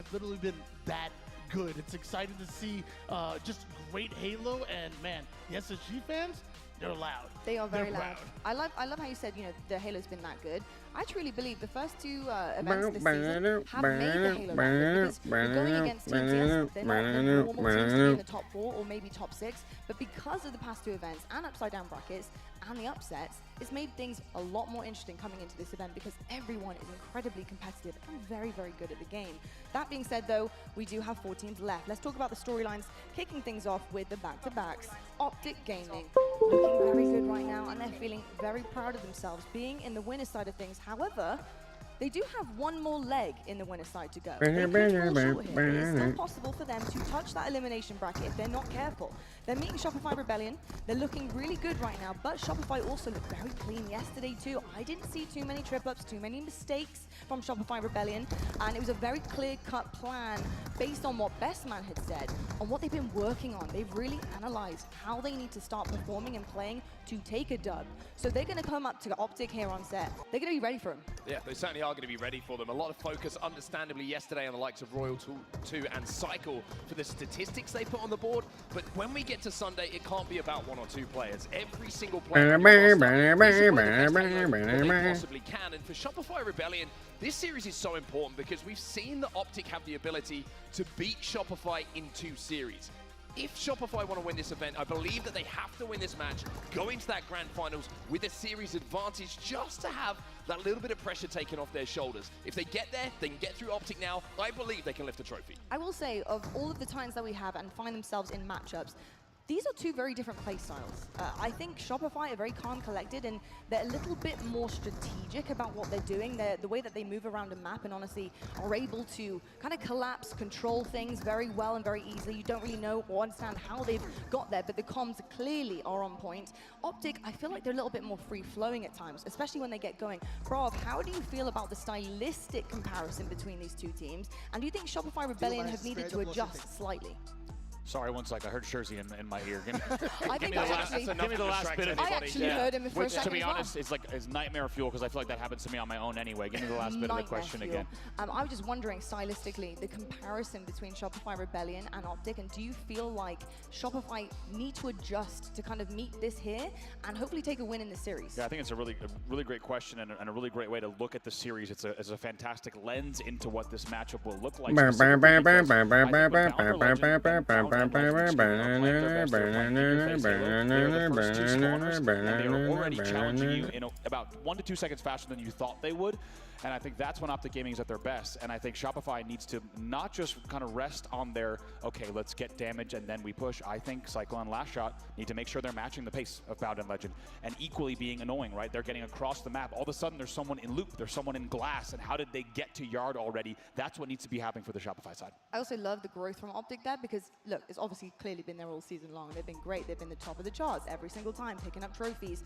have literally been that good. It's exciting to see just great Halo, and man, the SSG fans, they're loud. They are very They're loud. proud. I love how you said, you know, the Halo's been that good. I truly believe the first two events this season have made the Halo that good, because you're going against teams, yes, they're not the normal teams to be in the top 4 or maybe top 6, but because of the past 2 events and upside down brackets and the upsets, it's made things a lot more interesting coming into this event because everyone is incredibly competitive and very, very good at the game. That being said, though, we do have 4 teams left. Let's talk about the storylines, kicking things off with the back-to-backs. Optic Gaming, looking very good right now, and they're feeling very proud of themselves, being in the winner's side of things. However, they do have one more leg in the winner's side to go. They could fall short here. It is still possible for them to touch that elimination bracket if they're not careful. They're meeting Shopify Rebellion. They're looking really good right now, but Shopify also looked very clean yesterday too. I didn't see too many trip-ups, too many mistakes from Shopify Rebellion, and it was a very clear-cut plan based on what Bestman had said, on what they've been working on. They've really analyzed how they need to start performing and playing to take a dub. So they're going to come up to Optic here on set. They're going to be ready for him. Yeah, they certainly are going to be ready for them. A lot of focus, understandably, yesterday on the likes of Royal 2 and Cycle for the statistics they put on the board. But when we get to Sunday, it can't be about 1 or 2 players. Every single player possibly can. And for Shopify Rebellion, this series is so important because we've seen that Optic have the ability to beat Shopify in 2 series. If Shopify want to win this event, I believe that they have to win this match, go into that grand finals with a series advantage just to have that little bit of pressure taken off their shoulders. If they get there, they can get through Optic now. I believe they can lift a trophy. I will say, of all of the times that we have and find themselves in matchups, these are 2 very different play styles. I think Shopify are very calm, collected, and they're a little bit more strategic about what they're doing. The way that they move around a map and honestly are able to kind of collapse, control things very well and very easily. You don't really know or understand how they've got there, but the comms clearly are on point. Optic, I feel like they're a little bit more free-flowing at times, especially when they get going. Brav, how do you feel about the stylistic comparison between these 2 teams? And do you think Shopify Rebellion have needed to adjust slightly? Sorry, one sec. I heard Jersey in my ear. I think give me the last bit of I actually heard him for a second. To be honest, it's like it's nightmare fuel because I feel like that happens to me on my own anyway. Give me the last bit of the question again. I was just wondering, stylistically, the comparison between Shopify Rebellion and Optic, and do you feel like Shopify need to adjust to kind of meet this here and hopefully take a win in the series? Yeah, I think it's a really great question and a really great way to look at the series. It's a fantastic lens into what this matchup will look like. They were already challenging you in about 1 to 2 seconds faster than you thought they would. And I think that's when Optic Gaming is at their best. And I think Shopify needs to not just kind of rest on their, okay, let's get damage and then we push. I think Cycle and Last Shot need to make sure they're matching the pace of Bound and Legend and equally being annoying, right? They're getting across the map. All of a sudden, there's someone in loop, there's someone in glass, and how did they get to yard already? That's what needs to be happening for the Shopify side. I also love the growth from Optic there because, look, it's obviously clearly been there all season long. They've been great. They've been the top of the charts every single time, picking up trophies.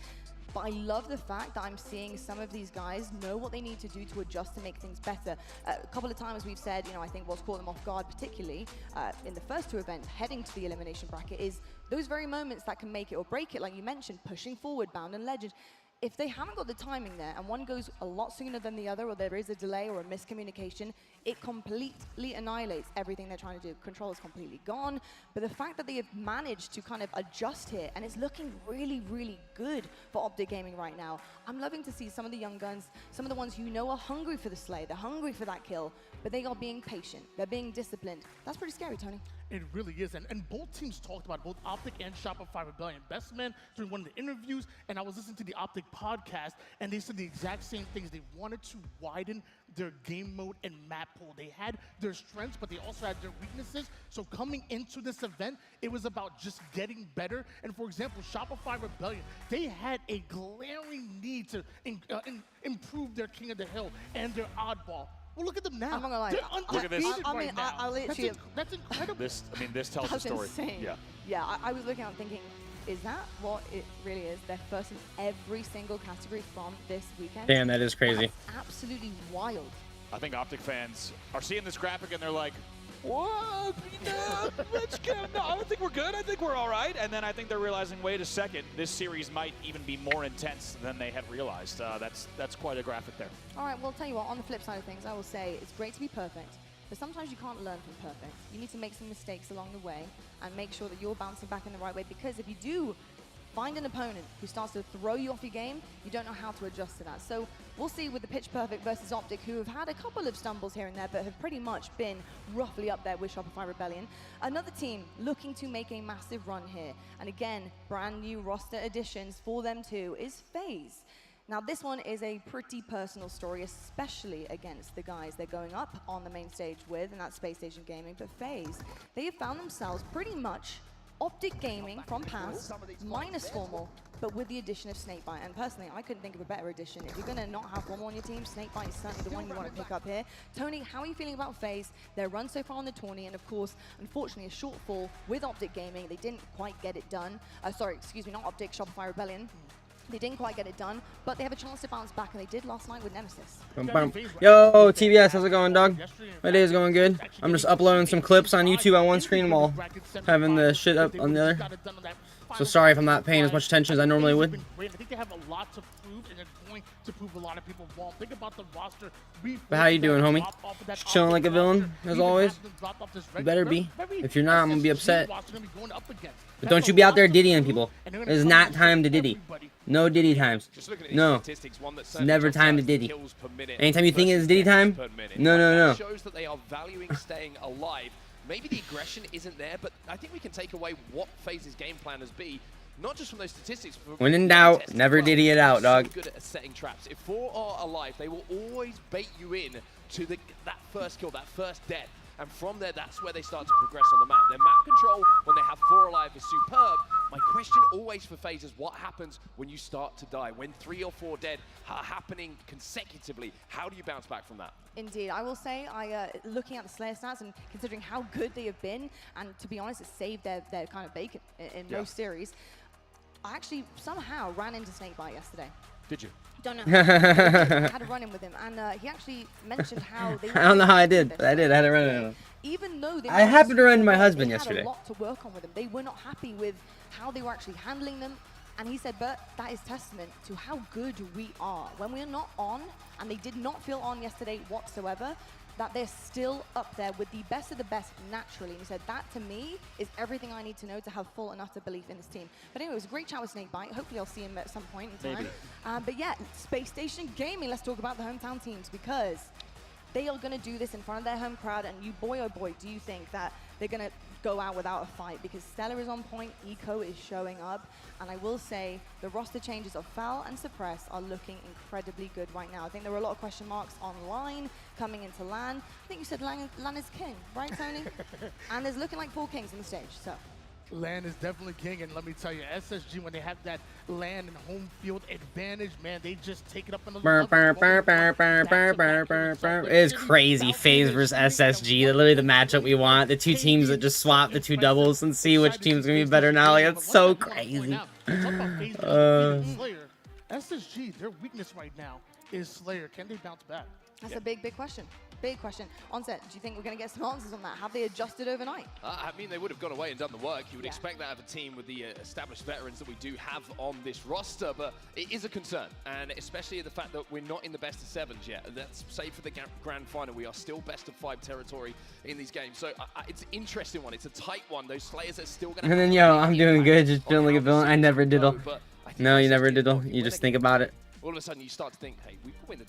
But I love the fact that I'm seeing some of these guys know what they need to do to adjust to make things better. A couple of times we've said, you know, I think what's caught them off guard, particularly in the first 2 events, heading to the elimination bracket, is those very moments that can make it or break it, like you mentioned, pushing forward, Bound and Legend. If they haven't got the timing there and one goes a lot sooner than the other, or there is a delay or a miscommunication, it completely annihilates everything they're trying to do. Control is completely gone. But the fact that they have managed to kind of adjust here, and it's looking really, really good for Optic Gaming right now. I'm loving to see some of the young guns, some of the ones you know are hungry for the slay, they're hungry for that kill, but they are being patient, they're being disciplined. That's pretty scary, Tony. It really is, and both teams talked about both Optic and Shopify Rebellion. Bestman during one of the interviews, and I was listening to the Optic podcast, and they said the exact same things. They wanted to widen their game mode and map pool. They had their strengths, but they also had their weaknesses. So coming into this event, it was about just getting better. And for example, Shopify Rebellion, they had a glaring need to improve their King of the Hill and their oddball. Well, look at them now. I'm not gonna lie. They're undefeated right now. I literally, that's incredible. This tells the story. Insane. Yeah, I was looking out thinking, is that what it really is? They're first in every single category from this weekend. Damn, that is crazy. That's absolutely wild. I think Optic fans are seeing this graphic and they're like, what? No, let's go. No, I don't think we're good. I think we're all right. And then I think they're realizing, wait a second, this series might even be more intense than they had realized. That's quite a graphic there. All right, well, I'll tell you what, on the flip side of things, I will say it's great to be perfect. but sometimes you can't learn from perfect. You need to make some mistakes along the way and make sure that you're bouncing back in the right way, because if you do find an opponent who starts to throw you off your game, you don't know how to adjust to that. So we'll see with the Pitch Perfect versus Optic, who have had a couple of stumbles here and there, but have pretty much been roughly up there with Shopify Rebellion. Another team looking to make a massive run here. And again, brand new roster additions for them too is FaZe. Now this one is a pretty personal story, especially against the guys they're going up on the main stage with, and that's Space Station Gaming. But FaZe, they have found themselves pretty much Optic Gaming from past, minus Formal, but with the addition of Snakebite. And personally, I couldn't think of a better addition. If you're going to not have Formal on your team, Snakebite is certainly the one you want to pick up here. Tony, how are you feeling about FaZe, their run so far on the tourney, and of course, unfortunately, a shortfall with Optic Gaming. They didn't quite get it done. Sorry, excuse me, not Optic, Shopify Rebellion. They didn't quite get it done, but they have a chance to bounce back, and they did last night with Nemesis. Yo, TBS, how's it going, dog? My day is going good. I'm just uploading some clips on YouTube on one screen while having the shit up on the other. So sorry if I'm not paying as much attention as I normally would. I think they have a lot to prove, and they're going to prove a lot of people wrong. Think about the roster. But how you doing, homie? Just chilling like a villain, as always. You better be. If you're not, I'm gonna be upset. But don't you be out there diddying people. It is not time to diddy. No diddy times. No. It's never time to diddy. Anytime you think it's diddy time, no. Shows that they are valuing staying alive. Maybe the aggression isn't there, but I think we can take away what FaZe's game plan has been, not just from those statistics. When in doubt, never diddy it out, dog. So good at setting traps. If 4 are alive, they will always bait you in to that first kill, that first death. And from there, that's where they start to progress on the map. Their map control, when they have 4 alive, is superb. My question always for FaZe is what happens when you start to die? When 3 or 4 dead are happening consecutively, how do you bounce back from that? Indeed, I will say, looking at the Slayer stats and considering how good they have been, and to be honest, it saved their kind of bacon in most series, I actually somehow ran into Snakebite yesterday. Did you? Don't know. I had a run-in with him, and he actually mentioned how they. I don't know how I did, but I did. I had a run-in with him. Even though they I happened to run into my husband they yesterday. had a lot to work on with them. They were not happy with how they were actually handling them, and he said, "But that is testament to how good we are when we are not on." And they did not feel on yesterday whatsoever. That they're still up there with the best of the best naturally. And he said, that to me is everything I need to know to have full and utter belief in this team. But anyway, it was a great chat with Snakebite. Hopefully I'll see him at some point in time. But yeah, Space Station Gaming, let's talk about the hometown teams, because they are going to do this in front of their home crowd. And you, boy, oh boy, do you think that they're going to go out without a fight? Because Stellar is on point, Eco is showing up. And I will say the roster changes of Foul and Suppress are looking incredibly good right now. I think there were a lot of question marks online coming into LAN. I think you said LAN is king, right, Tony? And there's looking like 4 kings on the stage, so. LAN is definitely king, and let me tell you, SSG, when they have that LAN and home field advantage, man, they just take it up in the It's crazy. FaZe versus SSG, literally the matchup we want. The 2 teams that just swap the 2 doubles and see which team's gonna be better now. Like, it's so crazy. SSG, their weakness right now is Slayer. Can they bounce back? That's a big question. Big question. Onset, do you think we're going to get some answers on that? Have they adjusted overnight? I mean, they would have gone away and done the work. You would expect that of a team with the established veterans that we do have on this roster, but it is a concern, and especially the fact that we're not in the best of 7s yet. That's save for the grand final. We are still best of 5 territory in these games, so it's an interesting one. It's a tight one. Those Slayers are still going to. And then, yo, I'm doing good, just feeling like a villain. I never diddle. No, you never diddle. You just think about it. All of a sudden, you start to think, hey, we could win a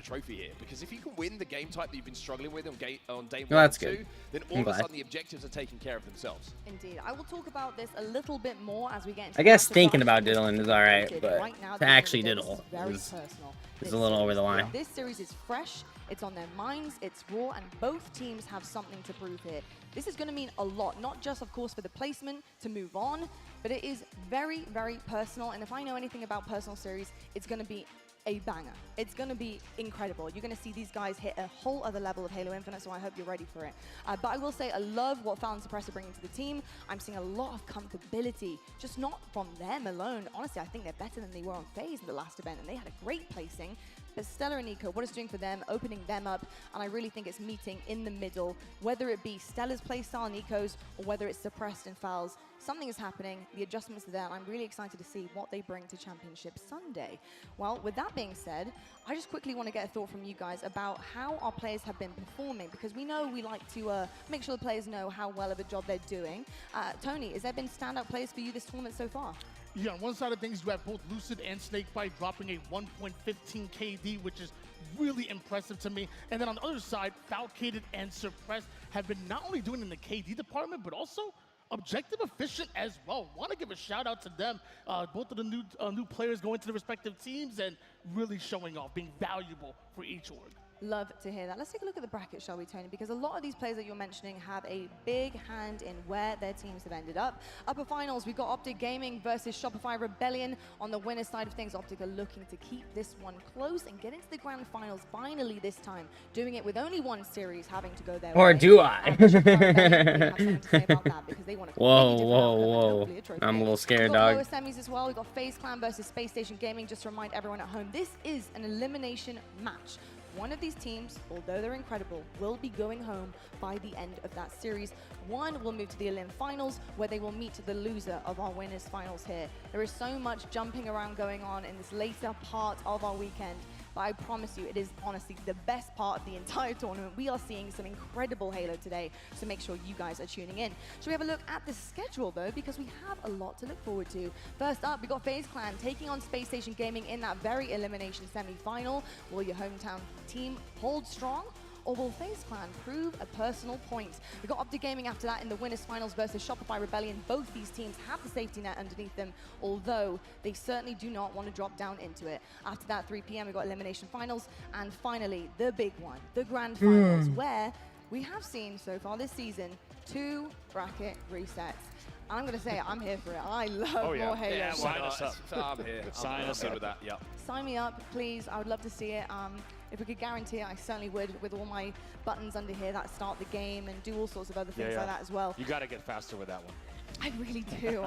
trophy here, because if you can win the game type that you've been struggling with on day 1 and 2, then all of a sudden the objectives are taking care of themselves. Indeed. I will talk about this a little bit more as we get into I guess thinking about diddling is alright, but to actually diddle is a little over the line. This series is fresh, it's on their minds, it's raw, and both teams have something to prove here. This is going to mean a lot, not just, of course, for the placement to move on, but it is very, very personal, and if I know anything about personal series, it's going to be a banger. It's going to be incredible. You're going to see these guys hit a whole other level of Halo Infinite, so I hope you're ready for it. But I will say I love what Foul and Suppress are bringing to the team. I'm seeing a lot of comfortability, just not from them alone. Honestly, I think they're better than they were on FaZe in the last event, and they had a great placing. But Stella and Nico, what it's doing for them, opening them up, and I really think it's meeting in the middle, whether it be Stella's playstyle, Nico's, or whether it's suppressed and fouls. Something is happening, the adjustments are there, and I'm really excited to see what they bring to Championship Sunday. Well, with that being said, I just quickly want to get a thought from you guys about how our players have been performing, because we know we like to make sure the players know how well of a job they're doing. Tony, has there been standout players for you this tournament so far? Yeah, on one side of things, you have both Lucid and Snakebite dropping a 1.15 KD, which is really impressive to me. And then on the other side, Falcated and Suppressed have been not only doing in the KD department, but also objective efficient as well. Want to give a shout out to them, both of the new players going to the respective teams and really showing off, being valuable for each org. Love to hear that. Let's take a look at the bracket, shall we, Tony? Because a lot of these players that you're mentioning have a big hand in where their teams have ended up. Upper finals, we've got Optic Gaming versus Shopify Rebellion. On the winner's side of things, Optic are looking to keep this one close and get into the grand finals finally this time, doing it with only one series having to go their way. Or do I? Whoa. I'm a little scared, We've got dog. lower semis as well. We've got FaZe Clan versus Space Station Gaming. Just to remind everyone at home, this is an elimination match. One of these teams, although they're incredible, will be going home by the end of that series. One will move to the Elim finals, where they will meet the loser of our winners finals here. There is so much jumping around going on in this later part of our weekend, but I promise you, it is honestly the best part of the entire tournament. We are seeing some incredible Halo today, so make sure you guys are tuning in. Should we have a look at the schedule, though, because we have a lot to look forward to. First up, we got FaZe Clan taking on Space Station Gaming in that very elimination semi-final. Will your hometown team hold strong, or will FaZe Clan prove a personal point? We got Optic Gaming after that in the winners finals versus Shopify Rebellion. Both these teams have the safety net underneath them, although they certainly do not want to drop down into it. After that, 3 p.m. we got elimination finals, and finally the big one, the grand finals, where we have seen so far this season 2 bracket resets. I'm going to say I'm here for it. I love more Halo. Yeah, Sign us up. I'm here. Sign us up with that. Yep. Sign me up, please. I would love to see it. If we could guarantee it, I certainly would, with all my buttons under here that start the game and do all sorts of other things like that as well. You got to get faster with that one. I really do.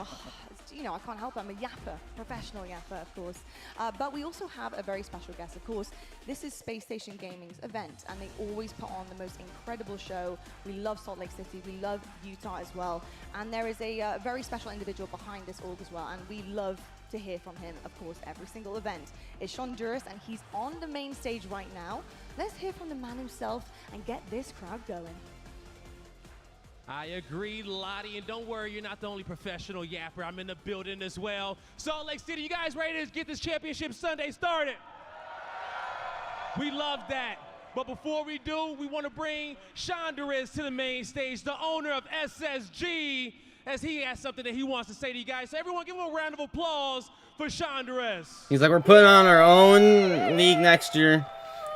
You know, I can't help it. I'm a yapper, professional yapper, of course. But we also have a very special guest, of course. This is Space Station Gaming's event, and they always put on the most incredible show. We love Salt Lake City. We love Utah as well. And there is a very special individual behind this org as well, and we love to hear from him, of course, every single event. It's Shonduras, and he's on the main stage right now. Let's hear from the man himself and get this crowd going. I agree, Lottie, and don't worry, you're not the only professional yapper. I'm in the building as well. Salt Lake City, you guys ready to get this Championship Sunday started? We love that. But before we do, we want to bring Shonduras to the main stage, the owner of SSG, as he has something that he wants to say to you guys. So everyone give him a round of applause for Shonduras. He's like, we're putting on our own league next year.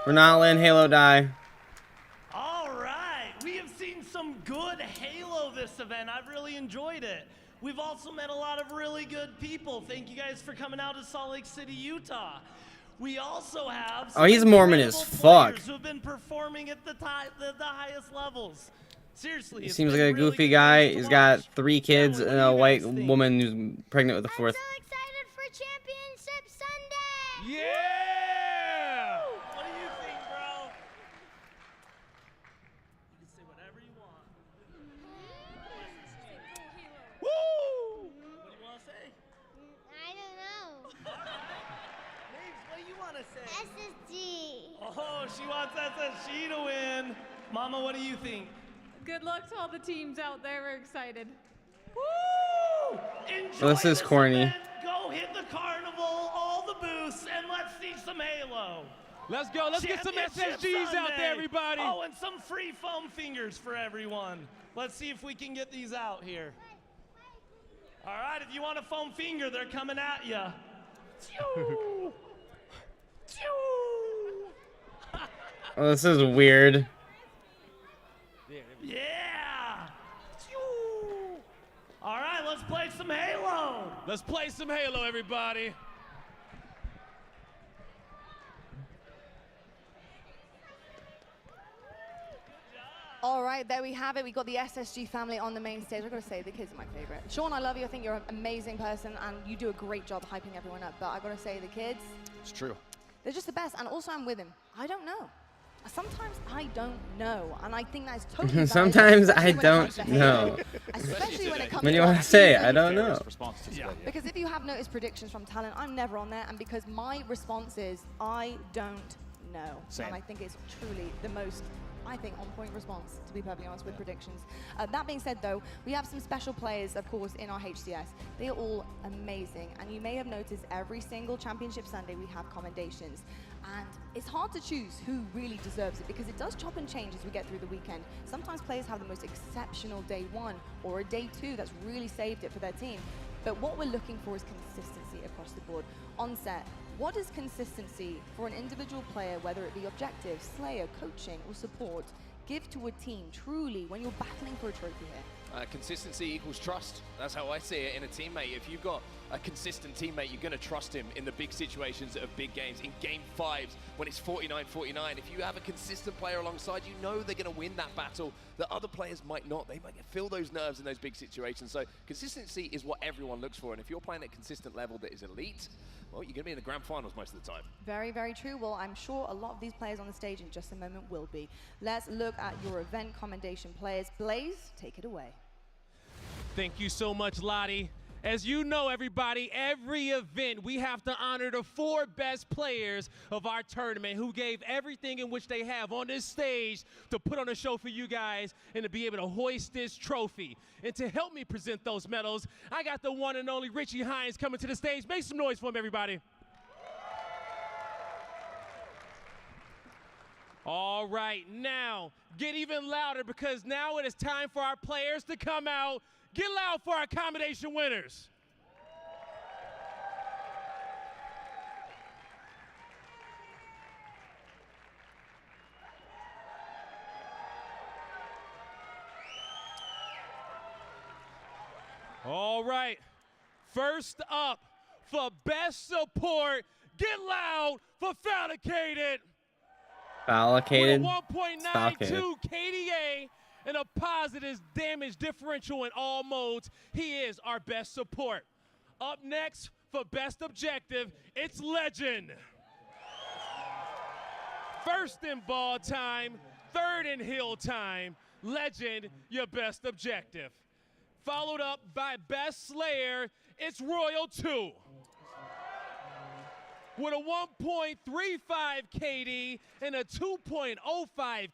We're not letting Halo die. All right, we have seen some good Halo this event. I've really enjoyed it. We've also met a lot of really good people. Thank you guys for coming out to Salt Lake City, Utah. We also have some he's Mormon as fuck. players who've been performing at the highest levels. Seriously, He seems like a goofy guy. He's got 3 kids and a white woman who's pregnant with a 4th. I'm so excited for Championship Sunday! Yeah! What do you think, bro? You can say whatever you want. Woo! What do you want to say? I don't know. Names, what do you want to say? SSG. Oh, she wants SSG to win. Mama, what do you think? Good luck to all the teams out there. We're excited. Woo! Enjoy This is corny. event. Go hit the carnival, all the booths, and let's see some Halo. Let's go. Let's get some Championship SSGs out Sunday. there, everybody. Oh, and some free foam fingers for everyone. Let's see if we can get these out here. All right, if you want a foam finger, they're coming at you. Oh, this is weird. Yeah! All right, let's play some Halo. Let's play some Halo, everybody. All right, there we have it. We got the SSG family on the main stage. I've got to say, the kids are my favorite. Sean, I love you. I think you're an amazing person, and you do a great job hyping everyone up. But I've got to say, the kids, It's true. They're just the best. And also, I'm with him. I don't know. Sometimes I don't know, and I think that's totally valid, Sometimes I especially when it comes don't to know. Especially when it comes When you to want to say, season. I don't know. Because if you have noticed predictions from talent, I'm never on there, and because my response is, I don't know. Same. And I think it's truly the most, I think, on-point response, to be perfectly honest, with predictions. That being said, though, we have some special players, of course, in our HCS. They are all amazing, and you may have noticed every single Championship Sunday we have commendations. And it's hard to choose who really deserves it because it does chop and change as we get through the weekend. Sometimes players have the most exceptional day one or a day two that's really saved it for their team. But what we're looking for is consistency across the board. On set, what is consistency for an individual player, whether it be objectives, slayer, coaching, or support, give to a team truly when you're battling for a trophy here? Consistency equals trust. That's how I see it in a teammate. If you've got a consistent teammate, you're going to trust him in the big situations of big games. In game 5s, when it's 49-49, if you have a consistent player alongside, you know they're going to win that battle that other players might not. They might feel those nerves in those big situations. So consistency is what everyone looks for. And if you're playing at a consistent level that is elite, well, you're going to be in the grand finals most of the time. Very, very true. Well, I'm sure a lot of these players on the stage in just a moment will be. Let's look at your event commendation players. Blaze, take it away. Thank you so much, Lottie. As you know, everybody, every event we have to honor the 4 best players of our tournament who gave everything in which they have on this stage to put on a show for you guys and to be able to hoist this trophy. And to help me present those medals, I got the one and only Richie Hines coming to the stage. Make some noise for him, everybody. All right, now get even louder because now it is time for our players to come out. Get loud for our accommodation winners. All right, first up for best support, get loud for Fabricated. Allocated. 1.92 KDA and a positive damage differential in all modes. He is our best support. Up next for best objective, it's Legend. First in ball time, third in hill time. Legend, your best objective. Followed up by best Slayer, it's Royal 2. With a 1.35 KD and a 2.05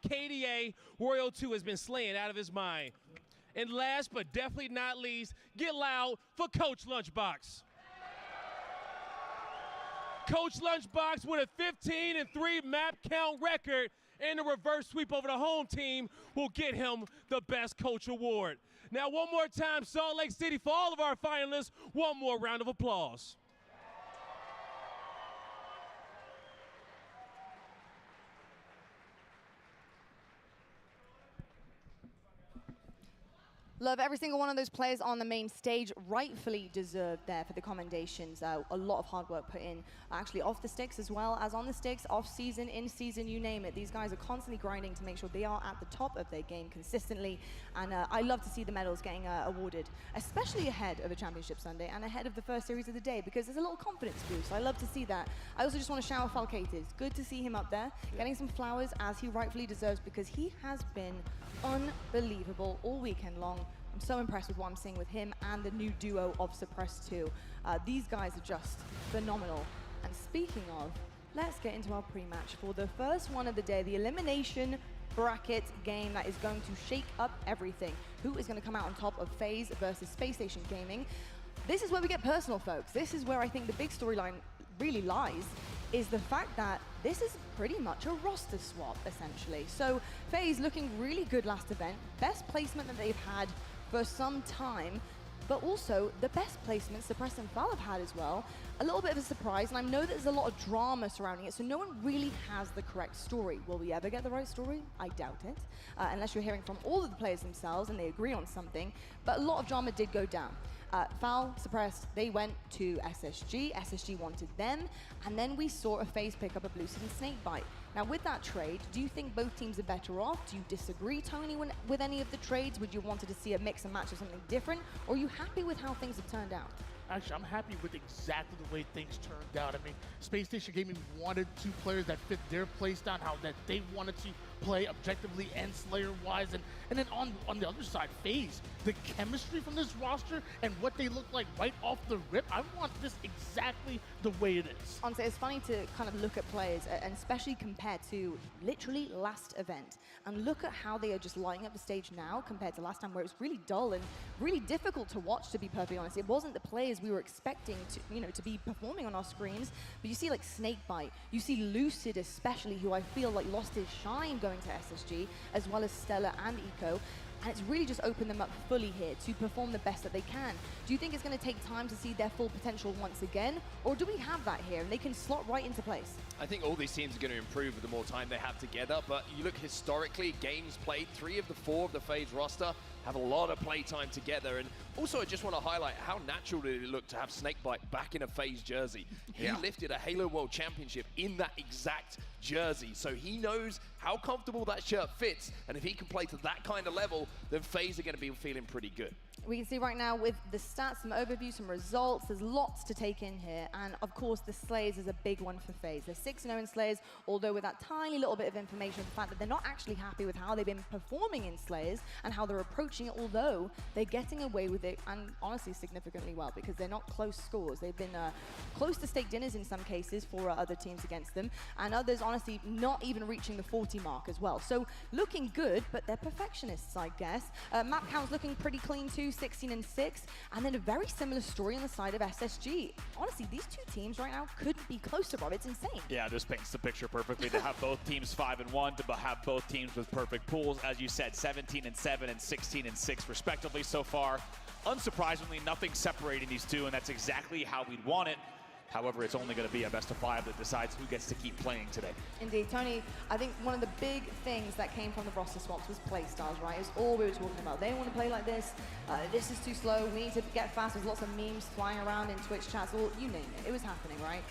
KDA, Royal 2 has been slaying out of his mind. And last but definitely not least, get loud for Coach Lunchbox. Coach Lunchbox with a 15-3 map count record and a reverse sweep over the home team will get him the Best Coach Award. Now, one more time, Salt Lake City, for all of our finalists, one more round of applause. Love every single one of those players on the main stage, rightfully deserved there for the commendations. A lot of hard work put in, actually off the sticks as well as on the sticks, off season, in season, you name it. These guys are constantly grinding to make sure they are at the top of their game consistently. And I love to see the medals getting awarded, especially ahead of a Championship Sunday and ahead of the first series of the day, because there's a little confidence boost. I love to see that. I also just want to shout out Falcated. Good to see him up there, getting some flowers as he rightfully deserves, because he has been unbelievable all weekend long. I'm so impressed with what I'm seeing with him and the new duo of Suppressed 2. These guys are just phenomenal. And speaking of, let's get into our pre-match for the first one of the day, the elimination bracket game that is going to shake up everything. Who is going to come out on top of FaZe versus Space Station Gaming? This is where we get personal, folks. This is where I think the big storyline really lies, is the fact that this is pretty much a roster swap, essentially. So FaZe looking really good last event, best placement that they've had for some time, but also the best placement Suppressed and Val have had as well. A little bit of a surprise, and I know that there's a lot of drama surrounding it, so no one really has the correct story. Will we ever get the right story? I doubt it, unless you're hearing from all of the players themselves and they agree on something, but a lot of drama did go down. Val, Suppressed, they went to SSG. SSG wanted them, and then we saw a FaZe pick up a Bluecid and Snakebite. Now, with that trade, do you think both teams are better off? Do you disagree, Tony, with any of the trades? Would you wanted to see a mix and match of something different? Or are you happy with how things have turned out? Actually, I'm happy with exactly the way things turned out. I mean, Space Station Gaming wanted 2 players that fit their playstyle, how that they wanted to play objectively and Slayer-wise. And then on the other side, FaZe, the chemistry from this roster and what they look like right off the rip, I want this exactly the way it is. Honestly, it's funny to kind of look at players, and especially compared to literally last event, and look at how they are just lighting up the stage now compared to last time, where it was really dull and really difficult to watch, to be perfectly honest. It wasn't the players we were expecting to, to be performing on our screens, but you see like Snakebite, you see Lucid especially, who I feel like lost his shine going to SSG, as well as Stella and Eco. And it's really just opened them up fully here to perform the best that they can. Do you think it's going to take time to see their full potential once again? Or do we have that here and they can slot right into place? I think all these teams are going to improve the more time they have together, but you look historically, games played, 3 of the 4 of the FaZe roster have a lot of play time together. And also, I just want to highlight how natural did it look to have Snakebite back in a FaZe jersey. He lifted a Halo World Championship in that exact jersey, so he knows how comfortable that shirt fits, and if he can play to that kind of level, then FaZe are going to be feeling pretty good. We can see right now with the stats, some overview, some results, there's lots to take in here, and of course the Slayers is a big one for FaZe. They're 6-0 in Slayers, although with that tiny little bit of information of the fact that they're not actually happy with how they've been performing in Slayers and how they're approaching it, although they're getting away with it, and honestly significantly well, because they're not close scores. They've been close to steak dinners in some cases for other teams against them, and others honestly not even reaching the 40 mark as well. So looking good, but they're perfectionists, I guess. Map count's looking pretty clean too, 16 and 6, and then a very similar story on the side of SSG. Honestly, these 2 teams right now couldn't be closer, Rob. It's insane. Yeah, this paints the picture perfectly to have both teams 5 and 1, to have both teams with perfect pools. As you said, 17 and 7 and 16 and 6 respectively so far. Unsurprisingly, nothing separating these 2, and that's exactly how we'd want it. However, it's only going to be a best of 5 that decides who gets to keep playing today. Indeed, Tony, I think one of the big things that came from the roster swaps was play styles, right? It's all we were talking about. They don't want to play like this. This is too slow. We need to get fast. There's lots of memes flying around in Twitch chats. Or you name it. It was happening, right?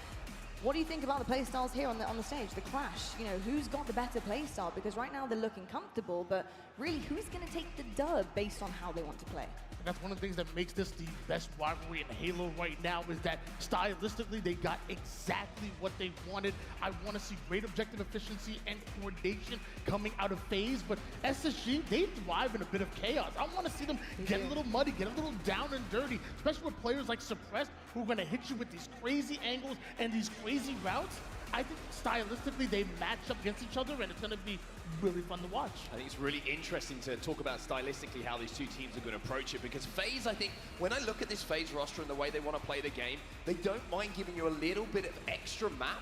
What do you think about the play styles here on the stage? The clash, who's got the better play style? Because right now they're looking comfortable, but really, who's going to take the dub based on how they want to play? And that's one of the things that makes this the best rivalry in Halo right now, is that stylistically they got exactly what they wanted. I want to see great objective efficiency and coordination coming out of FaZe, but SSG, they thrive in a bit of chaos. I want to see them get a little muddy, get a little down and dirty, especially with players like Suppressed, who are going to hit you with these crazy angles and these crazy routes. I think stylistically they match up against each other, and it's going to be really fun to watch. I think it's really interesting to talk about stylistically how these 2 teams are going to approach it, because FaZe, I think, when I look at this FaZe roster and the way they want to play the game, they don't mind giving you a little bit of extra map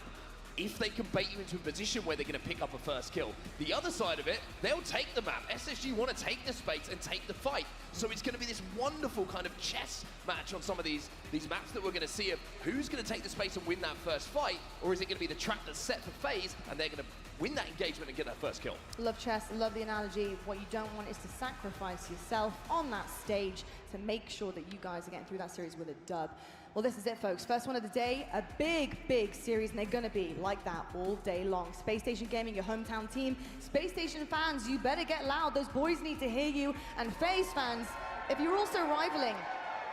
if they can bait you into a position where they're going to pick up a first kill. The other side of it, they'll take the map. SSG want to take the space and take the fight. So it's going to be this wonderful kind of chess match on some of these maps that we're going to see of who's going to take the space and win that first fight, or is it going to be the trap that's set for FaZe and they're going to win that engagement and get that first kill. Love chess, love the analogy. What you don't want is to sacrifice yourself on that stage to make sure that you guys are getting through that series with a dub. Well, this is it, folks. First one of the day, a big, big series, and they're going to be like that all day long. Space Station Gaming, your hometown team. Space Station fans, you better get loud. Those boys need to hear you. And FaZe fans, if you're also rivaling,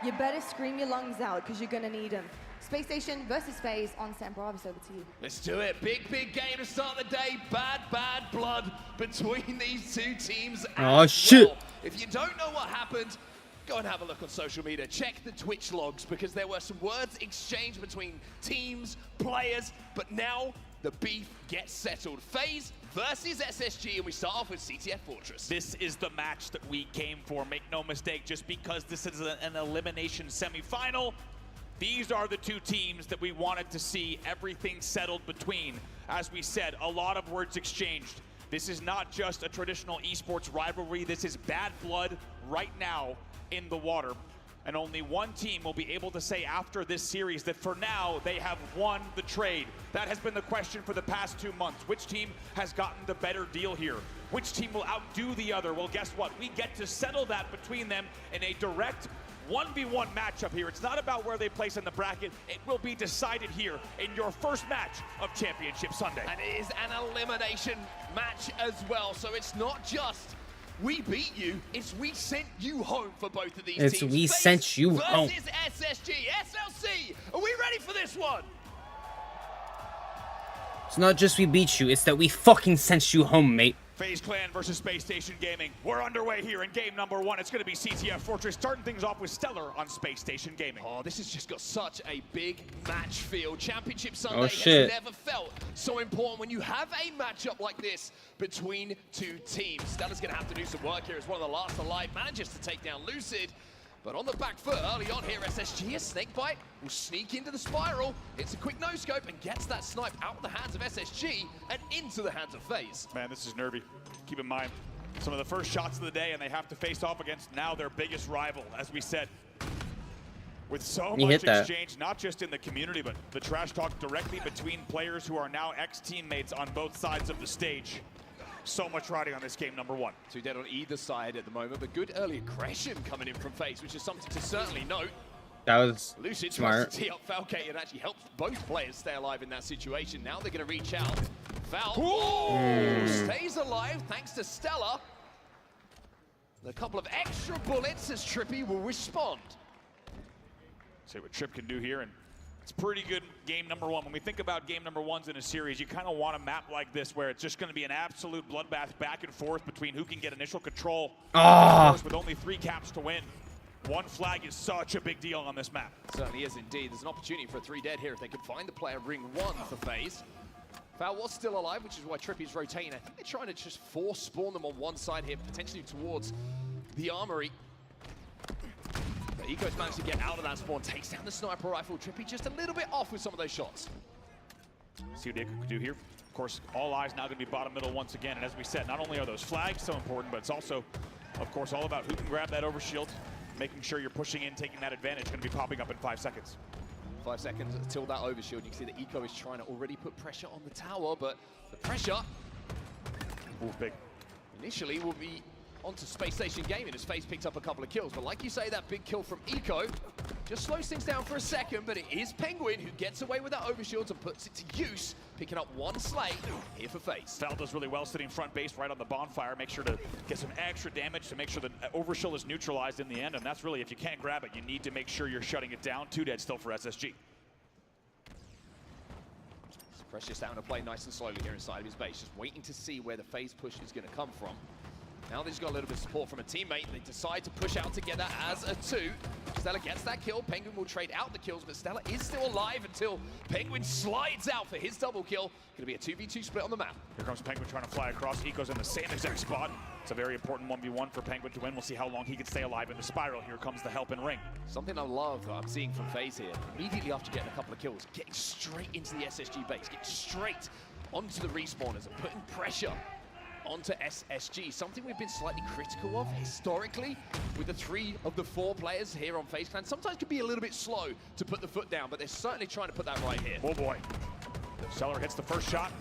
you better scream your lungs out, because you're going to need them. Space Station versus FaZe on Set Bravis, over to you. Let's do it. Big, big game to start the day. Bad, bad blood between these 2 teams. Oh, shit. Well. If you don't know what happened, go and have a look on social media. Check the Twitch logs, because there were some words exchanged between teams, players, but now the beef gets settled. FaZe versus SSG, and we start off with CTF Fortress. This is the match that we came for, make no mistake. Just because this is an elimination semifinal, these are the 2 teams that we wanted to see everything settled between. As we said, a lot of words exchanged. This is not just a traditional esports rivalry. This is bad blood right now in the water. And only one team will be able to say after this series that for now they have won the trade. That has been the question for the past 2 months. Which team has gotten the better deal here? Which team will outdo the other? Well, guess what? We get to settle that between them in a direct 1v1 matchup here. It's not about where they place in the bracket. It will be decided here in your first match of Championship Sunday. And it is an elimination match as well. So it's not just we beat you. It's we sent you home for both of these It's teams. we FaZe sent you home. versus SSG. SLC, are we ready for this one? It's not just we beat you, it's that we fucking sent you home, mate. FaZe Clan versus Space Station Gaming. We're underway here in game number 1. It's going to be CTF Fortress starting things off with Stellar on Space Station Gaming. Oh, this has just got such a big match feel. Championship Sunday has shit. never felt so important when you have a matchup like this between two teams. Stellar's going to have to do some work here as one of the last alive, manages to take down Lucid. But on the back foot early on here, SSG, a Snakebite will sneak into the spiral, hits a quick no-scope and gets that snipe out of the hands of SSG and into the hands of FaZe. Man, this is nervy. Keep in mind, some of the first shots of the day, and they have to face off against now their biggest rival, as we said. With so much exchange, not just in the community, but the trash talk directly between players who are now ex-teammates on both sides of the stage. So much riding on this game number 1. 2 dead on either side at the moment, but good early aggression coming in from FaZe, which is something to certainly note. That was Lucid smart. tries to tee up Falcate and actually helps both players stay alive in that situation. Now they're going to reach out. Val stays alive thanks to Stellar. A couple of extra bullets as Trippy will respond. See what Tripp can do here, and it's pretty good game number 1. When we think about game number 1s in a series, you kind of want a map like this where it's just going to be an absolute bloodbath back and forth between who can get initial control. Of course, with only 3 caps to win. 1 flag is such a big deal on this map. It certainly is indeed. There's an opportunity for a 3 dead here if they can find the player ring 1 for FaZe. Val was still alive, which is why Trippy's rotating. I think they're trying to just force spawn them on one side here, potentially towards the armory. But Eco's managed to get out of that spawn, takes down the sniper rifle. Trippy just a little bit off with some of those shots. See what Eco can do here. Of course, all eyes now going to be bottom middle once again. And as we said, not only are those flags so important, but it's also, of course, all about who can grab that overshield, making sure you're pushing in, taking that advantage. Going to be popping up in 5 seconds. 5 seconds until that overshield. You can see that Eco is trying to already put pressure on the tower, but the pressure big. Initially will be onto Space Station Gaming as FaZe picked up a couple of kills. But like you say, that big kill from Eco just slows things down for a second, but it is Penguin who gets away with that overshield and puts it to use, picking up 1 slay here for FaZe. Val does really well sitting front base right on the bonfire, make sure to get some extra damage to make sure the overshield is neutralized in the end, and that's really, if you can't grab it, you need to make sure you're shutting it down. 2 dead still for SSG. Precious starting to play nice and slowly here inside of his base, just waiting to see where the FaZe push is going to come from. Now they've got a little bit of support from a teammate. They decide to push out together as a 2. Stellar gets that kill. Penguin will trade out the kills, but Stellar is still alive until Penguin slides out for his double kill. Going to be a 2v2 split on the map. Here comes Penguin trying to fly across. Eco's in the same exact spot. It's a very important 1v1 for Penguin to win. We'll see how long he can stay alive in the spiral. Here comes the help and ring. Something I love that I'm seeing from FaZe here, immediately after getting a couple of kills, getting straight into the SSG base, getting straight onto the respawners and putting pressure onto SSG, something we've been slightly critical of historically with the 3 of the 4 players here on FaZe Clan. Sometimes can be a little bit slow to put the foot down, but they're certainly trying to put that right here. Oh boy. Stellar hits the first shot,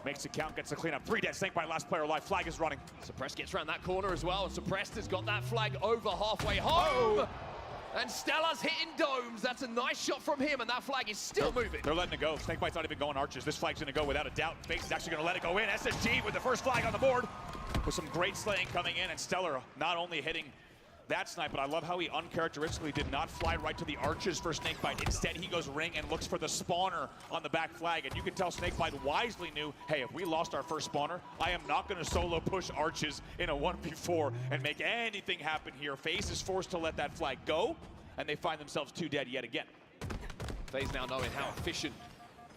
makes it count, gets the cleanup. 3 dead, Snakebite, last player alive, flag is running. Suppressed gets around that corner as well, and Suppressed has got that flag over halfway home. Oh. And Stellar's hitting domes. That's a nice shot from him, and that flag is still moving. They're letting it go. Snakebite's not even going arches. This flag's going to go without a doubt. FaZe is actually going to let it go in. SSG with the first flag on the board, with some great slaying coming in, and Stellar not only hitting that snipe, but I love how he uncharacteristically did not fly right to the arches for Snakebite. Instead, he goes ring and looks for the spawner on the back flag, and you can tell Snakebite wisely knew, hey, if we lost our first spawner, I am not going to solo push arches in a 1v4 and make anything happen here. FaZe is forced to let that flag go, and they find themselves 2 dead yet again. FaZe now knowing how efficient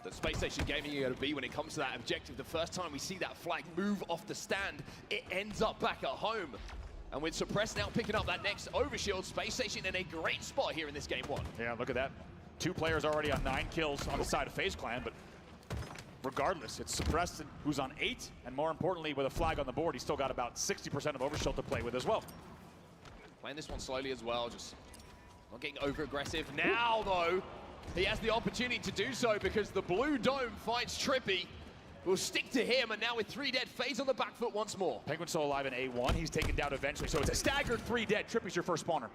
that Space Station Gaming are going to be when it comes to that objective. The first time we see that flag move off the stand, it ends up back at home. And with Suppress now picking up that next overshield, Space Station in a great spot here in this game 1. Yeah, look at that. 2 players already on 9 kills on the side of FaZe Clan, but regardless, it's Suppressed who's on 8, and more importantly, with a flag on the board, he's still got about 60% of overshield to play with as well. Playing this one slowly as well, just not getting over-aggressive. Now, though, he has the opportunity to do so because the blue dome finds Trippy. Will stick to him, and now with 3 dead, FaZe on the back foot once more. Penguin's still alive in A1. He's taken down eventually, so it's a staggered 3 dead. Trippy's your first spawner.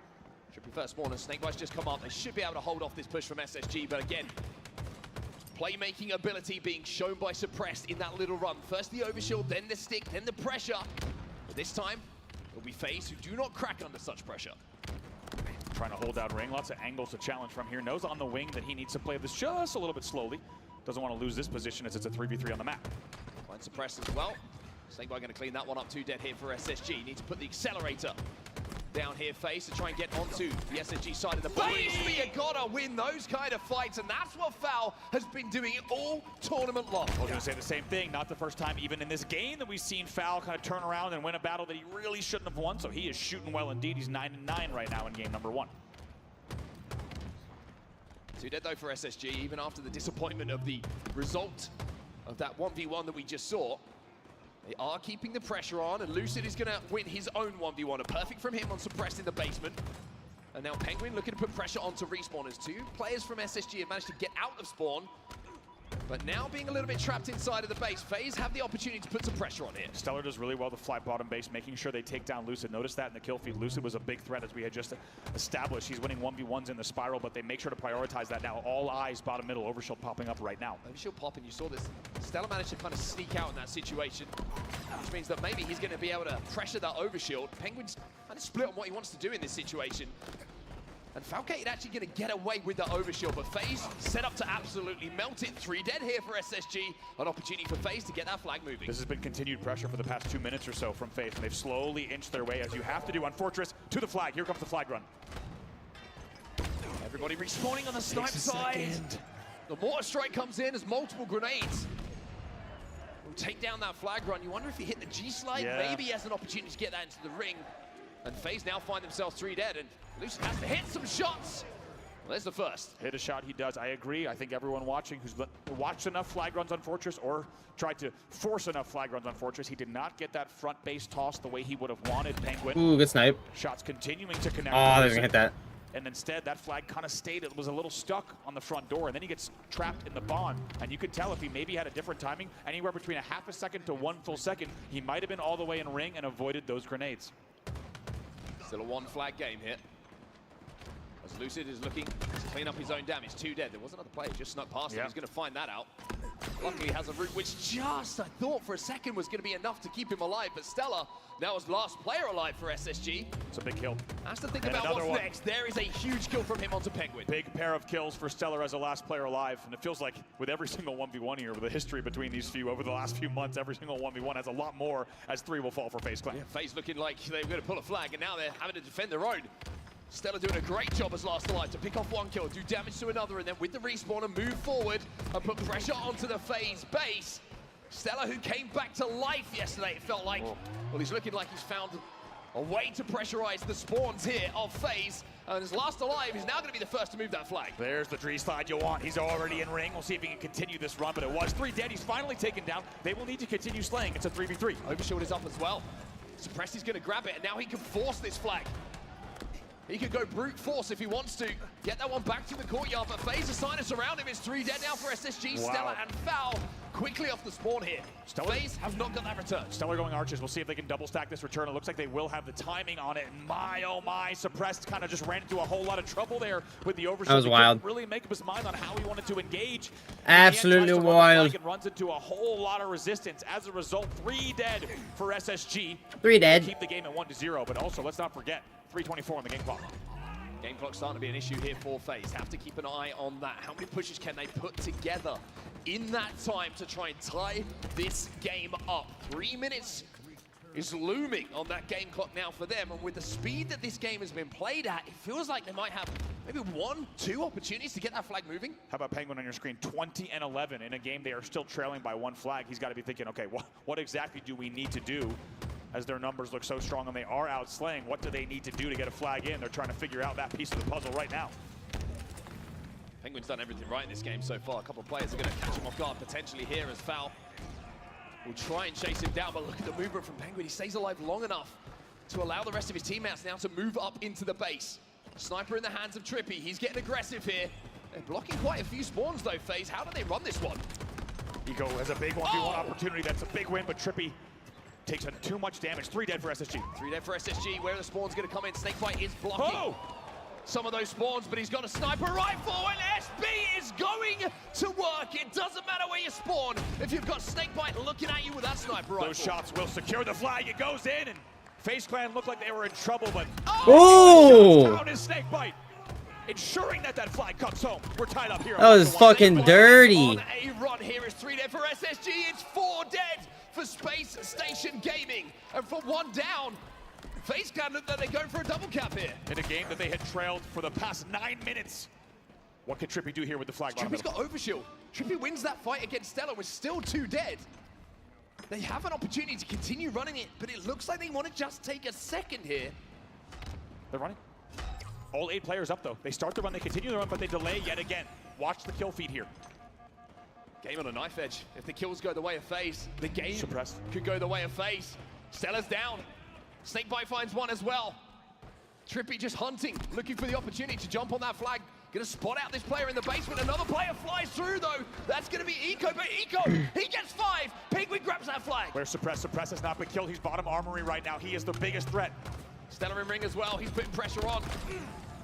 Trippy first spawner. Snakebite's just come up. They should be able to hold off this push from SSG, but again, playmaking ability being shown by Suppressed in that little run. First the overshield, then the stick, then the pressure. But this time, It'll be FaZe who do not crack under such pressure. Trying to hold down ring. Lots of angles to challenge from here. Knows on the wing that he needs to play this just a little bit slowly. Doesn't want to lose this position as it's a 3v3 on the map. Finds suppress as well. Snakebite going to clean that one up. 2 dead here for SSG. Need to put the accelerator down here, FaZe, to try and get onto the SSG side of the FaZe. You gotta win those kind of fights, and that's what Foul has been doing all tournament long. I was gonna say the same thing. Not the first time, even in this game, that we've seen Foul kind of turn around and win a battle that he really shouldn't have won. So he is shooting well indeed. He's 9-9 right now in game number 1. 2 dead though for SSG, even after the disappointment of the result of that 1v1 that we just saw. They are keeping the pressure on, and Lucid is going to win his own 1v1. A perfect from him on suppressed in the basement. And now Penguin looking to put pressure onto Respawn as 2 players from SSG have managed to get out of spawn. But now being a little bit trapped inside of the base, FaZe have the opportunity to put some pressure on here. Stellar does really well to fly bottom base, making sure they take down Lucid. Notice that in the kill feed. Lucid was a big threat, as we had just established. He's winning 1v1s in the spiral, but they make sure to prioritize that now. All eyes bottom middle, Overshield popping up right now. Overshield popping, you saw this. Stellar managed to kind of sneak out in that situation, which means that maybe he's going to be able to pressure that Overshield. Penguin's kind of split on what he wants to do in this situation. And Falcate actually going to get away with the Overshield, but FaZe set up to absolutely melt it. 3 dead here for SSG. An opportunity for FaZe to get that flag moving. This has been continued pressure for the past 2 minutes or so from FaZe, and they've slowly inched their way, as you have to do on Fortress, to the flag. Here comes the flag run. Everybody respawning on the snipe side. The mortar strike comes in as multiple grenades will take down that flag run. You wonder if he hit the G-slide. Yeah. Maybe he has an opportunity to get that into the ring. And FaZe now find themselves 3 dead, and Lucid has to hit some shots. Well, there's the first. Hit a shot, he does. I agree. I think everyone watching who's watched enough flag runs on Fortress or tried to force enough flag runs on Fortress, he did not get that front base toss the way he would have wanted. Penguin. Ooh, good snipe. Shots continuing to connect. Oh, they're gonna hit that. And instead, that flag kind of stayed. It was a little stuck on the front door, and then he gets trapped in the bond. And you could tell if he maybe had a different timing, anywhere between a half a second to 1 full second, he might have been all the way in ring and avoided those grenades. Still a 1 flag game here. As Lucid is looking to clean up his own damage. 2 dead. There was another player just snuck past him. He's going to find that out. Luckily, he has a route which just, I thought for a second, was going to be enough to keep him alive. But Stella now is last player alive for SSG. It's a big kill. Has to think about what's next. There is a huge kill from him onto Penguin. Big pair of kills for Stellar as the last player alive. And it feels like with every single 1v1 here, with the history between these few over the last few months, every single 1v1 has a lot more, as 3 will fall for FaZe Clan. Yeah, FaZe looking like they were going to pull a flag, and now they're having to defend their own. Stella doing a great job as last alive to pick off 1 kill, do damage to another, and then with the respawn and move forward and put pressure onto the FaZe base. Stella, who came back to life yesterday, it felt like. Well, he's looking like he's found a way to pressurize the spawns here of FaZe. And his last alive is now going to be the first to move that flag. There's the tree slide you want. He's already in ring. We'll see if he can continue this run, but it was 3 dead. He's finally taken down. They will need to continue slaying. It's a 3v3. Overshield is up as well. Suppressed is going to grab it, and now he can force this flag. He could go brute force if he wants to. Get that one back to the courtyard, but FaZe Assigners around him. It's 3 dead now for SSG. Wow. Stella and Foul quickly off the spawn here. FaZe have not got that return. Stellar going arches. We'll see if they can double stack this return. It looks like they will have the timing on it. And my, oh my, Suppressed kind of just ran into a whole lot of trouble there with the Overshield. That was wild. Really make up his mind on how he wanted to engage. Absolutely wild. And runs into a whole lot of resistance. As a result, 3 dead for SSG. 3 dead. Keep the game at 1-0, but also let's not forget 3:24 on the game clock. Game clock starting to be an issue here for FaZe. Have to keep an eye on that. How many pushes can they put together in that time to try and tie this game up? 3 minutes is looming on that game clock now for them. And with the speed that this game has been played at, it feels like they might have maybe 1, 2 opportunities to get that flag moving. How about Penguin on your screen? 20-11 in a game they are still trailing by 1 flag. He's got to be thinking, okay, what exactly do we need to do? As their numbers look so strong and they are out slaying, what do they need to do to get a flag in? They're trying to figure out that piece of the puzzle right now. Penguin's done everything right in this game so far. A couple of players are going to catch him off guard potentially here as Foul will try and chase him down, but look at the movement from Penguin. He stays alive long enough to allow the rest of his teammates now to move up into the base. Sniper in the hands of Trippy. He's getting aggressive here. They're blocking quite a few spawns though, FaZe. How do they run this one? Eco has a big 1v1 opportunity. That's a big win, but Trippy takes too much damage. 3 dead for SSG. 3 dead for SSG. Where are the spawns going to come in? Snakebite is blocking some of those spawns, but he's got a sniper rifle, and SB is going to work. It doesn't matter where you spawn if you've got Snakebite looking at you with that sniper rifle. Those shots will secure the flag. It goes in, and FaZe Clan looked like they were in trouble, but Oh! down his snake bite, ensuring that flag comes home. We're tied up here. That was fucking dirty. On a run here is 3 dead for SSG. It's 4 dead for Space Station Gaming. And for 1 down, FaZe Clan look like they're going for a double cap here. In a game that they had trailed for the past 9 minutes. What can Trippy do here with the flag? Trippy's got overshield. Trippy wins that fight against Stellar with still 2 dead. They have an opportunity to continue running it, but it looks like they want to just take a second here. They're running. All 8 players up, though. They start the run, they continue the run, but they delay yet again. Watch the kill feed here. Game on a knife edge. If the kills go the way of FaZe, the game could go the way of FaZe. Stellar's down. Snakebite finds 1 as well. Trippy just hunting, looking for the opportunity to jump on that flag. Gonna spot out this player in the basement. Another player flies through, though. That's gonna be Eco, but Eco, he gets 5. Penguin grabs that flag. Where's Suppress? Suppress has not been killed. He's bottom armory right now. He is the biggest threat. Stellar in ring as well. He's putting pressure on.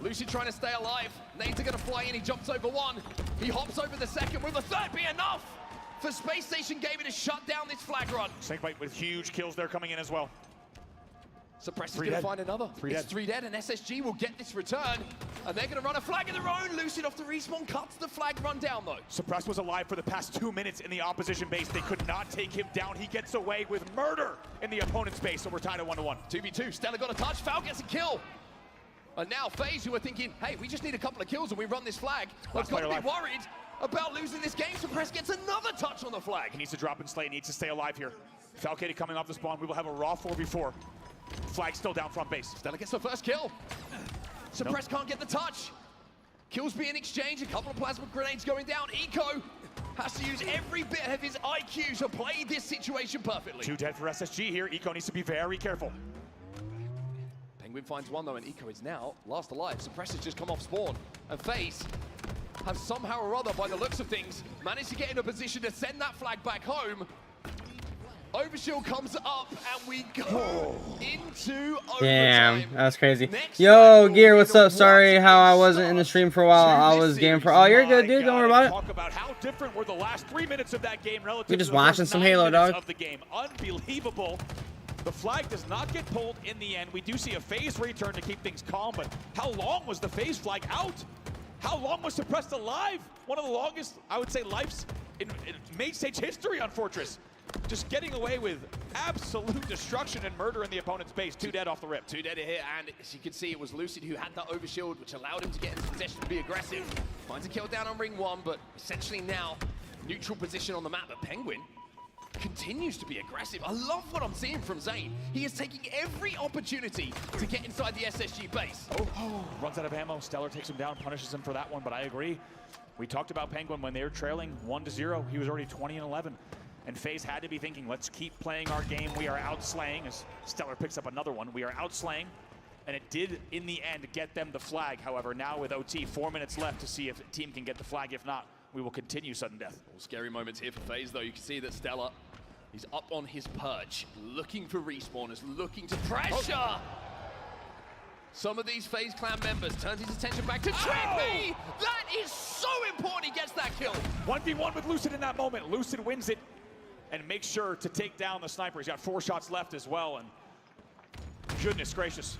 Lucid trying to stay alive. Nades are gonna fly in. He jumps over 1. He hops over the second. Will the third be enough for Space Station Gaming to shut down this flag run? Snakebite with huge kills there coming in as well. Suppress is going to find another. It's 3 dead, and SSG will get this return. And they're going to run a flag of their own. Lucid off the respawn cuts the flag run down, though. Suppress was alive for the past 2 minutes in the opposition base. They could not take him down. He gets away with murder in the opponent's base, so we're tied at 1-1. 2v2. Stellar got a touch. Foul gets a kill. And now FaZe, who are thinking, hey, we just need a couple of kills and we run this flag. I've got to be worried about losing this game. Suppress gets another touch on the flag. He needs to drop and slay. He needs to stay alive here. Falcated coming off the spawn. We will have a raw 4v4. Flag still down front base. Stellar gets the first kill. Suppress can't get the touch. Kills being exchanged. A couple of plasma grenades going down. Eco has to use every bit of his IQ to play this situation perfectly. 2 dead for SSG here. Eco needs to be very careful. Penguin finds 1 though, and Eco is now last alive. Suppress has just come off spawn. And FaZe have somehow or other, by the looks of things, managed to get in a position to send that flag back home. Overshield comes up, and we go into overtime. Damn, that's crazy. Yo, Gear, what's up? Sorry how I wasn't in the stream for a while. I was game for. Oh, you're good, dude. Don't worry about it. Talk about how different were the last 3 minutes of that game relative We're just to watching some Halo, dog. of the game. Unbelievable. The flag does not get pulled in the end. We do see a FaZe return to keep things calm, but how long was the FaZe flag out? How long was Suppressed alive? One of the longest, I would say, lives in main stage history on Fortress. Just getting away with absolute destruction and murder in the opponent's base. 2 dead off the rip. 2 dead here, and as you can see, it was Lucid who had that overshield, which allowed him to get into possession to be aggressive. Finds a kill down on ring 1, but essentially now neutral position on the map. But Penguin continues to be aggressive. I love what I'm seeing from Zane. He is taking every opportunity to get inside the SSG base. Runs out of ammo. Stellar takes him down, punishes him for that one, but I agree. We talked about Penguin when they were trailing 1-0. He was already 20-11. And FaZe had to be thinking, let's keep playing our game. We are outslaying, as Stellar picks up another one. We are outslaying, and it did, in the end, get them the flag. However, now with OT, 4 minutes left to see if the team can get the flag. If not, we will continue sudden death. Scary moments here for FaZe, though. You can see that Stellar, he's up on his perch, looking for respawners, looking to pressure. Some of these FaZe Clan members turns his attention back to Trippy. That is so important. He gets that kill. 1v1 with Lucid in that moment. Lucid wins it and makes sure to take down the sniper. He's got 4 shots left as well, and goodness gracious.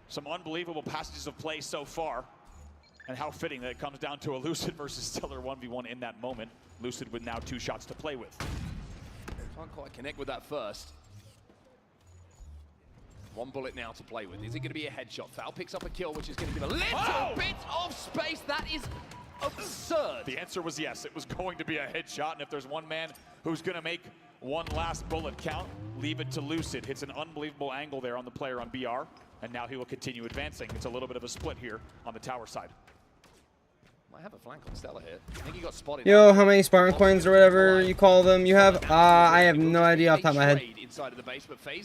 Some unbelievable passages of play so far, and how fitting that it comes down to a Lucid versus Stellar 1v1 in that moment. Lucid with now 2 shots to play with. Can't quite connect with that first. 1 bullet now to play with. Is it going to be a headshot? Foul picks up a kill, which is going to give a little bit of space. That is absurd. The answer was yes. It was going to be a headshot, and if there's one man who's going to make one last bullet count, leave it to Lucid. Hits an unbelievable angle there on the player on BR, and now he will continue advancing. It's a little bit of a split here on the tower side. Might have a flank on Stellar here. I think he got spotted. Yo, how many Spartan coins or whatever you call them you have? I have no idea off the top of my head.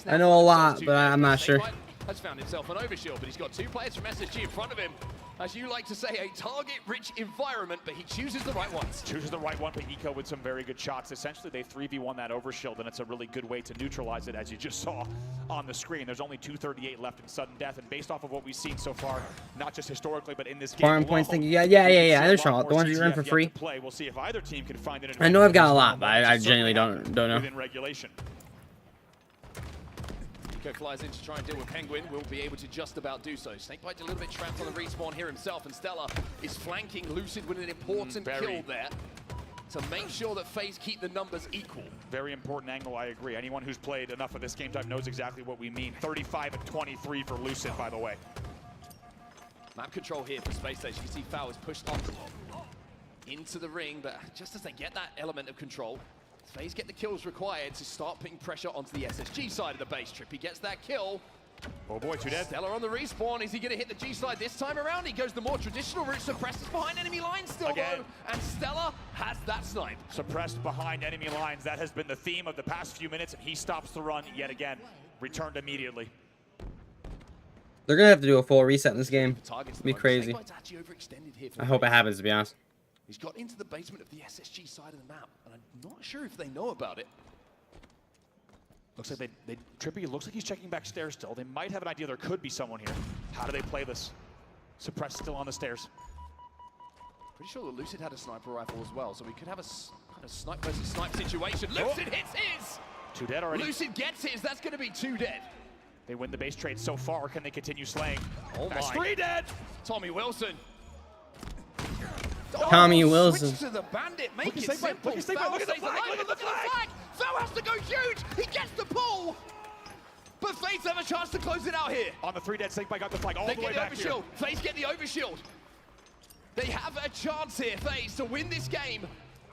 I know a lot, but I'm not sure. Has found himself an overshield, but he's got 2 players from SSG in front of him. As you like to say, a target-rich environment, but he chooses the right ones. Chooses the right one, but Eco with some very good shots. Essentially, they 3v1 that overshield, and it's a really good way to neutralize it, as you just saw on the screen. There's only 238 left in sudden death, and based off of what we've seen so far, not just historically, but in this game Farm alone, points, thinking, yeah. There's the ones you run for free. We'll see if either team can find it. I know I've got a lot, but I genuinely don't know. Within regulation. Echo flies in to try and deal with Penguin. Will be able to just about do so. Snakebite a little bit trapped on the respawn here himself, and Stella is flanking Lucid with an important kill there to make sure that FaZe keep the numbers equal. Very important angle, I agree. Anyone who's played enough of this game type knows exactly what we mean. 35 and 23 for Lucid, by the way. Map control here for Space Station. You can see Foul is pushed up into the ring, but just as they get that element of control, FaZe get the kills required to start putting pressure onto the SSG side of the base. Trippy gets that kill. Oh boy, 2 dead. Stella on the respawn. Is he going to hit the G side this time around? He goes the more traditional route. Suppressed behind enemy lines still though, and Stella has that snipe. Suppressed behind enemy lines. That has been the theme of the past few minutes, and he stops the run yet again. Returned immediately. They're gonna have to do a full reset in this game. It'd be crazy. I hope it happens, to be honest. He's got into the basement of the SSG side of the map, and I'm not sure if they know about it. Looks like Trippy looks like he's checking back stairs still. They might have an idea there could be someone here. How do they play this? Suppressed still on the stairs. Pretty sure that Lucid had a sniper rifle as well, so we could have a kind of snipe versus snipe situation. Lucid hits his! 2 dead already. Lucid gets his, that's gonna be 2 dead. They win the base trade so far. Can they continue slaying? Oh That's my. 3 dead! Tommy Wilson. Tommy Wilson. Switch to the bandit, make it simple. Look at the flag, look at the flag! Foul has to go huge, he gets the pull! But FaZe have a chance to close it out here. On the 3 dead, Snakebite got the flag all the way back here. FaZe get the overshield. They have a chance here, FaZe, to win this game.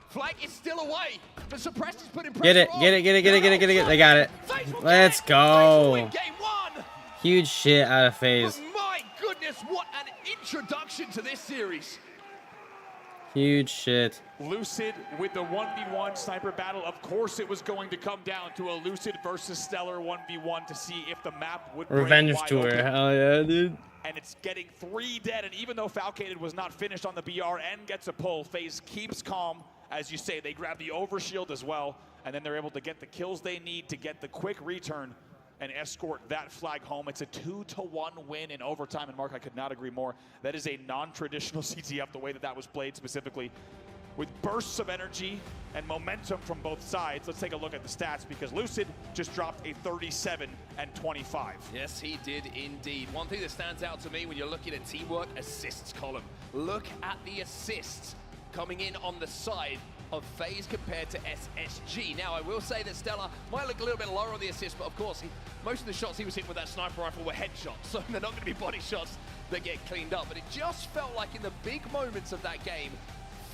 Flag is still away, but Suppressed is putting pressure on. Get it. They got it. Let's go. Huge shit out of FaZe. My goodness, what an introduction to this series. Huge shit. Lucid with the 1v1 sniper battle. Of course it was going to come down to a Lucid versus Stellar 1v1 to see if the map would break Revenge wide tour. open. Hell yeah, dude. And it's getting 3 dead. And even though Falcated was not finished on the BR and gets a pull, FaZe keeps calm. As you say, they grab the overshield as well. And then they're able to get the kills they need to get the quick return and escort that flag home. It's a 2-1 win in overtime, and Mark, I could not agree more. That is a non-traditional CTF, the way that was played specifically, with bursts of energy and momentum from both sides. Let's take a look at the stats, because Lucid just dropped a 37 and 25. Yes, he did indeed. One thing that stands out to me when you're looking at teamwork, assists column. Look at the assists coming in on the side of FaZe compared to SSG. Now, I will say that Stella might look a little bit lower on the assist, but of course, most of the shots he was hitting with that sniper rifle were headshots, so they're not going to be body shots that get cleaned up. But it just felt like in the big moments of that game,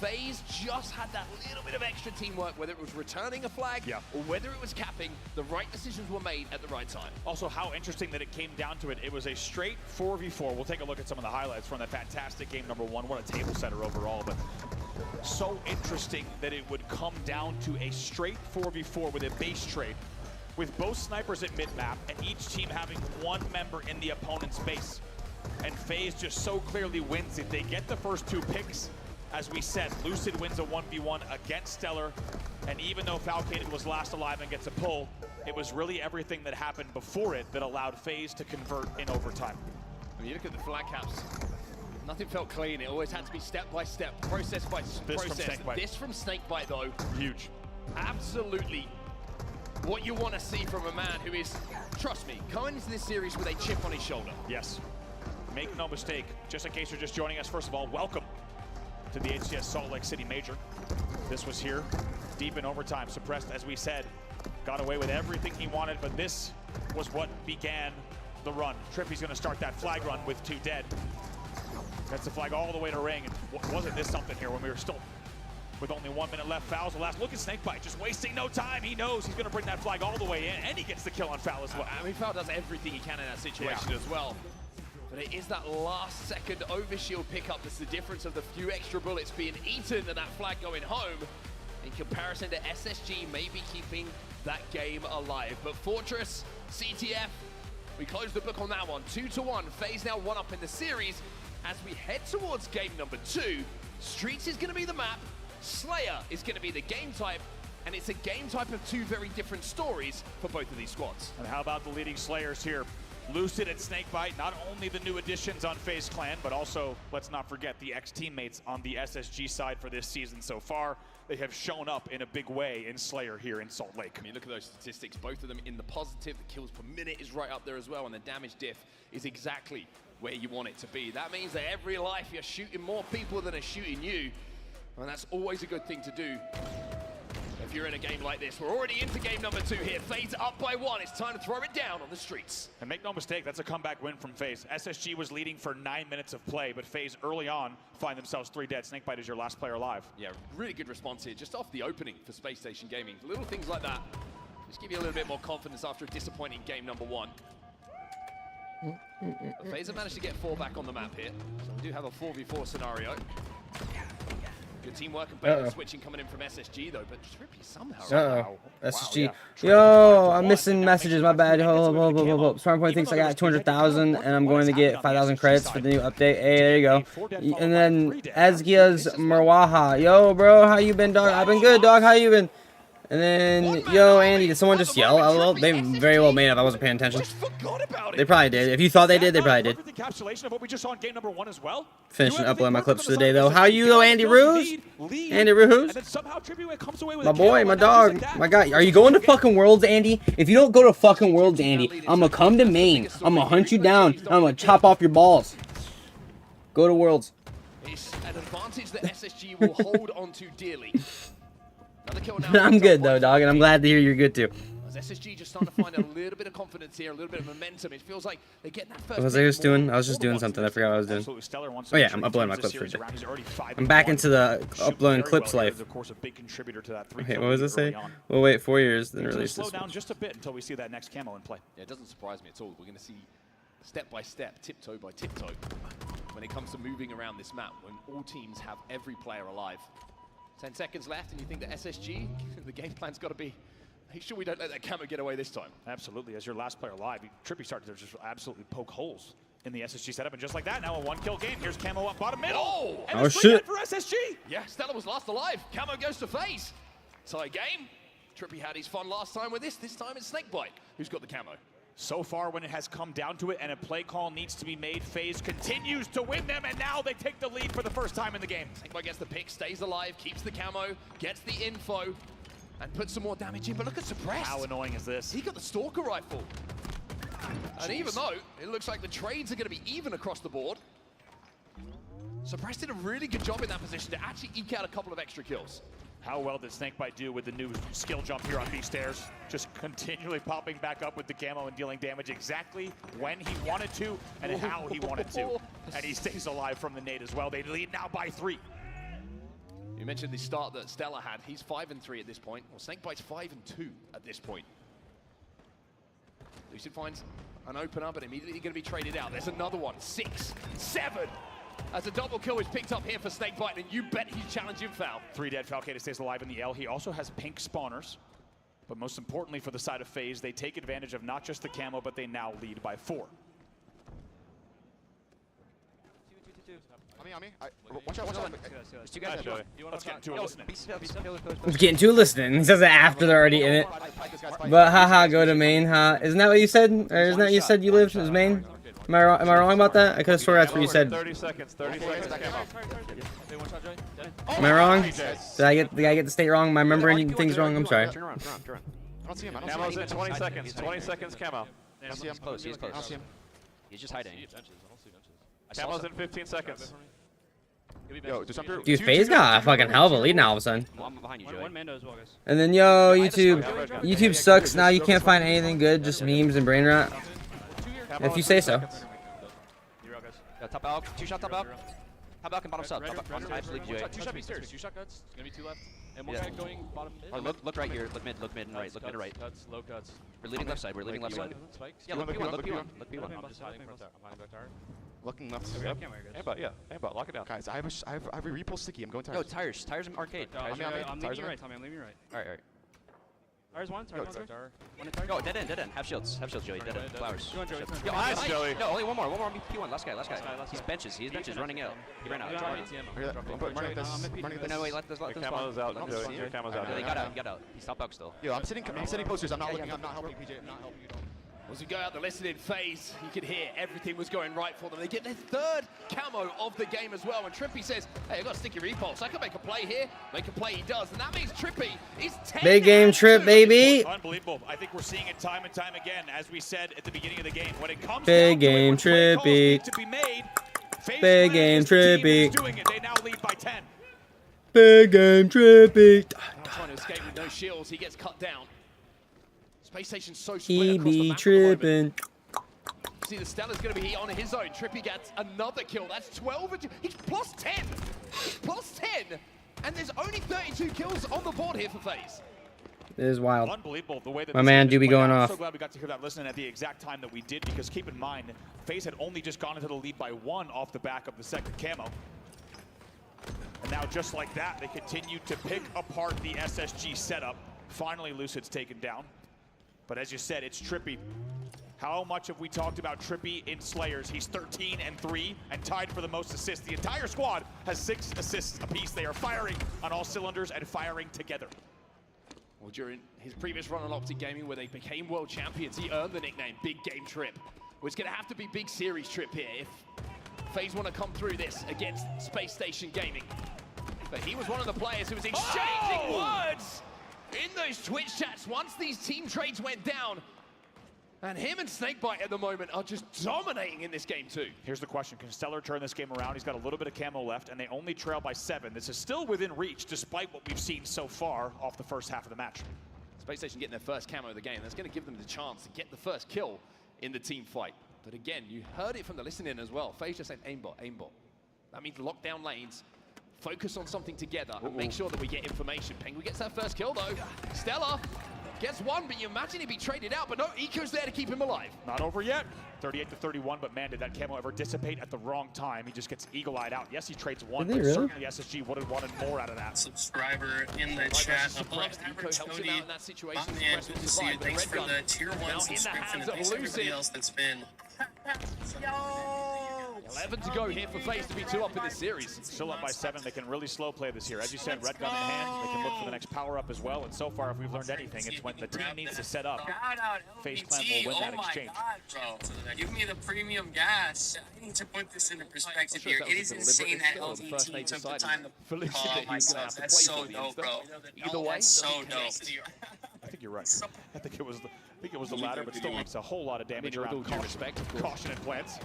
FaZe just had that little bit of extra teamwork, whether it was returning a flag or whether it was capping. The right decisions were made at the right time. Also, how interesting that it came down to it. It was a straight 4v4. We'll take a look at some of the highlights from that fantastic game number 1. What a table setter overall, but so interesting that it would come down to a straight 4v4 with a base trade, with both snipers at mid-map and each team having one member in the opponent's base. And FaZe just so clearly wins it. They get the first 2 picks. As we said, Lucid wins a 1v1 against Stellar, and even though Falcated was last alive and gets a pull, it was really everything that happened before it that allowed FaZe to convert in overtime. When you look at the flag caps, nothing felt clean. It always had to be step by step, process by process. This from Snakebite, though, huge. Absolutely what you want to see from a man who is, trust me, coming into this series with a chip on his shoulder. Yes. Make no mistake, just in case you're just joining us, first of all, welcome to the HCS Salt Lake City Major. This was here, deep in overtime. Suppressed, as we said, got away with everything he wanted, but this was what began the run. Trippy's gonna start that flag run with 2 dead. That's the flag all the way to ring. And wasn't this something here when we were still with only 1 minute left? Fouls the last. Look at Snakebite, just wasting no time. He knows he's gonna bring that flag all the way in, and he gets the kill on Foul as well. I mean, Foul does everything he can in that situation as well. But it is that last second overshield pickup that's the difference of the few extra bullets being eaten and that flag going home in comparison to SSG maybe keeping that game alive. But Fortress, CTF, we close the book on that one. 2-1, FaZe now 1 up in the series. As we head towards game number 2, Streets is gonna be the map, Slayer is gonna be the game type, and it's a game type of 2 very different stories for both of these squads. And how about the leading Slayers here? Lucid and Snakebite, not only the new additions on FaZe Clan, but also, let's not forget, the ex-teammates on the SSG side for this season so far. They have shown up in a big way in Slayer here in Salt Lake. I mean, look at those statistics. Both of them in the positive. The kills per minute is right up there as well, and the damage diff is exactly where you want it to be. That means that every life you're shooting more people than are shooting you, and that's always a good thing to do if you're in a game like this. We're already into game number 2 here. FaZe up by 1. It's time to throw it down on the streets. And make no mistake, that's a comeback win from FaZe. SSG was leading for 9 minutes of play, but FaZe early on find themselves 3 dead. Snakebite is your last player alive. Yeah, really good response here, just off the opening for Space Station Gaming. Little things like that just give you a little bit more confidence after a disappointing game number 1. FaZe have managed to get 4 back on the map here, so we do have a 4v4 scenario. Good teamwork and better switching coming in from SSG though, but Trippy somehow. SSG. Wow, Yo, I'm missing messages. My bad. Hold. Smart Point thinks I got 200,000 and I'm going to get 5,000 credits for the new update. Hey, there you go. And then Ezgia's Marwaha. Yo, bro, how you been, dog? I've been good, dog. How you been? And then, yo, Andy, did someone just yell? LOL? They very well may have. I wasn't paying attention. They probably did. If you thought they did, they probably did. Encapsulation of what we just saw in game number 1 as well. Finishing uploading my clips for the day, though. How you, though, Andy Ruse? Andy Ruse? My boy, my dog, my guy. Are you going to fucking Worlds, Andy? If you don't go to fucking Worlds, Andy, I'm going to come to Maine. I'm going to hunt you down. I'm going to chop off your balls. Go to Worlds. It's an advantage that SSG will hold on to dearly. I'm good, though, dog, and I'm glad to hear you're good, too. As SSG just starting to find a little bit of confidence here, a little bit of momentum. It feels like they get that first. What was I just doing? I was just doing something. I forgot what I was doing. Oh yeah, I'm uploading my clips for today. I'm back into the uploading clips life. Okay, what was I say? We'll wait 4 years, then release this. Slow down just a bit until we see that next camo in play. Yeah, it doesn't surprise me at all. We're going to see step by step, tiptoe by tiptoe, when it comes to moving around this map, when all teams have every player alive. 10 seconds left, and you think that SSG, the game plan's got to be, make sure we don't let that camo get away this time. Absolutely. As your last player alive, Trippy started to just absolutely poke holes in the SSG setup, and just like that, now a 1-kill game. Here's camo up bottom middle. Oh, and shit! For SSG. Yeah, Stella was last alive. Camo goes to FaZe. Tie game. Trippy had his fun last time with this. This time it's Snakebite who's got the camo. So far, when it has come down to it and a play call needs to be made, FaZe continues to win them, and now they take the lead for the first time in the game. Snakebite gets the pick, stays alive, keeps the camo, gets the info, and puts some more damage in. But look at Suppressed. How annoying is this? He got the Stalker Rifle. And even though it looks like the trades are going to be even across the board, Suppressed did a really good job in that position to actually eke out a couple of extra kills. How well did Snakebite do with the new skill jump here on B stairs? Just continually popping back up with the camo and dealing damage exactly when he wanted to and how he wanted to. And he stays alive from the nade as well. They lead now by 3. You mentioned the start that Stella had. He's 5-3 at this point. Well, Snakebite's 5-2 at this point. Lucid finds an opener, but immediately going to be traded out. There's another one. 6, 7. As a double kill is picked up here for Snakebite, and you bet he's challenging foul. 3 dead. Falcata stays alive in the L. He also has pink spawners. But most importantly for the side of FaZe, they take advantage of not just the camo, but they now lead by 4. On me. Watch out. There's 2 guys. Let's get into it listening. Let's get into listening. He says it after they're already in it. But haha, go to Maine, huh? Isn't that what you said? Or isn't that you said you lived in Maine? Am I wrong about that? I could have sworn that's what you said. 30 seconds. 30 seconds. Am I wrong? Did I get the state wrong? Am I remembering things wrong? I'm sorry. Turn around. I don't see him. Camo's in 20 seconds. 20 seconds, camo. I see him. He's close. I see him. He's just hiding. Camo's in 15 seconds. Yo, just jump through. Dude, FaZe got a fucking hell of a lead now all of a sudden. I'm behind you, Joey. One Mando as well, guys. And then, yo, YouTube sucks now. You can't find anything good, just memes and brain rot. If you say so. Top out. 2 shot top out. Top out and bottom sub. I believe Joey. 2 shot B stairs. 2 shot cuts. It's gonna be 2 left. And one guy going bottom mid. Look right here. Look mid and right. Look mid and right. Cuts, low cuts. We're leading left side. Yeah, look P1. Look P1. Look P1. I'm just hiding front tower. I'm hiding back tower. Looking left. Aimbot, lock it down. Guys, I have a repull sticky. I'm going Yo, tires. tires in arcade. I'm leaving you right, Tommy. I'm leaving you right. Alright. Tires one. Yo, dead end. Have shields, Joey. Dead end. Flowers. Yo, nice, Joey. No, only one more. P1. Last guy. He's benches. running out. He ran out. No, wait, let this Camo's out, Joey. Camo's out. He got out. He's top out still. Yo, I'm sitting posters. I'm not helping you, PJ. I'm not helping you. As we go out the listening phase, you could hear everything was going right for them. They get their third camo of the game as well. And Trippy says, hey, I got a sticky repulse. I can make a play here. Make a play, he does. And that means Trippy is 10. Big game Trip, baby. Unbelievable. I think we're seeing it time and time again, as we said at the beginning of the game. When it comes big down game to it, Trippy. to be made, Big game Trippy. doing it. They now lead by 10. Big game Trippy. Trying to escape with no shields. He gets cut down. Space Station's so split He across the be map tripping. See, the Stella's going to be on his own. Trippy gets another kill. That's 12. He's plus 10. He's plus 10. And there's only 32 kills on the board here for FaZe. It is wild. Unbelievable the way that my man do be going I'm off. so glad we got to hear that listening at the exact time that we did, because keep in mind, FaZe had only just gone into the lead by 1 off the back of the second camo. And now just like that, they continue to pick apart the SSG setup. Finally, Lucid's taken down. But as you said, it's Trippy. How much have we talked about Trippy in Slayers? He's 13-3 and tied for the most assists. The entire squad has 6 assists apiece. They are firing on all cylinders and firing together. Well, during his previous run on Optic Gaming, where they became world champions, he earned the nickname Big Game Trip. Well, it's going to have to be Big Series Trip here if FaZe want to come through this against Space Station Gaming. But he was one of the players who was exchanging words in those Twitch chats once these team trades went down. And him and Snakebite at the moment are just dominating in this game too. Here's the question, can Stellar turn this game around? He's got a little bit of camo left, and they only trail by 7. This is still within reach, despite what we've seen so far off the first half of the match. Space Station getting their first camo of the game. That's going to give them the chance to get the first kill in the team fight. But again, you heard it from the listening as well. FaZe just said aimbot, aimbot. That means lock down lanes, focus on something together, and make sure that we get information. Penguin gets that first kill though. Stellar gets one, but you imagine he'd be traded out, but no, Eco's there to keep him alive. Not over yet. 38-31, but man, did that camo ever dissipate at the wrong time. He just gets eagle-eyed out. Yes, he trades 1, but really? certainly SSG would have wanted more out of that. Subscriber in the chat. Above average Cody, in that situation. my man, good to see you. Thanks for the tier 1 subscription, and thanks to everybody else that's been. Yo! 11 to go here for FaZe to be 2 up in this series. Still up by 7. They can really slow play this here. As you said, red gun in hand. They can look for the next power-up as well. And so far, if we've learned anything, it's when the team needs to set up. FaZe Clan will win that exchange. God, bro. Give me the premium gas. I need to put this into perspective here. It is insane that LVT took the time to call out myself. That's so dope, bro. Either way, that's so dope. I think you're right. I think it was the latter, but still makes a whole lot of damage around caution and plants.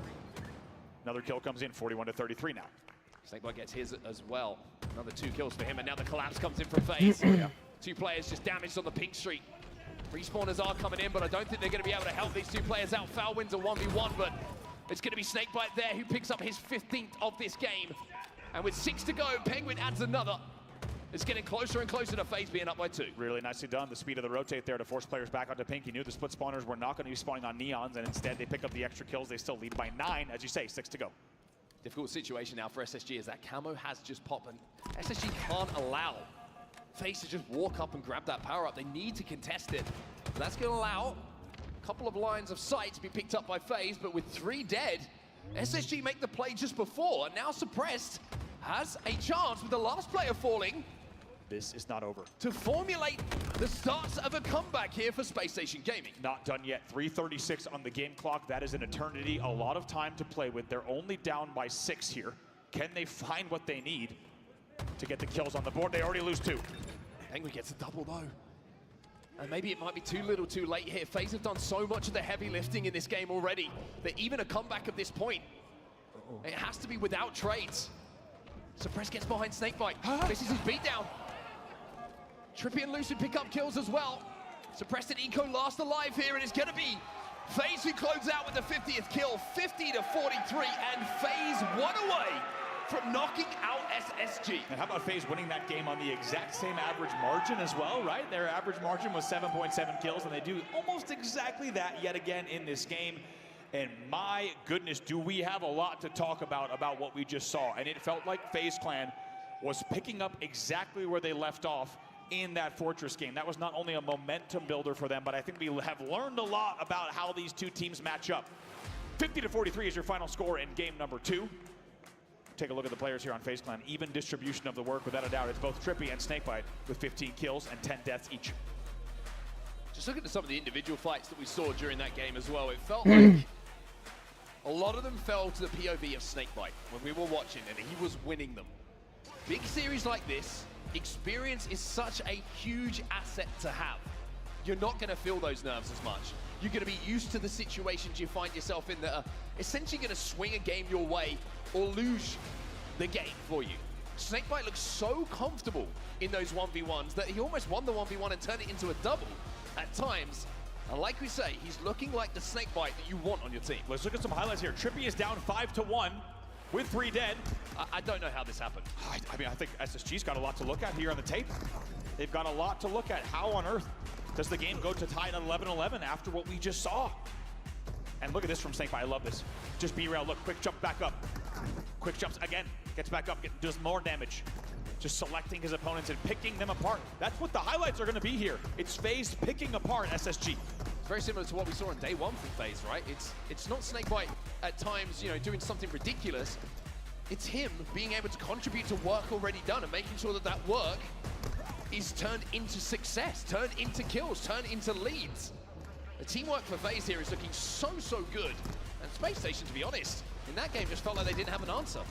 Another kill comes in, 41-33 now. Snakebite gets his as well. Another 2 kills for him, and now the collapse comes in from FaZe. 2 players just damaged on the pink street. Respawners are coming in, but I don't think they're going to be able to help these 2 players out. Foul wins a 1v1, but it's going to be Snakebite there who picks up his 15th of this game. And with 6 to go, Penguin adds another. It's getting closer and closer to FaZe being up by 2. Really nicely done. The speed of the rotate there to force players back onto pink. He knew the split spawners were not going to be spawning on neons, and instead they pick up the extra kills. They still lead by 9, as you say, 6 to go. Difficult situation now for SSG as that camo has just popped, and SSG can't allow FaZe to just walk up and grab that power up. They need to contest it. But that's going to allow a couple of lines of sight to be picked up by FaZe, but with 3 dead, SSG make the play just before, and now Suppressed has a chance with the last player falling. This is not over. To formulate the start of a comeback here for Space Station Gaming. Not done yet. 3:36 on the game clock. That is an eternity. A lot of time to play with. They're only down by 6 here. Can they find what they need to get the kills on the board? They already lose 2. Penguin gets a double though. And maybe it might be too little too late here. FaZe have done so much of the heavy lifting in this game already that even a comeback at this point, it has to be without trades. Suppress gets behind Snakebite. This is his beatdown. Trippy and Lucid pick up kills as well. Suppressed and Eco last alive here, and it's going to be FaZe who close out with the 50th kill, 50-43, and FaZe 1 away from knocking out SSG. And how about FaZe winning that game on the exact same average margin as well, right? Their average margin was 7.7 kills, and they do almost exactly that yet again in this game. And my goodness, do we have a lot to talk about what we just saw. And it felt like FaZe Clan was picking up exactly where they left off in that Fortress game. That was not only a momentum builder for them, but I think we have learned a lot about how these 2 teams match up. 50-43 is your final score in game number 2. Take a look at the players here on FaZe Clan. Even distribution of the work, without a doubt. It's both Trippy and Snakebite with 15 kills and 10 deaths each. Just just looking at some of the individual fights that we saw during that game as well, it felt like a lot of them fell to the POV of Snakebite when we were watching, and he was winning them. Big series like this, experience is such a huge asset to have. You're not going to feel those nerves as much. You're going to be used to the situations you find yourself in that are essentially going to swing a game your way or lose the game for you. Snakebite looks so comfortable in those 1v1s that he almost won the 1v1 and turned it into a double at times. And like we say, he's looking like the Snakebite that you want on your team. Let's look at some highlights here. Trippy is down 5-1 with 3 dead. I don't know how this happened. I mean, I think SSG's got a lot to look at here on the tape. They've got a lot to look at. How on earth does the game go to tied at 11-11 after what we just saw? And look at this from Snakebite. I love this. Just B-rail, look, quick jump back up. Quick jumps again, gets back up, does more damage. Just selecting his opponents and picking them apart. That's what the highlights are gonna be here. It's FaZe picking apart SSG. It's very similar to what we saw on day one from FaZe, right? It's not Snakebite at times, you know, doing something ridiculous. It's him being able to contribute to work already done and making sure that that work is turned into success, turned into kills, turned into leads. The teamwork for FaZe here is looking so good. And Space Station, to be honest, in that game just felt like they didn't have an answer.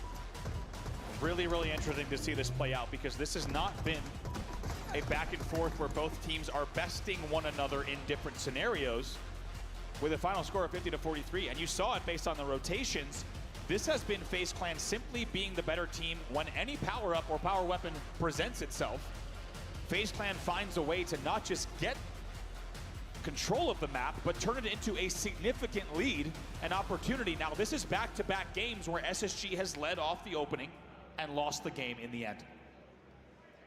Really, really interesting to see this play out because this has not been a back and forth where both teams are besting one another in different scenarios with a final score of 50-43. And you saw it based on the rotations. This has been FaZe Clan simply being the better team when any power-up or power weapon presents itself. FaZe Clan finds a way to not just get control of the map, but turn it into a significant lead and opportunity. Now, this is back-to-back games where SSG has led off the opening and lost the game in the end.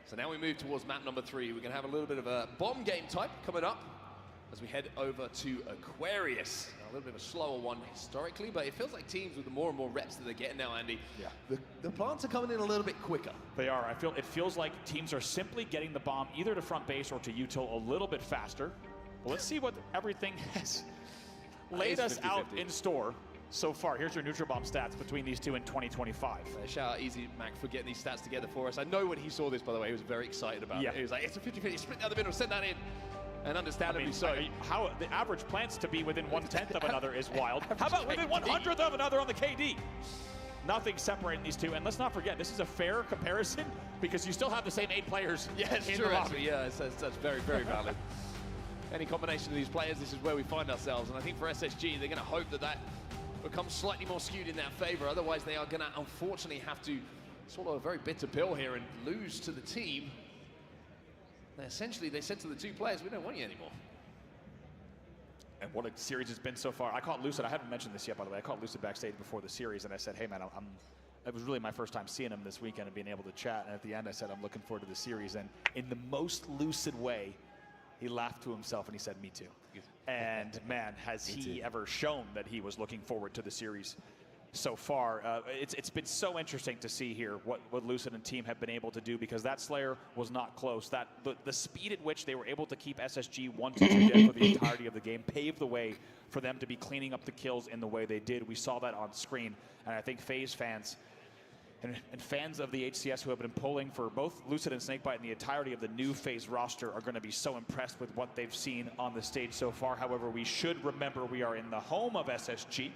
So now we move towards map number 3. We're gonna have a little bit of a bomb game type coming up as we head over to Aquarius. Now, a little bit of a slower one historically, but it feels like teams with the more and more reps that they're getting now, Andy, the plants are coming in a little bit quicker. They are. It feels like teams are simply getting the bomb either to front base or to util a little bit faster. Well, let's see what everything has laid us 50-50. out in store so far. Here's your neutral bomb stats between these two in 2025. Shout out Easy Mac for getting these stats together for us. I know when he saw this, by the way, he was very excited about it. He was like, it's a 50-50, split down the middle, send that in. And understandably so. How the average plants to be within 1/10 of another is wild. How about within 1/100th of another on the KD? Nothing separating these two. And let's not forget, this is a fair comparison because you still have the same 8 players. Yeah, it's true, actually. Yeah, that's very, very valid. Any combination of these players, this is where we find ourselves. And I think for SSG, they're going to hope that that becomes slightly more skewed in their favor. Otherwise, they are going to unfortunately have to swallow a very bitter pill here and lose to the team. And essentially, they said to the 2 players, we don't want you anymore. And what a series it's been so far. I caught Lucid, I haven't mentioned this yet, by the way. I caught Lucid backstage before the series, and I said, hey, man, it was really my first time seeing him this weekend and being able to chat. And at the end, I said, I'm looking forward to the series. And in the most lucid way, he laughed to himself and he said, me too. And man, has he ever shown that he was looking forward to the series so far. It's been so interesting to see here what Lucid and team have been able to do because that Slayer was not close. The speed at which they were able to keep SSG 1-2 dead for the entirety of the game paved the way for them to be cleaning up the kills in the way they did. We saw that on screen, and I think FaZe fans and fans of the HCS who have been pulling for both Lucid and Snakebite and the entirety of the new FaZe roster are going to be so impressed with what they've seen on the stage so far. However, we should remember we are in the home of SSG,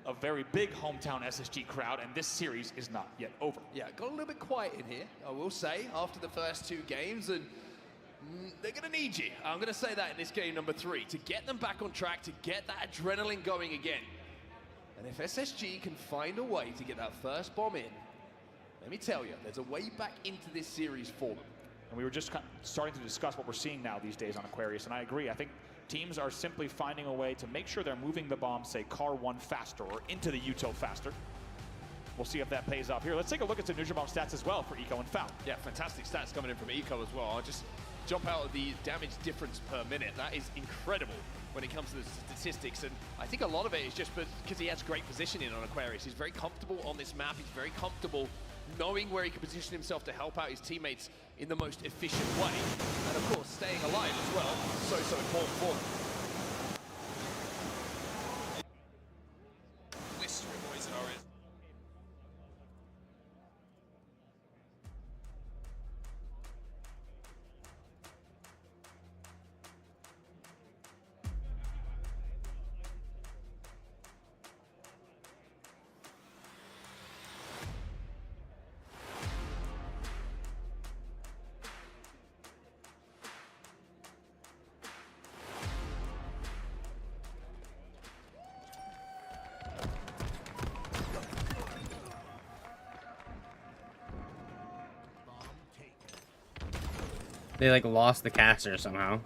a very big hometown SSG crowd, and this series is not yet over. Yeah, got a little bit quiet in here, I will say, after the first 2 games, and they're going to need you. I'm going to say that in this game number 3, to get them back on track, to get that adrenaline going again. And if SSG can find a way to get that first bomb in, let me tell you, there's a way back into this series for them. And we were just starting to discuss what we're seeing now these days on Aquarius, and I agree. I think teams are simply finding a way to make sure they're moving the bomb, say, car 1 faster or into the util faster. We'll see if that pays off here. Let's take a look at some neutral bomb stats as well for Eco and Foul. Yeah, fantastic stats coming in from Eco as well. I'll just jump out of the damage difference per minute. That is incredible when it comes to the statistics, and I think a lot of it is just because he has great positioning on Aquarius. He's very comfortable on this map. He's very comfortable knowing where he can position himself to help out his teammates in the most efficient way. And of course, staying alive as well, so important for them. they like lost the caster somehow.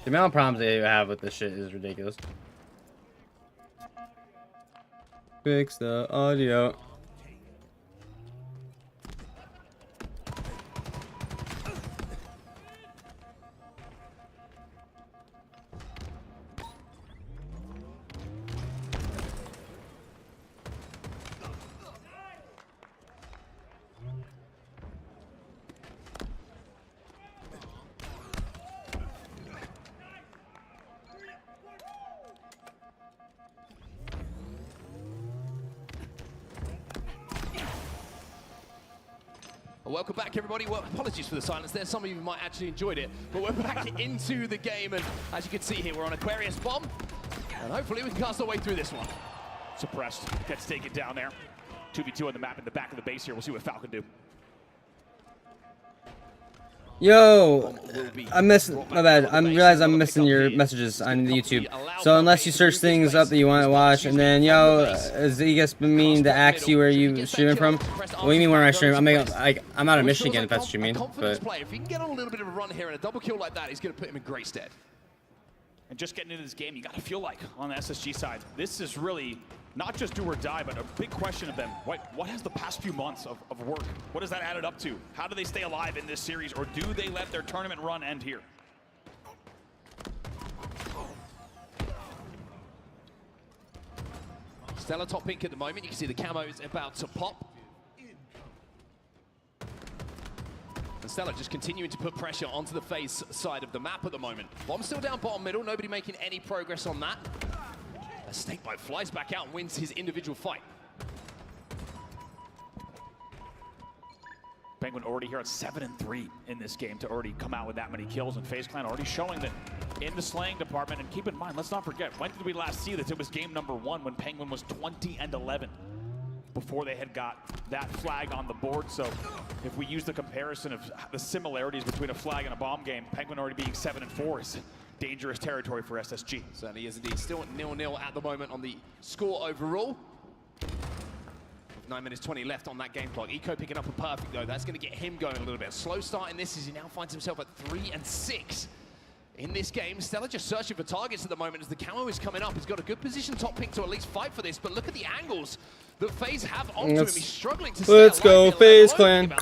The amount of problems they have with this shit is ridiculous. Fix the audio. Welcome back, everybody. Well, apologies for the silence there. Some of you might actually enjoyed it, but we're back into the game, and as you can see here, we're on Aquarius bomb, and hopefully we can cast our way through this one. Suppressed, gets taken down there. 2v2 on the map in the back of the base here. We'll see what Falcon do. Yo, I'm missing. My bad. I realize I'm missing your messages on YouTube. So unless you search things up that you want to watch, and then yo, is you guys mean to ask you where you streaming from? What do you mean where I stream? I'm out of Michigan, if that's what you mean. But if he can get on a little bit of a run here and a double kill like that, he's going to put him in great stead. And just getting into this game, you got to feel like on the SSG side, this is really not just do or die, but a big question of them. What has the past few months of work, what has that added up to? How do they stay alive in this series, or do they let their tournament run end here? Stella top pink at the moment. You can see the camo is about to pop. And Stella just continuing to put pressure onto the face side of the map at the moment. Bomb still down bottom middle. Nobody making any progress on that. As Snakebite flies back out and wins his individual fight. Penguin already here at 7-3 in this game to already come out with that many kills, and FaZe Clan already showing that in the slaying department. And keep in mind, let's not forget, when did we last see this? It was game number 1 when Penguin was 20-11 before they had got that flag on the board. So if we use the comparison of the similarities between a flag and a bomb game, Penguin already being 7-4 is dangerous territory for SSG. Certainly is indeed. Still 0-0 at the moment on the score overall. 9 minutes 20 left on that game clock. Eco picking up a perfect though. That's going to get him going a little bit. Slow start in this as he now finds himself at 3-6 in this game. Stella just searching for targets at the moment as the camo is coming up. He's got a good position top pink to at least fight for this, but look at the angles that FaZe have onto him. He's struggling to stay alive. Let's go, FaZe Clan.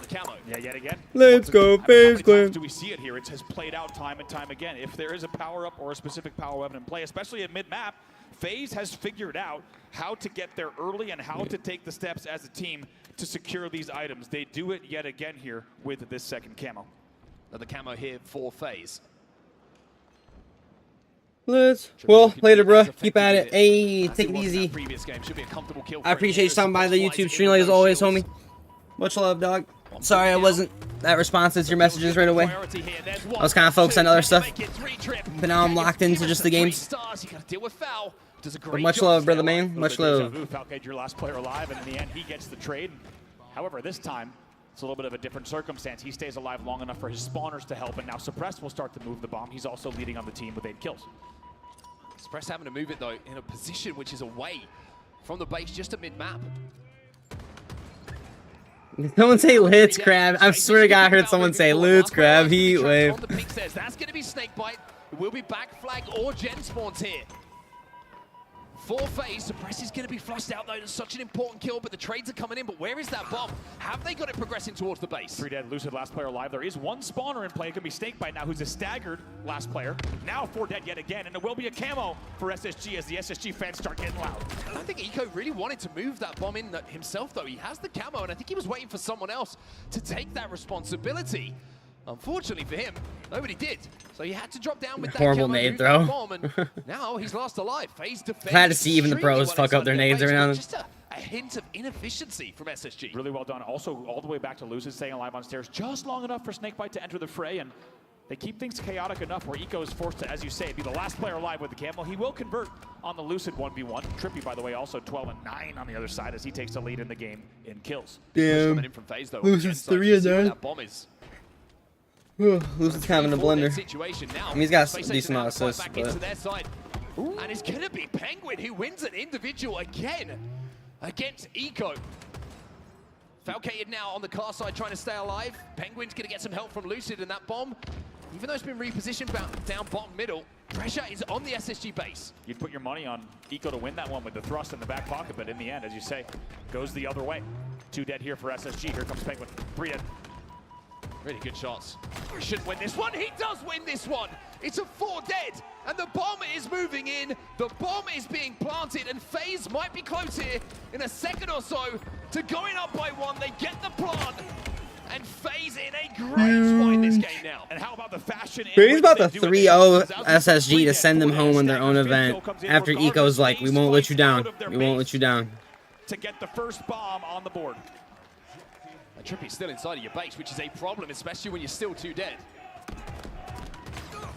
Yeah, yet again. Let's go, FaZe Clan. Do we see it here? It has played out time and time again. If there is a power-up or a specific power weapon in play, especially at mid-map, FaZe has figured out how to get there early and how to take the steps as a team to secure these items. They do it yet again here with this second camo. Another camo here for FaZe. Well, later, bro. Keep at it. Hey, take it easy. I appreciate you stopping by the YouTube stream like as always, homie. Much love, dog. Sorry I wasn't that responsive to your messages right away. I was kind of focused on other stuff. But now I'm locked into just the games. But much love, brother man. Much love. Falcade, your last player alive, and in the end, he gets the trade. However, this time, it's a little bit of a different circumstance. He stays alive long enough for his spawners to help, and now Suppressed will start to move the bomb. He's also leading on the team with 8 kills. Suppressed having to move it, though, in a position which is away from the base, just a mid-map. Someone say Let's Crab. I swear to God, I heard someone say Let's Crab. Heat wave. That's going to be Snakebite. It will be back flag or gen spawns here. For FaZe, Suppress is going to be flushed out though. It's such an important kill, but the trades are coming in. But where is that bomb? Have they got it progressing towards the base? 3 dead, Lucid last player alive. There is one spawner in play. It could be Snakebite now, who's a staggered last player. Now 4 dead yet again, and it will be a camo for SSG as the SSG fans start getting loud. I don't think Eco really wanted to move that bomb in himself though. He has the camo, and I think he was waiting for someone else to take that responsibility. Unfortunately for him, nobody did. So he had to drop down with that horrible nade throw. Bomb, and now he's lost alive. FaZe defense. Glad to see even the pros fuck up their nades every now and then. Just a hint of inefficiency from SSG. Really well done. Also, all the way back to Lucid, staying alive on stairs just long enough for Snakebite to enter the fray, and they keep things chaotic enough where Eco is forced to, as you say, be the last player alive with the camo. He will convert on the Lucid 1v1. Trippy, by the way, also 12-9 on the other side as he takes the lead in the game in kills. Damn. Lucid's 3-9. That bomb is Lucid's kind of in a blender. I mean, he's got a decent amount of assists, but... And it's going to be Penguin who wins an individual again against Eco. Falcated now on the car side trying to stay alive. Penguin's going to get some help from Lucid in that bomb. Even though it's been repositioned down bottom middle, pressure is on the SSG base. You'd put your money on Eco to win that one with the thrust in the back pocket, but in the end, as you say, goes the other way. 2 dead here for SSG. Here comes Penguin. 3 dead. Really good shots. He should win this one. He does win this one. It's a 4 dead, and the bomb is moving in. The bomb is being planted, and FaZe might be close here in a second or so to going up by 1. They get the plant, and FaZe in a great spot in this game now. And how about the fashion? FaZe about to 3-0 SSG to send them home on their own event after Eco's like, we won't let you down. We won't let you down. To get the first bomb on the board. And Trippy's still inside of your base, which is a problem, especially when you're still 2 dead.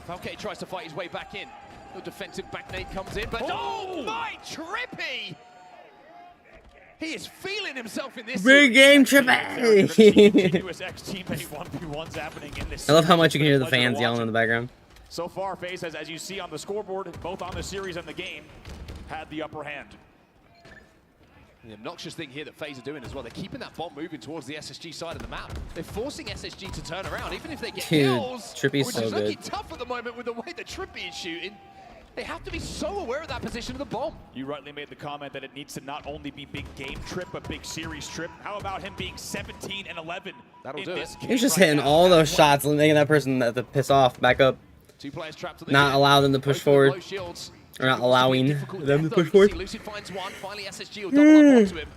Falcate tries to fight his way back in. The defensive back nade comes in, but oh my, Trippy! He is feeling himself in this Big game, Trippy! Continuous X-teammate 1v1s happening in this. I love how much you can hear the fans yelling in the background. So far, FaZe has, as you see on the scoreboard, both on the series and the game, had the upper hand. The obnoxious thing here that FaZe are doing as well, they're keeping that bomb moving towards the SSG side of the map. They're forcing SSG to turn around, even if they get kills. Trippy's which so is looking good. tough at the moment with the way that Trippy is shooting. They have to be so aware of that position of the bomb. You rightly made the comment that it needs to not only be big game Trip, but big series Trip. How about him being 17 and 11? That'll do it. He's just hitting all those shots, making that person to piss off, back up. 2 players trapped to the Not allow them to push forward. Or not allowing them to push forward. Lucid finds one. Finally, SSG will double up onto him.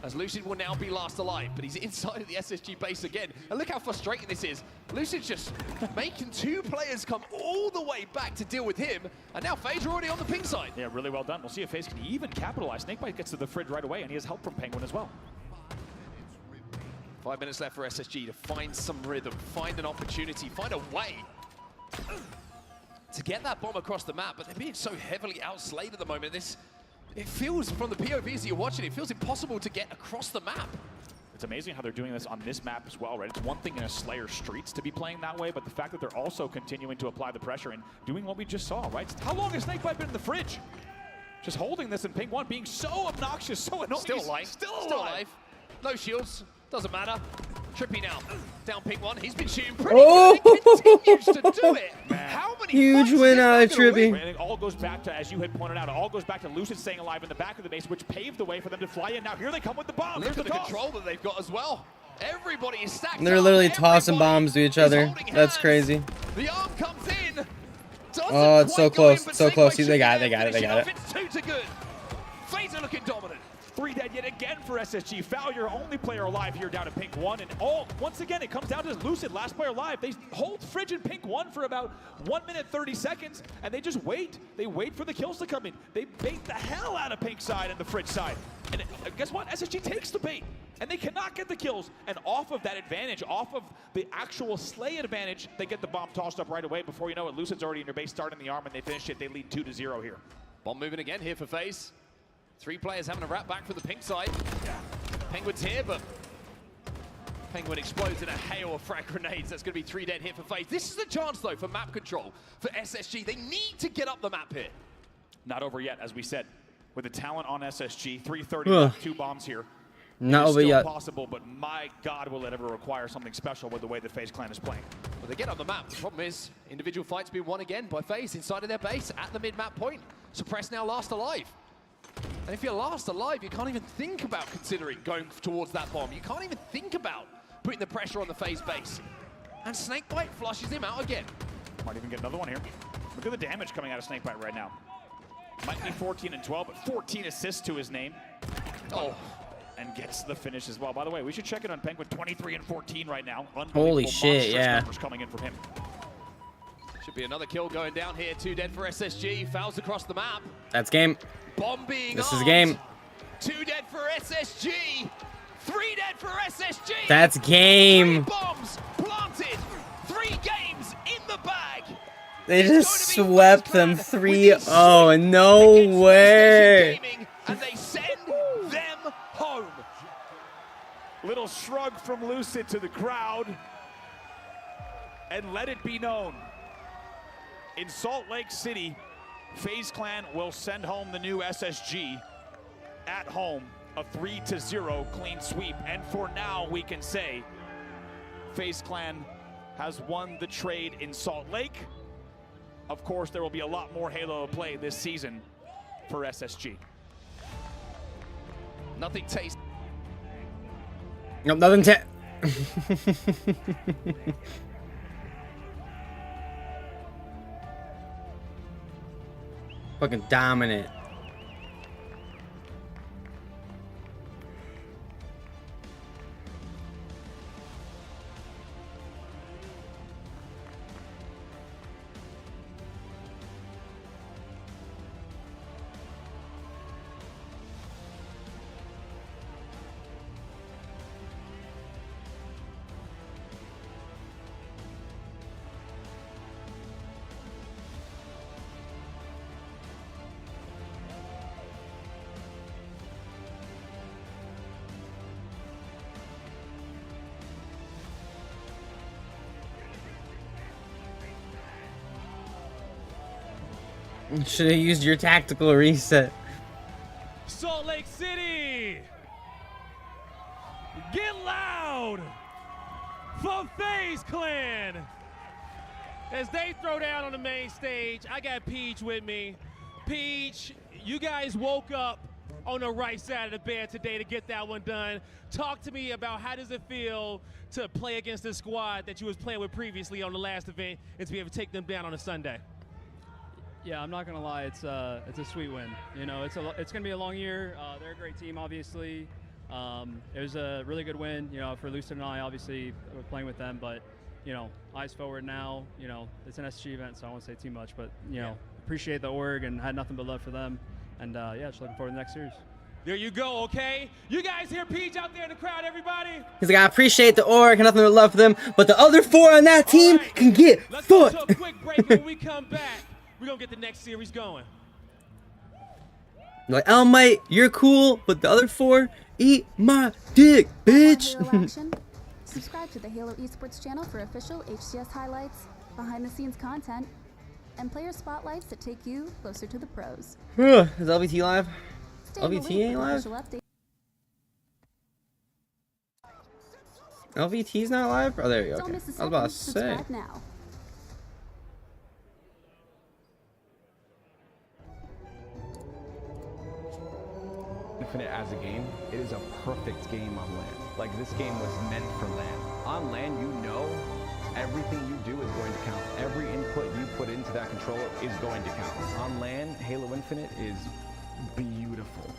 As Lucid will now be last alive, but he's inside of the SSG base again. And look how frustrating this is. Lucid's just making 2 players come all the way back to deal with him, and now FaZe are already on the ping side. Yeah, really well done. We'll see if FaZe can even capitalize. Snakebite gets to the fridge right away, and he has help from Penguin as well. 5 minutes left for SSG to find some rhythm, find an opportunity, find a way to get that bomb across the map, but they're being so heavily outslayed at the moment. It feels, from the POVs that you're watching, it feels impossible to get across the map. It's amazing how they're doing this on this map as well, right? It's one thing in a Slayer Streets to be playing that way, but the fact that they're also continuing to apply the pressure and doing what we just saw, right? How long has Snakebite been in the fridge? Just holding this in ping 1, being so obnoxious, so annoying. Still alive. Still alive. No shields. Doesn't matter. Trippy now. Down ping 1. He's been shooting pretty good. He continues to do it. How many huge win out of Trippy. And it all goes back to, as you had pointed out, it all goes back to Lucid staying alive in the back of the base, which paved the way for them to fly in. Now here they come with the bomb. Look at the control that they've got as well. Everybody is stacked. They're literally tossing bombs to each other. That's crazy. The arm comes in. Oh, it's so close. It's so close. They got it. They got it. They got it. It's 2 to good. FaZe are looking dominant. 3 dead yet again for SSG. Foul, your only player alive here down in pink 1. And once again, it comes down to Lucid, last player alive. They hold fridge in pink 1 for about 1 minute 30 seconds, and they just wait. They wait for the kills to come in. They bait the hell out of pink side and the fridge side. And guess what? SSG takes the bait, and they cannot get the kills. And off of that advantage, off of the actual slay advantage, they get the bomb tossed up right away. Before you know it, Lucid's already in your base, starting the arm, and they finish it. They lead 2-0 here. Bomb moving again here for FaZe. 3 players having a wrap back for the pink side. Penguin's here, but Penguin explodes in a hail of frag grenades. That's going to be 3 dead here for FaZe. This is the chance, though, for map control for SSG. They need to get up the map here. Not over yet, as we said. With the talent on SSG, 3:30 left, 2 bombs here. Not over yet. Possible, but my God, will it ever require something special with the way the FaZe clan is playing. Well, they get up the map. The problem is, individual fights being won again by FaZe inside of their base at the mid-map point. Suppress now last alive. And if you're last alive, you can't even think about considering going towards that bomb. You can't even think about putting the pressure on the FaZe base. And Snakebite flushes him out again. Might even get another one here. Look at the damage coming out of Snakebite right now. Might be 14 and 12, but 14 assists to his name. Oh. And gets the finish as well. By the way, we should check it on Penguin. 23 and 14 right now. Holy shit, yeah. Numbers coming in from him. Should be another kill going down here. 2 dead for SSG. Fouls across the map. That's game. Bomb being This armed. is game. 2 dead for SSG. 3 dead for SSG. That's game. 3 bombs planted. 3 games in the bag. They just swept them 3-0. No way. And they send them home. Little shrug from Lucid to the crowd. And let it be known, in Salt Lake City, FaZe Clan will send home the new SSG at home a 3-0 clean sweep. And for now, we can say FaZe Clan has won the trade in Salt Lake. Of course, there will be a lot more Halo play this season for SSG. Nothing tastes. Nope, nothing. Fucking dominant. Should have used your tactical reset. Salt Lake City, get loud for FaZe Clan as they throw down on the main stage. I got Peach with me. Peach, you guys woke up on the right side of the bed today to get that one done. Talk to me about how does it feel to play against the squad that you was playing with previously on the last event and to be able to take them down on a Sunday. Yeah, I'm not gonna lie, it's a sweet win. You know, it's gonna be a long year. They're a great team, obviously. It was a really good win, you know, for Lucid and I. Obviously, we're playing with them, but you know, eyes forward now. You know, it's an SG event, so I won't say too much, but you know, appreciate the org and had nothing but love for them. And yeah, just looking forward to the next series. There you go, okay? You guys hear Peach out there in the crowd, everybody? He's like, I appreciate the org, nothing but love for them, but the other 4 on that team can get Let's fucked. go to a quick break. When we come back, we're gonna get the next series going. Like, Elmite, you're cool, but the other 4, eat my dick, bitch. Halo action? Subscribe to the Halo Esports channel for official HCS highlights, behind-the-scenes content, and player spotlights that take you closer to the pros. Is LVT live? Stay in the LVT loop ain't with live? official updates. LVT's not live? Oh, there you go. Don't Okay. miss a I was about to second. say. Subscribe now. Infinite as a game, it is a perfect game on land. Like, this game was meant for land. On land, you know everything you do is going to count. Every input you put into that controller is going to count. On land, Halo Infinite is beautiful.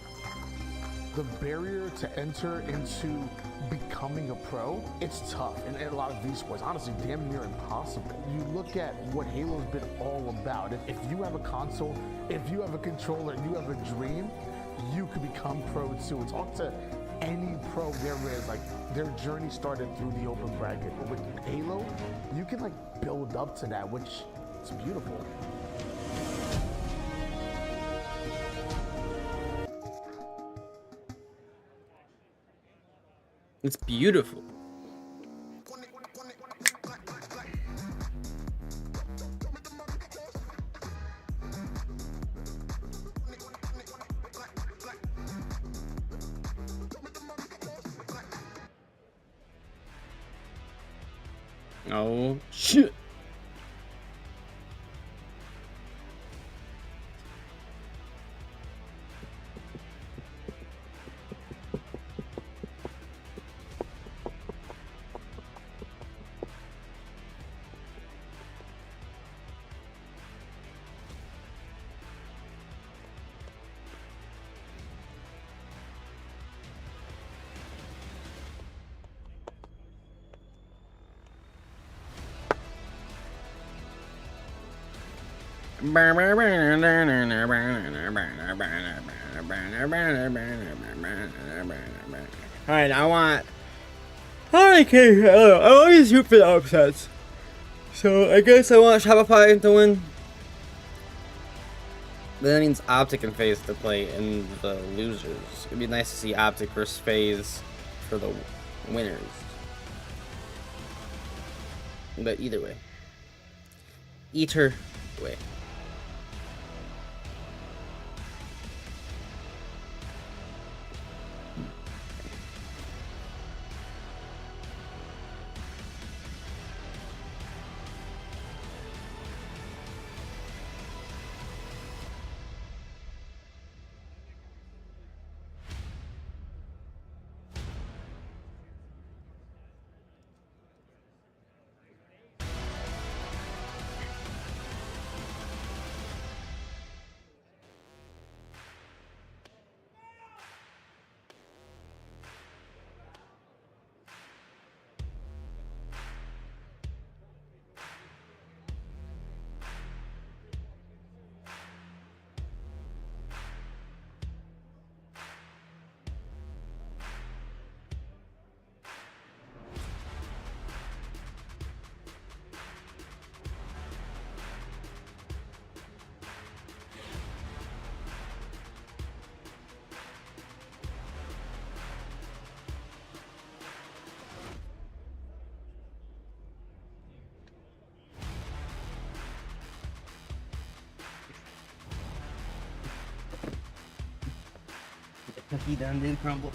The barrier to enter into becoming a pro, it's tough. And a lot of these sports, honestly, damn near impossible. You look at what Halo's been all about. If you have a console, if you have a controller, and you have a dream, you could become pro too. Talk to any pro there is. Like, their journey started through the open bracket. But with Halo, you can like build up to that, which is beautiful. It's beautiful. Oh, shit. Alright, I always root for the upsets. So I guess I want Shopify to win. But that means Optic and FaZe to play in the losers. It'd be nice to see Optic versus FaZe for the winners. But either way. Either way. Cookie done did crumble.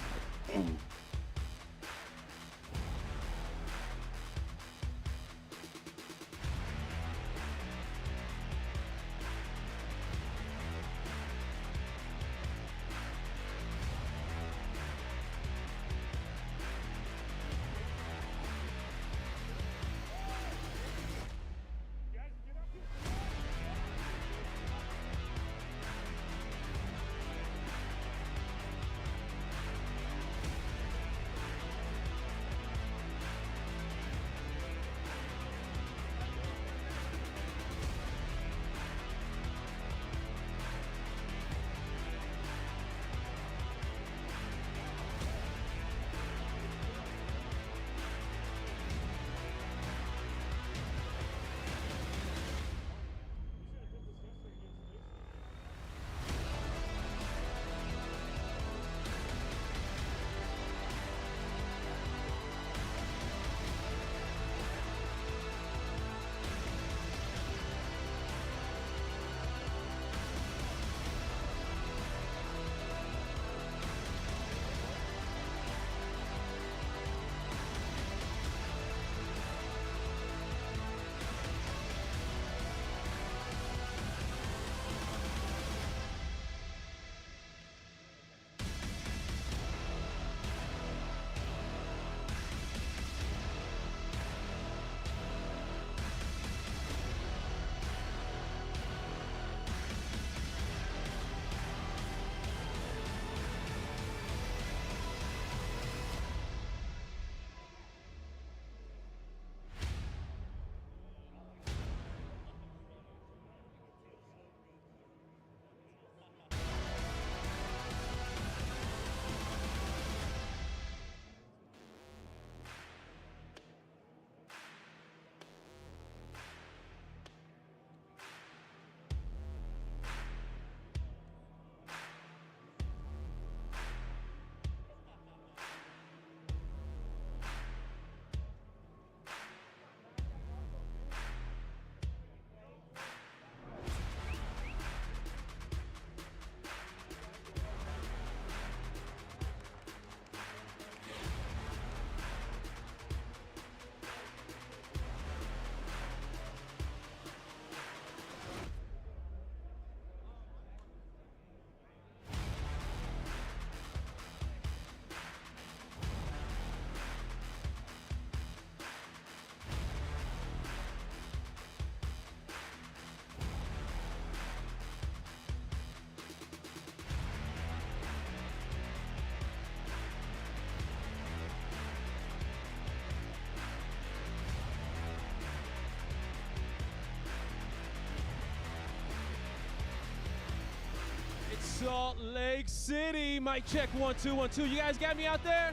Salt Lake City. Mic check 1 2 1 2. You guys got me out there?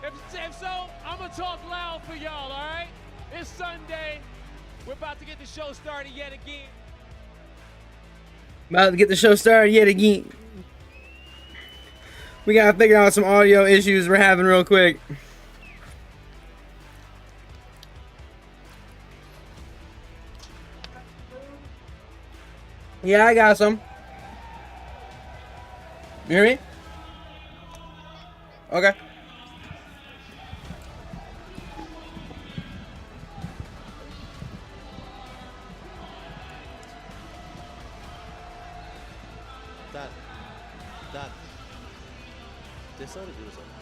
If so, I'm gonna talk loud for y'all. All right? It's Sunday. We're about to get the show started yet again. About to get the show started yet again. We gotta figure out some audio issues we're having real quick. Yeah, I got some. You hear me? Okay. Dad. Decided to do something.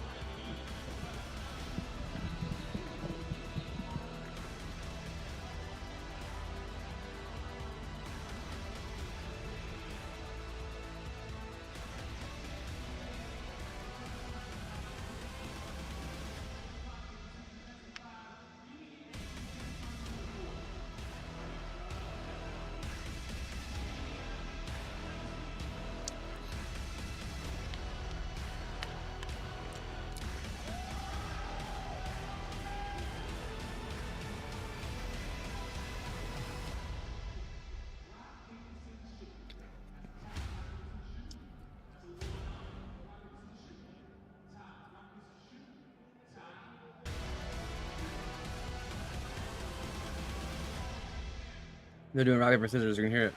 They're doing rock, paper, scissors. You can hear it.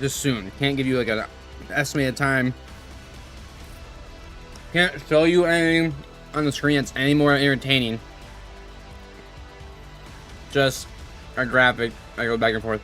just soon. Can't give you like an estimated time. Can't show you anything on the screen that's any more entertaining. Just a graphic. I go back and forth.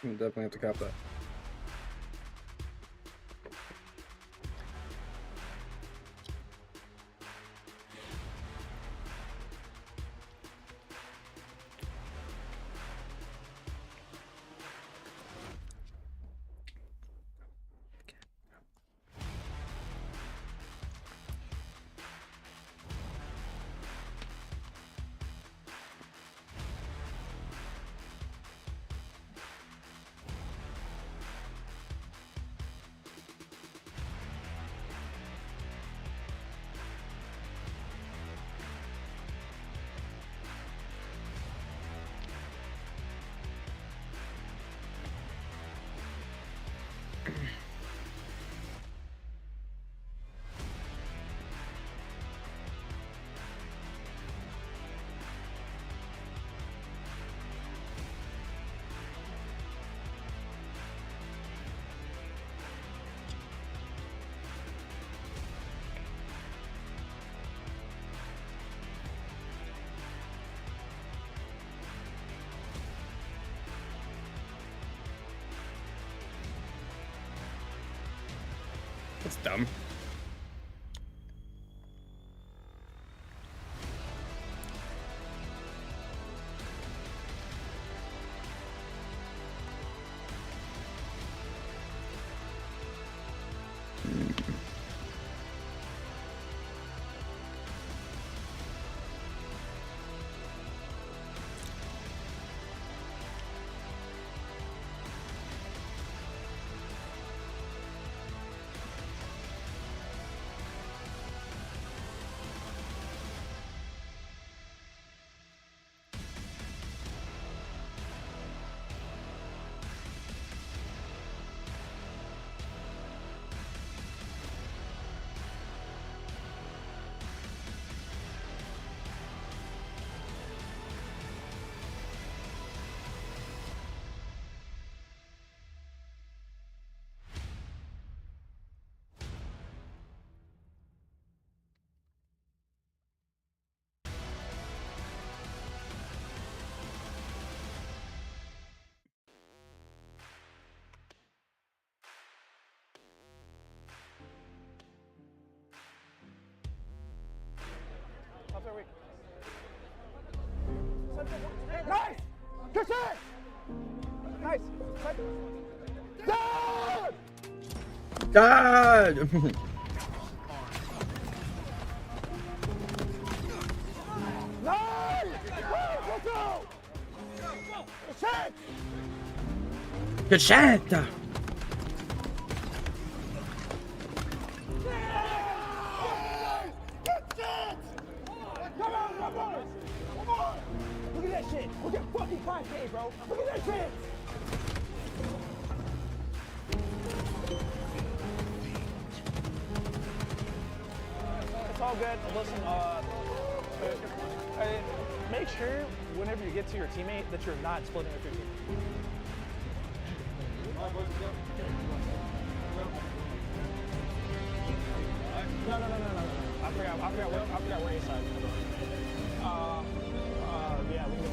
I'm definitely have to cop that. That's dumb. Nice! Good shot! Nice! God! God! Nice! Let's go! Good shot! Good shot! Look at that shit! Look at fucking 5K, bro! Look at that shit! It's all good. Listen, make sure whenever you get to your teammate that you're not splitting with your team. No. I forgot where A side. Yeah, we can go.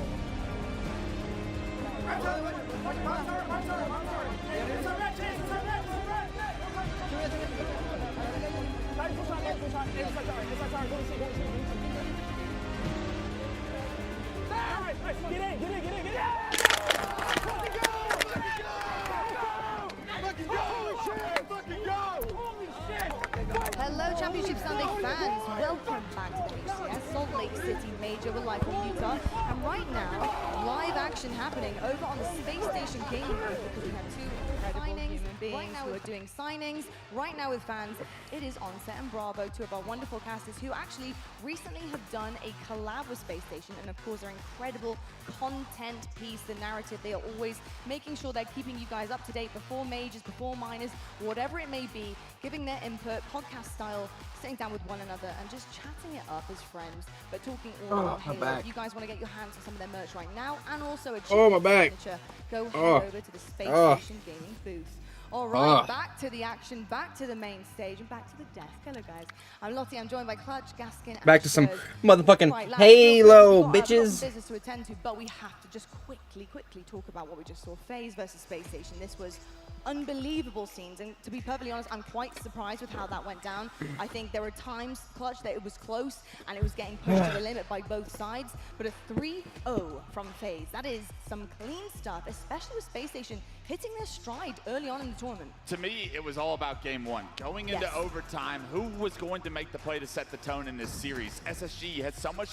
Hello, Championship Sunday fans. Welcome back to the HCS Salt Lake City Major. We're live from Utah. And right now, live action happening over on the Space Station gaming booth because we have two incredible human beings who are doing signings. Right now with fans, it is Onset and Bravo, two of our wonderful casters who actually recently have done a collab with Space Station and of course their incredible content piece, the narrative. They are always making sure they're keeping you guys up to date before majors, before minors, whatever it may be, giving their input, podcast style, sitting down with one another and just chatting it up as friends, but talking all about Halo. If you guys want to get your hands on some of their merch right now and also a signature, go head over to the Space Station gaming booth. All right, back to the action, back to the main stage, and back to the desk. Hello, guys. I'm Lottie. I'm joined by Clutch, Gaskin, and back to some Shurs. motherfucking Right, lads, Halo, we've got bitches. business to attend to, but we have to just quickly talk about what we just saw. FaZe versus Space Station. This was unbelievable scenes, and to be perfectly honest, I'm quite surprised with how that went down. I think there were times, Clutch, that it was close and it was getting pushed to the limit by both sides, but a 3-0 from FaZe, that is some clean stuff, especially with Space Station hitting their stride early on in the tournament. To me, it was all about game one. Going into overtime, who was going to make the play to set the tone in this series? SSG had so much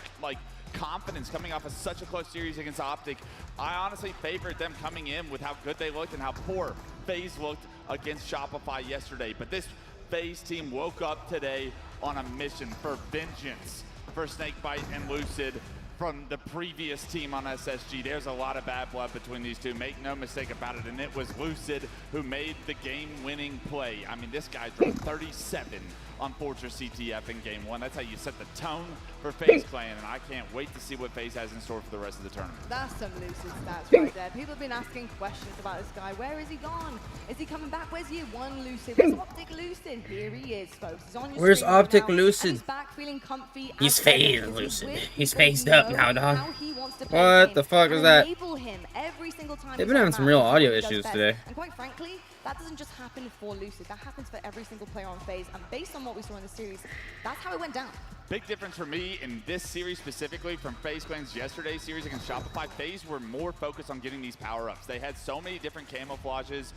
confidence coming off of such a close series against Optic. I honestly favored them coming in with how good they looked and how poor FaZe looked against Shopify yesterday. But this FaZe team woke up today on a mission for vengeance for Snakebite and Lucid from the previous team on SSG. There's a lot of bad blood between these two, make no mistake about it, and it was Lucid who made the game-winning play. I mean, this guy dropped 37 on Fortress CTF in game one. That's how you set the tone for FaZe Clan, and I can't wait to see what FaZe has in store for the rest of the tournament. That's some Lucid stats right there. People have been asking questions about this guy. Where is he gone? Is he coming back? Where's year one Lucid? Where's Optic Lucid? Here he is, folks. He's on your Where's screen right Optic now, Lucid? and he's back feeling comfy. He's as ever phased because Lucid. with He's what we phased up know, now, dog. how he wants to play What game the fuck and is that? enable him every single time They've he's been on having the some map. real That's what audio he does issues best. today. And quite frankly, that doesn't just happen for Lucid. That happens for every single player on FaZe. And based on what we saw in the series, that's how it went down. Big difference for me in this series specifically from FaZe Clan's yesterday's series against Shopify. FaZe were more focused on getting these power-ups. They had so many different camouflages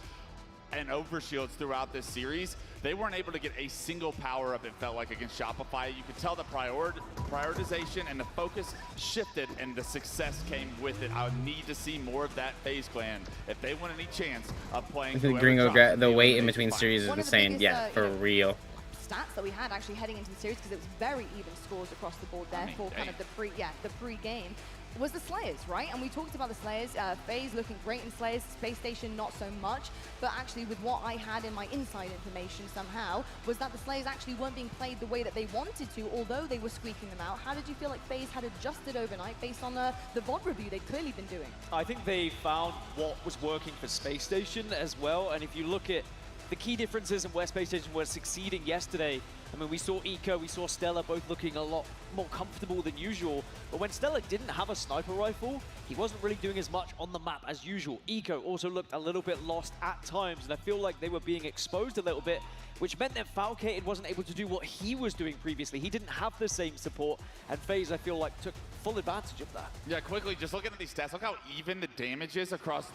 and overshields throughout this series. They weren't able to get a single power-up, it felt like, against Shopify. You could tell the prioritization and the focus shifted, and the success came with it. I would need to see more of that FaZe Clan if they want any chance of playing. The Gringo, the weight in between series is insane. Yeah, for real. Stats that we had actually heading into the series, because it was very even scores across the board there for kind of the pre-game, was the Slayers, right? And we talked about the Slayers. FaZe looking great in Slayers, Space Station not so much, but actually with what I had in my inside information somehow was that the Slayers actually weren't being played the way that they wanted to, although they were squeaking them out. How did you feel like FaZe had adjusted overnight based on the VOD review they'd clearly been doing? I think they found what was working for Space Station as well, and if you look at the key differences in where Space Station was succeeding yesterday, I mean, we saw Eco, we saw Stella both looking a lot more comfortable than usual, but when Stella didn't have a sniper rifle, he wasn't really doing as much on the map as usual. Eco also looked a little bit lost at times, and I feel like they were being exposed a little bit, which meant that Falcated wasn't able to do what he was doing previously. He didn't have the same support, and FaZe, I feel like, took full advantage of that. Yeah, quickly, just looking at these stats, look how even the damage is across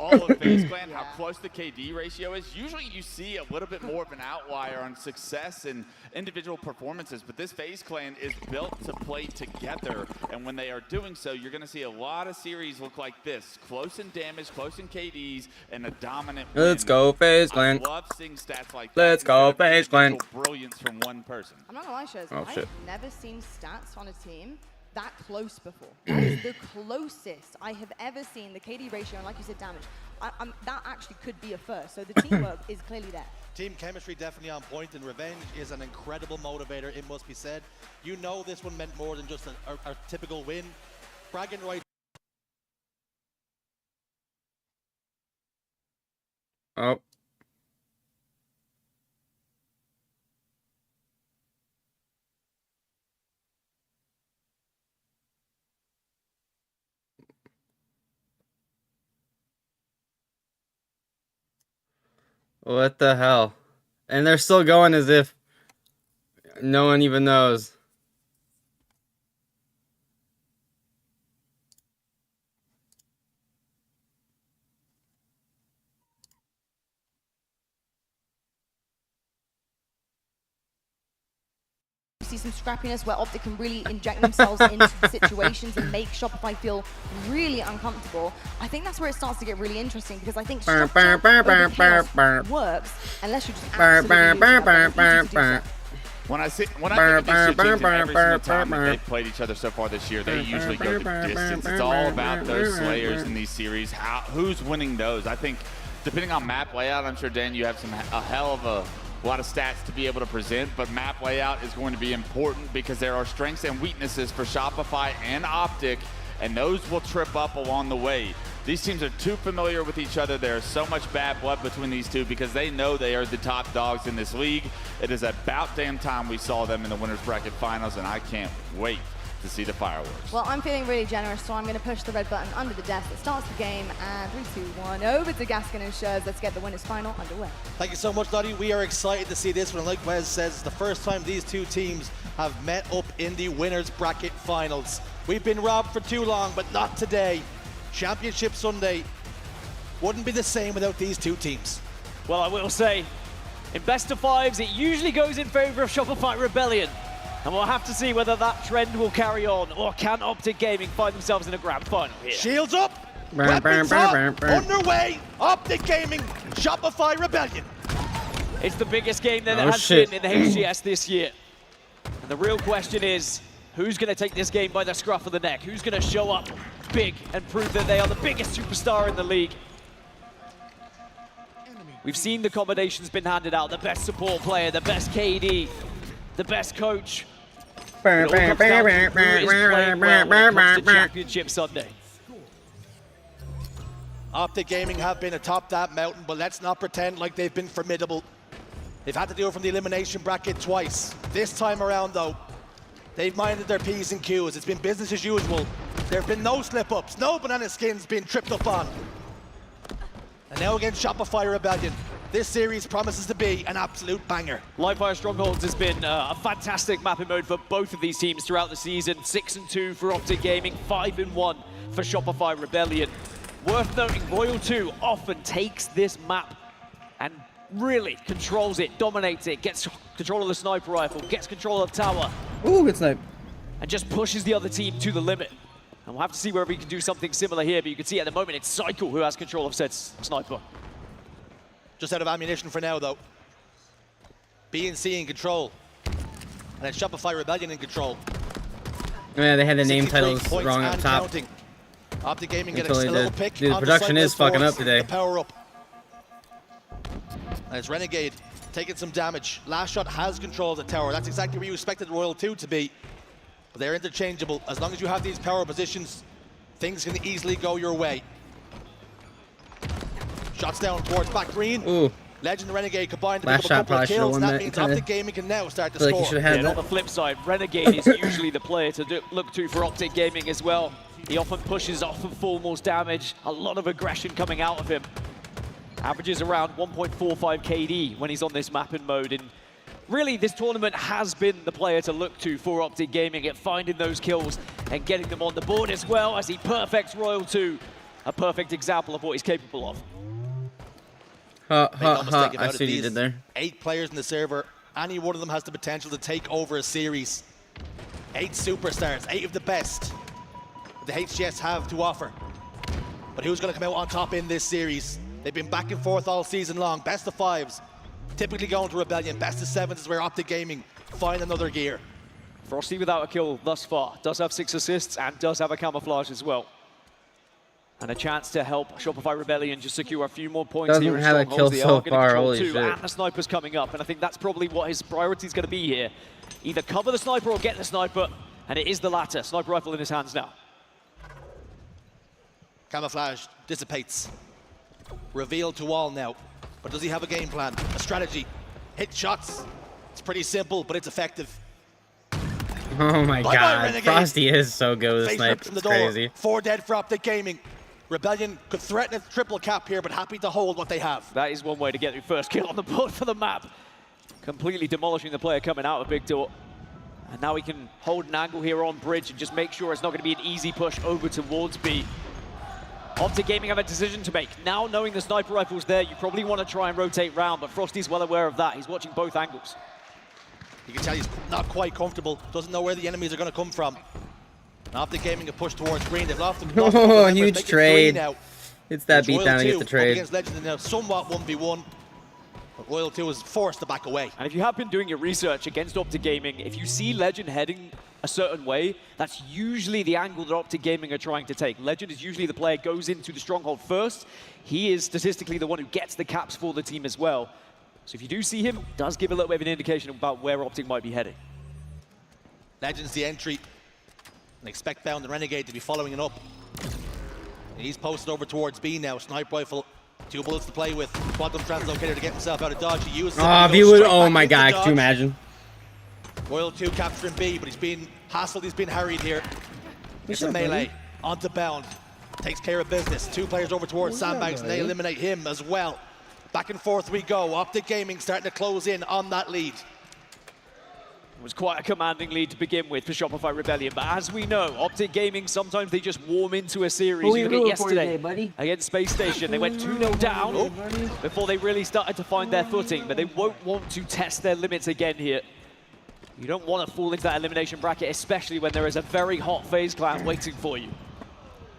all of FaZe Clan, how close the KD ratio is. Usually you see a little bit more of an outlier on success and individual performances, but this FaZe Clan is built to play together, and when they are doing so, you're going to see a lot of series look like this. Close in damage, close in KDs, and a dominant win. Let's go FaZe Clan. I love seeing stats like Let's go FaZe Clan. Brilliance from one person. I'm not gonna lie, Shurs, Oh, shit. I've never seen stats on a team that close before. That is the closest I have ever seen the KD ratio, and like you said, damage. That actually could be a first, so the teamwork is clearly there. Team chemistry definitely on point, and revenge is an incredible motivator, it must be said. You know this one meant more than just a typical win. Bragging right. Oh. What the hell? And they're still going as if no one even knows. see some scrappiness where Optic can really inject themselves into the situations and make Shopify feel really uncomfortable, I think that's where it starts to get really interesting, because I think structure over chaos works unless you just absolutely lose it. When I think of these two teams, every single time that they've played each other so far this year, they usually go the distance. It's all about those Slayers in these series. Who's winning those? I think, depending on map layout, I'm sure, Dan, you have a hell of a lot of stats to be able to present, but map layout is going to be important because there are strengths and weaknesses for Shopify and Optic, and those will trip up along the way. These teams are too familiar with each other. There's so much bad blood between these two because they know they are the top dogs in this league. It is about damn time we saw them in the winners bracket finals, and I can't wait to see the fireworks. Well, I'm feeling really generous, so I'm going to push the red button under the desk that starts the game, and 3, 2, 1, over to Gaskin and Shurs. Let's get the winners final underway. Thank you so much, Lottie. We are excited to see this one. Like Wes says, it's the first time these two teams have met up in the winners bracket finals. We've been robbed for too long, but not today. Championship Sunday wouldn't be the same without these two teams. Well, I will say, in best of fives, it usually goes in favor of Shopify Rebellion. And we'll have to see whether that trend will carry on, or can Optic Gaming find themselves in a grand final here. Shields up, weapons up, underway, Optic Gaming, Shopify Rebellion. It's the biggest game that there has been in the HCS this year. And the real question is, who's going to take this game by the scruff of the neck? Who's going to show up big and prove that they are the biggest superstar in the league? We've seen the combinations been handed out, the best support player, the best KD, the best coach. It all comes down to who is playing well when it comes to Championship Sunday. Optic Gaming have been atop that mountain, but let's not pretend like they've been formidable. They've had to do it from the elimination bracket twice. This time around, though, they've minded their P's and Q's. It's been business as usual. There have been no slip-ups, no banana skins being tripped up on. And now against Shopify Rebellion, this series promises to be an absolute banger. Livefire Strongholds has been a fantastic mapping mode for both of these teams throughout the season. 6-2 for Optic Gaming, 5-1 for Shopify Rebellion. Worth noting, Royal 2 often takes this map and really controls it, dominates it, gets control of the sniper rifle, gets control of tower. Ooh, good snipe. And just pushes the other team to the limit. And we'll have to see whether we can do something similar here, but you can see at the moment it's Cycle who has control of said sniper. Just out of ammunition for now, though. BNC in control. And then Shopify Rebellion in control. Yeah, they had the name titles wrong up top. Counting. Optic Gaming get a little pick. Dude, the production is fucking up today. Power up. And it's Renegade taking some damage. Last Shot has control of the tower. That's exactly where you expected Royal 2 to be. But they're interchangeable. As long as you have these power positions, things can easily go your way. Shots down towards back green. Ooh. Legend and Renegade combined to Last pick up a couple shot of kills. probably That means Optic Gaming can now start to score. And on the flip side, Renegade is usually the player to look to for Optic Gaming as well. He often pushes off and falls damage. A lot of aggression coming out of him. Averages around 1.45 KD when he's on this mapping mode. And really, this tournament has been the player to look to for Optic Gaming at finding those kills and getting them on the board as well as he perfects Royal 2. A perfect example of what he's capable of. I see what you did there. 8 players in the server. Any one of them has the potential to take over a series. 8 superstars, 8 of the best the HCS have to offer. But who's going to come out on top in this series? They've been back and forth all season long. Best of 5s, typically going to Rebellion. Best of 7s is where Optic Gaming find another gear. Frosty without a kill thus far. Does have 6 assists and does have a camouflage as well. And a chance to help Shopify Rebellion just secure a few more points here in Strongholds. Doesn't have a kill so far, holy shit. And the sniper's coming up, and I think that's probably what his priority is going to be here. Either cover the sniper or get the sniper, and it is the latter. Sniper rifle in his hands now. Camouflage dissipates. Revealed to all now. But does he have a game plan, a strategy? Hit shots. It's pretty simple, but it's effective. Oh my god, Frosty is so good with the snipe. It's crazy. 4 dead for Optic Gaming. Rebellion could threaten a triple cap here, but happy to hold what they have. That is one way to get your first kill on the board for the map. Completely demolishing the player coming out of Big Door. And now he can hold an angle here on bridge and just make sure it's not going to be an easy push over towards B. Optic Gaming have a decision to make. Now knowing the sniper rifle's there, you probably want to try and rotate round, but Frosty's well aware of that. He's watching both angles. You can tell he's not quite comfortable, doesn't know where the enemies are going to come from. Optic Gaming have pushed towards green. They've lost Oh, huge trade. It's that beatdown against the trade. Against Legend now, somewhat 1v1. But Royal 2 was forced to back away. And if you have been doing your research against Optic Gaming, if you see Legend heading a certain way, that's usually the angle that Optic Gaming are trying to take. Legend is usually the player goes into the stronghold first. He is statistically the one who gets the caps for the team as well. So if you do see him, it does give a little bit of an indication about where Optic might be heading. Legend's the entry. And expect Bound and Renegade to be following it up. And he's posted over towards B now. Sniper rifle, 2 bullets to play with. Quantum translocator to get himself out of dodge. He uses it. Oh my god, could you imagine? Royal 2 capturing B, but he's being hassled, he's being harried here. It's a melee. Onto Bound. Takes care of business. 2 players over towards Sandbags, and they eliminate him as well. Back and forth we go. Optic Gaming starting to close in on that lead. It was quite a commanding lead to begin with for Shopify Rebellion, but as we know, Optic Gaming, sometimes they just warm into a series. You look at yesterday against Space Station, they went 2-0 down before they really started to find their footing, but they won't want to test their limits again here. You don't want to fall into that elimination bracket, especially when there is a very hot FaZe clan waiting for you.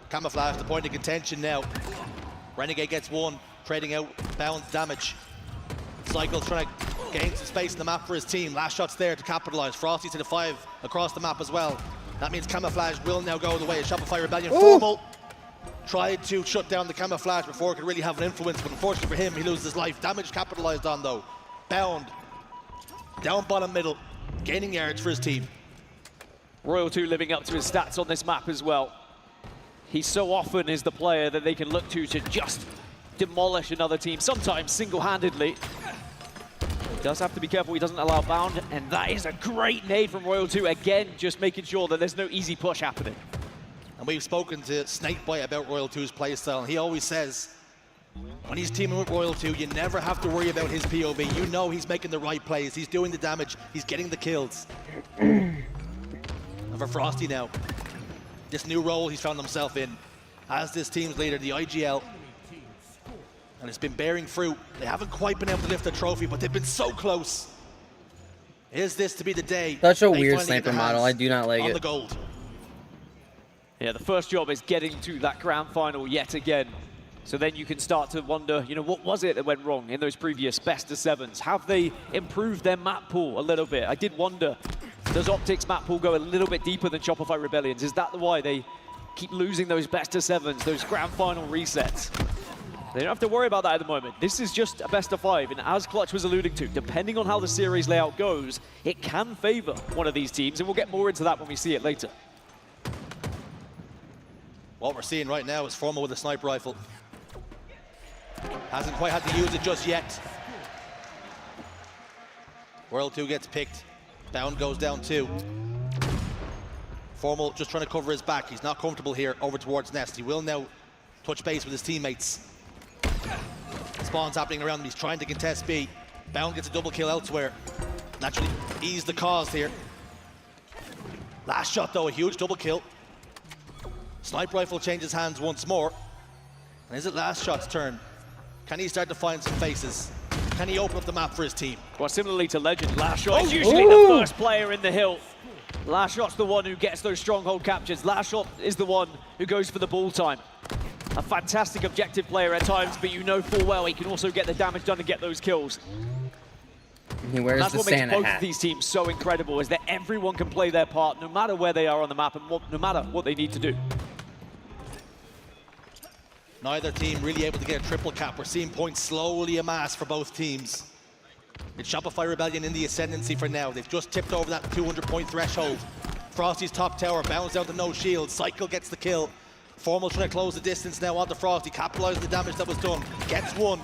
Camouflage, the point of contention now. Renegade gets 1, trading out Bound's damage. Cycle's trying to gain some space in the map for his team. Last shot's there to capitalize. Frosty to the 5 across the map as well. That means Camouflage will now go the way of Shopify Rebellion. Formal tried to shut down the Camouflage before it could really have an influence, but unfortunately for him, he loses his life. Damage capitalized on though. Bound, down bottom middle, gaining yards for his team. Royal 2 living up to his stats on this map as well. He so often is the player that they can look to just demolish another team, sometimes single-handedly. He does have to be careful he doesn't allow Bound, and that is a great nade from Royal 2. Again, just making sure that there's no easy push happening. And we've spoken to Snakebite about Royal 2's playstyle, and he always says, when he's teaming with Royal 2, you never have to worry about his POV. You know he's making the right plays, he's doing the damage, he's getting the kills. And for Frosty now, this new role he's found himself in as this team's leader, the IGL. And it's been bearing fruit. They haven't quite been able to lift the trophy, but they've been so close. Is this to be the day? Such a weird sniper model. I do not like it. The gold. Yeah, the first job is getting to that grand final yet again. So then you can start to wonder, you know, what was it that went wrong in those previous best of 7s? Have they improved their map pool a little bit? I did wonder, does Optic's map pool go a little bit deeper than Shopify Rebellion's? Is that why they keep losing those best of 7s, those grand final resets? They don't have to worry about that at the moment. This is just a best of 5, and as Clutch was alluding to, depending on how the series layout goes, it can favor one of these teams, and we'll get more into that when we see it later. What we're seeing right now is Formal with a sniper rifle. Hasn't quite had to use it just yet. World 2 gets picked. Bound goes down 2. Formal just trying to cover his back. He's not comfortable here over towards Nest. He will now touch base with his teammates. Spawn's happening around him. He's trying to contest B. Bound gets a double kill elsewhere. Naturally ease the cause here. Last shot though, a huge double kill. Sniper rifle changes hands once more. And is it last shot's turn? Can he start to find some faces? Can he open up the map for his team? Well, similarly to Legend, Last Shot is usually the first player in the hill. Last Shot's the one who gets those stronghold captures. Last Shot is the one who goes for the ball time. A fantastic objective player at times, but you know full well he can also get the damage done and get those kills. He wears That's the what makes Santa both hat. of these teams so incredible, is that everyone can play their part no matter where they are on the map and no matter what they need to do. Neither team really able to get a triple cap. We're seeing points slowly amass for both teams. It's Shopify Rebellion in the ascendancy for now. They've just tipped over that 200-point threshold. Frosty's top tower bounds down to no shield. Cycle gets the kill. Formal trying to close the distance now onto Frosty, capitalizing the damage that was done. Gets 1.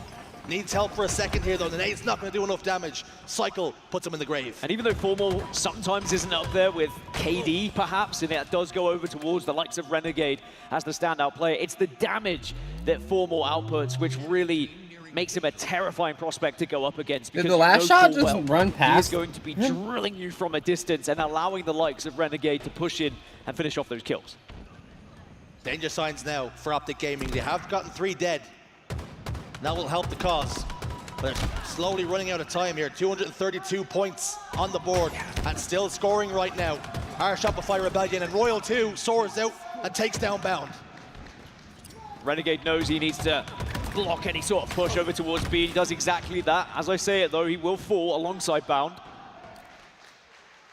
Needs help for a second here though. The nade's not going to do enough damage. Cycle puts him in the grave. And even though Formal sometimes isn't up there with KD perhaps, and that does go over towards the likes of Renegade as the standout player, it's the damage that Formal outputs which really makes him a terrifying prospect to go up against. Did the last shot just run past? He is going to be drilling you from a distance and allowing the likes of Renegade to push in and finish off those kills. Danger signs now for Optic Gaming. They have gotten 3 dead. That will help the cause. But slowly running out of time here. 232 points on the board and still scoring right now. Our Shopify Rebellion, and Royal 2 soars out and takes down Bound. Renegade knows he needs to block any sort of push over towards B. He does exactly that. As I say it though, he will fall alongside Bound.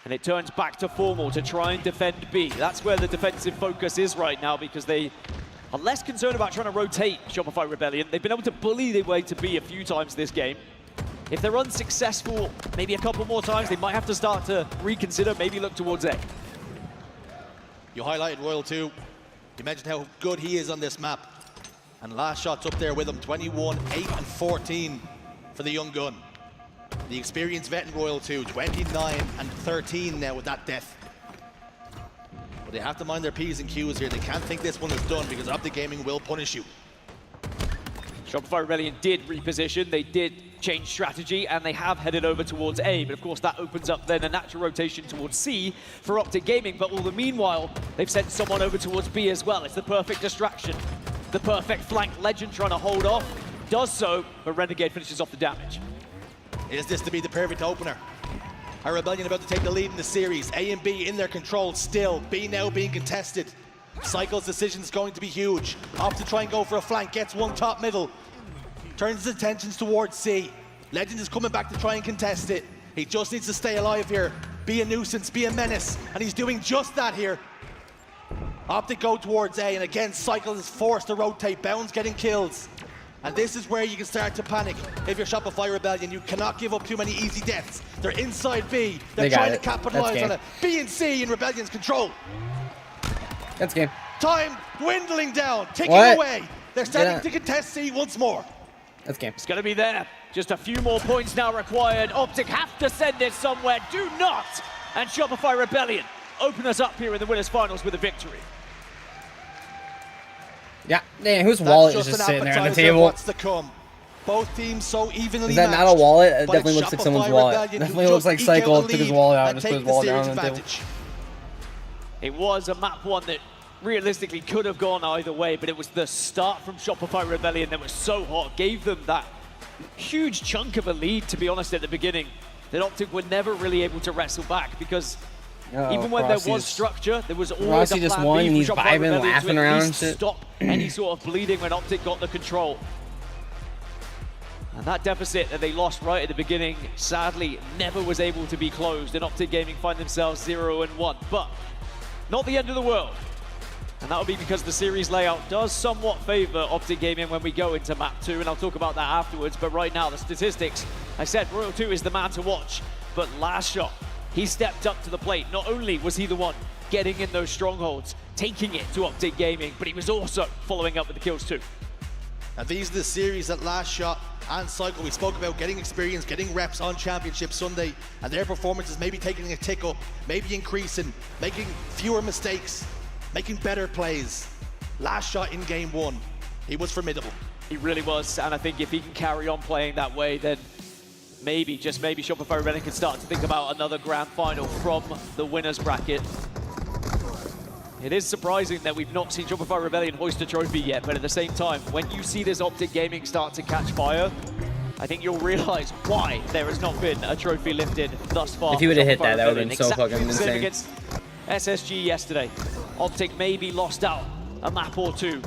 And it turns back to Formal to try and defend B. That's where the defensive focus is right now, because they are less concerned about trying to rotate Shopify Rebellion. They've been able to bully their way to B a few times this game. If they're unsuccessful maybe a couple more times, they might have to start to reconsider, maybe look towards A. You highlighted Royal 2. You mentioned how good he is on this map. And last shot's up there with him, 21, 8, and 14 for the young gun. The experienced vet in Royal 2, 29 and 13 now with that death. But they have to mind their P's and Q's here. They can't think this one is done, because Optic Gaming will punish you. Shopify Rebellion did reposition, they did change strategy, and they have headed over towards A, but of course that opens up then a natural rotation towards C for Optic Gaming, but all the meanwhile, they've sent someone over towards B as well. It's the perfect distraction. The perfect flank. Legend trying to hold off, does so, but Renegade finishes off the damage. Is this to be the perfect opener? Our Rebellion about to take the lead in the series. A and B in their control still. B now being contested. Cycle's decision is going to be huge. Opt to try and go for a flank, gets one top middle. Turns his attentions towards C. Legend is coming back to try and contest it. He just needs to stay alive here. Be a nuisance, be a menace. And he's doing just that here. Optic go towards A, and again, Cycle is forced to rotate. Bound's getting kills. And this is where you can start to panic. If you're Shopify Rebellion, you cannot give up too many easy deaths. They're inside B. They're trying to capitalize on it. B and C in Rebellion's control. That's game. Time dwindling down, ticking away. They're starting to contest C once more. That's game. It's going to be there. Just a few more points now required. Optic have to send it somewhere. Do not! And Shopify Rebellion open us up here in the winners finals with a victory. Yeah, man, whose wallet is just sitting there on the table? What's to come? Both teams so evenly Is that matched, not a wallet? It but definitely it's looks like someone's Shopify wallet. Rebellion Definitely who looks like just eke out Cycle the took his lead wallet out and and just put take his the wallet series down on the table. advantage. It was a map one that realistically could have gone either way, but it was the start from Shopify Rebellion that was so hot, gave them that huge chunk of a lead, to be honest, at the beginning, that Optic were never really able to wrestle back, because even when there was structure, there was always a just plan won, B and he's for Shopify vibing, Rebellion laughing to at around and least shit. stop any sort of bleeding when Optic got the control. And that deficit that they lost right at the beginning, sadly, never was able to be closed, and Optic Gaming find themselves 0-1. But not the end of the world. And that will be because the series layout does somewhat favor Optic Gaming when we go into map 2, and I'll talk about that afterwards. But right now, the statistics, I said Royal 2 is the man to watch, but last shot, he stepped up to the plate. Not only was he the one getting in those strongholds, taking it to Optic Gaming, but he was also following up with the kills too. And these are the series that last shot and Cycle. We spoke about getting experience, getting reps on Championship Sunday, and their performances maybe taking a tick up, maybe increasing, making fewer mistakes, making better plays. Last shot in game 1, he was formidable. He really was, and I think if he can carry on playing that way, then maybe, just maybe, Shopify Rebellion can start to think about another grand final from the winners bracket. It is surprising that we've not seen Shopify Rebellion hoist a trophy yet, but at the same time, when you see this Optic Gaming start to catch fire, I think you'll realize why there has not been a trophy lifted thus far. If he would have hit that, that would have Rebellion. been so Exactly fucking the same insane. against SSG yesterday. Optic maybe lost out a map or two,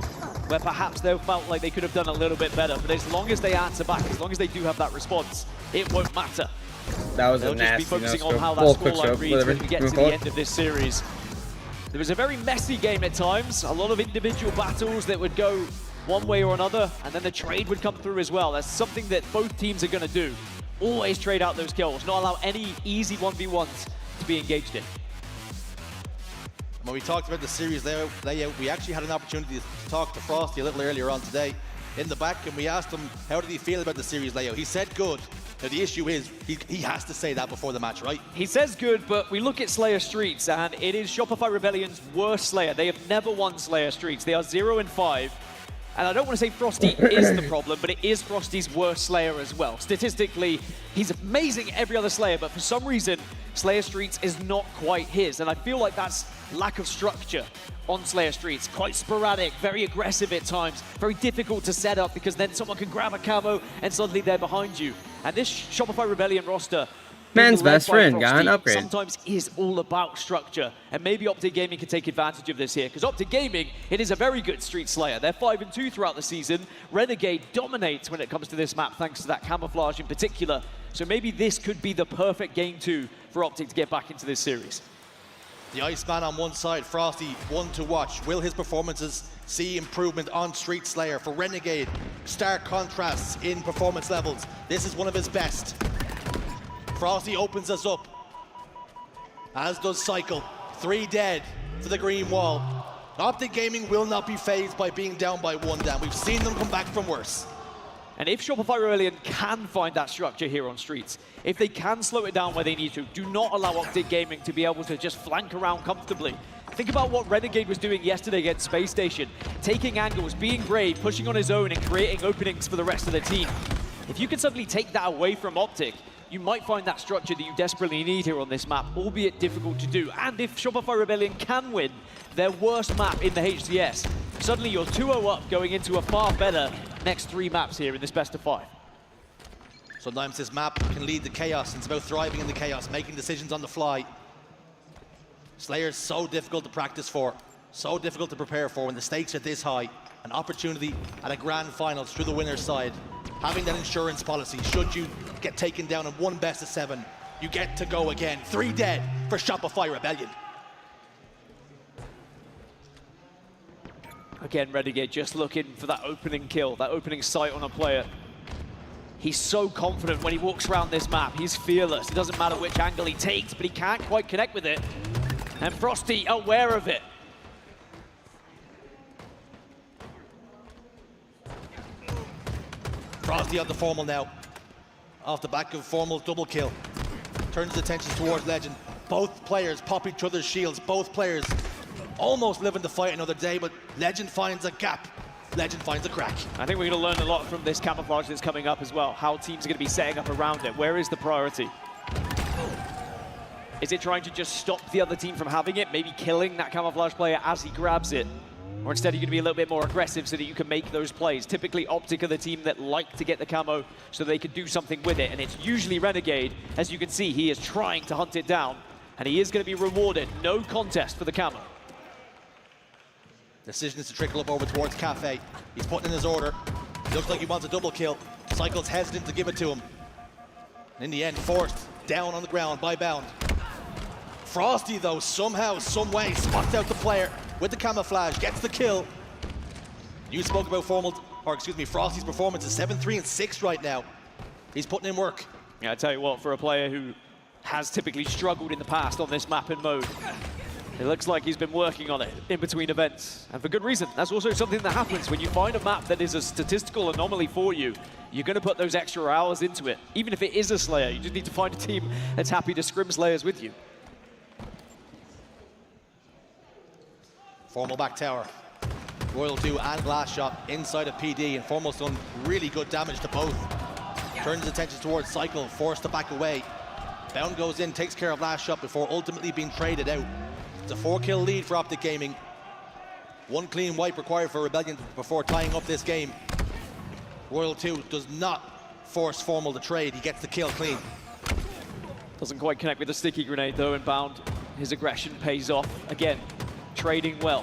where perhaps they felt like they could have done a little bit better, but as long as they answer back, as long as they do have that response, it won't matter. That was They'll a just nasty be focusing on no-scope. how that Well, quick scoreline scope, reads whatever. when we get to Move the forward. end of this series. There was a very messy game at times, a lot of individual battles that would go one way or another, and then the trade would come through as well. That's something that both teams are going to do. Always trade out those kills, not allow any easy 1v1s to be engaged in. When we talked about the series layout, we actually had an opportunity to talk to Frosty a little earlier on today in the back, and we asked him how did he feel about the series layout. He said good. Now the issue is he has to say that before the match, right? He says good, but we look at Slayer Streets, and it is Shopify Rebellion's worst Slayer. They have never won Slayer Streets. They are 0-5. And I don't want to say Frosty is the problem, but it is Frosty's worst Slayer as well. Statistically, he's amazing at every other Slayer, but for some reason, Slayer Streets is not quite his. And I feel like that's lack of structure on Slayer Streets. Quite sporadic, very aggressive at times, very difficult to set up because then someone can grab a camo and suddenly they're behind you. And this Shopify Rebellion roster, Man's being led best by friend got an Frosty, upgrade. sometimes is all about structure. And maybe Optic Gaming can take advantage of this here, because Optic Gaming, it is a very good Street Slayer. They're 5-2 throughout the season. Renegade dominates when it comes to this map, thanks to that camouflage in particular. So maybe this could be the perfect game 2 for Optic to get back into this series. The Iceman on one side, Frosty, one to watch. Will his performances see improvement on Street Slayer? For Renegade, stark contrasts in performance levels. This is one of his best. Frosty opens us up, as does Cycle. 3 dead for the green wall. Optic Gaming will not be fazed by being down by 1 down. We've seen them come back from worse. And if Shopify Rebellion can find that structure here on Streets, if they can slow it down where they need to, do not allow Optic Gaming to be able to just flank around comfortably. Think about what Renegade was doing yesterday against Space Station, taking angles, being brave, pushing on his own and creating openings for the rest of the team. If you can suddenly take that away from Optic, you might find that structure that you desperately need here on this map, albeit difficult to do. And if Shopify Rebellion can win their worst map in the HCS, suddenly you're 2-0 up going into a far better next 3 maps here in this best of 5. Sometimes this map can lead to chaos. It's about thriving in the chaos, making decisions on the fly. Slayer's so difficult to practice for, so difficult to prepare for when the stakes are this high. An opportunity at a grand finals through the winner's side. Having that insurance policy, should you get taken down in 1 best of 7, you get to go again. 3 dead for Shopify Rebellion. Again, Renegade just looking for that opening kill, that opening sight on a player. He's so confident when he walks around this map. He's fearless. It doesn't matter which angle he takes, but he can't quite connect with it. And Frosty aware of it. Frosty on the Formal now. Off the back of Formal's double kill. Turns his attention towards Legend. Both players pop each other's shields. Both players almost living to fight another day, but Legend finds a gap. Legend finds a crack. I think we're going to learn a lot from this camouflage that's coming up as well. How teams are going to be setting up around it. Where is the priority? Is it trying to just stop the other team from having it? Maybe killing that camouflage player as he grabs it? Or instead you're going to be a little bit more aggressive so that you can make those plays. Typically Optic are the team that like to get the camo so they can do something with it. And it's usually Renegade. As you can see, he is trying to hunt it down. And he is going to be rewarded. No contest for the camo. Decision is to trickle up over towards Cafe. He's putting in his order. Looks like he wants a double kill. Cycle's hesitant to give it to him. In the end, forced down on the ground by Bound. Frosty, though, somehow, some way, spots out the player with the camouflage, gets the kill. You spoke about Frosty's performance is 7-3 and 6 right now. He's putting in work. Yeah, I tell you what, for a player who has typically struggled in the past on this map and mode, it looks like he's been working on it in between events, and for good reason. That's also something that happens when you find a map that is a statistical anomaly for you. You're going to put those extra hours into it. Even if it is a Slayer, you just need to find a team that's happy to scrim Slayers with you. Formal back tower. Royal 2 and Glass Shot inside of PD, and Formal's done really good damage to both. Turns his attention towards Cycle, forced to back away. Bound goes in, takes care of Last Shot before ultimately being traded out. It's a 4-kill lead for Optic Gaming. 1 clean wipe required for Rebellion before tying up this game. Royal 2 does not force Formal to trade. He gets the kill clean. Doesn't quite connect with the sticky grenade though, and Bound, his aggression pays off. Again, trading well.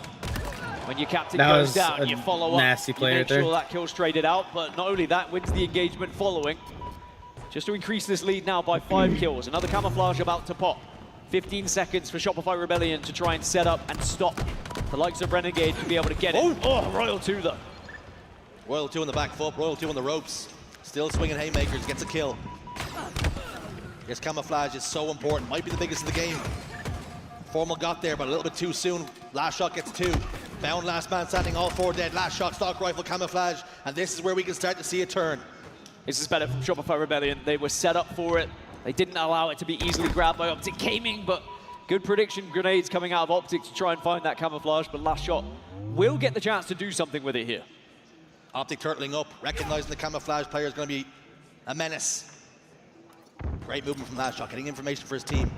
When your captain goes down, you follow up. You make sure that kill's traded out, but not only that, wins the engagement following. Just to increase this lead now by 5 kills. Another camouflage about to pop. 15 seconds for Shopify Rebellion to try and set up and stop the likes of Renegade to be able to get it. Oh, Royal 2 though. Royal 2 on the back foot, Royal 2 on the ropes. Still swinging haymakers, gets a kill. This camouflage is so important, might be the biggest of the game. Formal got there, but a little bit too soon. Last Shot gets 2. Bound last man standing, all 4 dead. Last Shot, stock rifle, camouflage, and this is where we can start to see a turn. This is better from Shopify Rebellion. They were set up for it. They didn't allow it to be easily grabbed by Optic Gaming, but good prediction grenades coming out of Optic to try and find that camouflage, but Last Shot will get the chance to do something with it here. Optic turtling up, recognizing the camouflage player is going to be a menace. Great movement from Last Shot, getting information for his team.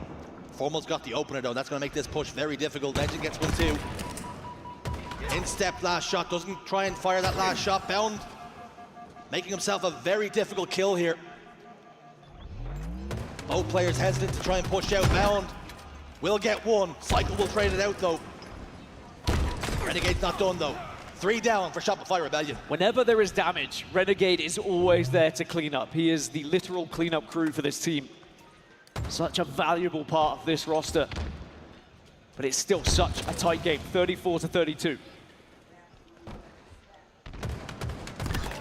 Formal's got the opener though, that's going to make this push very difficult. Legend gets 1 too. In step Last Shot, doesn't try and fire that Last Shot. Bound making himself a very difficult kill here. Both players hesitant to try and push out. Bound will get one. Cycle will trade it out though. Renegade's not done though. 3 down for Shopify Rebellion. Whenever there is damage, Renegade is always there to clean up. He is the literal cleanup crew for this team. Such a valuable part of this roster. But it's still such a tight game, 34-32.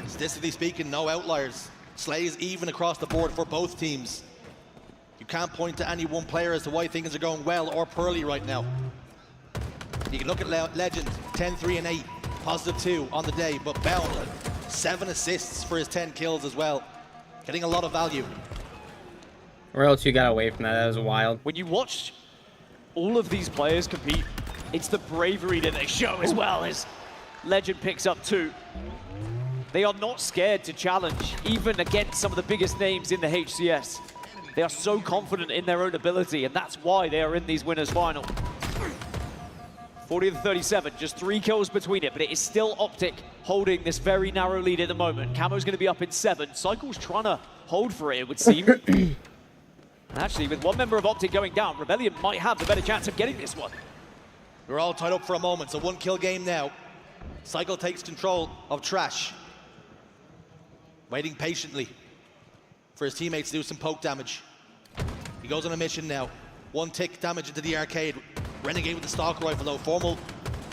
Statistically speaking, no outliers. Slays even across the board for both teams. You can't point to any one player as to why things are going well or poorly right now. You can look at Legend, 10-3 and 8, +2 on the day, but Bound, 7 assists for his 10 kills as well. Getting a lot of value. Or else you got away from that. That was wild. When you watch all of these players compete, it's the bravery that they show as well as Legend picks up 2. They are not scared to challenge, even against some of the biggest names in the HCS. They are so confident in their own ability, and that's why they are in these winners final. 40-37, just 3 kills between it, but it is still Optic holding this very narrow lead at the moment. Camo's going to be up in 7. Cycle's trying to hold for it, it would seem. And actually, with one member of Optic going down, Rebellion might have the better chance of getting this one. We're all tied up for a moment, so 1 kill game now. Cycle takes control of Trash. Waiting patiently for his teammates to do some poke damage. He goes on a mission now. 1 tick damage into the arcade. Renegade with the stalk rifle though. Formal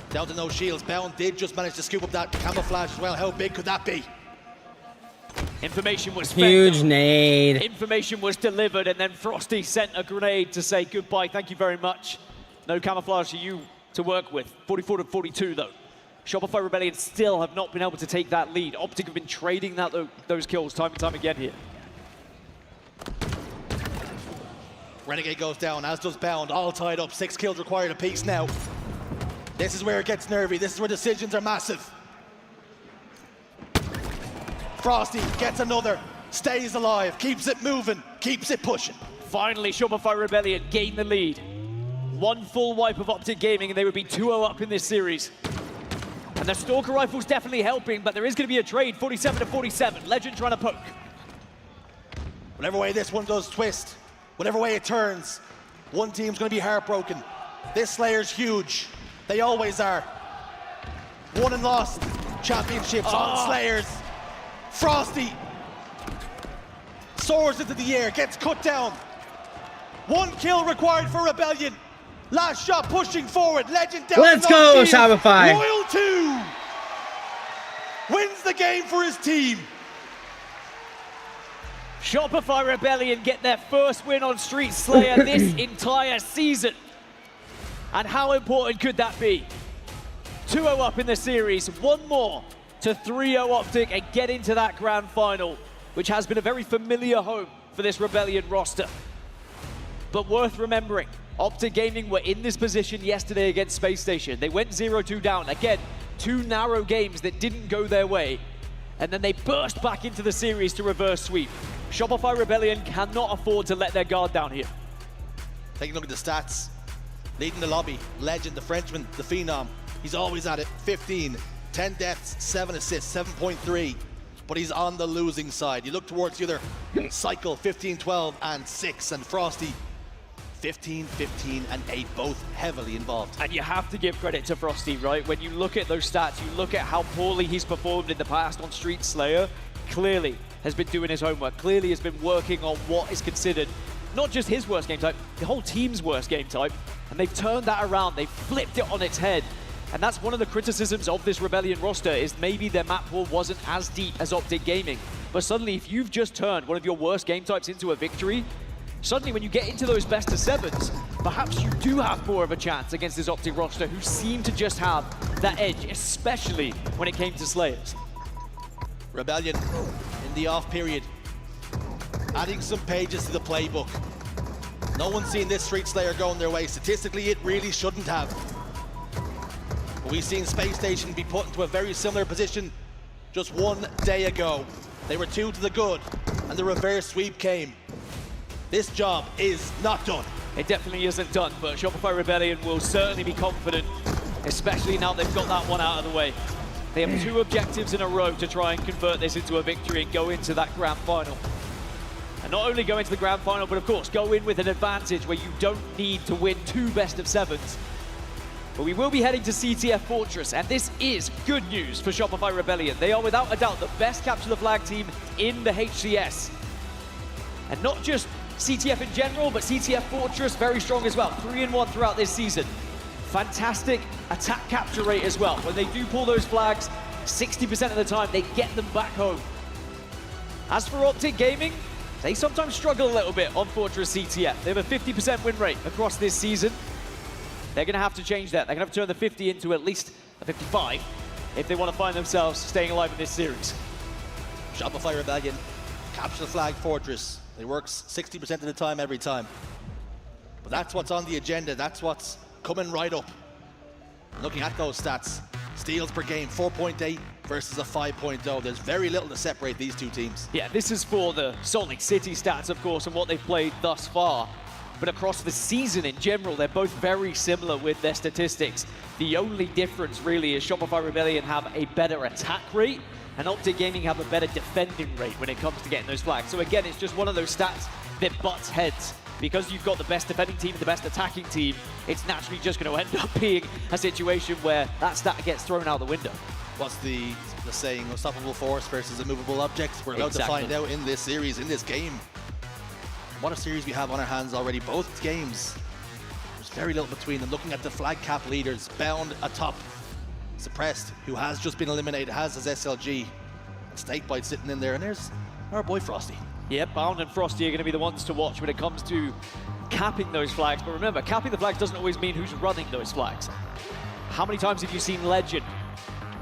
down to no shields. Bound did just manage to scoop up that camouflage as well. How big could that be? Information was huge nade. Information was delivered, and then Frosty sent a grenade to say goodbye. Thank you very much. No camouflage for you to work with. 44-42 though. Shopify Rebellion still have not been able to take that lead. Optic have been trading those kills time and time again here. Renegade goes down, as does Bound, all tied up. 6 kills required apiece now. This is where it gets nervy. This is where decisions are massive. Frosty gets another, stays alive, keeps it moving, keeps it pushing. Finally, Shopify Rebellion gain the lead. 1 full wipe of Optic Gaming and they would be 2-0 up in this series. And the Stalker Rifle's definitely helping, but there is going to be a trade, 47-47. Legend trying to poke. Whatever way this one does twist, whatever way it turns, one team's going to be heartbroken. This Slayer's huge. They always are. Won and lost championships on Slayers. Frosty soars into the air, gets cut down. 1 kill required for Rebellion. Last shot pushing forward. Legend down. Let's go, shield. Shopify. Royal 2 wins the game for his team. Shopify Rebellion get their first win on Street Slayer this entire season. And how important could that be? 2-0 up in the series, 1 more to 3-0 Optic and get into that grand final, which has been a very familiar home for this Rebellion roster. But worth remembering, Optic Gaming were in this position yesterday against Space Station. They went 0-2 down. Again, 2 narrow games that didn't go their way. And then they burst back into the series to reverse sweep. Shopify Rebellion cannot afford to let their guard down here. Take a look at the stats. Leading the lobby, Legend, the Frenchman, the Phenom. He's always at it, 15, 10 deaths, 7 assists, 7.3. But he's on the losing side. You look towards the other Cycle, 15, 12, and 6. And Frosty, 15, 15, and 8, both heavily involved. And you have to give credit to Frosty, right? When you look at those stats, you look at how poorly he's performed in the past on Street Slayer, clearly has been doing his homework, clearly has been working on what is considered not just his worst game type, the whole team's worst game type, and they've turned that around, they've flipped it on its head. And that's one of the criticisms of this Rebellion roster, is maybe their map pool wasn't as deep as Optic Gaming. But suddenly, if you've just turned one of your worst game types into a victory, suddenly when you get into those best of 7s, perhaps you do have more of a chance against this Optic roster, who seem to just have that edge, especially when it came to Slayers. Rebellion in the off period, adding some pages to the playbook. No one's seen this Street Slayer going their way. Statistically, it really shouldn't have. But we've seen Space Station be put into a very similar position just 1 day ago. They were 2 to the good, and the reverse sweep came. This job is not done. It definitely isn't done, but Shopify Rebellion will certainly be confident, especially now they've got that one out of the way. They have 2 objectives in a row to try and convert this into a victory and go into that grand final. And not only go into the grand final, but of course go in with an advantage where you don't need to win 2 best-of-7s. But we will be heading to CTF Fortress, and this is good news for Shopify Rebellion. They are without a doubt the best capture the flag team in the HCS. And not just CTF in general, but CTF Fortress very strong as well. 3-1 throughout this season. Fantastic attack capture rate as well. When they do pull those flags, 60% of the time they get them back home. As for Optic Gaming, they sometimes struggle a little bit on Fortress CTF. They have a 50% win rate across this season. They're going to have to change that. They're going to have to turn the 50 into at least a 55 if they want to find themselves staying alive in this series. Shopify Rebellion, capture the flag Fortress. It works 60% of the time every time. But that's what's on the agenda. That's what's coming right up. Looking at those stats, steals per game, 4.8 versus a 5.0. There's very little to separate these two teams. Yeah, this is for the Salt Lake City stats, of course, and what they've played thus far. But across the season in general, they're both very similar with their statistics. The only difference really is Shopify Rebellion have a better attack rate, and Optic Gaming have a better defending rate when it comes to getting those flags. So again, it's just one of those stats that butts heads. Because you've got the best defending team and the best attacking team, it's naturally just going to end up being a situation where that stat gets thrown out the window. What's the saying, unstoppable force versus immovable objects? We're about to find out in this series, in this game. What a series we have on our hands already. Both games, there's very little between them. Looking at the flag cap leaders, Bound atop, Suppressed, who has just been eliminated, has his SLG. And Snakebite sitting in there, and there's our boy Frosty. Yeah, Bound and Frosty are going to be the ones to watch when it comes to capping those flags. But remember, capping the flags doesn't always mean who's running those flags. How many times have you seen Legend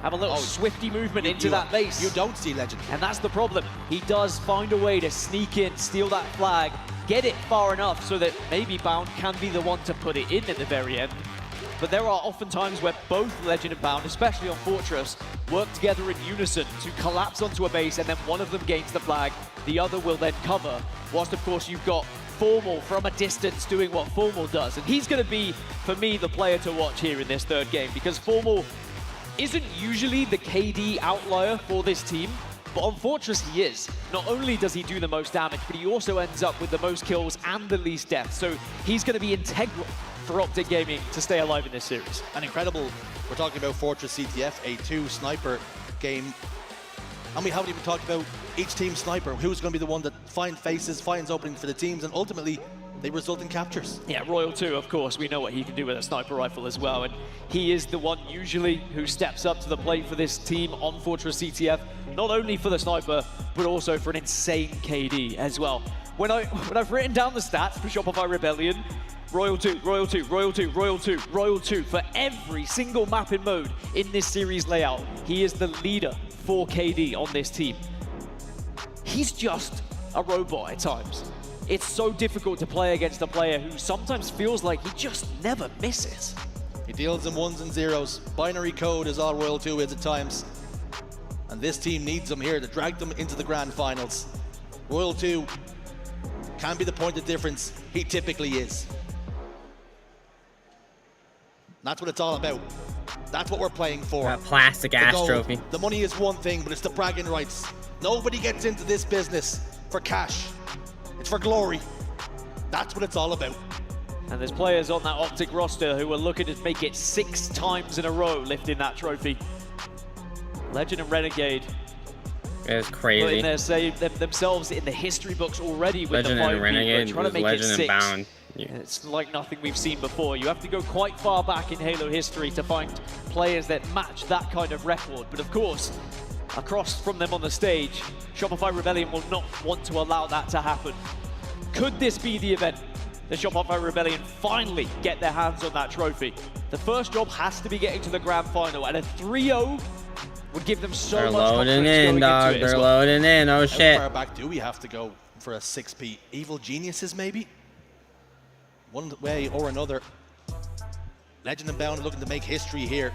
have a little swifty movement into that base? You don't see Legend. And that's the problem. He does find a way to sneak in, steal that flag, get it far enough so that maybe Bound can be the one to put it in at the very end. But there are often times where both Legend and Bound, especially on Fortress, work together in unison to collapse onto a base, and then one of them gains the flag, the other will then cover, whilst of course you've got Formal from a distance doing what Formal does. And he's going to be, for me, the player to watch here in this third game, because Formal isn't usually the KD outlier for this team, but on Fortress he is. Not only does he do the most damage, but he also ends up with the most kills and the least deaths. So he's going to be integral for Optic Gaming to stay alive in this series. And incredible, we're talking about Fortress CTF, a 2-sniper game. And we haven't even talked about each team's sniper, who's going to be the one that finds faces, finds openings for the teams, and ultimately they result in captures. Yeah, Royal 2, of course, we know what he can do with a sniper rifle as well, and he is the one usually who steps up to the plate for this team on Fortress CTF, not only for the sniper, but also for an insane KD as well. When I've written down the stats for Shopify Rebellion, Royal 2, Royal 2, Royal 2, Royal 2, Royal 2, for every single map in mode in this series layout, he is the leader for KD on this team. He's just a robot at times. It's so difficult to play against a player who sometimes feels like he just never misses. He deals in 1s and 0s. Binary code is all Royal 2 is at times. And this team needs him here to drag them into the grand finals. Royal 2 can be the point of difference. He typically is. That's what it's all about. That's what we're playing for. That plastic ass trophy. The money is one thing, but it's the bragging rights. Nobody gets into this business for cash. It's for glory. That's what it's all about. And there's players on that Optic roster who are looking to make it 6 times in a row lifting that trophy. Legend and Renegade. It's crazy. Putting themselves in the history books already with Legend the 5 and Renegade, trying to make Legend it 6. and Bound. Yeah. It's like nothing we've seen before. You have to go quite far back in Halo history to find players that match that kind of record. But of course, across from them on the stage, Shopify Rebellion will not want to allow that to happen. Could this be the event that Shopify Rebellion finally get their hands on that trophy? The first job has to be getting to the grand final, and a 3-0 would give them so They're much loading confidence in, going dog. into it as They're well. loading in. Oh, shit. How far back do we have to go for a 6P? Evil Geniuses, maybe? One way or another. Legend and Bound looking to make history here.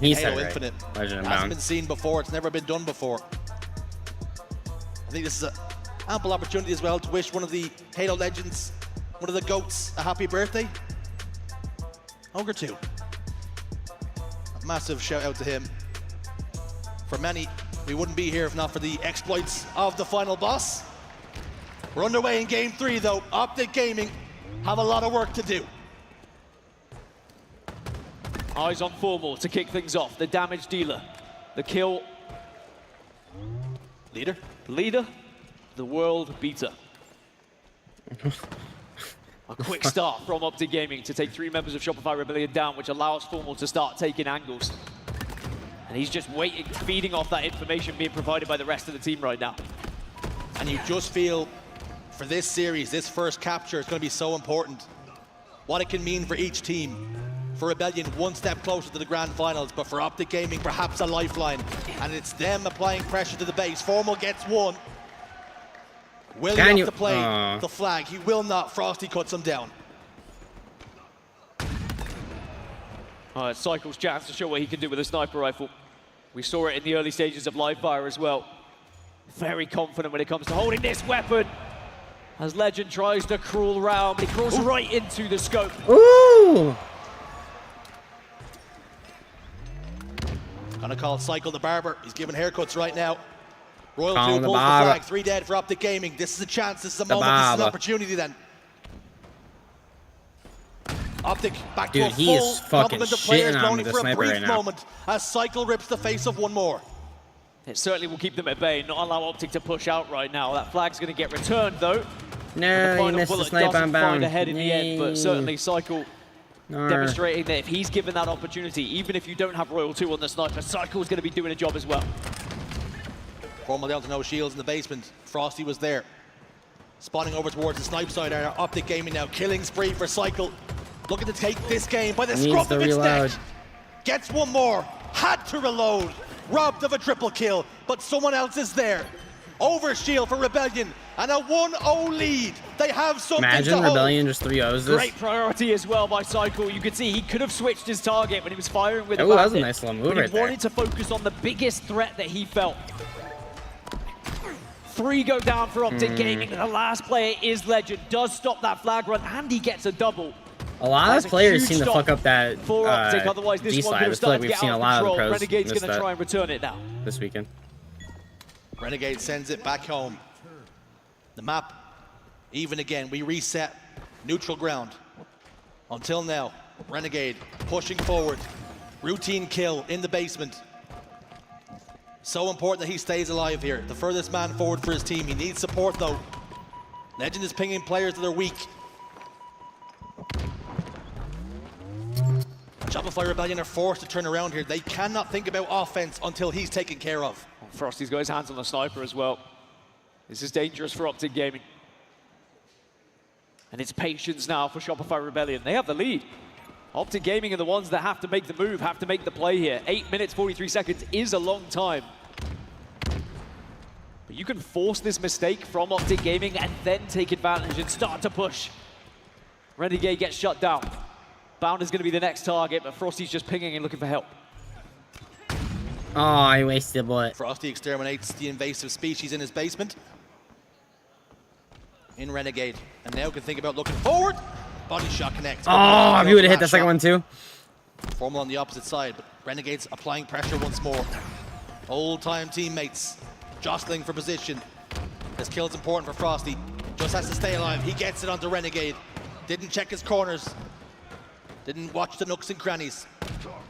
He Halo said it right. Infinite. Legend and Hasn't Bound. been seen before. It's never been done before. I think this is an ample opportunity as well to wish one of the Halo legends, one of the GOATs, a happy birthday. Ogre 2. A massive shout out to him. For many, we wouldn't be here if not for the exploits of the final boss. We're underway in game 3 though. Optic Gaming have a lot of work to do. Eyes on Formal to kick things off. The damage dealer. The kill leader. The world beater. A quick start from Optic Gaming to take 3 members of Shopify Rebellion down, which allows Formal to start taking angles. And he's just waiting, feeding off that information being provided by the rest of the team right now. And you just feel, for this series, this first capture is going to be so important. What it can mean for each team. For Rebellion, one step closer to the grand finals, but for Optic Gaming, perhaps a lifeline. And it's them applying pressure to the base. Formal gets one. Will he have to play the flag? He will not. Frosty cuts him down. Cycle's chance to show what he can do with a sniper rifle. We saw it in the early stages of live fire as well. Very confident when it comes to holding this weapon. As Legend tries to crawl around, but he crawls right into the scope. Ooh! Gonna call Cycle the barber. He's giving haircuts right now. Royal 2 Calling pulls the the barber. flag. 3 dead for Optic Gaming. This is a chance. This is a The moment. This is an barber. opportunity then. Optic back Dude, to a he is full fucking complement of players, shitting but on only the for a sniper brief right now. moment as Cycle rips the face of one more. It certainly will keep them at bay, not allow Optic to push out right now. That flag's going to get returned though. No, he missed the sniper on bound. Find ahead in the end, but certainly Cycle demonstrating that if he's given that opportunity, even if you don't have Royal 2 on the sniper, Cycle's going to be doing a job as well. Formal down to no shields in the basement. Frosty was there. Spawning over towards the snipe side. Optic Gaming now killing spree for Cycle. Looking to take this game by the scruff of its neck. Gets one more. Had to reload. Robbed of a triple kill, but someone else is there. Overshield for Rebellion and a 1-0 lead. They have something to Imagine hold. Rebellion just 3-0s this. Great priority as well by Cycle. You could see he could have switched his target when he was firing with Oh, the that was a bandit, nice little move but right he there. wanted to focus on the biggest threat that he felt. 3 go down for Optic Gaming, and the last player is Legend. Does stop that flag run, and he gets a double. A lot That's of players huge seem to stop fuck up that for Optic. Otherwise, this one G-slide. could I have feel like started to we've get seen out a of lot of the control. pros Renegade's miss going to that try and return it now. this weekend. Renegade sends it back home. The map, even again, we reset neutral ground. Until now, Renegade pushing forward. Routine kill in the basement. So important that he stays alive here. The furthest man forward for his team. He needs support though. Legend is pinging players that are weak. Shopify Rebellion are forced to turn around here. They cannot think about offense until he's taken care of. Frosty's got his hands on the sniper as well. This is dangerous for Optic Gaming. And it's patience now for Shopify Rebellion. They have the lead. Optic Gaming are the ones that have to make the move, have to make the play here. 8 minutes, 43 seconds is a long time. But you can force this mistake from Optic Gaming and then take advantage and start to push. Renegade gets shut down. Bound is going to be the next target, but Frosty's just pinging and looking for help. Oh, he wasted a bullet. Frosty exterminates the invasive species in his basement. In Renegade. And now can think about looking forward. Body shot connects. Oh, if you would have hit the second one too. Formal on the opposite side, but Renegade's applying pressure once more. Old-time teammates jostling for position. This kill's important for Frosty. Just has to stay alive. He gets it onto Renegade. Didn't check his corners. Didn't watch the nooks and crannies.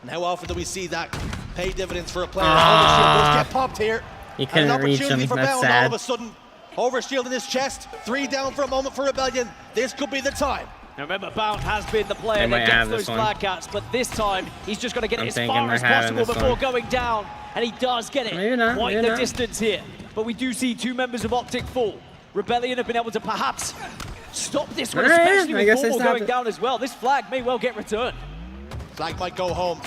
And how often do we see that pay dividends for a player? Overshield does get popped here. He couldn't and an reach opportunity him. for That's Bound sad. all of a sudden. Overshield in his chest. 3 down for a moment for Rebellion. This could be the time. Now remember, Bound has been the player They might that gets have those this one. flag cats, but this time he's just going to get I'm it as thinking far they're as having possible this before one. going down, and he does get it. Maybe not, Quite maybe the not. distance here. But we do see 2 members of Optic fall. Rebellion have been able to perhaps stop this one, Alright, especially I with guess they Formal stopped going it. down as well. This flag may well get returned. Flag might go home,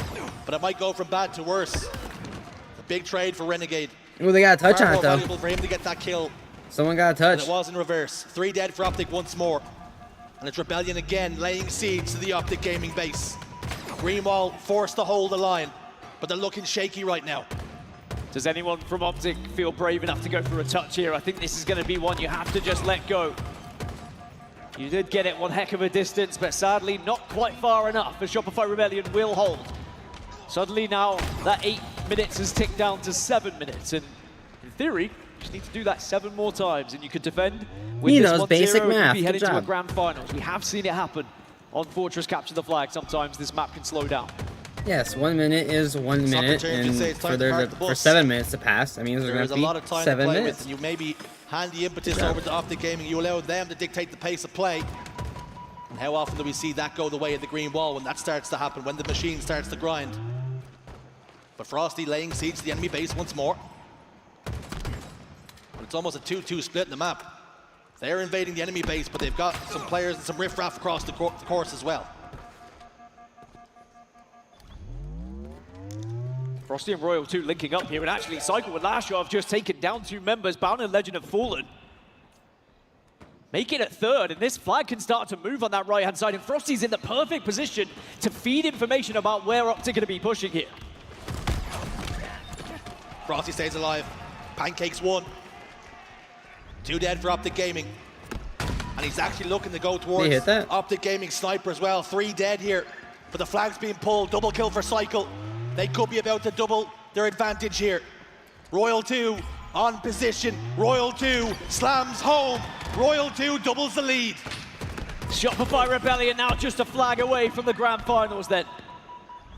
but it might go from bad to worse. A big trade for Renegade. Ooh, they got a touch Far on more it though. valuable for him to get that kill. Someone got a touch. And it was in reverse. 3 dead for Optic once more. And it's Rebellion again laying siege to the Optic Gaming base. Greenwall forced to hold the line, but they're looking shaky right now. Does anyone from Optic feel brave enough to go for a touch here? I think this is going to be one you have to just let go. You did get it one heck of a distance, but sadly not quite far enough, as Shopify Rebellion will hold. Suddenly now that 8 minutes has ticked down to 7 minutes, and in theory, Just need to do that 7 more times, and you could defend with He this knows 1-0, basic and math. be Good headed to a job. grand finals. We have seen it happen on Fortress Capture the Flag. Sometimes this map can slow down. Yes, 1 minute is 1 minute, and for 7 minutes to pass, I mean, there's a going lot to of be time 7 to play minutes. with, and you maybe hand the impetus Yeah. over to Optic Gaming. You allow them to dictate the pace of play. And how often do we see that go the way of the green wall when that starts to happen, when the machine starts to grind? But Frosty laying siege to the enemy base once more. But it's almost a 2-2 split in the map. They're invading the enemy base, but they've got some players and some riffraff across the course as well. Frosty and Royal 2 linking up here, and actually Cycle and Lasho have just taken down 2 members. Bound and Legend have fallen. Make it at 3rd, and this flag can start to move on that right-hand side, and Frosty's in the perfect position to feed information about where Optic are going to be pushing here. Frosty stays alive. Pancakes 1. 2 dead for Optic Gaming. And he's actually looking to go towards hit that? Optic Gaming Sniper as well. 3 dead here. But the flag's being pulled. Double kill for Cycle. They could be about to double their advantage here. Royal 2 on position. Royal 2 slams home. Royal 2 doubles the lead. Shopify Rebellion now just a flag away from the grand finals then.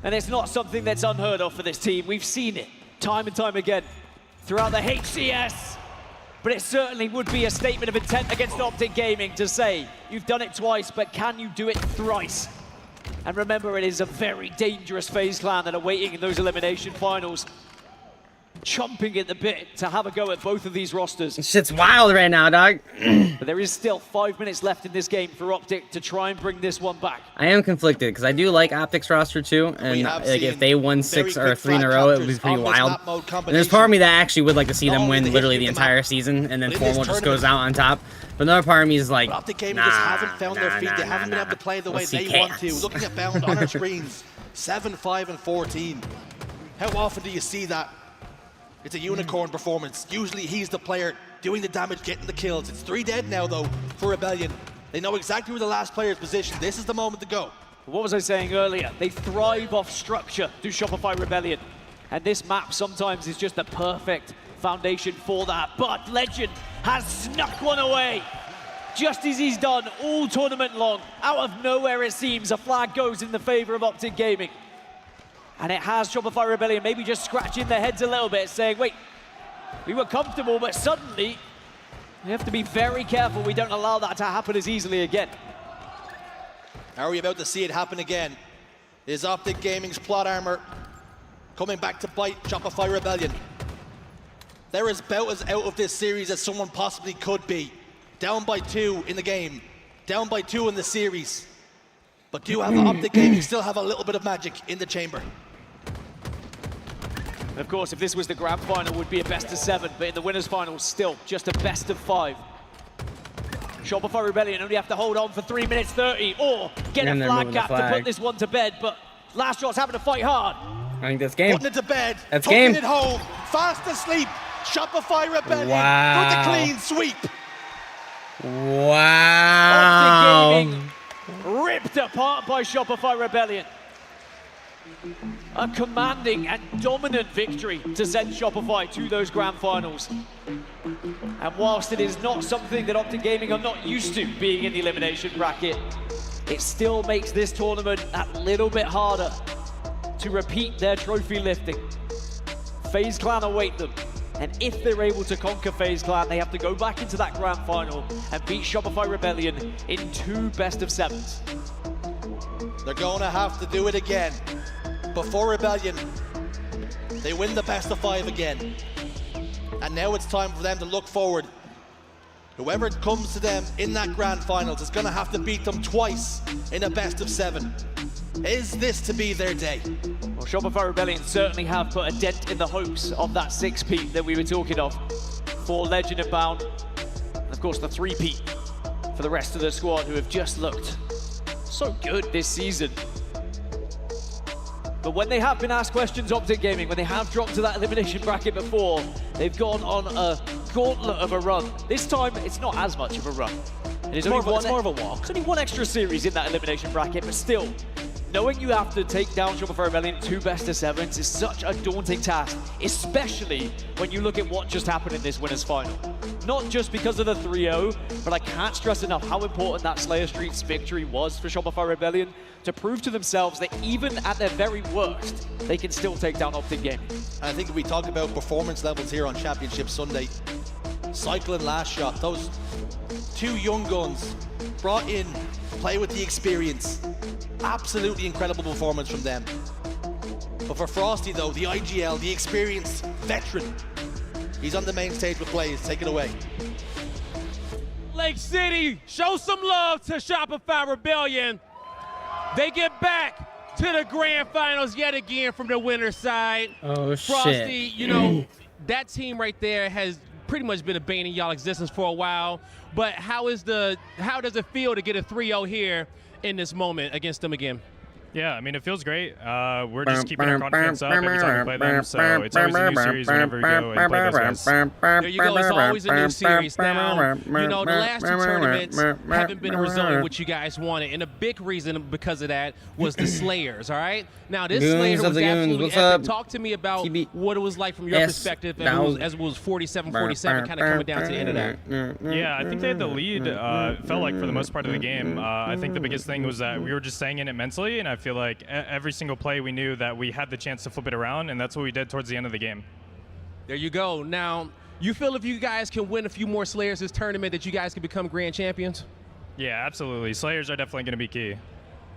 And it's not something that's unheard of for this team. We've seen it time and time again throughout the HCS. But it certainly would be a statement of intent against Optic Gaming to say, you've done it twice, but can you do it thrice? And remember, it is a very dangerous FaZe clan that are waiting in those elimination finals, chomping at the bit to have a go at both of these rosters. This shit's wild right now, dog. But there is still 5 minutes left in this game for Optic to try and bring this one back. I am conflicted because I do like Optic's roster too, and like if they won 6 or 3 in a row, it would be pretty wild. And there's part of me that actually would like to see them win literally the entire season, and then Formal just goes out on top. But another part of me is like, Optic Gaming just haven't found their feet. They haven't been able to play the way they want to. Looking at Bound on our screens, 7, 5, and 14. How often do you see that? It's a unicorn performance. Usually he's the player doing the damage, getting the kills. It's 3 dead now, though, for Rebellion. They know exactly where the last player is positioned. This is the moment to go. What was I saying earlier? They thrive off structure, do Shopify Rebellion. And this map sometimes is just the perfect foundation for that. But Legend has snuck one away. Just as he's done all tournament long. Out of nowhere, it seems, a flag goes in the favor of Optic Gaming. And it has Shopify Rebellion maybe just scratching their heads a little bit, saying, wait, we were comfortable, but suddenly we have to be very careful we don't allow that to happen as easily again. Are we about to see it happen again? Is Optic Gaming's plot armor coming back to bite Shopify Rebellion? They're as about as out of this series as someone possibly could be. Down by 2 in the game, down by 2 in the series. But do have Optic Gaming still have a little bit of magic in the chamber? Of course, if this was the grand final, it would be a best of 7, but in the winners' final, still just a best of 5. Shopify Rebellion only have to hold on for 3 minutes 30, or get a flag cap to put this one to bed, but Last Shot's having to fight hard. I think that's game. Putting it to bed, that's taking game. it home, fast asleep. Shopify Rebellion Wow. with the clean sweep. Wow. Optic Gaming ripped apart by Shopify Rebellion. A commanding and dominant victory to send Shopify to those grand finals. And whilst it is not something that Optic Gaming are not used to being in the elimination bracket, it still makes this tournament that little bit harder to repeat their trophy lifting. FaZe Clan await them. And if they're able to conquer FaZe Clan, they have to go back into that grand final and beat Shopify Rebellion in 2 best of 7s. They're going to have to do it again. Before Rebellion, they win the best of 5 again. And now it's time for them to look forward. Whoever comes to them in that grand finals is going to have to beat them twice in a best of 7. Is this to be their day? Well, Shopify Rebellion certainly have put a dent in the hopes of that 6-peat that we were talking of for Legend and Bound. And of course, the 3-peat for the rest of the squad who have just looked so good this season. But when they have been asked questions, Optic Gaming, when they have dropped to that elimination bracket before, they've gone on a gauntlet of a run. This time, it's not as much of a run. It's more of a walk. It's only 1 extra series in that elimination bracket, but still, Knowing you have to take down Shopify Rebellion in 2 best-of-7s is such a daunting task, especially when you look at what just happened in this winners final. Not just because of the 3-0, but I can't stress enough how important that Slayer Streets victory was for Shopify Rebellion to prove to themselves that even at their very worst, they can still take down Optic Gaming. I think if we talk about performance levels here on Championship Sunday, Cycle and Last Shot, those 2 young guns brought in, play with the experience. Absolutely incredible performance from them. But for Frosty though, the IGL, the experienced veteran, he's on the main stage with Blaze. Take it away. Lake City, show some love to Shopify Rebellion. They get back to the grand finals yet again from the winner's side. Oh, Frosty, shit. you know, that team right there has pretty much been a bane in y'all existence for a while. But how does it feel to get a 3-0 here in this moment against them again? Yeah, I mean, it feels great. We're just keeping our confidence up every time we play them, so it's always a new series whenever we go and play those guys. There you go, it's always a new series. Now, you know, the last 2 tournaments haven't been a result of what you guys wanted, and a big reason because of that was the Slayers, all right? Now, this Slayer was absolutely epic. Talk to me about what it was like from your perspective as it was 47-47, kind of coming down to the end of that. Yeah, I think they had the lead, felt like, for the most part of the game. I think the biggest thing was that we were just staying in it mentally, and I feel like every single play we knew that we had the chance to flip it around, and that's what we did towards the end of the game. There you go. Now, you feel if you guys can win a few more Slayers this tournament that you guys can become grand champions? Yeah, absolutely. Slayers are definitely going to be key.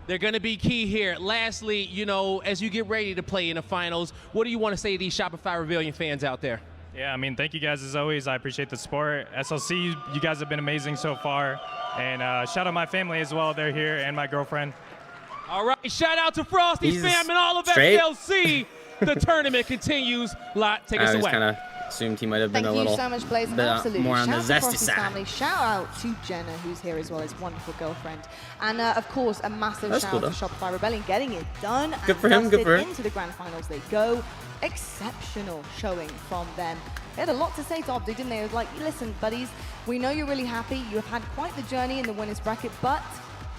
They're going to be key here. Lastly, you know, as you get ready to play in the finals, what do you want to say to these Shopify Rebellion fans out there? Yeah, I mean, thank you guys as always. I appreciate the support. SLC, you guys have been amazing so far. And shout out my family as well. They're here, and my girlfriend. All right, shout out to Frosty's fam and all of SLC. The tournament continues. Lot, take us away. I just kind of assumed he might have been a little Thank you so much, Blaze. Absolutely. more on the Shout out to zesty Frosty's side. family. Shout out to Jenna, who's here as well, his wonderful girlfriend. And, of course, a massive That's shout cool, out to Shopify Rebellion, getting it done. Good for him, good for him. Into the grand finals they go. Exceptional showing from them. They had a lot to say to Optic, didn't they? It was like, listen, buddies, we know you're really happy. You have had quite the journey in the winners bracket, but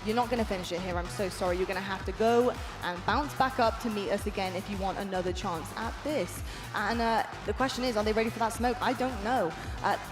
you're not going to finish it here. I'm so sorry. You're going to have to go and bounce back up to meet us again if you want another chance at this. And the question is, are they ready for that smoke? I don't know.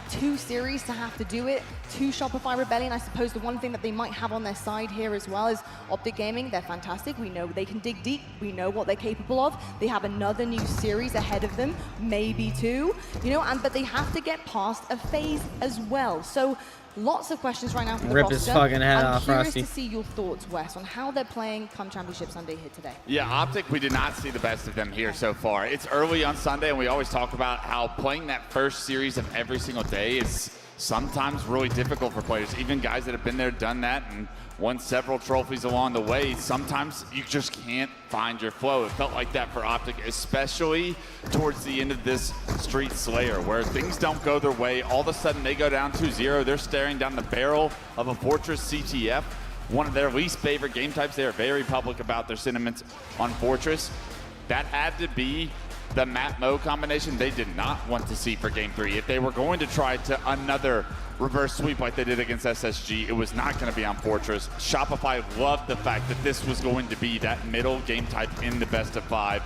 2 series to have to do it. 2 Shopify Rebellion. I suppose the one thing that they might have on their side here as well is Optic Gaming. They're fantastic. We know they can dig deep. We know what they're capable of. They have another new series ahead of them, maybe 2. You know, but they have to get past a phase as well. So lots of questions right now for the Rip roster. his fucking head off, I'm curious Frosty. to see your thoughts, Wes, on how they're playing come Championship Sunday here today. Yeah, Optic, we did not see the best of them here so far. It's early on Sunday, and we always talk about how playing that first series of every single day is sometimes really difficult for players. Even guys that have been there, done that, and won several trophies along the way, sometimes you just can't find your flow. It felt like that for Optic, especially towards the end of this Street Slayer, where things don't go their way. All of a sudden, they go down 2-0. They're staring down the barrel of a Fortress CTF, one of their least favorite game types. They are very public about their sentiments on Fortress. That had to be the Matt-Mo combination they did not want to see for Game 3. If they were going to try to another reverse sweep like they did against SSG, it was not going to be on Fortress. Shopify loved the fact that this was going to be that middle game type in the best of 5.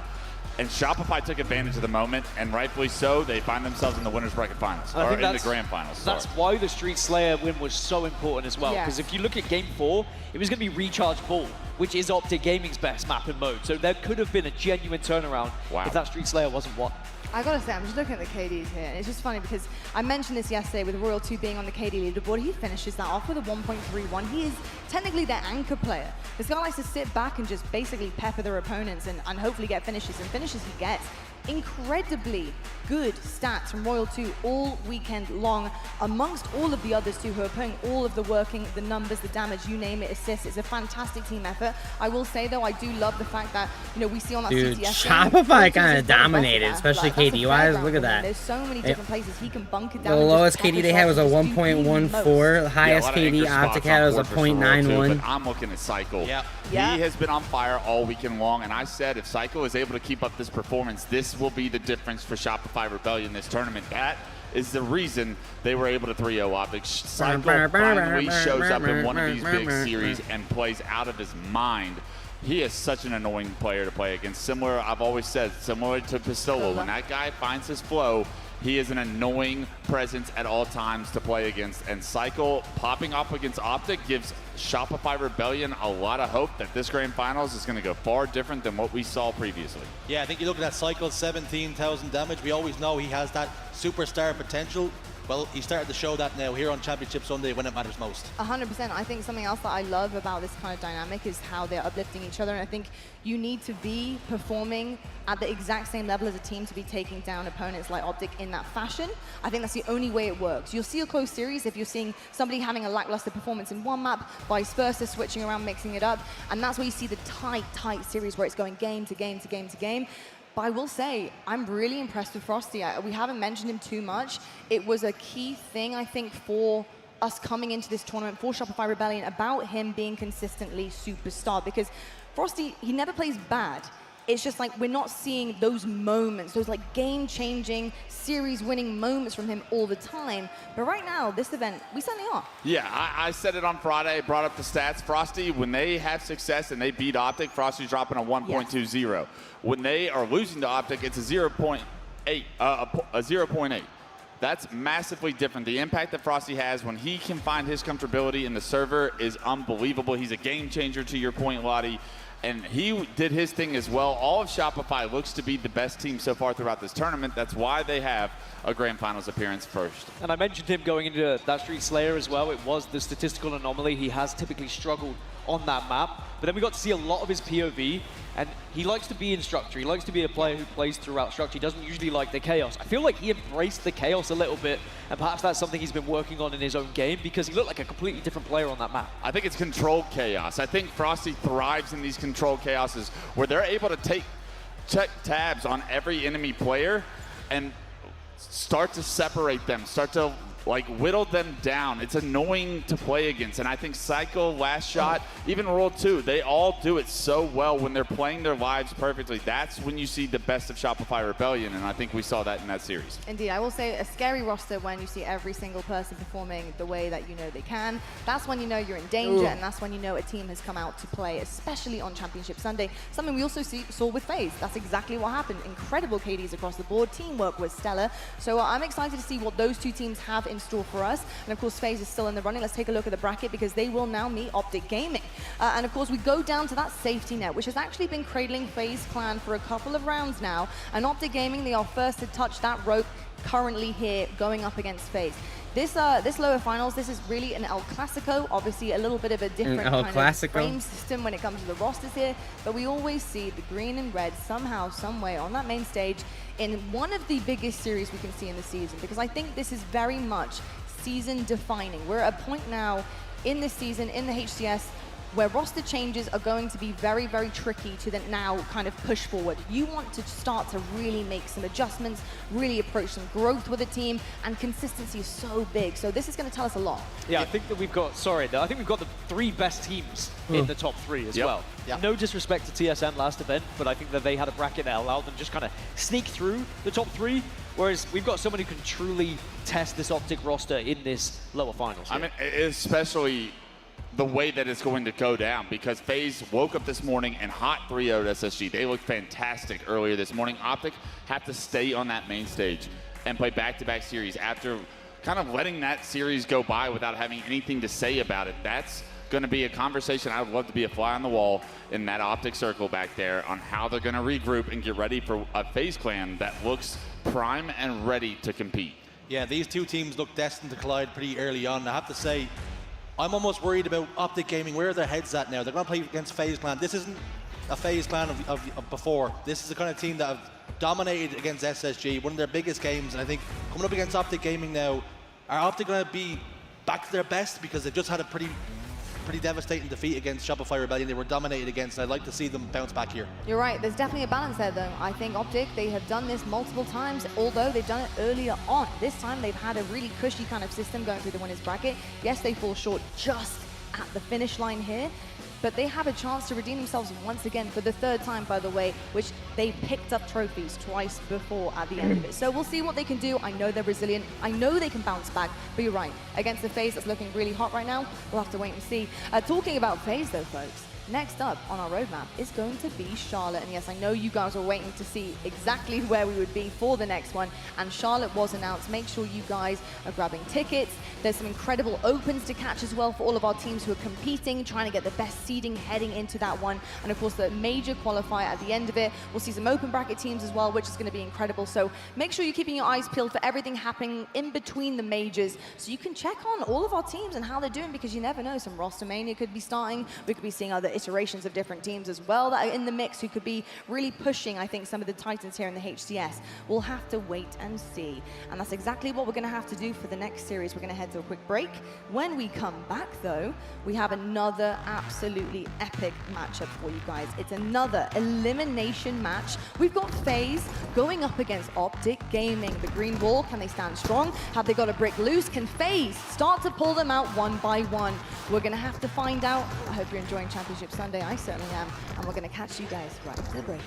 And Shopify took advantage of the moment, and rightfully so. They find themselves in the winners bracket finals, or in the grand finals. That's why the Street Slayer win was so important as well. Because if you look at Game 4, it was going to be Recharge Ball, which is Optic Gaming's best map and mode. So there could have been a genuine turnaround if that Street Slayer wasn't won. I gotta say, I'm just looking at the KDs here, and it's just funny because I mentioned this yesterday with Royal 2 being on the KD leaderboard. He finishes that off with a 1.31. He is technically their anchor player. This guy likes to sit back and just basically pepper their opponents and hopefully get finishes, and finishes he gets. Incredibly good stats from Royal 2 all weekend long, amongst all of the others too, who are putting all of the working, the numbers, the damage, you name it, assists. It's a fantastic team effort. I will say though, I do love the fact that, you know, we see on that Dude, CTS Shopify kind of dominated, especially KD-wise. Look at that. There's so many different places he can bunker down. The lowest KD they had was a 1.14. The highest KD Optic had was a 0.91. I'm looking at Cycle. He has been on fire all weekend long, and I said if Cycle is able to keep up this performance, this will be the difference for Shopify Rebellion this tournament. That is the reason they were able to 3-0 Optic. Cycle finally shows up in one of these big series and plays out of his mind. he is such an annoying player to play against. Similar, I've always said, similar to Pistola. When that guy finds his flow, he is an annoying presence at all times to play against. And Cycle popping up against Optic gives Shopify Rebellion a lot of hope that this Grand Finals is going to go far different than what we saw previously. Yeah, I think you look at that Cycle, 17,000 damage. We always know he has that superstar potential. Well, he started to show that now here on Championship Sunday when it matters most. 100%. I think something else that I love about this kind of dynamic is how they're uplifting each other. And I think you need to be performing at the exact same level as a team to be taking down opponents like Optic in that fashion. I think that's the only way it works. You'll see a close series if you're seeing somebody having a lackluster performance in one map, vice versa, switching around, mixing it up. And that's where you see the tight series where it's going game to game to game to game. But I will say, I'm really impressed with Frosty. We haven't mentioned him too much. It was a key thing, I think, for us coming into this tournament, for Shopify Rebellion, about him being consistently superstar. Because Frosty, he never plays bad. It's just like we're not seeing those moments, those like game-changing, series-winning moments from him all the time. But right now, this event, we certainly are. Yeah, I said it on Friday, brought up the stats. Frosty, when they have success and they beat Optic, Frosty's dropping a 1.20. When they are losing to Optic, it's a 0.8, a 0.8. That's massively different. The impact that Frosty has when he can find his comfortability in the server is unbelievable. He's a game changer, to your point, Lottie. And he did his thing as well. All of Shopify looks to be the best team so far throughout this tournament. That's why they have a Grand Finals appearance first. And I mentioned him going into that Street Slayer as well. It was the statistical anomaly. He has typically struggled on that map. But then we got to see a lot of his POV, and he likes to be in structure. He likes to be a player who plays throughout structure. He doesn't usually like the chaos. I feel like he embraced the chaos a little bit, and perhaps that's something he's been working on in his own game, because he looked like a completely different player on that map. I think it's controlled chaos. I think Frosty thrives in these controlled chaoses where they're able to check tabs on every enemy player and start to separate them, start to like whittle them down. It's annoying to play against. And I think Psycho, Last Shot, even Roll 2, they all do it so well when they're playing their lives perfectly. That's when you see the best of Shopify Rebellion, and I think we saw that in that series. Indeed, I will say a scary roster when you see every single person performing the way that you know they can. That's when you know you're in danger, and that's when you know a team has come out to play, especially on Championship Sunday. Something we also saw with FaZe. That's exactly what happened. Incredible KDs across the board. Teamwork was stellar. So I'm excited to see what those two teams have in store for us. And of course, FaZe is still in the running. Let's take a look at the bracket because they will now meet Optic Gaming. And of course, we go down to that safety net, which has actually been cradling FaZe Clan for a couple of rounds now. And Optic Gaming, they are first to touch that rope currently here going up against FaZe. This lower finals, this is really an El Clasico, obviously a little bit of a different kind of frame system when it comes to the rosters here, but we always see the green and red somehow, some way on that main stage in one of the biggest series we can see in the season, because I think this is very much season defining. We're at a point now in this season, in the HCS, where roster changes are going to be very, very tricky to then now kind of push forward. You want to start to really make some adjustments, really approach some growth with a team, and consistency is so big. So this is going to tell us a lot. Yeah, I think that we've got, I think we've got the three best teams in the top three as well. Yep. No disrespect to TSM last event, but I think that they had a bracket that allowed them just kind of sneak through the top three. Whereas we've got someone who can truly test this Optic roster in this lower finals. I mean, especially the way that it's going to go down, because FaZe woke up this morning and hot 3-0'd SSG. They looked fantastic earlier this morning. Optic have to stay on that main stage and play back-to-back series after kind of letting that series go by without having anything to say about it. That's going to be a conversation. I would love to be a fly on the wall in that Optic circle back there on how they're going to regroup and get ready for a FaZe clan that looks prime and ready to compete. Yeah, these two teams look destined to collide pretty early on. I have to say, I'm almost worried about Optic Gaming. Where are their heads at now? They're going to play against FaZe Clan. This isn't a FaZe Clan of before. This is the kind of team that have dominated against SSG, one of their biggest games. And I think coming up against Optic Gaming now, are Optic going to be back to their best? Because they've just had a pretty devastating defeat against Shopify Rebellion. They were dominated against, and I'd like to see them bounce back here. You're right. There's definitely a balance there, though. I think Optic, they have done this multiple times, although they've done it earlier on. This time, they've had a really cushy kind of system going through the winners bracket. Yes, they fall short just at the finish line here, but they have a chance to redeem themselves once again for the third time, by the way, which they picked up trophies twice before at the end of it. So we'll see what they can do. I know they're resilient. I know they can bounce back, but you're right. Against the FaZe that's looking really hot right now, we'll have to wait and see. Talking about FaZe, though, folks, Next up on our roadmap is going to be Charlotte. And yes, I know you guys are waiting to see exactly where we would be for the next one. And Charlotte was announced. Make sure you guys are grabbing tickets. There's some incredible opens to catch as well for all of our teams who are competing, trying to get the best seeding heading into that one. And of course, the major qualifier at the end of it. We'll see some open bracket teams as well, which is going to be incredible. So make sure you're keeping your eyes peeled for everything happening in between the majors, so you can check on all of our teams and how they're doing, because you never know. Some roster mania could be starting. We could be seeing other iterations of different teams as well that are in the mix who could be really pushing, I think, some of the titans here in the HCS. We'll have to wait and see. And that's exactly what we're going to have to do for the next series. We're going to head to a quick break. When we come back, though, we have another absolutely epic matchup for you guys. It's another elimination match. We've got FaZe going up against Optic Gaming. The green wall, can they stand strong? Have they got a brick loose? Can FaZe start to pull them out one by one? We're going to have to find out. I hope you're enjoying Championship Sunday. I certainly am. And we're going to catch you guys right after the break.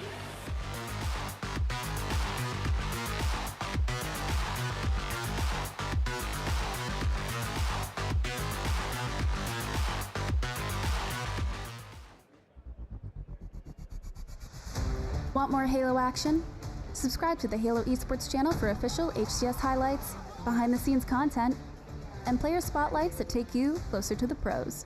Want more Halo action? Subscribe to the Halo Esports channel for official HCS highlights, behind-the-scenes content, and player spotlights that take you closer to the pros.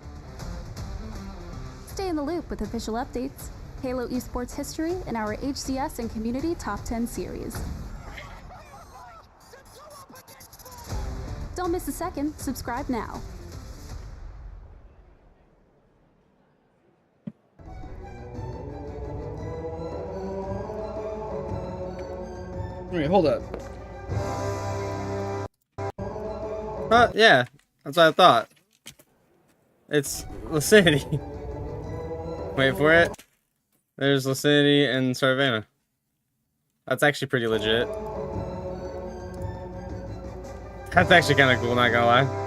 Stay in the loop with official updates, Halo Esports history, and our HCS and Community Top 10 series. Don't miss a second. Subscribe now. Wait, hold up. Yeah, that's what I thought. It's Lucidity. Wait for it. There's Lucidity and Sarvana. That's actually pretty legit. That's actually kind of cool, not gonna lie.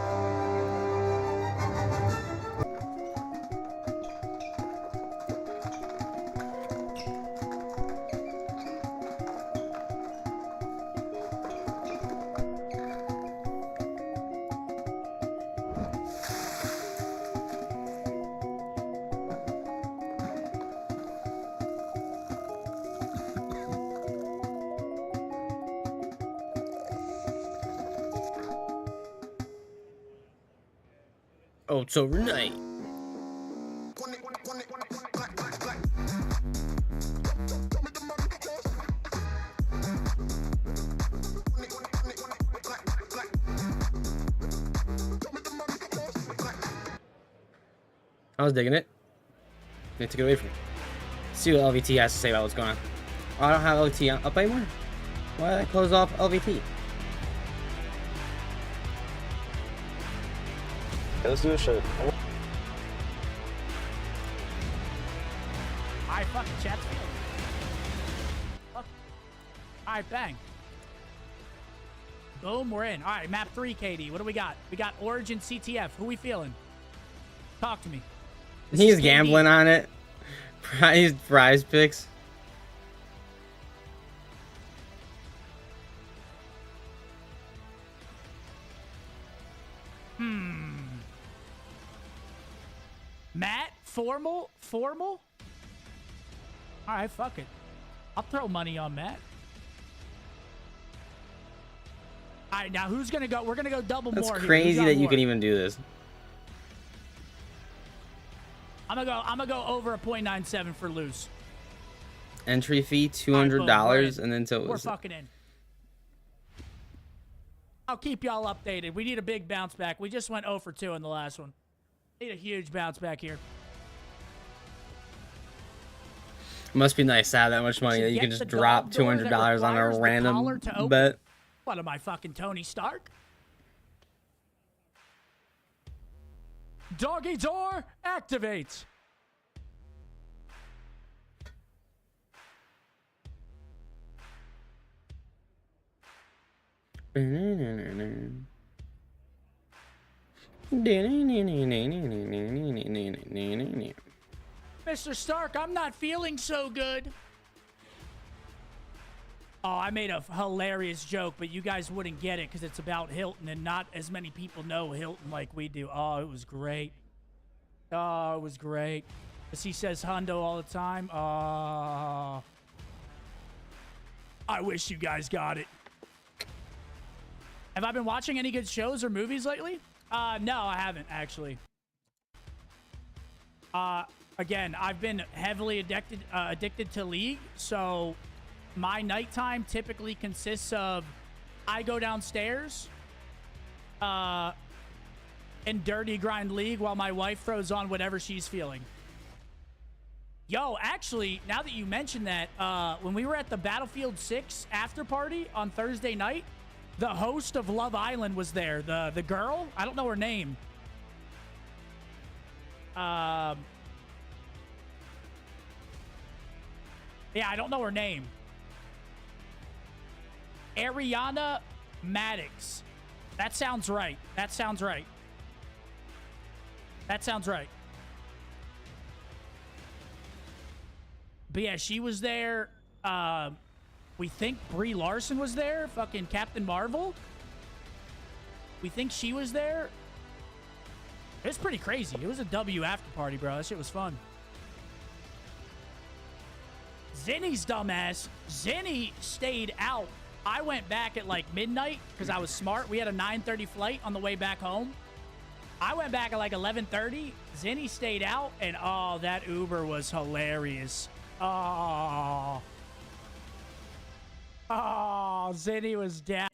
Oh, it's overnight. I was digging it. They took it away from me. See what LVT has to say about what's going on. Oh, I don't have LVT up anymore? Why did I close off LVT? Let's do a shit. Alright, fuck it, chat's feeling. Alright, bang. Boom, we're in. Alright, map 3, KD. What do we got? We got Origin CTF. Who we feeling? Talk to me. He's gambling on it. Prize picks. Matt, formal? All right, fuck it. I'll throw money on Matt. All right, now who's gonna go? We're gonna go double That's more. That's crazy that you can even do this. I'm gonna go over a 0.97 for loose. Entry fee $200, and then so we're fucking in. I'll keep y'all updated. We need a big bounce back. We just went 0 for 2 in the last one. Need a huge bounce back here. It must be nice to have that much money that you can just drop $200 on a random bet. What am I, fucking Tony Stark? Doggy door activates. Mr. Stark, I'm not feeling so good. Oh, I made a hilarious joke, but you guys wouldn't get it because it's about Hilton, and not as many people know Hilton like we do. Oh, it was great. Oh, it was great. As he says hundo all the time. I wish you guys got it. Have I been watching any good shows or movies lately? No, I haven't, actually. Again, I've been heavily addicted to League, so my nighttime typically consists of I go downstairs and dirty grind League while my wife throws on whatever she's feeling. Yo, actually, now that you mentioned that, when we were at the Battlefield 6 after party on Thursday night, the host of Love Island was there. The girl, I don't know her name. Yeah, I don't know her name. Ariana Maddox. That sounds right. That sounds right. That sounds right. But yeah, she was there. We think Brie Larson was there. Fucking Captain Marvel. We think she was there. It was pretty crazy. It was a W after party, bro. That shit was fun. Zinny's dumbass. Zinny stayed out. I went back at like midnight because I was smart. We had a 9:30 flight on the way back home. I went back at like 11:30. Zinny stayed out, and oh, that Uber was hilarious. Oh, Zinny was down.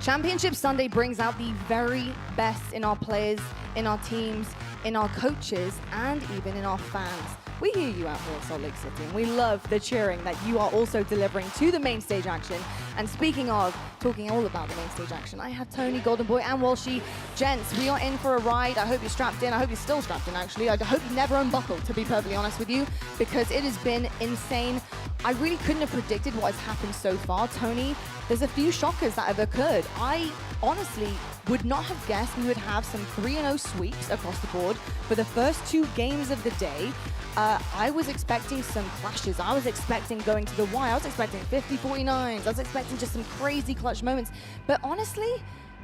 Championship Sunday brings out the very best in our players, in our teams, in our coaches, and even in our fans. We hear you out here in Salt Lake City, and we love the cheering that you are also delivering to the main stage action. And speaking of talking all about the main stage action, I have Tony, Golden Boy, and Walshy. Gents, we are in for a ride. I hope you're strapped in. I hope you're still strapped in, actually. I hope you never unbuckled, to be perfectly honest with you, because it has been insane. I really couldn't have predicted what has happened so far. Tony, there's a few shockers that have occurred. I honestly would not have guessed we would have some 3-0 sweeps across the board for the first 2 games of the day. I was expecting some clashes. I was expecting going to the wire. I was expecting 50-49s. I was expecting just some crazy clutch moments. But honestly,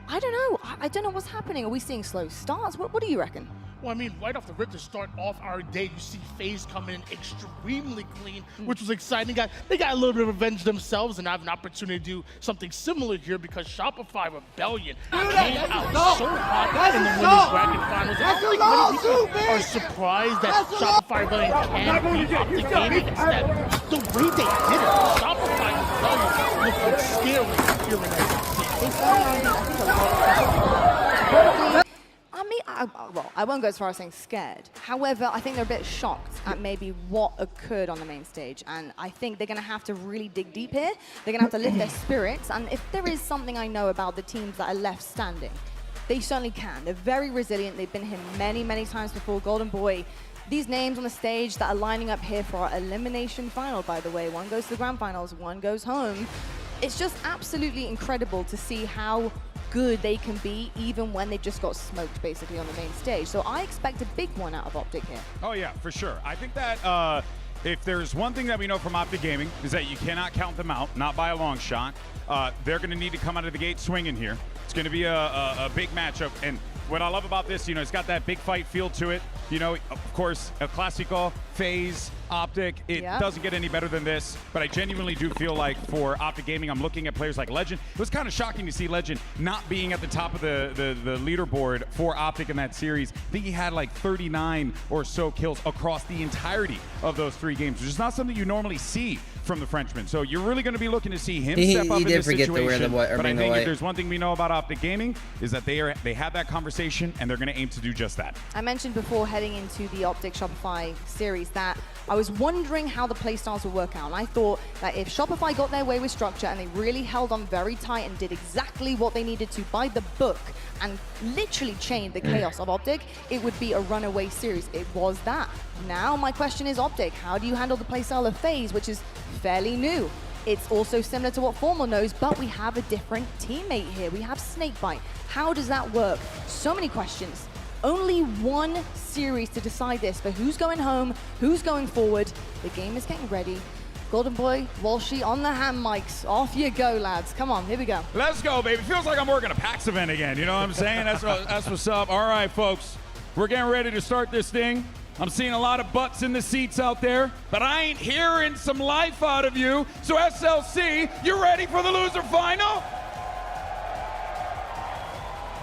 I don't know. I don't know what's happening. Are we seeing slow starts? What do you reckon? Well, I mean, right off the rip to start off our day, you see FaZe coming in extremely clean, which was exciting. They got a little bit of revenge themselves, and I have an opportunity to do something similar here because Shopify Rebellion came out so hot in the women's bracket finals. I don't think many people are surprised that Shopify Rebellion can beat Optic Gaming. Instead, the way they did it, Shopify Rebellion looked like scary here in SC. Well, I won't go as far as saying scared. However, I think they're a bit shocked at maybe what occurred on the main stage. And I think they're going to have to really dig deep here. They're going to have to lift their spirits. And if there is something I know about the teams that are left standing, they certainly can. They're very resilient. They've been here many, many times before. Golden Boy, these names on the stage that are lining up here for our elimination final, by the way. One goes to the grand finals, one goes home. It's just absolutely incredible to see how good they can be even when they just got smoked basically on the main stage. So I expect a big one out of Optic here. Oh yeah, for sure. I think that if there's one thing that we know from Optic Gaming is that you cannot count them out, not by a long shot. They're going to need to come out of the gate swinging here. It's going to be a big matchup. And what I love about this, it's got that big fight feel to it. Of course, El Clasico, FaZe, Optic, it doesn't get any better than this. But I genuinely do feel like for Optic Gaming, I'm looking at players like Legend. It was kind of shocking to see Legend not being at the top of the leaderboard for Optic in that series. I think he had like 39 or so kills across the entirety of those 3 games, which is not something you normally see from the Frenchman. So you're really going to be looking to see him step up in this situation. But I think if there's one thing we know about Optic Gaming is that they had that conversation and they're going to aim to do just that. I mentioned before heading into the Optic Shopify series that I was wondering how the playstyles would work out. And I thought that if Shopify got their way with structure and they really held on very tight and did exactly what they needed to by the book and literally chained the chaos of Optic, it would be a runaway series. It was that. Now my question is, Optic, how do you handle the playstyle of FaZe, which is fairly new? It's also similar to what Formal knows, but we have a different teammate here. We have Snakebite. How does that work? So many questions. Only one series to decide this, but who's going home, who's going forward. The game is getting ready. Golden Boy, Walshy on the hand mics. Off you go, lads. Come on, here we go. Let's go, baby. Feels like I'm working a PAX event again. You know what I'm saying? That's what's up. All right, folks. We're getting ready to start this thing. I'm seeing a lot of butts in the seats out there, but I ain't hearing some life out of you. So SLC, you ready for the loser final?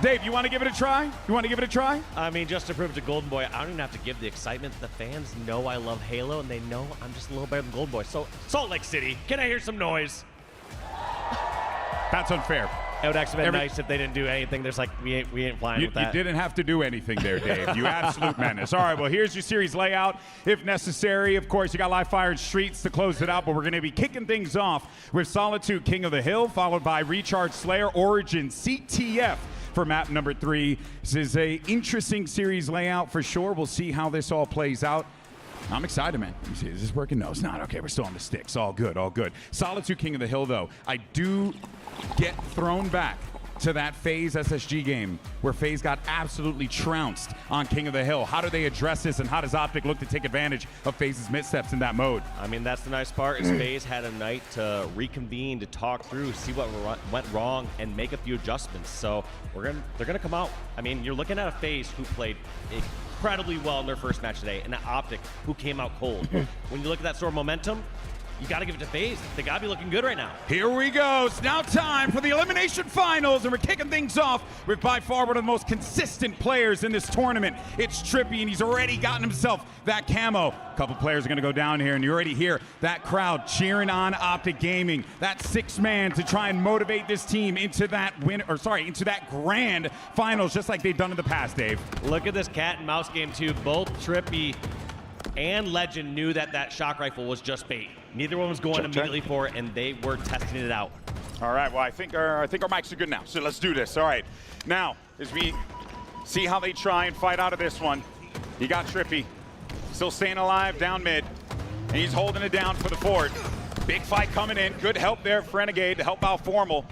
Dave, you want to give it a try? You want to give it a try? I mean, just to prove to Golden Boy, I don't even have to give the excitement. The fans know I love Halo, and they know I'm just a little better than Golden Boy. So, Salt Lake City, can I hear some noise? That's unfair. It would actually be nice if they didn't do anything. There's like, we ain't flying with that. You didn't have to do anything there, Dave. You absolute menace. All right, well, here's your series layout. If necessary, of course, you got Live Fire and Streets to close it out, but we're going to be kicking things off with Solitude King of the Hill, followed by Recharge Slayer, Origin, CTF for map number 3. This is a interesting series layout for sure. We'll see how this all plays out. I'm excited, man. Let me see. Is this working? No, it's not. Okay, we're still on the sticks. All good, all good. Solitude King of the Hill, though. I do get thrown back to that FaZe SSG game where FaZe got absolutely trounced on King of the Hill. How do they address this, and how does Optic look to take advantage of FaZe's missteps in that mode? I mean, that's the nice part is FaZe had a night to reconvene, to talk through, see what went wrong, and make a few adjustments. So they're gonna come out. I mean, you're looking at a FaZe who played incredibly well in their first match today, and an Optic who came out cold. When you look at that sort of momentum, you got to give it to FaZe. They got to be looking good right now. Here we go. It's now time for the Elimination Finals, and we're kicking things off with by far one of the most consistent players in this tournament. It's Trippy, and he's already gotten himself that camo. A couple players are going to go down here, and you already hear that crowd cheering on Optic Gaming. That 6-man to try and motivate this team into that into that grand finals, just like they've done in the past, Dave. Look at this cat and mouse game, too. Both Trippy and Legend knew that that shock rifle was just bait. Neither one was going immediately for it, and they were testing it out. All right, well, I think our mics are good now, so let's do this. All right, now, as we see how they try and fight out of this one, you got Trippy, still staying alive down mid, and he's holding it down for the fort. Big fight coming in, good help there for Renegade to help out Formal.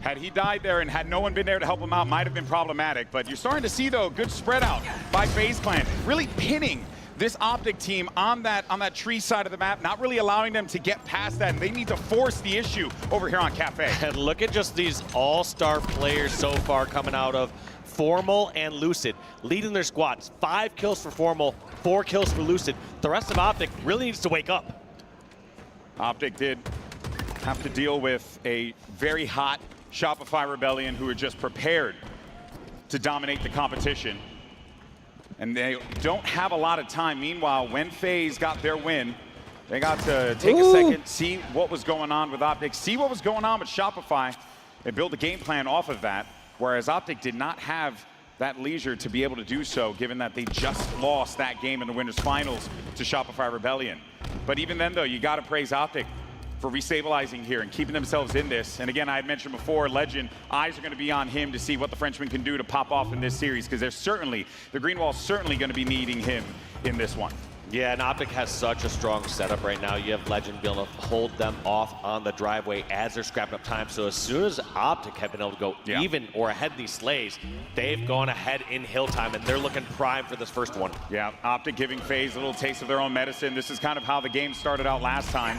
Had he died there and had no one been there to help him out, might have been problematic, but you're starting to see, though, good spread out by FaZe Clan, really pinning this Optic team on that tree side of the map, not really allowing them to get past that, and they need to force the issue over here on Cafe. And look at just these all-star players so far coming out of Formal and Lucid, leading their squads. 5 kills for Formal, 4 kills for Lucid. The rest of Optic really needs to wake up. Optic did have to deal with a very hot Shopify Rebellion who are just prepared to dominate the competition. And they don't have a lot of time. Meanwhile, when FaZe got their win, they got to take a second, see what was going on with Optic, see what was going on with Shopify, and build a game plan off of that, whereas Optic did not have that leisure to be able to do so, given that they just lost that game in the winners finals to Shopify Rebellion. But even then, though, you got to praise Optic for restabilizing here and keeping themselves in this. And again, I had mentioned before, Legend, eyes are going to be on him to see what the Frenchman can do to pop off in this series, because the Green Wall's certainly going to be needing him in this one. Yeah, and Optic has such a strong setup right now. You have Legend being able to hold them off on the driveway as they're scrapping up time. So as soon as Optic have been able to go even or ahead in these slays, they've gone ahead in hill time, and they're looking prime for this first one. Yeah, Optic giving FaZe a little taste of their own medicine. This is kind of how the game started out last time.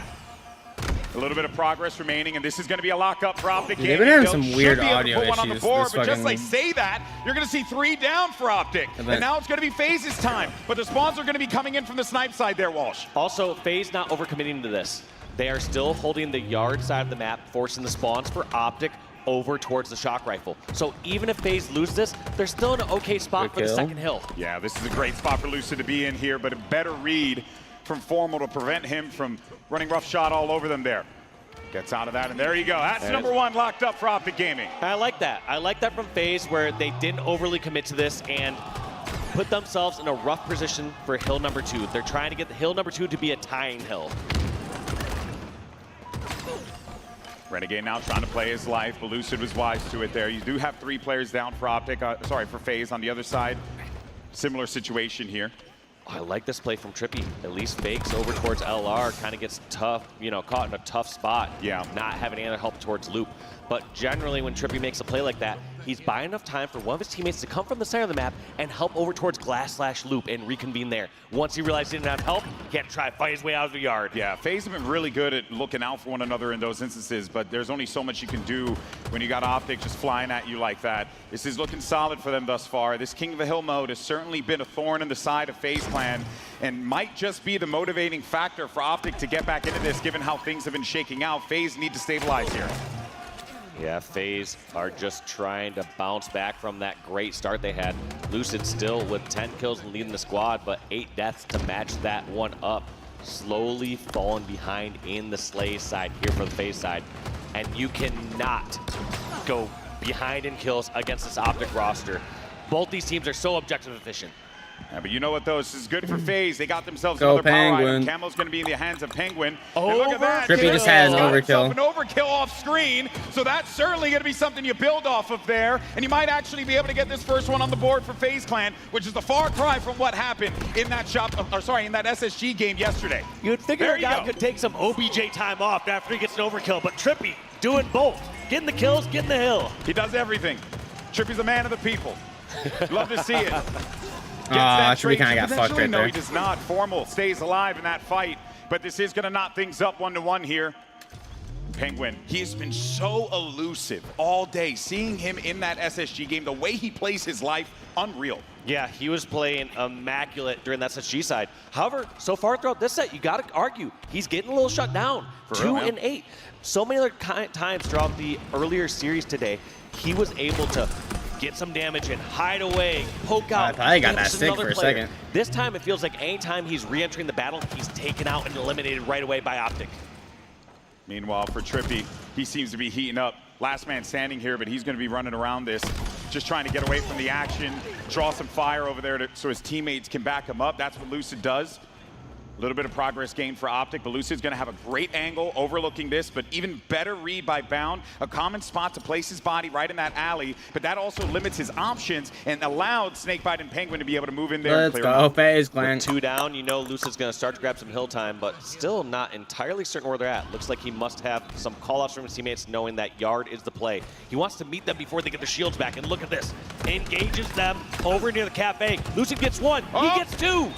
A little bit of progress remaining, and this is going to be a lockup for Optic. They've been having some weird audio issues. On the board, but just like say that, you're going to see 3 down for Optic. And now it's going to be FaZe's time. But the spawns are going to be coming in from the snipe side there, Walsh. Also, FaZe not overcommitting to this. They are still holding the yard side of the map, forcing the spawns for Optic over towards the shock rifle. So even if FaZe lose this, they're still in an okay spot for the second hill. Yeah, this is a great spot for Lucid to be in here, but a better read from Formal to prevent him from running rough shot all over them there. Gets out of that, and there you go. That's number 1 locked up for Optic Gaming. I like that. I like that from FaZe, where they didn't overly commit to this and put themselves in a rough position for hill number 2. They're trying to get the hill number 2 to be a tying hill. Renegade now trying to play his life, but Lucid was wise to it there. You do have 3 players down for Optic, for FaZe on the other side. Similar situation here. I like this play from Trippy. At least fakes over towards LR, kind of gets tough, you know, caught in a tough spot. Yeah. Not having any other help towards Loop. But generally, when Trippy makes a play like that, he's buying enough time for one of his teammates to come from the center of the map and help over towards glass/loop and reconvene there. Once he realized he didn't have help, he had to try to fight his way out of the yard. Yeah, FaZe have been really good at looking out for one another in those instances, but there's only so much you can do when you got Optic just flying at you like that. This is looking solid for them thus far. This King of the Hill mode has certainly been a thorn in the side of FaZe Clan and might just be the motivating factor for Optic to get back into this, given how things have been shaking out. FaZe need to stabilize here. Yeah, FaZe are just trying to bounce back from that great start they had. Lucid still with 10 kills and leading the squad, but 8 deaths to match that one up. Slowly falling behind in the Slay side here for the FaZe side. And you cannot go behind in kills against this Optic roster. Both these teams are so objective efficient. Yeah, but you know what, though? This is good for FaZe. They got themselves Go another power Penguin. item. Camo's going to be in the hands of Penguin. And look at that. Trippy just had an overkill. An overkill off screen. So that's certainly going to be something you build off of there. And you might actually be able to get this first one on the board for FaZe Clan, which is a far cry from what happened in that in that SSG game yesterday. You'd figure a guy could take some OBJ time off after he gets an overkill, but Trippy doing both. Getting the kills, getting the hill. He does everything. Trippy's a man of the people. Love to see it. Trippy kind of got fucked right No, there. he does not. Formal stays alive in that fight, but this is going to knot things up 1-1 here. Penguin, he has been so elusive all day. Seeing him in that SSG game, the way he plays his life, unreal. Yeah, he was playing immaculate during that SSG side. However, so far throughout this set, you got to argue, he's getting a little shut down. For 2 real, and 8. So many other times throughout the earlier series today, he was able to get some damage in, hide away, poke out. I probably got that finish stick another for a player. second. This time it feels like anytime he's re-entering the battle, he's taken out and eliminated right away by Optic. Meanwhile, for Trippy, he seems to be heating up. Last man standing here, but he's going to be running around this, just trying to get away from the action, draw some fire over there so his teammates can back him up. That's what Lucid does. A little bit of progress gained for Optic, but Lucid's going to have a great angle overlooking this, but even better read by Bound. A common spot to place his body right in that alley, but that also limits his options and allowed Snakebite and Penguin to be able to move in there and Let's clear go, FaZe Clan. With 2 down, you know Lucid's going to start to grab some hill time, but still not entirely certain where they're at. Looks like he must have some call-outs from his teammates knowing that yard is the play. He wants to meet them before they get their shields back, and look at this. Engages them over near the cafe. Lucid gets 1, he gets 2.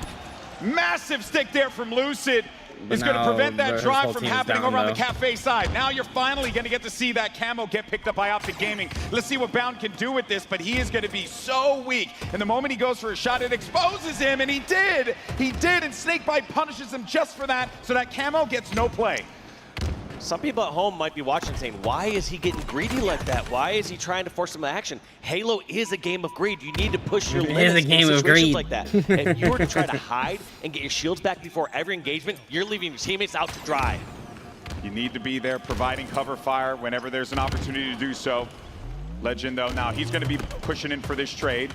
Massive stick there from Lucid. It's But going to now prevent that his drive whole from team's happening down, over on the though. cafe side. Now you're finally going to get to see that camo get picked up by Optic Gaming. Let's see what Bound can do with this, but he is going to be so weak. And the moment he goes for a shot, it exposes him, and he did. He did, and Snakebite punishes him just for that, so that camo gets no play. Some people at home might be watching saying, why is he getting greedy like that? Why is he trying to force some action? Halo is a game of greed. You need to push your It limits is a game in of situations greed. like that. If you were to try to hide and get your shields back before every engagement, you're leaving your teammates out to dry. You need to be there providing cover fire whenever there's an opportunity to do so. Legend, though, now he's going to be pushing in for this trade.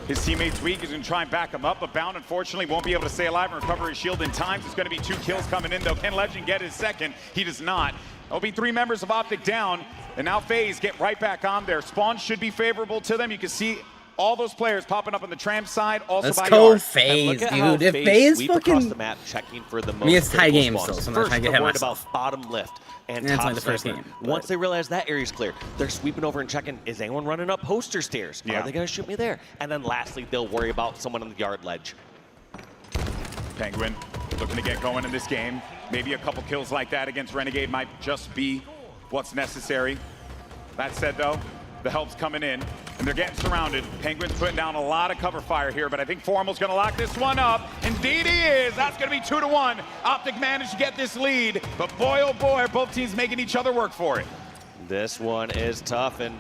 His teammate's weak. He's going to try and back him up, but Bound, unfortunately, won't be able to stay alive and recover his shield in time. There's going to be 2 kills coming in, though. Can Legend get his second? He does not. There'll be 3 members of Optic down, and now FaZe get right back on there. Spawn should be favorable to them. You can see all those players popping up on the tram side, also Let's by go, yard. FaZe, Look at how dude. If FaZe sweep across fucking... the map, checking for the most I mean, it's tie critical game spawns. still, so I'm not First, trying to they're get worried myself. about bottom lift and Yeah, it's top only the first sniper. game, Once they realize that area's clear, they're sweeping over and checking, is anyone running up poster stairs? Yeah. Are they going to shoot me there? And then lastly, they'll worry about someone on the yard ledge. Penguin looking to get going in this game. Maybe a couple kills like that against Renegade might just be what's necessary. That said, though, the help's coming in, and they're getting surrounded. Penguin's putting down a lot of cover fire here, but I think Formal's going to lock this one up. Indeed he is. That's going to be 2-1. Optic managed to get this lead, but boy, oh boy, are both teams making each other work for it. This one is tough, and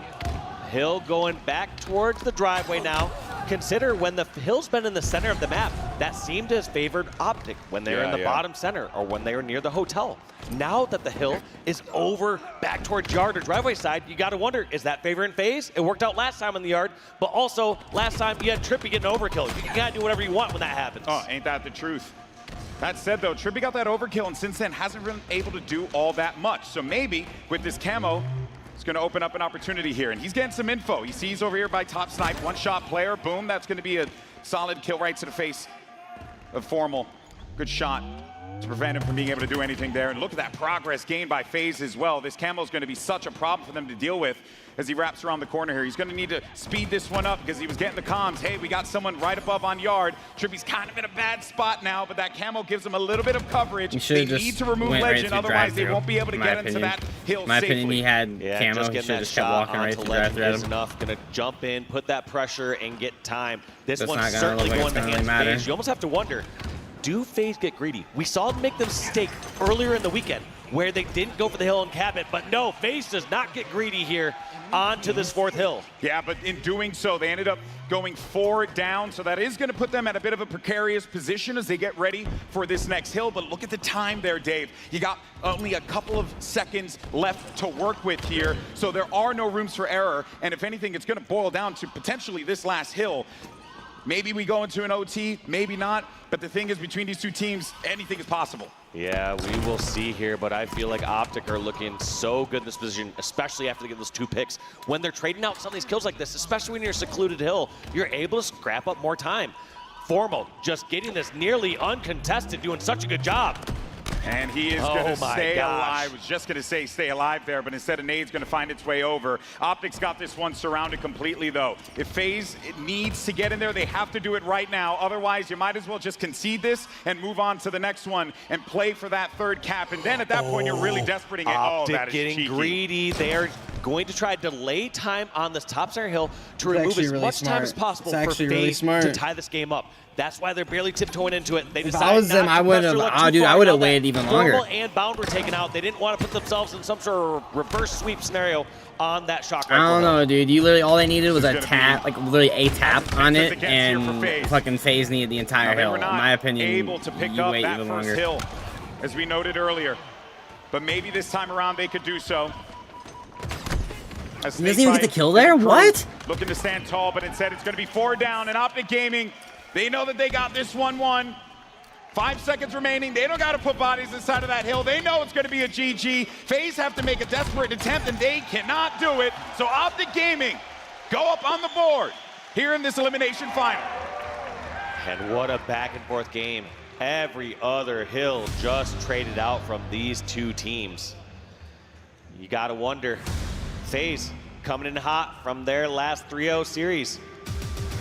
Hill going back towards the driveway now. Consider when the Hill's been in the center of the map, that seemed to have favored Optic when they were in the bottom center or when they were near the hotel. Now that the Hill is over back towards yard or driveway side, you got to wonder, is that favoring FaZe? It worked out last time in the yard, but also last time you had Trippy getting overkill. You got to do whatever you want when that happens. Oh, ain't that the truth? That said, though, Trippy got that overkill, and since then hasn't been able to do all that much. So maybe with this camo, it's going to open up an opportunity here. And he's getting some info. He sees over here by top snipe, 1-shot player. Boom, that's going to be a solid kill right to the face. of Formal. Good shot to prevent him from being able to do anything there. And look at that progress gained by FaZe as well. This Camel's going to be such a problem for them to deal with as he wraps around the corner here. He's going to need to speed this one up because he was getting the comms. Hey, we got someone right above on yard. Trippy's kind of in a bad spot now, but that Camel gives him a little bit of coverage. They need to remove Legend, otherwise they won't be able to get into that hill safely. My opinion, he had Camo. Just He getting should that just kept shot walking right onto through Legend at is him. enough. Gonna jump in, put that pressure, and get time. This That's one's not gonna certainly look like going it's to gonna hand really matter. FaZe. You almost have to wonder, do FaZe get greedy? We saw them make the mistake earlier in the weekend where they didn't go for the hill and cap it, but no, FaZe does not get greedy here onto this fourth hill. Yeah, but in doing so, they ended up going 4 down, so that is going to put them at a bit of a precarious position as they get ready for this next hill. But look at the time there, Dave. You got only a couple of seconds left to work with here, so there are no rooms for error. And if anything, it's going to boil down to potentially this last hill. Maybe we go into an OT, maybe not. But the thing is, between these two teams, anything is possible. Yeah, we will see here, but I feel like Optic are looking so good in this position, especially after they get those 2 picks. When they're trading out some of these kills like this, especially when you're a secluded hill, you're able to scrap up more time. Formal just getting this nearly uncontested, doing such a good job. And he is going to stay alive. I was just going to say stay alive there, but instead a nade's going to find its way over. Optic's got this one surrounded completely, though. If FaZe needs to get in there, they have to do it right now. Otherwise, you might as well just concede this and move on to the next one and play for that 3rd cap. And then at that point, you're really desperate. Optic that is getting cheeky. greedy. They are going to try to delay time on this top center hill to remove as much time as possible for FaZe to tie this game up. That's why they're barely tiptoeing into it. They If decided I was them, not I to would have. pressure Oh, too dude, far I would now have that waited even longer. Formal and Bound were taken out. They didn't want to put themselves in some sort of reverse sweep scenario on that shot. I don't know, dude. You literally all they needed was a tap, like literally a tap on it, and fucking FaZe needed the entire hill. In my opinion, able to pick you up wait that even first longer. hill, as we noted earlier. But maybe this time around they could do so. He doesn't even get the kill there? What? Looking to stand tall, but instead it's going to be 4 down. And Optic Gaming, they know that they got this 1-1. 5 seconds remaining. They don't got to put bodies inside of that hill. They know it's going to be a GG. FaZe have to make a desperate attempt, and they cannot do it. So Optic Gaming go up on the board here in this elimination final. And what a back and forth game. Every other hill just traded out from these two teams. You got to wonder, FaZe coming in hot from their last 3-0 series.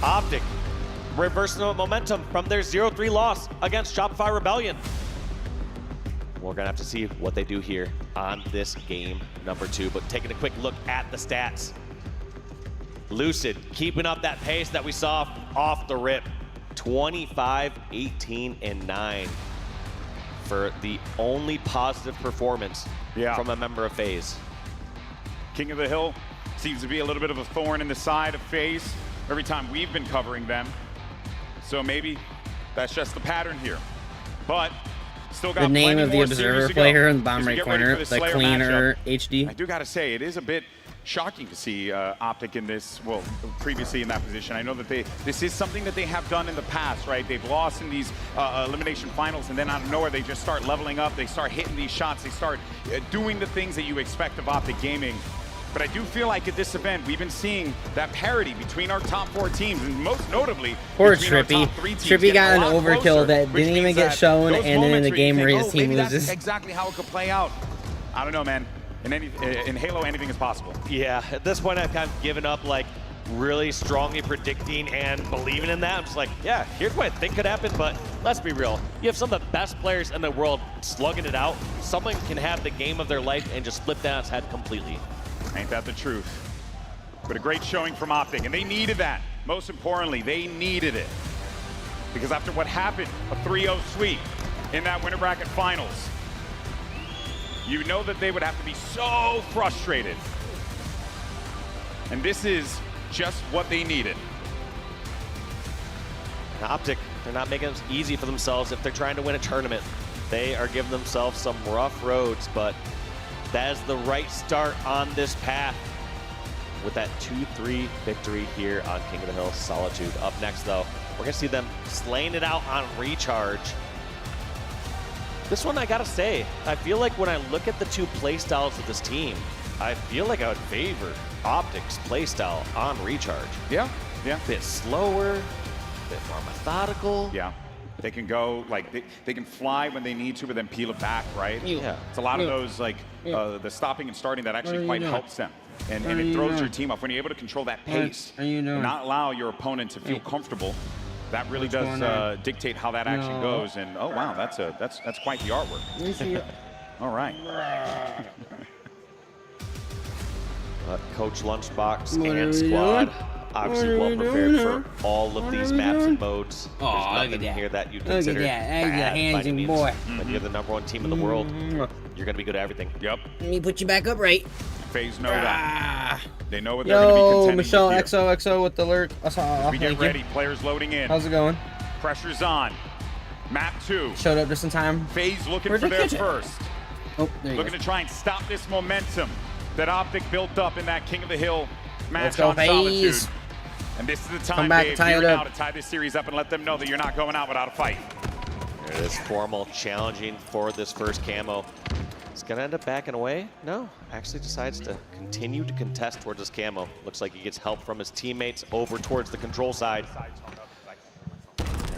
Optic reversing the momentum from their 0-3 loss against Shopify Rebellion. We're gonna have to see what they do here on this game number 2, but taking a quick look at the stats. Lucid keeping up that pace that we saw off the rip. 25, 18, and 9 for the only positive performance from a member of FaZe. King of the Hill seems to be a little bit of a thorn in the side of FaZe every time we've been covering them. So maybe that's just the pattern here. But still got The name plenty of the more Observer series to player go in the bottom as we right get ready corner, for the Slayer cleaner matchup. HD. I do got to say, it is a bit shocking to see Optic in this, well, previously in that position. I know that this is something that they have done in the past, right? They've lost in these elimination finals, and then out of nowhere, they just start leveling up. They start hitting these shots. They start doing the things that you expect of Optic Gaming. But I do feel like at this event, we've been seeing that parity between our top 4 teams, and most notably, Poor between our Trippy. top 3 teams. Trippy got an getting a lot overkill closer, that which didn't even means get that shown, those and then in moments the where you game think, where oh, his team maybe that's loses. exactly how it could play out. I don't know, man. In Halo, anything is possible. Yeah, at this point, I've kind of given up, like, really strongly predicting and believing in that. I'm just like, yeah, here's what I think could happen, but let's be real. You have some of the best players in the world slugging it out. Someone can have the game of their life and just flip that on its head completely. Ain't that the truth? But a great showing from Optic, and they needed that. Most importantly, they needed it. Because after what happened, a 3-0 sweep in that winter bracket finals, you know that they would have to be so frustrated. And this is just what they needed. Optic, they're not making it easy for themselves if they're trying to win a tournament. They are giving themselves some rough roads, but that is the right start on this path with that 2-3 victory here on King of the Hill Solitude. Up next, though, we're going to see them slaying it out on Recharge. This one, I gotta say, I feel like when I look at the two playstyles of this team, I feel like I would favor Optic's playstyle on Recharge. Yeah, yeah. Bit slower, bit more methodical. Yeah. They can go, like, they can fly when they need to, but then peel it back, right? Yeah. It's a lot of those, like, the stopping and starting that actually quite helps them. And it throws your team off. When you're able to control that pace and not allow your opponent to feel comfortable, that really does dictate how that action goes. And, oh, wow, that's quite the artwork. All right. Coach Lunchbox and squad obviously well prepared for all of these maps and modes. There's nothing here that you consider bad by any means. When you're the #1 team in the world, you're going to be good at everything. Yep. Let me put you back up right. FaZe know that. They know what they're going to be contending Michelle with here. XOXO with the alert. We get ready. Players loading in. How's it going? Pressure's on. Map 2. Showed up just in time. FaZe looking for their first. Oh, there you Looking to try and stop this momentum that Optic built up in that King of the Hill match go, on Solitude. FaZe. And this is the Come time, back, Dave, tie here it now up. to tie this series up and let them know that you're not going out without a fight. There it is, Formal challenging for this first camo. He's gonna end up backing away. No, actually decides to continue to contest towards this camo. Looks like he gets help from his teammates over towards the control side.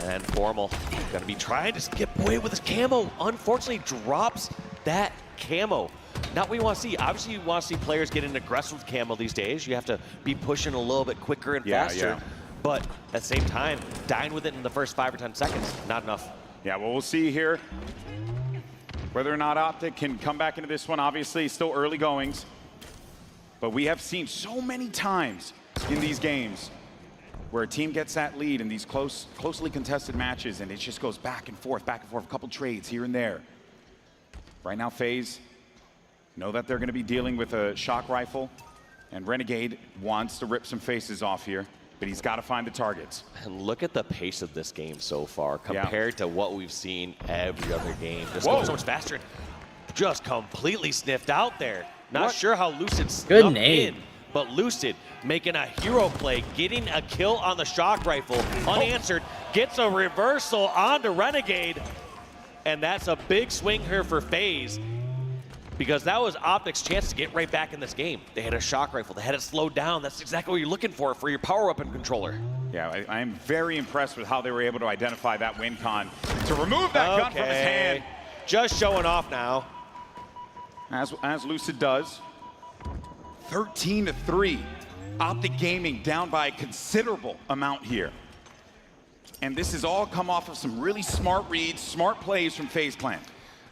And Formal gonna be trying to skip away with his camo. Unfortunately, drops that camo. Not what you want to see. Obviously, you want to see players getting aggressive with camo these days. You have to be pushing a little bit quicker and faster. But at the same time, dying with it in the first 5 or 10 seconds, not enough. Yeah, well, we'll see here whether or not Optic can come back into this one. Obviously, still early goings. But we have seen so many times in these games where a team gets that lead in these closely contested matches, and it just goes back and forth, a couple trades here and there. Right now, FaZe know that they're going to be dealing with a shock rifle, and Renegade wants to rip some faces off here, but he's got to find the targets. And look at the pace of this game so far compared to what we've seen every other game. Just Whoa. going so much faster. Just completely sniffed out there. Not What? sure how Lucid Good snuck name. in, but Lucid making a hero play, getting a kill on the shock rifle, unanswered, gets a reversal onto Renegade, and that's a big swing here for FaZe, because that was Optic's chance to get right back in this game. They had a shock rifle, they had it slowed down. That's exactly what you're looking for your power weapon controller. Yeah, I am very impressed with how they were able to identify that win con to remove that gun from his hand. Just showing off now. As Lucid does. 13-3. Optic Gaming down by a considerable amount here. And this has all come off of some really smart reads, smart plays from FaZe Clan.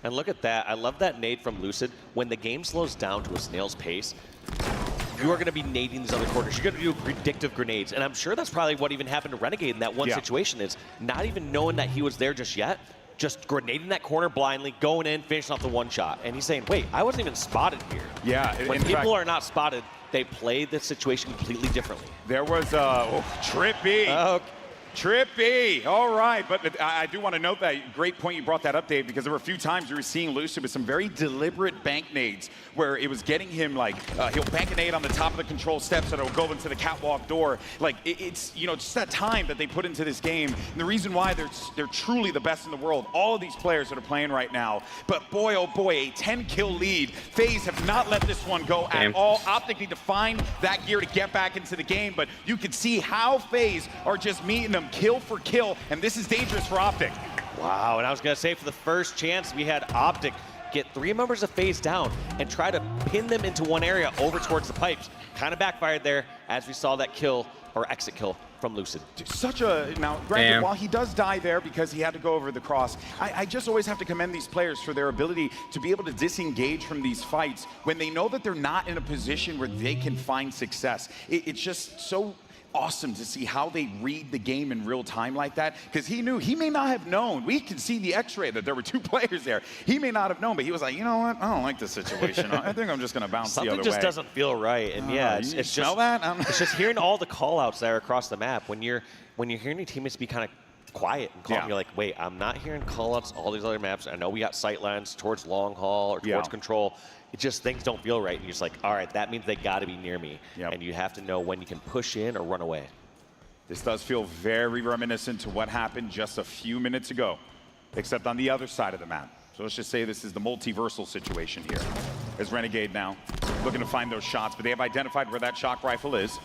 And look at that. I love that nade from Lucid. When the game slows down to a snail's pace, you are going to be nading these other corners. You're going to do predictive grenades. And I'm sure that's probably what even happened to Renegade in that one situation, is not even knowing that he was there just yet, just grenading that corner blindly, going in, finishing off the one shot. And he's saying, wait, I wasn't even spotted here. Yeah. When people are not spotted, they play the situation completely differently. There was Trippy. Trippy. All right. But I do want to note that. Great point you brought that up, Dave, because there were a few times we were seeing Lucid with some very deliberate bank nades where it was getting him, like, he'll bank a nade on the top of the control steps that will go into the catwalk door. Like, it's, you know, just that time that they put into this game. And the reason why they're truly the best in the world, all of these players that are playing right now. But boy, oh boy, a 10-kill lead. FaZe have not let this one go at all. Optic need to find that gear to get back into the game, but you can see how FaZe are just meeting them kill for kill, and this is dangerous for Optic. Wow, and I was going to say, for the first chance, we had Optic get 3 members of FaZe down and try to pin them into one area over towards the pipes. Kind of backfired there as we saw that kill, or exit kill, from Lucid. Now, granted, while he does die there because he had to go over the cross, I just always have to commend these players for their ability to be able to disengage from these fights when they know that they're not in a position where they can find success. It's just so awesome to see how they read the game in real time like that, because he may not have known. We can see the x-ray that there were 2 players there. He may not have known, but he was like, you know what, I don't like this situation. I think I'm just going to bounce the other way. Something just doesn't feel right, and yeah, it's smell just that? It's just hearing all the call-outs there across the map. When you're hearing your teammates be kind of quiet and calm, you're like, wait, I'm not hearing call-outs all these other maps. I know we got sight lines towards long haul or towards control. It just, things don't feel right, and you're just like, all right, that means they got to be near me, and you have to know when you can push in or run away. This does feel very reminiscent to what happened just a few minutes ago, except on the other side of the map. So let's just say this is the multiversal situation here. As Renegade now looking to find those shots, but they have identified where that shock rifle is,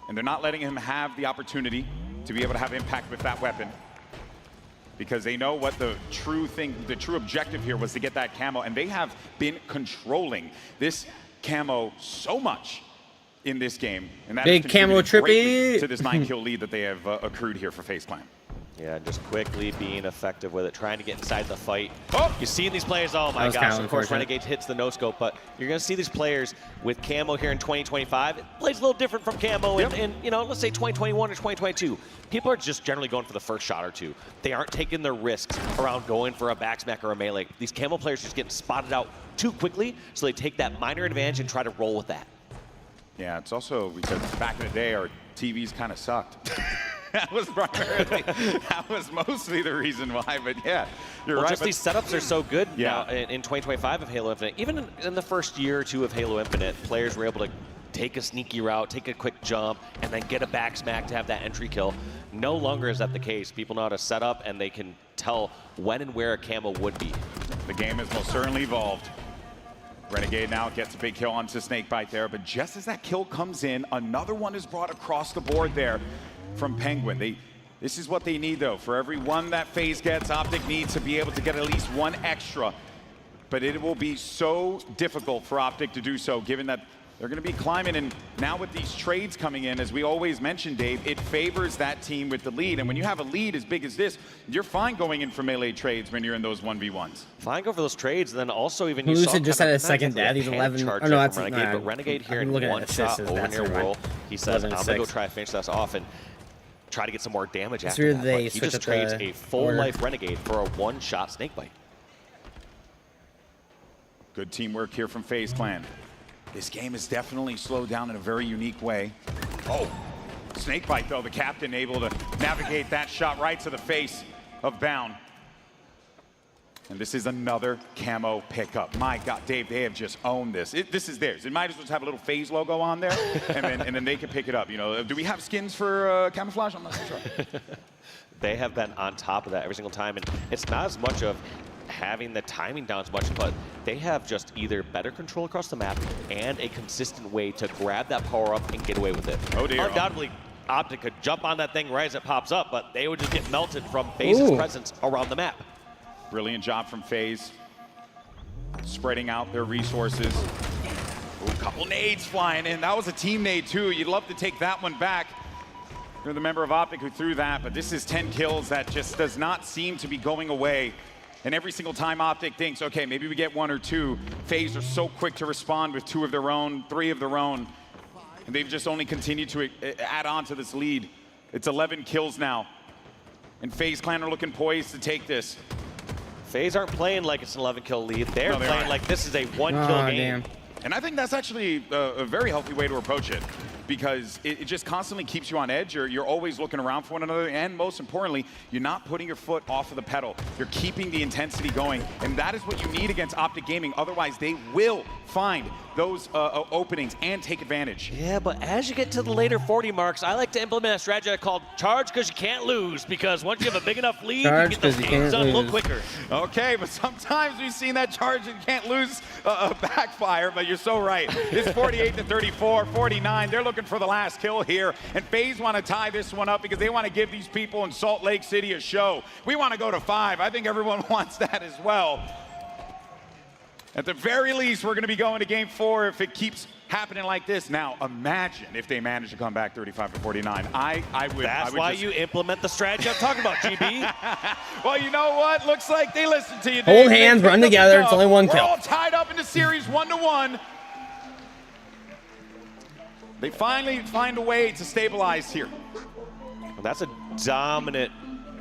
and they're not letting him have the opportunity to be able to have impact with that weapon. because they know what the true objective here was to get that camo, and they have been controlling this camo so much in this game, and that big has camo contributed trippy to this 9-kill lead that they have accrued here for FaZe Clan. Yeah, just quickly being effective with it, trying to get inside the fight. You see these players, oh my gosh, of course Renegade hits the no-scope, but you're going to see these players with camo here in 2025. It plays a little different from camo in, you know, let's say 2021 or 2022. People are just generally going for the first shot or two. They aren't taking their risks around going for a backsmack or a melee. These camo players just getting spotted out too quickly, so they take that minor advantage and try to roll with that. Yeah, it's also because back in the day, our TVs kind of sucked. That was primarily, that was mostly the reason why, but yeah, you're right. Just these setups are so good now in 2025 of Halo Infinite. Even in the first year or two of Halo Infinite, players were able to take a sneaky route, take a quick jump, and then get a back smack to have that entry kill. No longer is that the case. People know how to set up, and they can tell when and where a camo would be. The game has most certainly evolved. Renegade now gets a big kill onto Snakebite there, but just as that kill comes in, another one is brought across the board there from Penguin. This is what they need, though. For every one that FaZe gets, Optic needs to be able to get at least one extra. But it will be so difficult for Optic to do so, given that they're going to be climbing. And now with these trades coming in, as we always mention, Dave, it favors that team with the lead. And when you have a lead as big as this, you're fine going in for melee trades when you're in those 1v1s. Fine go for those trades, and then also even you saw just had a second dad. He's 11. Oh, no, that's Renegade, but Renegade here in one shot over near Whirl. He says, I'm going to go try to finish this off and try to get some more damage after that. But he just trades a full life Renegade for a one-shot Snakebite. Good teamwork here from FaZe Clan. This game is definitely slowed down in a very unique way. Oh, Snakebite, though, the captain able to navigate that shot right to the face of Bound. And this is another camo pickup. My God, Dave, they have just owned this. This is theirs. It might as well just have a little FaZe logo on there, and then they can pick it up. You know, do we have skins for camouflage? I'm not sure. They have been on top of that every single time, and it's not as much of having the timing down as much, but they have just either better control across the map and a consistent way to grab that power up and get away with it. Oh dear. Undoubtedly, Optic could jump on that thing right as it pops up, but they would just get melted from FaZe's presence around the map. Brilliant job from FaZe, spreading out their resources. Ooh, a couple nades flying in. That was a team nade too. You'd love to take that one back. You're the member of Optic who threw that, but this is 10 kills that just does not seem to be going away. And every single time Optic thinks, okay, maybe we get one or two, FaZe are so quick to respond with 2 of their own, 3 of their own. And they've just only continued to add on to this lead. It's 11 kills now. And FaZe Clan are looking poised to take this. FaZe aren't playing like it's an 11-kill lead. They're playing like this is a 1-kill game. Damn. And I think that's actually a very healthy way to approach it, because it just constantly keeps you on edge. You're always looking around for one another, and most importantly, you're not putting your foot off of the pedal. You're keeping the intensity going, and that is what you need against Optic Gaming. Otherwise, they will find those openings and take advantage. Yeah, but as you get to the later 40 marks, I like to implement a strategy called charge because you can't lose, because once you have a big enough lead, you get those games done a little quicker. Okay, but sometimes we've seen that charge and can't lose backfire, but you're so right. It's 48 to 34, 49. They're looking for the last kill here, and FaZe want to tie this one up because they want to give these people in Salt Lake City a show. We want to go to 5. I think everyone wants that as well. At the very least, we're going to be going to game 4 if it keeps happening like this. Now, imagine if they manage to come back 35 to 49. I would. That's why you implement the strategy I'm talking about, GB. Well, you know what? Looks like they listened to you. Hold hands, run together. It's only 1 kill. We're all tied up in the series 1-1. They finally find a way to stabilize here. Well, that's a dominant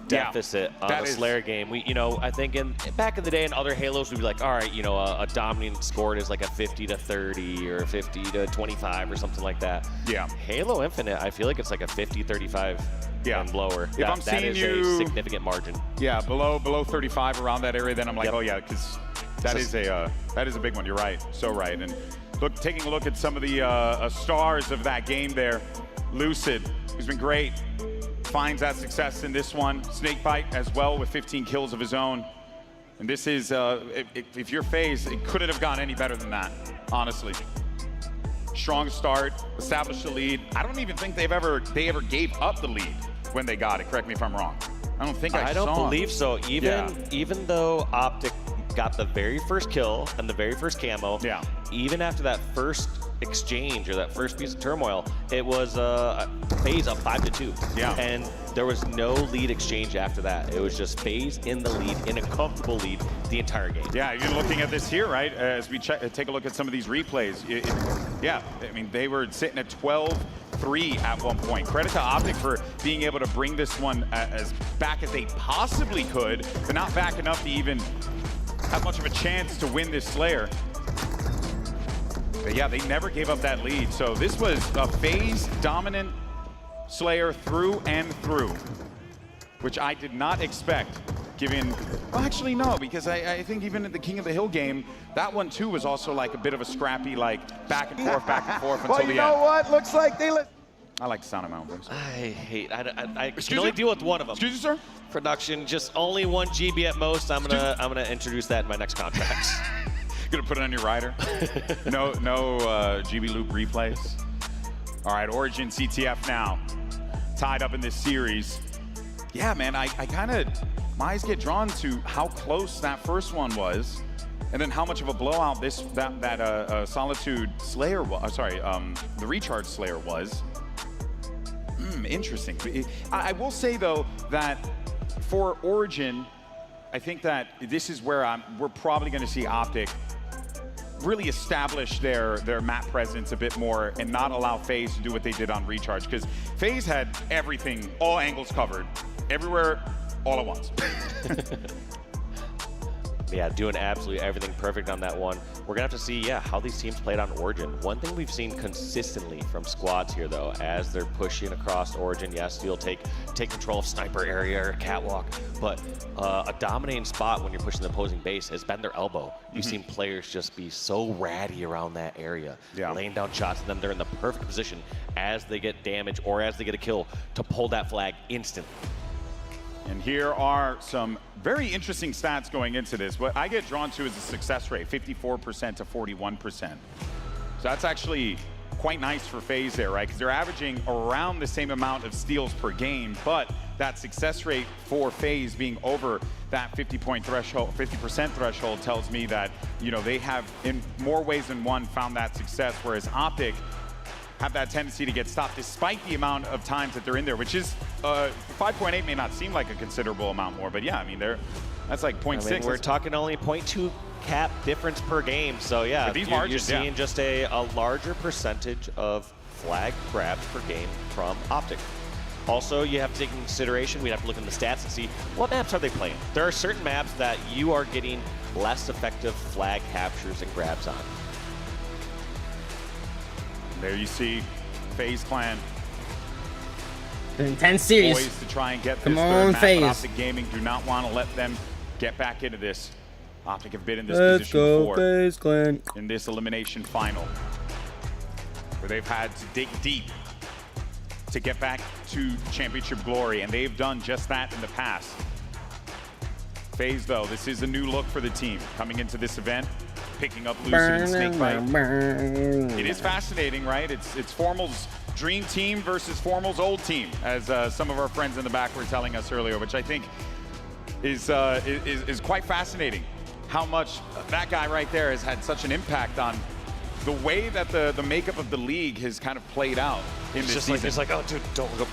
deficit on the Slayer game. You know, I think back in the day in other Halos, we'd be like, all right, you know, a dominant score is like a 50 to 30 or 50 to 25 or something like that. Yeah. Halo Infinite, I feel like it's like a 50-35 and lower. If I'm seeing you a significant margin. Yeah, below 35 around that area, then I'm like, oh yeah, because that is a big one. You're right, so right. And look, taking a look at some of the stars of that game there, Lucid, who's been great, finds that success in this one. Snakebite as well with 15 kills of his own. And this is, if you're FaZe, it couldn't have gone any better than that, honestly. Strong start, established the lead. I don't even think they ever gave up the lead when they got it. Correct me if I'm wrong. I don't think I don't saw believe him. so. Even though Optic got the very first kill and the very first camo, even after that first exchange or that first piece of turmoil, it was FaZe up 5-2. Yeah. And there was no lead exchange after that. It was just FaZe in the lead, in a comfortable lead the entire game. Yeah, you're looking at this here, right? As we take a look at some of these replays. Yeah, I mean, they were sitting at 12-3 at one point. Credit to Optic for being able to bring this one as back as they possibly could, but not back enough to even have much of a chance to win this Slayer. But yeah, they never gave up that lead. So this was a FaZe dominant Slayer through and through, which I did not expect, given, well, actually no, because I think even at the King of the Hill game, that one too was also like a bit of a scrappy, like back and forth until the end. Well, you know what? Looks like they let. I like the sound of my own voice. I can only deal with one of them. Excuse me, sir? Production, just only 1 GB at most. I'm gonna introduce that in my next contract. Gonna put it on your rider? No GB loop replays. All right, Origin CTF now, tied up in this series. Yeah, man, I kind of, my eyes get drawn to how close that first one was, and then how much of a blowout that Solitude Slayer was. The Recharge Slayer was. Interesting. I will say though that for Origin, I think that this is where we're probably going to see Optic really establish their map presence a bit more and not allow FaZe to do what they did on Recharge, because FaZe had everything, all angles covered, everywhere, all at once. Yeah, doing absolutely everything perfect on that one. We're gonna have to see, how these teams played on Origin. One thing we've seen consistently from squads here, though, as they're pushing across Origin, yes, you'll take control of sniper area or catwalk, but a dominating spot when you're pushing the opposing base has been their elbow. You've seen players just be so ratty around that area, laying down shots, and then they're in the perfect position as they get damage or as they get a kill to pull that flag instantly. And here are some very interesting stats going into this. What I get drawn to is the success rate, 54% to 41%. So that's actually quite nice for FaZe there, right? Because they're averaging around the same amount of steals per game, but that success rate for FaZe being over that 50% threshold tells me that, they have in more ways than one found that success, whereas Optic have that tendency to get stopped despite the amount of times that they're in there, which is 5.8 may not seem like a considerable amount more, but yeah, I mean, that's like 0.6. We're talking only 0.2 cap difference per game, so yeah, these margins, you're seeing just a larger percentage of flag grabs per game from Optic. Also, you have to take into consideration, we have to look in the stats and see what maps are they playing. There are certain maps that you are getting less effective flag captures and grabs on. There you see FaZe Clan. An intense series. Poised to try and get this Come third on, map, FaZe. but Optic Gaming do not want to let them get back into this. Optic have been in this Let's position go, before FaZe Clan. in this elimination final, where they've had to dig deep to get back to championship glory, and they've done just that in the past. FaZe, though, this is a new look for the team coming into this event, picking up Lucid and Snakebite. It is fascinating, right? It's Formal's dream team versus Formal's old team, as some of our friends in the back were telling us earlier, which I think is quite fascinating. How much that guy right there has had such an impact on the way that the makeup of the league has kind of played out in this season. It's like, oh, dude, don't look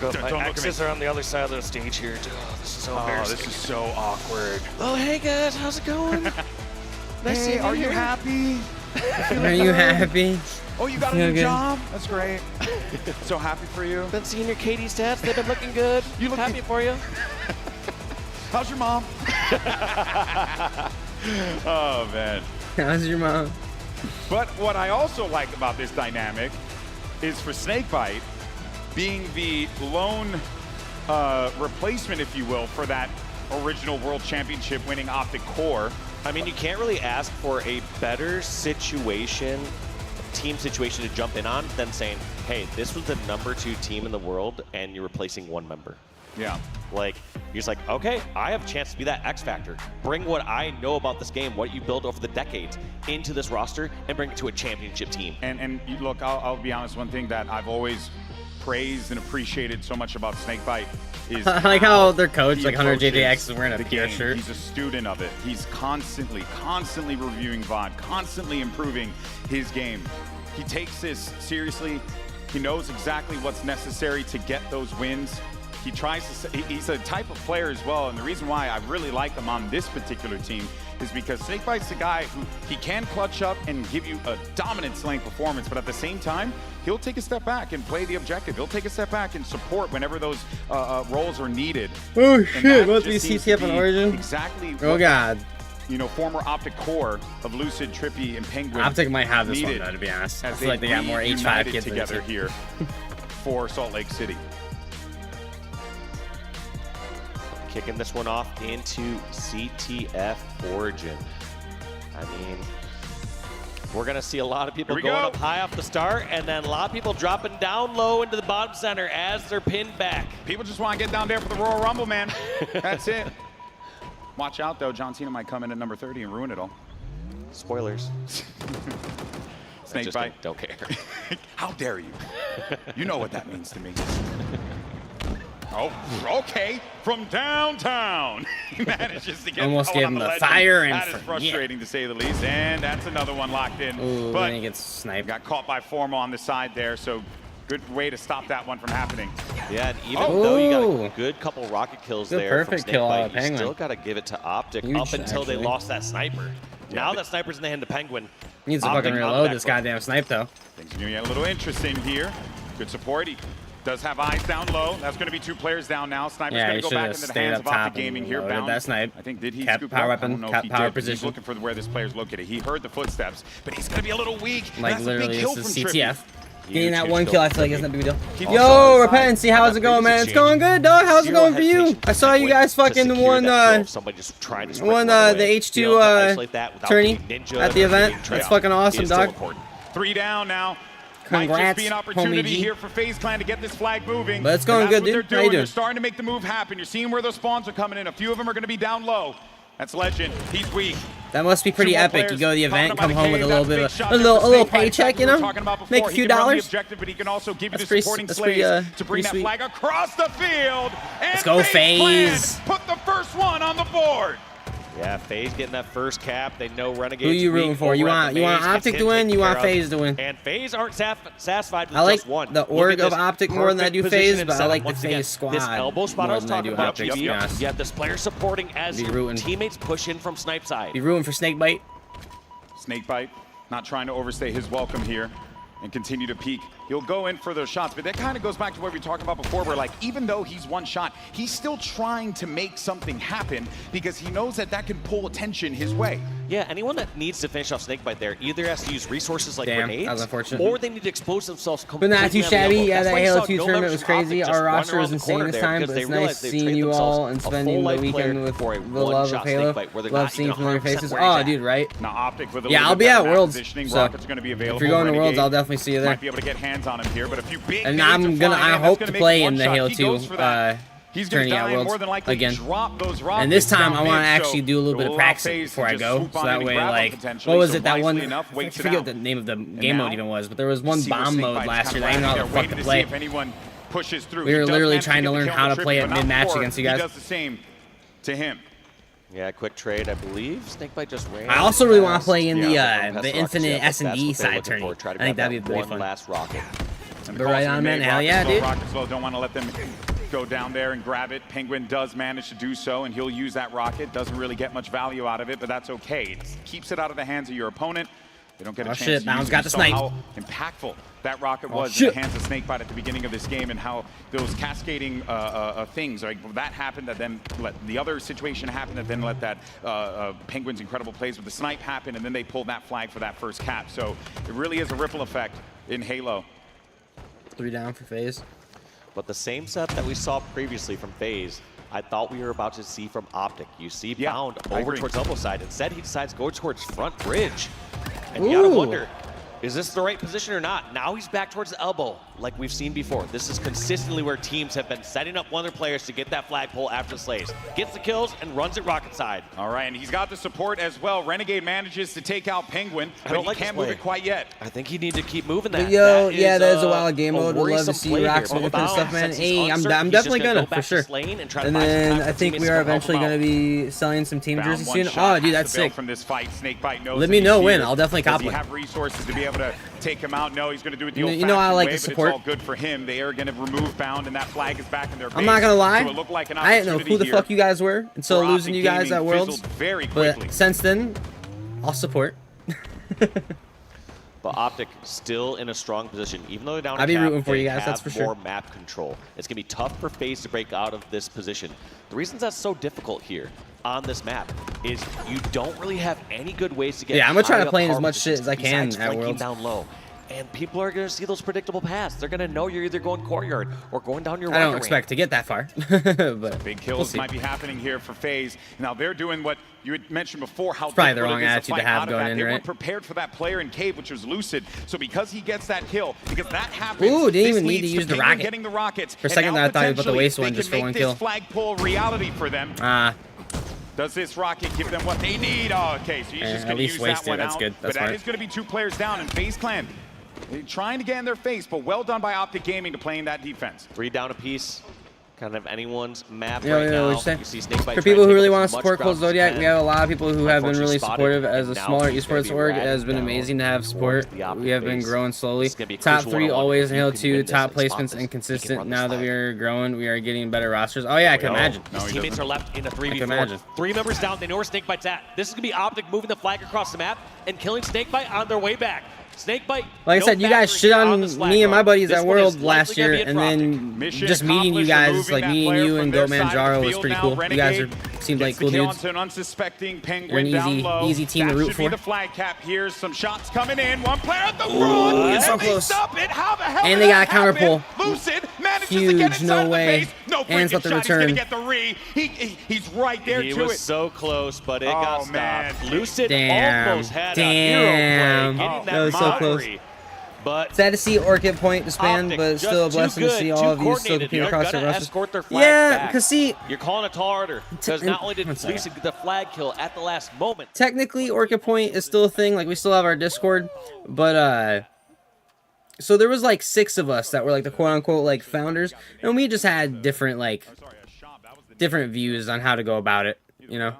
up. My exes are on the other side of the stage here. Dude, oh, this is so embarrassing. This is so awkward. Oh, hey guys, how's it going? Nice Hey, are you happy? Are you happy? Oh, you got a new job? That's great. So happy for you. Been seeing your Katie stats. They've been looking good. You look happy for you. How's your mom? Oh, man. How's your mom? But what I also like about this dynamic is for Snakebite being the lone replacement, if you will, for that original World Championship winning Optic Core. I mean, you can't really ask for a better situation, team situation to jump in on than saying, hey, this was the #2 team in the world and you're replacing one member. Yeah. Like, you're just like, okay, I have a chance to be that X factor. Bring what I know about this game, what you built over the decades, into this roster and bring it to a championship team. And look, I'll be honest, one thing that I've always praised and appreciated so much about Snakebite is I like how their coach, he like Hunter approaches JJX, is wearing a the Pierre game. shirt. He's a student of it. He's constantly reviewing VOD, constantly improving his game. He takes this seriously. He knows exactly what's necessary to get those wins. He tries to, he's a type of player as well, and the reason why I really like him on this particular team is because Snakebite's the guy who he can clutch up and give you a dominant slaying performance, but at the same time, he'll take a step back and play the objective. He'll take a step back and support whenever those roles are needed. Oh And shit, that what's just be seems to CTF on be Origin? Exactly. Oh what, god. You know, former Optic core of Lucid, Trippy, and Penguin. Optic might have this one needed though, to be honest. I as feel like they got more H5 reunited kids together than here for Salt Lake City. Kicking this one off into CTF Origin. I mean, we're going to see a lot of people going up high off the start, and then a lot of people dropping down low into the bottom center as they're pinned back. People just want to get down there for the Royal Rumble, man. That's it. Watch out, though. John Cena might come in at number 30 and ruin it all. Spoilers. Snakebite. Don't care. How dare you? You know what that means to me. Oh, okay. From downtown, he manages to get almost going gave on him the legend. fire and that is frustrating to say the least. And that's another one locked in. Ooh, but then he gets sniped. Got caught by Forma on the side there, so good way to stop that one from happening. Yeah, and even though you got a good couple rocket kills Good there perfect from kill out Snakebite, of you Penguin. still got to give it to Optic Huge, up until they actually. lost that sniper. Now that sniper's in the hand of Penguin. Needs to Optic fucking on the reload back this foot. goddamn snipe though. Things are going to get a little interesting here. Good support. He does have eyes down low. That's going to be 2 players down now. Sniper's Yeah, going he to go should back have into the stayed hands up of top Optic Gaming and here. loaded Bound. that snipe. I think, did he Kept scoop power up? I don't weapon, know kept if he power did, but he's position. looking for where this player's located. He heard the footsteps, but he's going to be a little weak. Like That's a big literally, kill this is from CTF. Trippy. Getting that one kill, I feel like isn't a big deal. Keep Yo, also Repentancy, how's it going, man? It's going good, dog. How's it going for you? I saw you guys fucking won the H2 tourney at the event. That's fucking awesome, dog. 3 down now. Congrats, Might just be an opportunity homie G. here for FaZe Clan to get this flag moving. But it's going And that's good, what dude. They're How you doing. They're doing? starting to make the move happen. You're seeing where those spawns are coming in. A few of them are going to be down low. That's Legend. He's weak. That must be pretty Two more epic. You players go to the coming event, up come out home of with a cave. little That's bit big of shot a there for little Snakebite. paycheck, you We were know? talking about before. Make a He few can run the dollars. objective, but he can also give you That's the pretty- supporting that's slaves pretty, to bring that pretty flag across the field. And Let's go, FaZe. Clan put the first one on the board. Yeah, FaZe getting that first cap. They know Renegades. Who you weak rooting for? You over at want the maze, Optic gets to him win? taken You want care of. FaZe to win? And FaZe aren't satisfied with I like just one. the Look org at of this Optic more than I do perfect FaZe, position but I setup. like the Once again, FaZe squad This elbow spot I more was than I talking do about. Optic, to be honest. You have this player supporting as Be your rooting. teammates push in from snipe side. Be rooting for Snakebite. Snakebite not trying to overstay his welcome here and continue to peak. He'll go in for those shots, but that kind of goes back to what we were talking about before, where like even though he's one shot, he's still trying to make something happen because he knows that that can pull attention his way. Yeah, anyone that needs to finish off Snakebite there either has to use resources like Damn, that grenades, was unfortunate. or they need to expose themselves But completely not too on the shabby. elbow. Yeah, That's that why you Halo saw 2 no tournament members was from crazy. Optic just Our running roster around was the insane corner this there time, because but they it's realized nice they've seeing traded you themselves all and a spending the full-life weekend player with for a the love of one-shot Halo. Snakebite where they're Love not seeing even familiar 100% faces. where he's Oh, at. dude, right? Now Optic with a Yeah, little I'll bit be better at map Worlds. positioning. So Rockets are going to be available. if you're going to Worlds, Renegade I'll definitely see you there. might be able to get hands on him here, but a few big And nades I'm are gonna, flying I in. hope That's to gonna play make in one the shot. Halo He 2 goes for that. He's going to tourney at die and Worlds more than likely again. drop those rockets. And this time I down want to mid, actually so do a little bit it of will practice FaZe before to I just go. swoop So on that in and way, grab him like, potentially. what was So it? That one, wisely enough, I waits it forget out. the name of the And game mode now, even was, but there was one see where bomb mode Snakebite's last year kinda that I didn't know how to landing there, fucking waiting to see play. if anyone pushes through. We He were does literally manage trying to get the learn kill how on to Trippy, play but at not mid-match before against you guys. He does the same to him. Yeah, quick trade, I believe. Snakebite just ran. I also really want to past- play in yeah, the past rockets, Infinite yeah, but that's S&D what they're side looking tourney. for. Try to I think grab that'd be that pretty one fun. last rocket. And But the right calls on, we man. made, Hell yeah, Rockets low, dude. Rockets low, don't want to let them go down there and grab it. Penguin does manage to do so, and he'll use that rocket. Doesn't really get much value out of it, but that's okay. It keeps it out of the hands of your opponent. They don't get a Oh, chance shit, to Bounds use it. got You the saw snipe. how impactful that rocket Oh, was in shit. the hands of Snakebite at the beginning of this game, and how those cascading things, like that happened, that then let the other situation happen, that then let that Penguin's incredible plays with the snipe happen, and then they pulled that flag for that first cap. So it really is a ripple effect in Halo. 3 down for FaZe. But the same setup that we saw previously from FaZe, I thought we were about to see from Optic. You see Bound I over agree. towards elbow side. Instead, he decides to go towards front bridge. And you gotta Ooh. wonder, is this the right position or not? Now he's back towards the elbow. like we've seen before. This is consistently where teams have been setting up one of their players to get that flagpole after slays. Gets the kills and runs it rocket side. All right, and he's got the support as well. Renegade manages to take out Penguin, but he can't move it quite yet. I think he needs to keep moving that. But yo, that yeah, is, that is a while of game mode. Would love worrisome to see play Rocks here. with different stuff, man. Since he's Hey, I'm uncertain, he's definitely just gonna, go for sure. back to Slane and try to And find some then time I for think teammates we to are come help eventually him gonna out. be selling some team Found jerseys one soon. shot, Oh, dude, has that's to bail sick. from this fight. Snakebite knows Let that me he's know when. here. I'll definitely Does cop he one. have resources to be able to take him out? No, he's going to do it the You know old-fashioned I like way, to but support. it's all good for him. They are going to remove Bound, and that flag is back in their base. I'm not gonna lie, So it looked like an I didn't know opportunity who the here fuck you guys were until for losing Optic you guys Gaming at Worlds. fizzled very quickly. But since then, I'll support. But Optic still in a strong position. Even though they're down I'll a be cap, rooting for they you guys, that's have for sure. more map control. It's going to be tough for FaZe to break out of this position. The reasons that's so difficult here on this map is you don't really have any good ways to get Yeah, I'm gonna try high to up play in as power much shit as I can besides at flanking Worlds. down low. And people are going to see those predictable paths. They're going to know you're either going courtyard or going down your I don't wonder expect to get that far. but Big we'll kills see. might be happening here for FaZe. Now they're doing what you had mentioned before, how It's probably the difficult wrong it is attitude to fight have out of going that. in, They right? weren't prepared for that player in Cave, which was Lucid. So because he gets that kill, because that happens, Ooh, didn't this even need to leads use the Penguin rocket. getting the rockets. For a And second now there, I thought he was about to potentially waste they one can just for make one this kill. flagpole reality for them. Does this rocket give them what they need? Oh, okay, so he's just at going to least use waste that one it. That's out. good. That's but that smart. is going to be 2 players down, and FaZe Clan trying to get in their face, but well done by Optic Gaming to playing that defense. 3 down apiece. Kind of anyone's map Yeah, right yeah, now. what'd you say? You see Snakebite For trying people to who take really up want as to much support ground Cold as he Zodiac, can. we have a lot of people who have been really Unfortunately spotted, supportive as a and now smaller he's gonna esports be org. It ratted has been down amazing to have support. towards the Optic We have been base. growing slowly. This is gonna be a Top crucial 3 one-on-one. always in You Halo can 2, win this top and spot placements this. and You can consistent. run Now this that we flag. are growing, we are getting better rosters. Oh yeah, I can imagine. His teammates are left in a 3v4. imagine. 3 members down. They know where Snakebite's at. This is going to be Optic moving the flag across the map and killing Snakebite on their way back. Snakebite. Like I said, you guys shit on me and my buddies This at one is World last likely gonna year, be it and for then Mission just meeting you guys, accomplished, like removing meeting that you player and from Goatman their side Jaro of the was field. pretty Now cool. You guys Renegade seemed like gets the cool kill dudes. onto an unsuspecting You're Penguin an down low. easy team to That root should be for. the flag cap. Here's some shots coming in. One player at the front. Ooh, so and they close. stop it. How the hell And did they that got a counter happen? pull. Lucid manages to Huge, get inside no the way. base. No And freaking it's about to shot. He's gonna return. get the re. He's right there He to was it. so close, but it got stopped. man. Lucid Damn. almost had Damn. a hero play, getting That was so close. mockery. But Sad to see Orc get point disband, Optic, but just still a too blessing to good, see too all of you still coordinated. competing They're across the gonna rosters. escort their flags Yeah, back. because see, you're calling it harder because not only did one second. Lucid get the flag kill at the last moment. technically Orca Point is still a thing. Like we still have our Discord, but so there was like 6 of us that were like the quote unquote like founders, and we just had different different views on how to go about it. You know,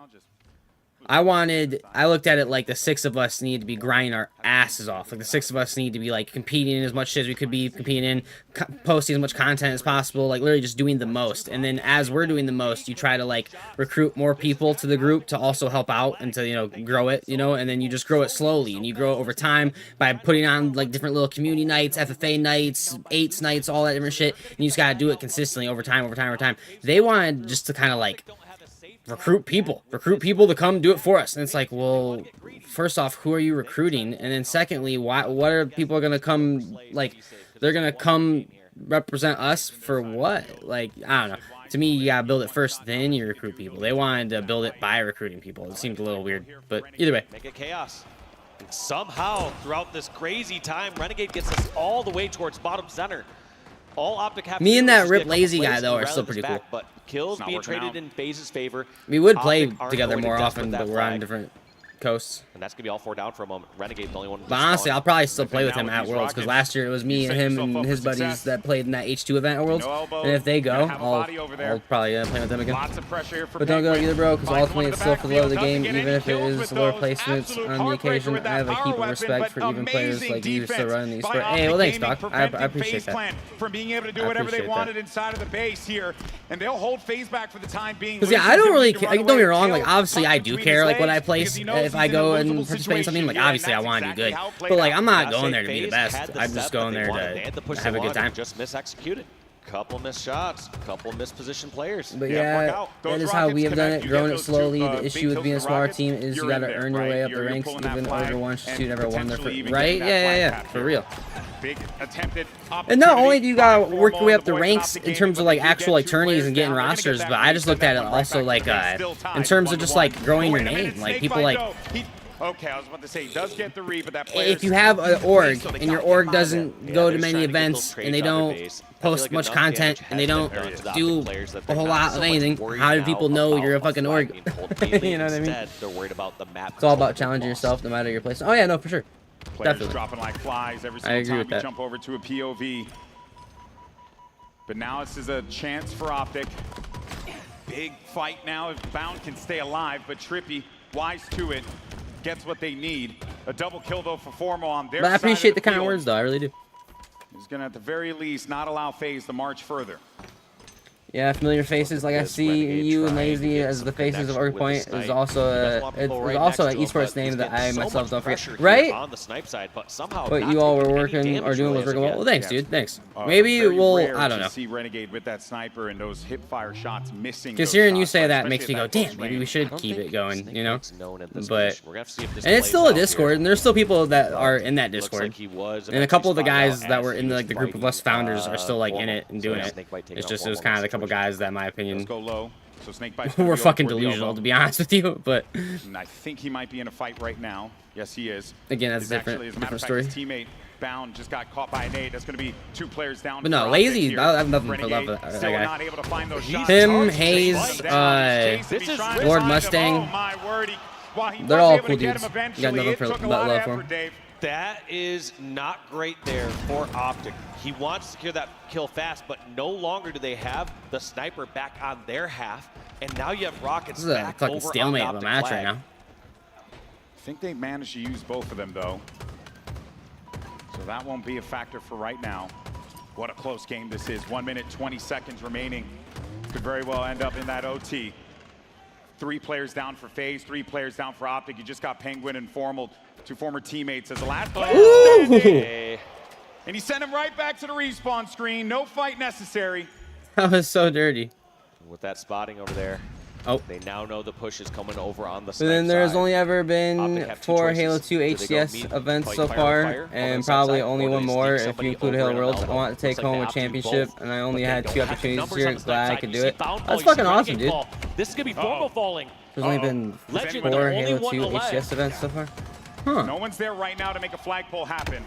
I looked at it like the 6 of us need to be grinding our asses off. Like the 6 of us need to be like competing in as much shit as we could be competing in, posting as much content as possible, like literally just doing the most. And then as we're doing the most, you try to like recruit more people to the group to also help out and to, you know, grow it, you know, and then you just grow it slowly and you grow it over time by putting on like different little community nights, FFA nights, 8s nights, all that different shit. And you just gotta do it consistently over time. They wanted just to kind of like recruit people to come do it for us. And it's like, well, first off, who are you recruiting? And then secondly, what are people gonna come, like, they're gonna come represent us for what? Like, I don't know. To me, you gotta build it first, then you recruit people. They wanted to build it by recruiting people. It seemed a little weird, but either way. Make it chaos. And somehow, throughout this crazy time, Renegade gets us all the way towards bottom center. All Optic have to Me do and is that just Rip get a couple Lazy guy, plays though, and are still rally this pretty cool. back, but kills being traded in FaZe's favor. We would play Optic aren't together going to more desperate often, that but we're on flag. different coasts. And that's going to be all 4 down for a moment. Renegade's the only one. But honestly, I'll probably still play with him at Worlds, because last year it was me and him and his buddies that played in that H2 event at Worlds. And if they go, I'll probably play with them again. But don't go either, bro, because ultimately it's still for the love of the game, even if it is lower placements on the occasion. I have a heap of respect for even players like you still running the esport. Hey, well, thanks, Doc. I appreciate that. From being able to do whatever they wanted inside of the base here, and they'll hold FaZe back for the time being. Because yeah, I don't really care. Don't get me wrong. Like obviously, I do care like what I place if I go and participate in something. Like obviously, I want to do good. But like, I'm not going there to be the best. I'm just going there to have a good time. Just misexecuted. Couple missed shots, couple mispositioned players. But yeah, that is how we have done it, growing it slowly. The issue with being a smaller team is you gotta earn your way up the ranks, even Overwatch 2 never won their first, right? Yeah, for real. And not only do you gotta work your way up the ranks in terms of like actual like tourneys and getting rosters, but I just looked at it also like in terms of just like growing your name. Like people like Okay, I was about to say, he does get the read, but that player... If you have an org and your org doesn't go to many events and they don't post much content and they don't do a whole lot of anything, how do people know you're a fucking org? You know what I mean? They're worried about the map. It's all about challenging yourself no matter your place. Oh yeah, no, for sure. Players Definitely. dropping like flies every single time we jump over to a POV. But now this is a chance for Optic. Big fight now if Bound can stay alive, but Trippy, wise to it, gets what they need. A double kill though for Formal on their side. But I appreciate of the kind field. words though, I really do. He's gonna at the very least not allow FaZe to march further. Yeah, familiar faces like I see you and Lazy as the faces of Org Point is also an esports name that I myself don't forget. Right? On the snipe side, but somehow What you all were working or doing was working well. Well, thanks, dude. Thanks. Maybe Very we'll, rare I don't to know. see Renegade with that sniper and those hip fire shots missing. Because those hearing you shots, say right? that makes Especially me go, at that damn, close maybe range. we should keep it going, you know? But, We're gonna have to see if this and it's plays still a out Discord, here. and there's still people that are in that Looks Discord. like he was And a couple of the eventually guys spotted that out were as in he like the was group of us fighting, founders are still like in Formal. it and doing So it. Snakebite taking It's out just it was Formal kind of in a couple situation. guys that, in my opinion, Let's go low. So Snakebite were fucking delusional, to be honest with you. But And I think he might be in a fight right now. Yes, he is. Again, that's He's different- Actually, as a matter different of fact, his teammate Bound just got caught by a nade. That's going to be 2 players down. But no, for Lazy, Optic here. I have nothing for Renegade love for that still guy. not able to find those shots. Him, Hayes, Lord Mustang, Oh my word! While he they're was all able to cool get dudes. him You got eventually, nothing it for took a but lot of love for effort, him. Dave. That is not great there for Optic. He wants to secure that kill fast, but no longer do they have the sniper back on their half, and now you have Rockets This is a back fucking over stalemate on of a Optic match flag. right now. I think they managed to use both of them though, so that won't be a factor for right now. What a close game this is. 1 minute, 20 seconds remaining. Could very well end up in that OT. 3 players down for FaZe, 3 players down for Optic. You just got Penguin and Formal, 2 former teammates as the last player standing. And he sent him right back to the respawn screen. No fight necessary. That was so dirty. With that spotting over there. Oh. They now know the push is coming over on the So then snipe there's side. only ever Optic been have 2 4 choices. Halo 2 Do they go HCS meet, events fight so fire far, to fire on and the probably side, only or do one they more sneak if somebody you include over Halo an Worlds. I elbow? want to take Looks like home they a have to do championship, both, and I only but they had don't 2 have the opportunities numbers this on year. the snipe Glad I side. could You do see it. Bound That's falling, fucking see awesome, Renegade dude. fall. This is gonna be Formal falling. There's only been Legend, 4 the only Halo one 2 alive. HCS events so far. Huh. No one's there right now to make a flagpole happen.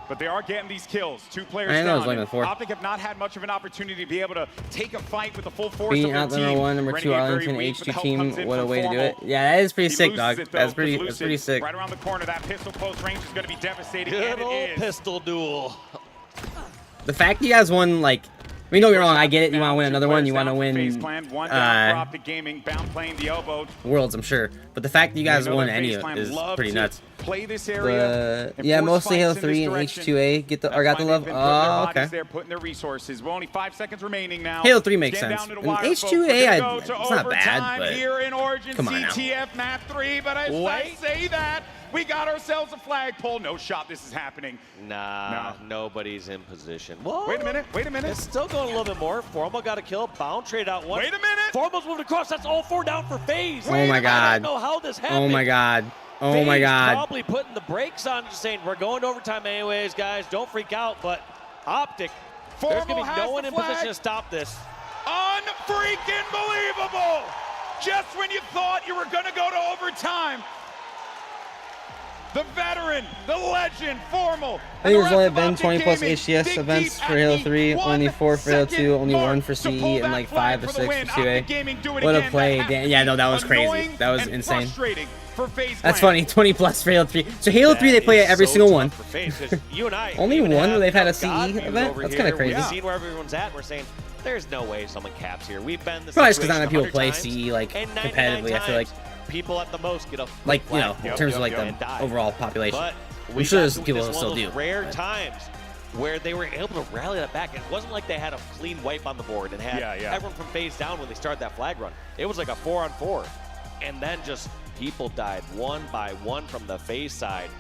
But they are getting these kills. 2 players I know, it's down. like and the 4. Optic have not had much of an opportunity to be able to take a fight with the full force Being of their out the team. number 1, number 2 Renegade very Arlington weak, but the H2 help team, comes in what a from way to do it. Formal. Yeah, that is pretty He sick, loses dog. it, though, That's but pretty Lucid sick. Right around the corner, that pistol close range is going to be devastating. Good and old it is. pistol duel. The fact you guys won, like, I mean, don't get me wrong, I get it. You want to win another one. You want to FaZe win Clan, 1 down for Optic Gaming, Bound playing the elbow. Worlds, I'm sure. But the fact that you guys know won that any FaZe of Clan it is love pretty to nuts. play this area and Yeah, force mostly Halo fights in 3 this and direction. H2A got the That's love. why they've been putting their Oh, bodies okay. there, putting their resources. We're only 5 seconds remaining now. Halo 3 makes Getting sense. down to the And wire, folks. H2A, We're gonna go to it's not bad, overtime but here in Origin come on now. CTF map 3, but as I say that, we got ourselves a flagpole. No shot. This is happening. Nah, nobody's in position. Whoa. Wait a minute. Wait a minute. It's still going a little bit more. Formal got a kill. Bound trade out one. Wait a minute. Formal's moved across. That's all 4 down for FaZe. Oh my I God. don't know how this happened. Oh my God. Oh FaZe my God. probably putting the brakes on, just saying, we're going to overtime anyways, guys. Don't freak out. But Optic, there's going to be no one in position to stop this. Unfreaking believable. Just when you thought you were going to go to overtime, the veteran, the legend, Formal. I think there's only been 20 plus HCS events for Halo 3, only 4 for Halo 2, only 1 for CE, and like 5 or 6 for 2A. What a play. Yeah, no, that was crazy. That was insane. That's funny, 20 plus for Halo 3. So Halo 3, they play every single one. You and I Only one where they've had a CE God event? over That's here. kind of crazy. We've seen where everyone's at. We're saying, there's no way someone caps here. We've been in this Probably just because not situation enough people 100 play times, CE like and 99 competitively. I feel like, people at the most get a like you know, flag in terms of like and the die. overall population. But I'm we sure got there's to people witness who one still of do. those rare but- times where they were able to rally that back. It wasn't like they had a clean wipe on the board and had everyone from FaZe down when they started that flag run. It was like a 4-on-4. And then just people died one by one from the FaZe side,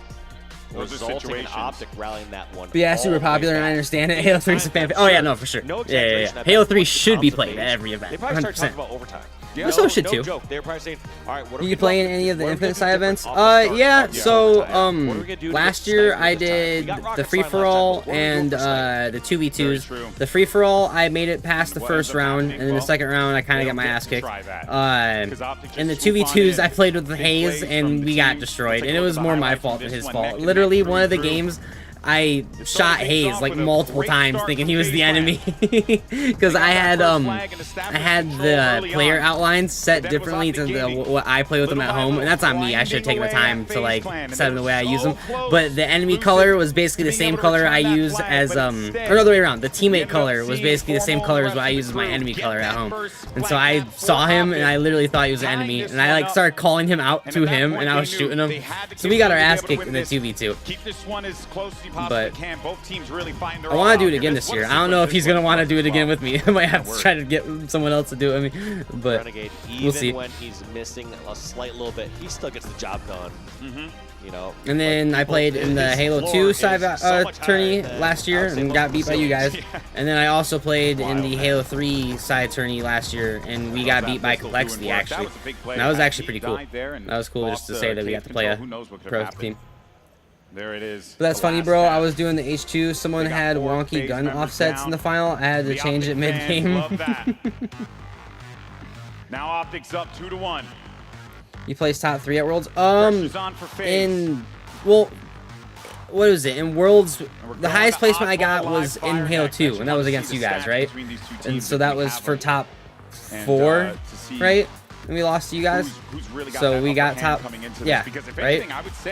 Those are resulting in situations. Optic rallying that one. But yeah, all super the way popular, and I back. understand it. Halo 3 is a fan. Oh yeah, no, for sure. No Yeah, exaggeration, yeah. I bet Halo 3 once they should be come to played at FaZe, every event. They probably start 100%. talking about overtime. But so should too. Joke. They're probably saying, all right, what are You we can play in doing? any of the What are we Infinite gonna side do events. different off the start? Yeah. So What are we gonna do to last get year sniped I this time? did We got rocket the slime free last for time, all but what are we doing and for snipe? the 2v2s. The free for all I made it past the first round, and then the second round I kind of got my ass kicked. In the 2v2s I played with the Haze and we got destroyed, and it was more my fault than his fault. Literally one of the games I shot Haze like multiple times thinking he was the enemy because I had the player outlines set differently to what I play with them at home, and that's on me. I should have taken the time to like set them the way I use them. But the enemy color was basically the same color I use as or no, the way around. The teammate color was basically the same color as what I use as my enemy color at home. And so I saw him and I literally thought he was an enemy, and I like started calling him out to him, and I was shooting him. So we got our ass kicked in the 2v2. Keep this one as close as you But possibly can. Both teams really find their I want to do it again this year. I don't know if he's going to want to do it again with me. I might have to try to get someone else to do it with me, but Renegade, we'll see. even when he's missing a slight little bit, he still gets the job done. You know. And then I played in the Halo 2 side tourney last year and got beat by you guys. And then I also played in the Halo 3 side tourney last year, and we got beat by Complexity actually. And that was actually pretty cool. That was cool just to say that we got to play a pro team. There it is. But that's funny, bro. I was doing the H2. Someone had wonky gun offsets in the final. I had to change it mid-game. Now Optics up 2-1. You placed top 3 at Worlds. In well, what was it? In Worlds, the highest placement I got was in Halo 2, and that was against you guys, right? And so that was for top 4, right? And we lost to you guys. So we got top, yeah, right?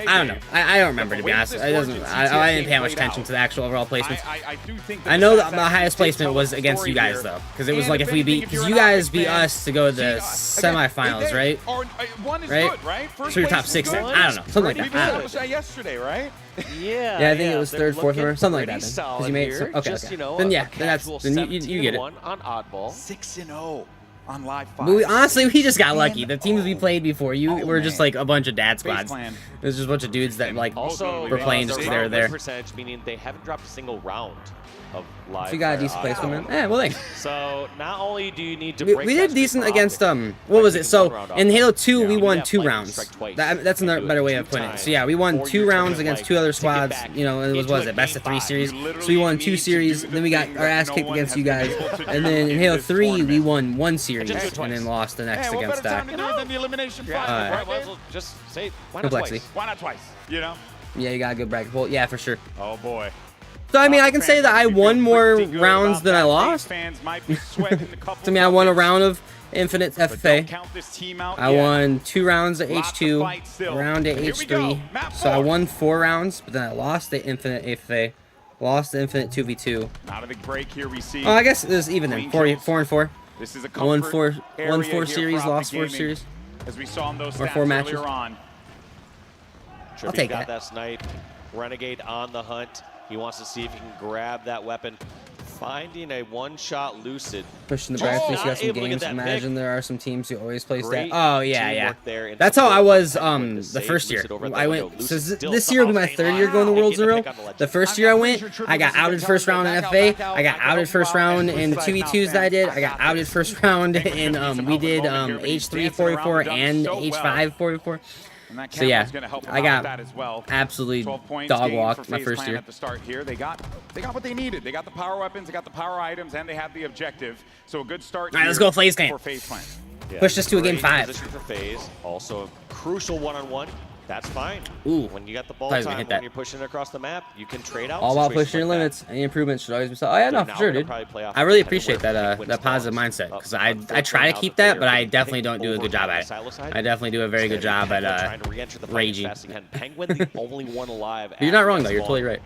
I don't know. I don't remember, to be honest. I didn't pay much attention to the actual overall placements. I know that my highest placement was against you guys, though, because it was like if we beat, because you guys beat us to go to the semifinals, right? Right? So you're top 6 then. I don't know. Something like that. I don't know. Yesterday, right? Yeah. Yeah, I think it was third, fourth, or something like that. Because you made it. Okay. Then yeah, then you get it. On Oddball. 6-0. On live 5. But honestly, we just got lucky. The teams we played before you were just like a bunch of dad squads. It was just a bunch of dudes that like were playing just because they were there. Percentage, meaning they haven't dropped a single round of live. So you got a decent placement, man. Yeah, well, thanks. So not only do you need to break we did decent against what was it? So in Halo 2 we won 2 rounds. That's another better way of putting it. So yeah, we won 2 rounds against 2 other squads. You know, it was it best of 3 series. So we won 2 series. Then we got our ass kicked against you guys. And then in Halo 3 we won 1 series and then lost the next against that. Just say why not Complexity. twice? Why not twice? You know? Yeah, you got a good bracket pull. Yeah, for sure. Oh boy. So I mean, I can say that I won more rounds than I lost. To me, I won a round of Infinite FFA. I won 2 rounds at H2, a round at H3. So I won 4 rounds, but then I lost the Infinite FFA, lost the Infinite 2v2. Not a big break here we see. Oh, I guess it was even then. 4 and 4. This is a won 4 series, lost 4 series. As we saw in those or 4 matches. on. I'll take that. That snipe. Renegade on the hunt. He wants to see if he can grab that weapon. Finding a one-shot Lucid. Pushing the bracket, you got some games. Imagine there are some teams who always place that. Great Oh yeah. That's how I was the first year. I went. So this year will be my 3rd year going to Worlds in a row. The first year I went, I got outed first round in FA. I got outed first round in the 2v2s that I did. I got outed first round in we did H3 44 and H5 44. So yeah, I got absolutely dog walked my first year. At the start here, they got what they needed. They got the power weapons, they got the power items, and they have the objective. So a good start. All right, let's go FaZe Clan. Yeah, push this to a game 5. Position for FaZe. Also a crucial one-on-one. That's fine. Ooh. When you got the ball time, when you're pushing across the map, you can trade out. All about pushing your limits. Any improvements should always be. Oh yeah, no, for sure, dude. I really appreciate that that positive mindset, because I try to keep that, but I definitely don't do a good job at it. I definitely do a very good job at raging. Penguin, the only one alive. You're not wrong though. You're totally right.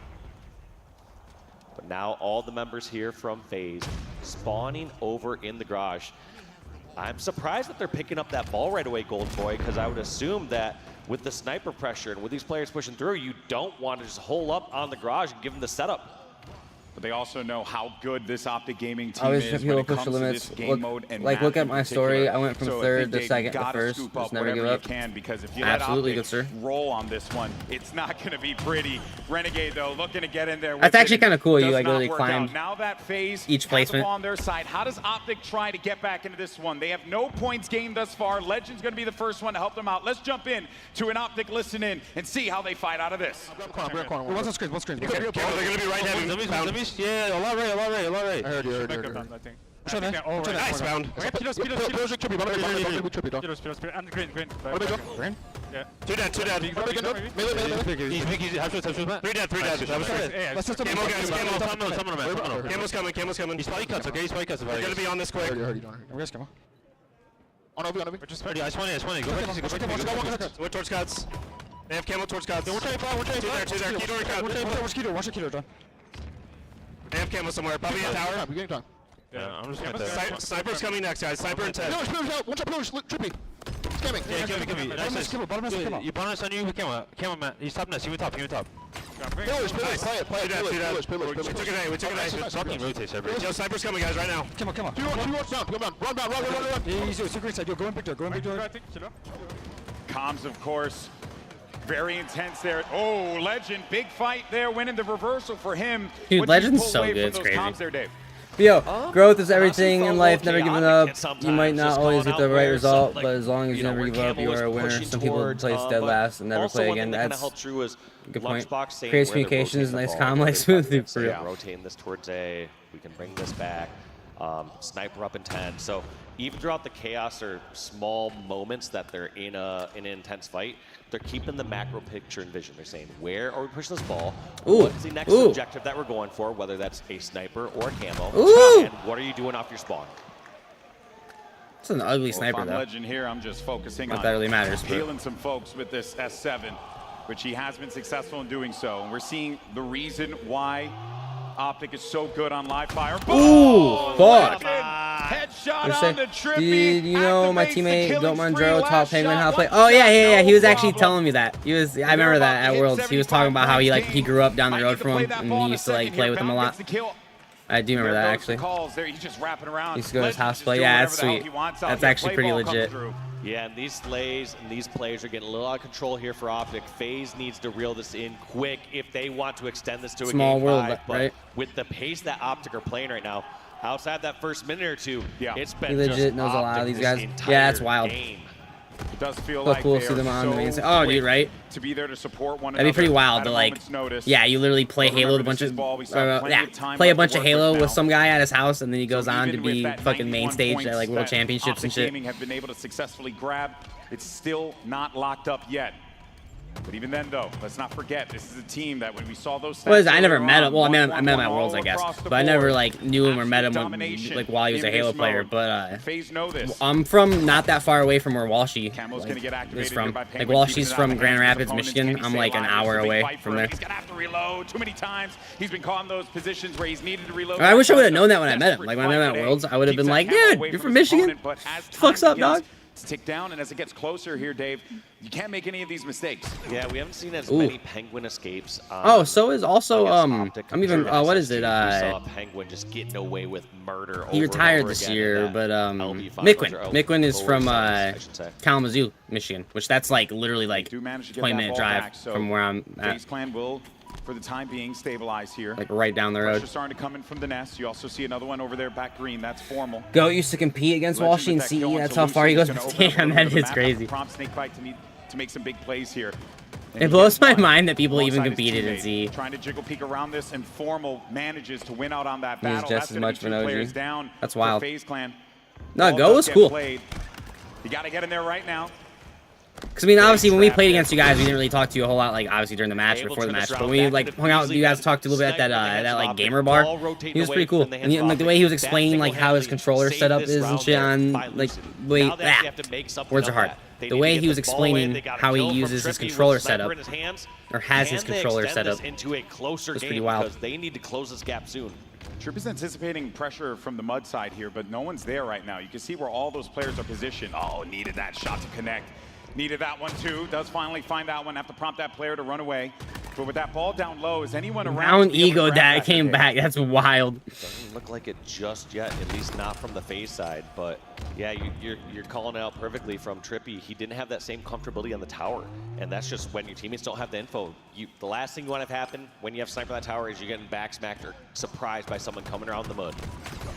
But now all the members here from FaZe spawning over in the garage. I'm surprised that they're picking up that ball right away, Golden Boy, because I would assume that with the sniper pressure and with these players pushing through, you don't want to just hole up on the garage and give them the setup. but they also know how good this Optic Gaming team always is people when it push comes the to limits. this game mode and Look map at in my story. particular. I went from So I third think, to Dave, second you to gotta first. scoop Just up never whatever give up. you can, because if you Absolutely, let good Optic sir. roll on this one, it's not going to be pretty. Renegade, though, looking to get in there. That's with actually it. kind of cool. You Does like not literally work climb out. Now that phase each has the placement. ball on their side. How does Optic try to get back into this one? They have no points gained thus far. Legend's going to be the first one to help them out. Let's jump in to an Optic listen in and see how they fight out of this. What's on screen? What's screen? They're going to be right heavy. Yeah, a lot right. I heard you. Nice bound. Yeah. Two dead. He's half shots. Three dead. That was great. Camo's coming. He's probably cuts, okay? They're going to be on this quick. On OB. Just ready. I just want to go back. We're towards cuts. They have camo towards cuts. Two there. Keto cut. Watch the Keto, John. They have camo somewhere. Probably in tower. We're getting time. Yeah, I'm just gonna Sniper's coming next, guys. Sniper and 10. Pillars, one shot, pillars, trippy. Scamming. Yeah, kill me. Nice. You bonus on you with camo, Matt. He's top nest. He went top. Pillars, play it. Pillars. We took an A. Fucking rotate, Sniper. Yo, Sniper's coming, guys, right now. Come on. Two watch down. Go down. Run. Easy. Secret side. Yo, go in big door. Comms, of course. Very intense there. Oh, Legend, big fight there, winning the reversal for him. Dude, Legend's so good, it's crazy. There, Dave? Yo, growth is everything in life, never giving up. You might not always get the right result, but as long as you never give up, you are a winner. Some people play dead last and never play again. That's a good point. Creates communications, nice calm, like smoothly for real. Rotating this towards A, we can bring this back. Sniper up in 10. So even throughout the chaos or small moments that they're in an intense fight, they're keeping the macro picture and vision. They're saying, where are we pushing this ball? What's the next objective that we're going for, whether that's a sniper or a camo? And what are you doing off your spawn? It's an ugly sniper, if I'm though. Legend here, I'm just focusing Not on that really matters, but healing some folks with this S7, which he has been successful in doing so. And we're seeing the reason why Optic is so good on live fire. Ooh, fuck. Headshot on the Trippy. Did you know my teammate Domandro taught Penguin how to play? Oh yeah. He was actually telling me that. I remember that at Worlds. He was talking about how he grew up down the road from him and he used to play with him a lot. I do remember that actually. He's just wrapping around. He used to go to his house play. Yeah, that's sweet. That's actually pretty legit. Yeah, and these slays and these players are getting a little out of control here for Optic. FaZe needs to reel this in quick if they want to extend this to a Small game world, 5. But right? with the pace that Optic are playing right now, outside that first minute or two, it's been He legit knows a lot of these guys. Yeah, that's wild. It does feel So like cool they to see are them on so the main stage. Oh, dude, right? To be there to support one That'd be pretty wild, another but at a like, moment's notice. yeah, you literally play Halo with a bunch of, play a bunch of Halo with some guy at his house, and then he goes on to be fucking main stage at like World Championships and shit. Gaming have been able to successfully grab. It's still not locked up yet. But even then, though, let's not forget, this is a team that when we saw those stats I never met him. Well, I met him at all Worlds, I guess, across the but I never board. knew him or met him Domination while he was a in Halo this player. mode. But FaZe know this. I'm from not that far away from where Walshy gonna get activated is from. here by Like Penguin, Walshy's keeping it out from of the Grand hands of Rapids, opponents. Michigan. Can he I'm stay like an alive? hour It's a big away fight from for there. him. He's gonna have to reload too many times. He's been caught in those positions where he's needed to reload. I wish I would have known that when I met him. Like when I met him at Worlds, I would have been like, dude, you're from Michigan. What the fuck's up, dog? To tick down, and as it gets closer here, Dave, you can't make any of these mistakes. Yeah, we haven't seen as many Penguin escapes. So is also I'm even what is it? We saw Penguin just getting away with murder. He retired this year, but Miquin is from Kalamazoo, Michigan, which that's like literally like 20-minute drive from where I'm at. FaZe Clan will, for the time being, stabilize here. Like right down the road. Pressure starting to come in from the nest. You also see another one over there back green. That's formal. Goat used to compete against Walshy and CE. That's how far he goes with Damn, that is crazy. Prompt Snakebite to make some big plays here. It blows my mind that people even competed in CE. Trying to jiggle peek around this, and Formal manages to win out on that battle. He's just as much of an OG. Down That's wild. FaZe Clan. No, Go was cool. You got to get in there right now. Because, I mean, obviously, when we played against you guys, we didn't really talk to you a whole lot, like, obviously, during the match, before the match. But when we, like, hung out with you guys, talked to you a little bit at that like, gamer bar, he was pretty cool. And, like, the way he was explaining, like, how his controller setup is and shit on, like, words are hard. The way he was explaining how he uses his controller setup, or has his controller setup, was pretty wild. They need to close this gap soon. Trip is anticipating pressure from the mud side here, but no one's there right now. You can see where all those players are positioned. Oh, needed that shot to connect. Needed that one too. Does finally find that one. Have to prompt that player to run away. But with that ball down low, is anyone around? Mount Ego that came back. That's wild. Doesn't look like it just yet, at least not from the FaZe side. But yeah, you're calling it out perfectly from Trippy. He didn't have that same comfortability on the tower, and that's just when your teammates don't have the info. The last thing you want to have happen when you have sniper on that tower is you're getting backsmacked or surprised by someone coming around the mud.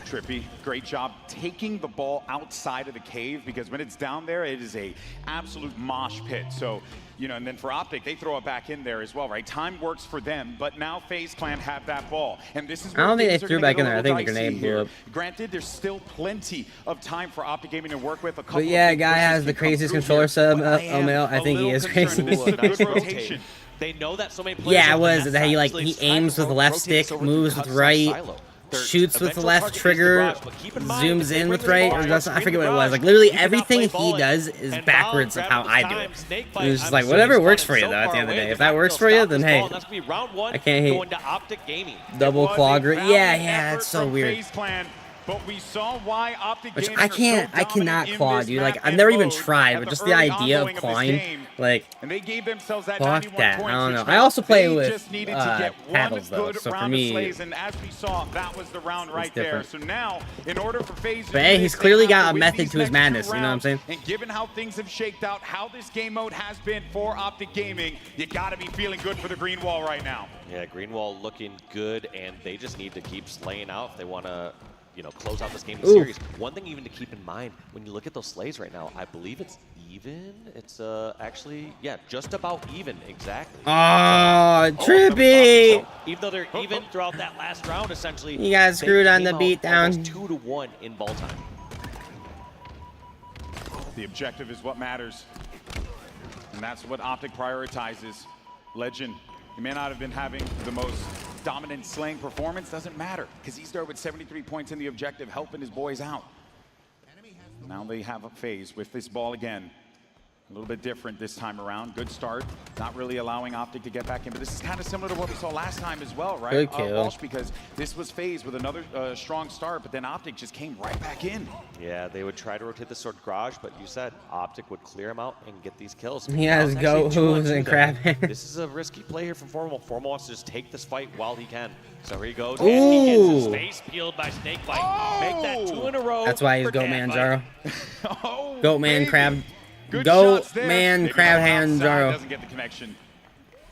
Trippy, great job taking the ball outside of the cave, because when it's down there, it is a absolute mosh pit. So, you know, and then for Optic, they throw it back in there as well, right? Time works for them, but now FaZe Clan have that ball. And this is I don't think they threw back in there. I think the grenade blew up. Granted, there's still plenty of time for Optic Gaming to work with. But yeah, guy has the craziest controller sub, Omel. I think he is crazy. They know that so many players. Yeah, it was that he aims with the left stick, moves with right, shoots with the left trigger, zooms in with right. Or I forget what it was. Like literally everything he does is backwards of how I do it. It's just like whatever works for you though. At the end of the day, if that works for you, then hey, I can't hate. Double claw grip. Yeah, it's so weird. But we saw why Optic Which Gaming I cannot claw, dude. Like I've never even tried, but just the idea of clawing, like, and they gave themselves that fuck that. I don't know. I also play with paddles though, so for me, and as we saw, that was the round right there. So now, in order for FaZe, but hey, he's clearly got a method to his madness. You know what I'm saying? And given how things have shaked out, how this game mode has been for Optic Gaming, you got to be feeling good for the green wall right now. Yeah, green wall looking good, and they just need to keep slaying out if they want to, you know, close out this game in series. One thing even to keep in mind when you look at those slays right now, I believe it's even. It's actually, yeah, just about even, exactly. Oh, Trippy! So even though they're even throughout that last round, essentially, you got screwed on the beatdown. 2-1 in ball time. The objective is what matters, and that's what Optic prioritizes. Legend, he may not have been having the most dominant slaying performance, doesn't matter, because he's there with 73 points in the objective, helping his boys out. Now they have a FaZe with this ball again. A little bit different this time around. Good start, not really allowing Optic to get back in, but this is kind of similar to what we saw last time as well, right? Good kill. Walsh, because this was FaZe with another strong start, but then Optic just came right back in. Yeah, they would try to rotate the sword garage, but you said Optic would clear him out and get these kills. He has go-hoos and crab hair. This is a risky play here from Formal. Formal wants to just take this fight while he can. So here he goes. Ooh. And he gets his face peeled by Snakebite. Make that 2 in a row. That's why he's Goatman Jaro. Oh, Goatman Crab. Good Goatman Crab Hand Jaro. Doesn't get the connection.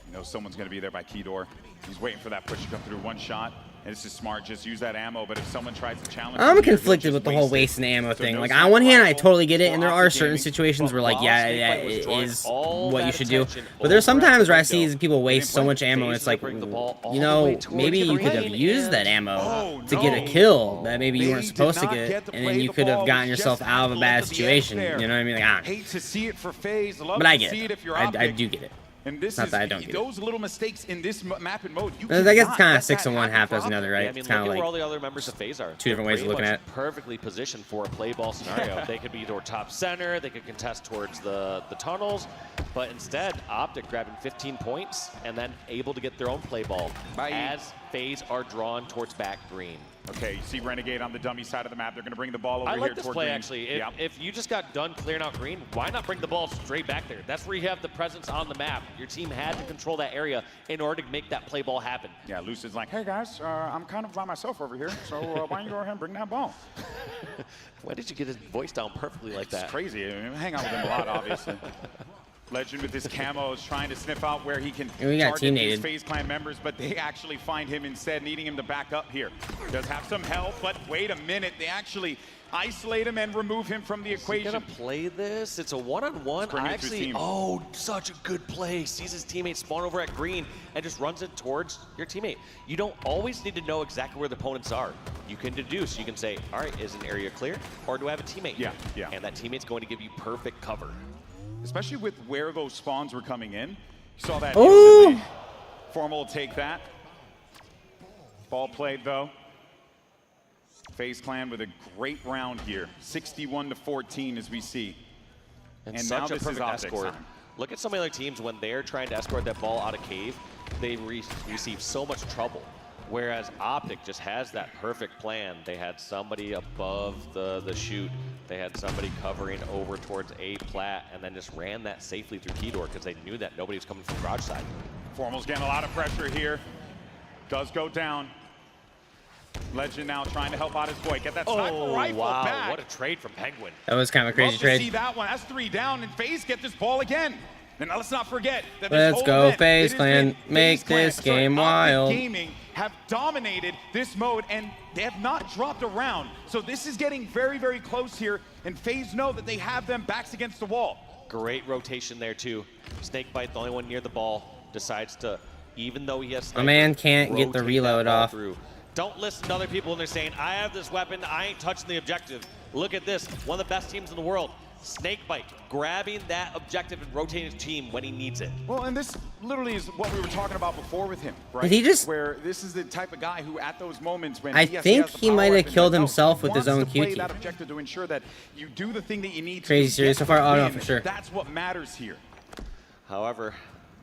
You know someone's going to be there by Keydor. He's waiting for that push to come through. One shot. And it's just smart, just use that ammo, but if someone tries to challenge I'm conflicted with the whole wasting ammo thing. Like, on one hand, I totally get it, and there are certain situations where, like, yeah, it is what you should do. But there's sometimes where I see people waste so much ammo, and it's like, you know, maybe you could have used that ammo to get a kill that maybe you weren't supposed to get, and then you could have gotten yourself out of a bad situation. You know what I mean? Like, hate to see it for FaZe, love but I to get see it. it if you're I do get it. And this Not is that I don't get those little mistakes in this map and mode. I guess it's kind of 6 on one, half dozen other, right? Yeah, I mean, it's kind of look at like where all the other members of FaZe are. Two different ways of looking at it. Perfectly positioned for a play ball scenario. They could be toward top center. They could contest towards the tunnels. But instead, Optic grabbing 15 points and then able to get their own play ball as FaZe are drawn towards back green. Okay, you see Renegade on the dummy side of the map. They're going to bring the ball over I here like this toward play, green. actually. If you just got done clearing out green, why not bring the ball straight back there? That's where you have the presence on the map. Your team had to control that area in order to make that play ball happen. Yeah, Lucid's like, hey guys, I'm kind of by myself over here, so why don't you go ahead and bring that ball? Why did you get his voice down perfectly like that? It's crazy. I mean, I hang out with him a lot, obviously. Legend with his camo is trying to sniff out where he can target these FaZe Clan members, but they actually find him instead, needing him to back up here. Does have some help, but wait a minute. They actually isolate him and remove him from the equation. Is he gonna play this? It's a one-on-one. Oh, such a good play. Sees his teammate spawn over at green and just runs it towards your teammate. You don't always need to know exactly where the opponents are. You can deduce. You can say, all right, is an area clear, or do I have a teammate? Yeah. And that teammate's going to give you perfect cover. Especially with where those spawns were coming in. You saw that. Formal will take that. Ball played, though. FaZe Clan with a great round here. 61-14 as we see. And now this is escort. Look at some other teams when they're trying to escort that ball out of cave, they receive so much trouble. Whereas Optic just has that perfect plan. They had somebody above the chute. They had somebody covering over towards A plat, and then just ran that safely through Keydor because they knew that nobody was coming from garage side. Formal's getting a lot of pressure here. Does go down. Legend now trying to help out his boy. Get that sniper rifle back. What a trade from Penguin. That was kind of a crazy Love trade. to see that one. That's 3 down, and FaZe get this ball again. And now let's not forget that Let's go, FaZe Clan. Make this game wild. Gaming have dominated this mode, and they have not dropped around. So this is getting very, very close here, and FaZe know that they have them backs against the wall. Great rotation there, too. Snakebite, the only one near the ball, decides to, even though he has sniper, A man can't get the rotate reload that ball off. through. Don't listen to other people when they're saying, I have this weapon, I ain't touching the objective. Look at this, one of the best teams in the world. Snakebite grabbing that objective and rotating his team when he needs it. Well, and this literally is what we were talking about before with him, right? Did he just- Where this is the type of guy who, at those moments when I he think has the he power might have up and killed like, himself he with his wants own to play QT. that objective to ensure that you do the thing that you need Crazy to series get so far. the Oh, no, win. for sure. That's what matters here. However,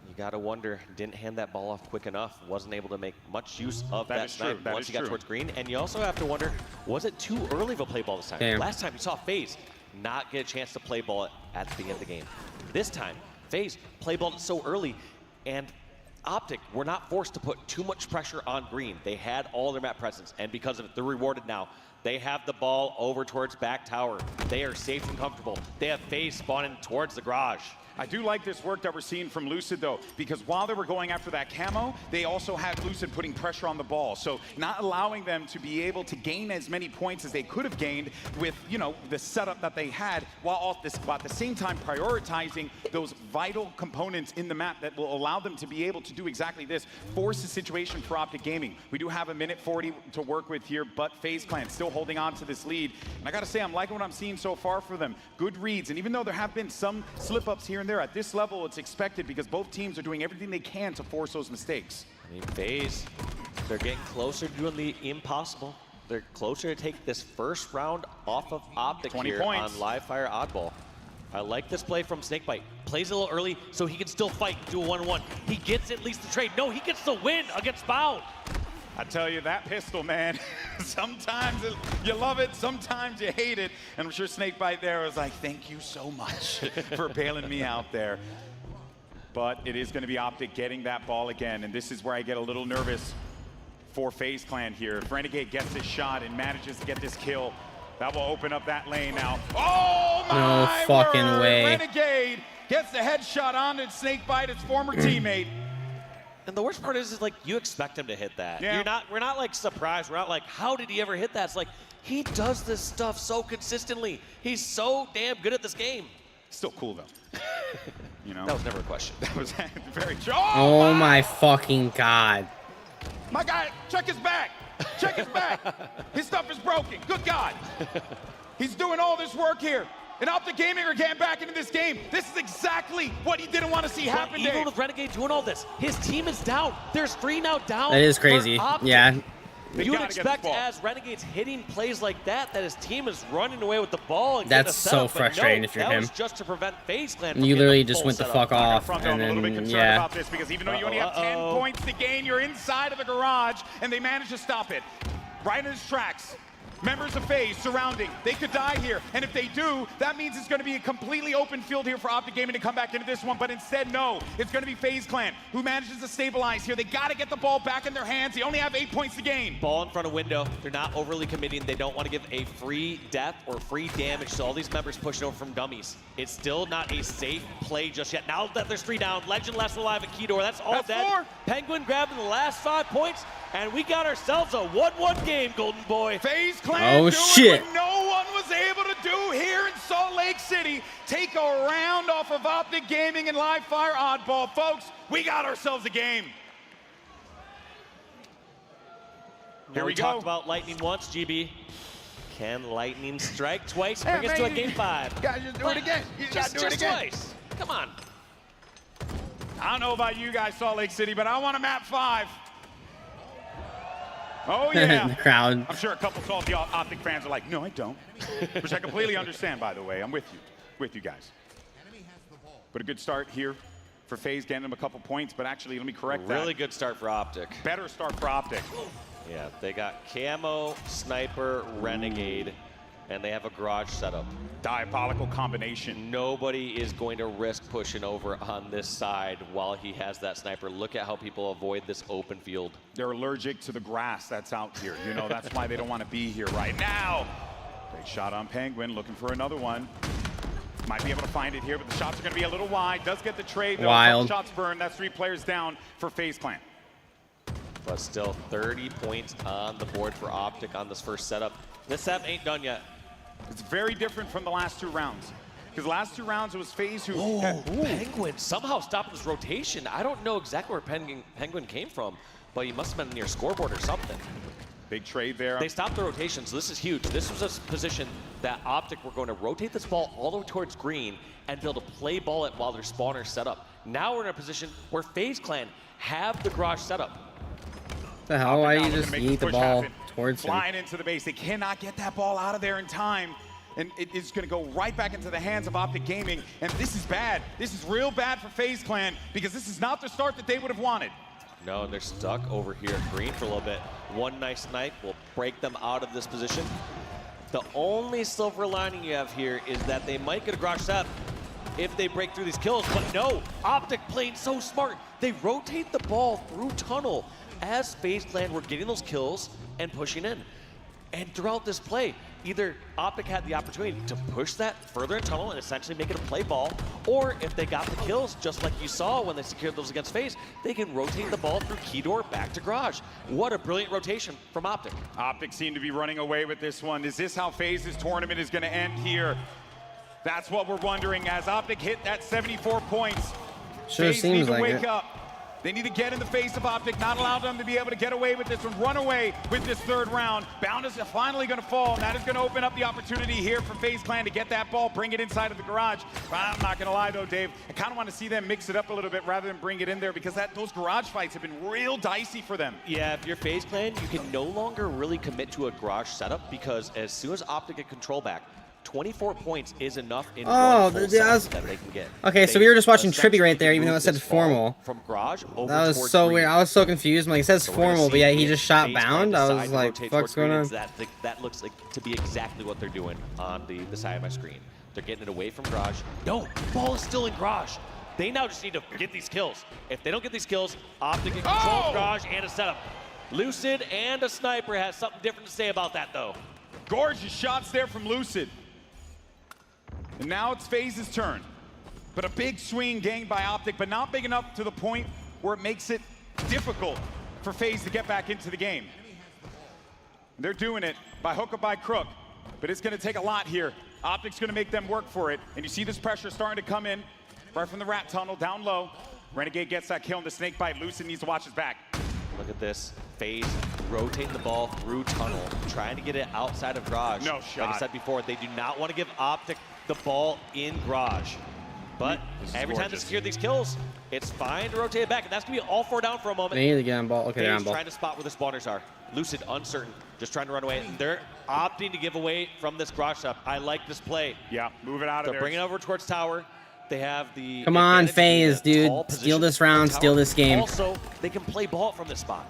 you gotta wonder, didn't hand that ball off quick enough, wasn't able to make much use of that is true. snipe That once is he got true. towards green. And you also have to wonder, was it too early of a play ball this time? Damn. Last time you saw FaZe not get a chance to play ball at the beginning of the game. This time, FaZe play balled it so early, and Optic were not forced to put too much pressure on green. They had all their map presence, and because of it, they're rewarded now. They have the ball over towards back tower. They are safe and comfortable. They have FaZe spawning towards the garage. I do like this work that we're seeing from Lucid, though, because while they were going after that camo, they also had Lucid putting pressure on the ball. So not allowing them to be able to gain as many points as they could have gained with, you know, the setup that they had, while at the same time prioritizing those vital components in the map that will allow them to be able to do exactly this, force the situation for Optic Gaming. We do have a minute 40 to work with here, but FaZe Clan still holding on to this lead. And I gotta say, I'm liking what I'm seeing so far for them. Good reads, and even though there have been some slip-ups here and there, at this level, it's expected because both teams are doing everything they can to force those mistakes. I mean, FaZe, they're getting closer to doing the impossible. They're closer to take this first round off of Optic 20 here points. on Live Fire Oddball. I like this play from Snakebite. Plays a little early so he can still fight, do a 1-1. He gets at least the trade. No, he gets the win against Bound. I tell you, that pistol, man, sometimes you love it, sometimes you hate it. And I'm sure Snakebite there was like, thank you so much for bailing me out there. But it is going to be Optic getting that ball again, and this is where I get a little nervous for FaZe Clan here. If Renegade gets this shot and manages to get this kill, that will open up that lane now. Oh, my No fucking word. way. Renegade gets the headshot on it, Snakebite, his former teammate. And the worst part is like, you expect him to hit that. Yeah. We're not like surprised. We're not like, how did he ever hit that? It's like, he does this stuff so consistently. He's so damn good at this game. Still cool, though. You know? That was never a question. That was very true. Oh my fucking god. My guy, check his back. Check his back. His stuff is broken. Good God. He's doing all this work here. And Optic Gaming are getting back into this game. This is exactly what he didn't want to see happen, Even Dave. with Renegade doing all this, his team is down. There's 3 now down. That is for crazy. Optic. Yeah. You would gotta get this expect ball. as Renegade's hitting plays like that his team is running away with the ball and That's getting a so setup, but frustrating no, if you're that him. was just to prevent FaZe Clan from You getting literally a just full went the setup. fuck off, Front row, I'm and a little bit then, concerned yeah. about this because even though you only have 10 points to gain, you're inside of the garage, and they managed to stop it. Right in his tracks. Members of FaZe surrounding. They could die here. And if they do, that means it's going to be a completely open field here for Optic Gaming to come back into this one. But instead, no. It's going to be FaZe Clan who manages to stabilize here. They got to get the ball back in their hands. They only have 8 points to gain. Ball in front of window. They're not overly committing. They don't want to give a free death or free damage to all these members pushing over from dummies. It's still not a safe play just yet. Now that there's 3 down, Legend last alive at Keydor. That's all That's dead. 4. Penguin grabbing the last 5 points, and we got ourselves a 1-1 game, Golden Boy. FaZe Clan Oh, doing shit. what no one was able to do here in Salt Lake City. Take a round off of Optic Gaming and Live Fire Oddball. Folks, we got ourselves a game. Here we talked go. about Lightning once, GB. Can Lightning strike twice? Bring us to a game 5. You guys just do it again. You just do it again. Twice. Come on. I don't know about you guys, Salt Lake City, but I want a map 5. Oh, yeah. The crowd. I'm sure a couple salty Optic fans are like, no, I don't. Which I completely understand, by the way. I'm with you guys. But a good start here for FaZe, getting them a couple points. But actually, let me correct that. Really good start for Optic. Better start for Optic. Yeah, they got Camo, Sniper, Renegade. and they have a garage setup. Diabolical combination. Nobody is going to risk pushing over on this side while he has that sniper. Look at how people avoid this open field. They're allergic to the grass that's out here. You know, that's why they don't want to be here right now. Great shot on Penguin, looking for another one. Might be able to find it here, but the shots are going to be a little wide. Does get the trade, though. Wild. Shots burned. That's 3 players down for FaZe Clan. But still 30 points on the board for Optic on this first setup. This set ain't done yet. It's very different from the last 2 rounds. Because the last 2 rounds, it was FaZe who... Oh, Penguin somehow stopped his rotation. I don't know exactly where Penguin came from, but he must have been near scoreboard or something. Big trade there. They stopped the rotation, so this is huge. This was a position that Optic were going to rotate this ball all the way towards green and be able to play ball it while their spawner's set up. Now we're in a position where FaZe Clan have the garage set up. The hell? Why you just eat the ball towards him? Flying into the base. They cannot get that ball out of there in time. And it is going to go right back into the hands of Optic Gaming. And this is bad. This is real bad for FaZe Clan because this is not the start that they would have wanted. No, and they're stuck over here at green for a little bit. One nice snipe will break them out of this position. The only silver lining you have here is that they might get a garage set if they break through these kills, but no, Optic playing so smart. They rotate the ball through tunnel as FaZe Clan were getting those kills and pushing in. And throughout this play, either Optic had the opportunity to push that further in tunnel and essentially make it a play ball, or if they got the kills, just like you saw when they secured those against FaZe, they can rotate the ball through key door back to garage. What a brilliant rotation from Optic. Optic seem to be running away with this one. Is this how FaZe's tournament is going to end here? That's what we're wondering as Optic hit that 74 points. Sure FaZe seems need to like wake it. up. They need to get in the face of Optic, not allow them to be able to get away with this one, run away with this 3rd round. Bound is finally going to fall, and that is going to open up the opportunity here for FaZe Clan to get that ball, bring it inside of the garage. But I'm not going to lie, though, Dave. I kind of want to see them mix it up a little bit rather than bring it in there because those garage fights have been real dicey for them. Yeah, if you're FaZe Clan, you can no longer really commit to a garage setup because as soon as Optic get control back, 24 points is enough in one full set that they can get. Okay, so we were just watching Trippy right there, even though it said formal. From garage over that was so weird. I was so confused. I'm like, it says formal, but yeah, he just shot bound. I was like, fuck's going on? That looks like to be exactly what they're doing on the side of my screen. They're getting it away from garage. No, ball is still in garage. They now just need to get these kills. If they don't get these kills, Optic can control garage and a setup. Lucid and a sniper has something different to say about that, though. Gorgeous shots there from Lucid. And now it's FaZe's turn. But a big swing gained by Optic, but not big enough to the point where it makes it difficult for FaZe to get back into the game. They're doing it by hook or by crook, but it's gonna take a lot here. Optic's gonna make them work for it. And you see this pressure starting to come in right from the rat tunnel down low. Renegade gets that kill in the snake bite. Lucid needs to watch his back. Look at this. FaZe rotating the ball through tunnel, trying to get it outside of garage. No shot. Like I said before, they do not want to give Optic the ball in garage. But every time they secure these kills, it's fine to rotate it back. And that's going to be all 4 down for a moment. They need to get on ball. Okay, they're on ball. Trying to spot where the spawners are. Lucid, uncertain, just trying to run away. They're opting to give away from this garage setup. I like this play. Yeah, move it out of there. They're bringing it over towards tower. They have the Come on, FaZe, dude. Steal this round, steal this game. Also, they can play ball from this spot.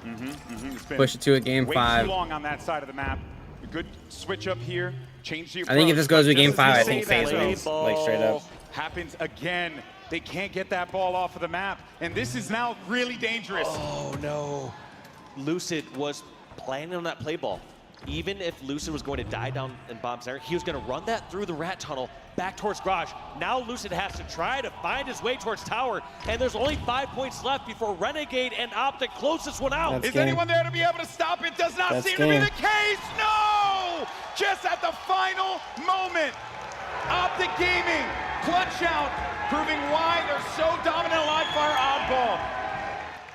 Push it to a game 5. Way too long on that side of the map. A good switch up here. Change the approach. I think if this goes to a game 5, I think FaZe wins, like straight up. Happens again. They can't get that ball off of the map, and this is now really dangerous. Oh no! Lucid was planning on that play ball. Even if Lucid was going to die down in bomb center, he was going to run that through the rat tunnel back towards garage. Now Lucid has to try to find his way towards tower, and there's only 5 points left before Renegade and Optic close this one out. Is anyone there to be able to stop it? Does not seem to be the case. No! Just at the final moment, Optic Gaming clutch out, proving why they're so dominant in live fire oddball.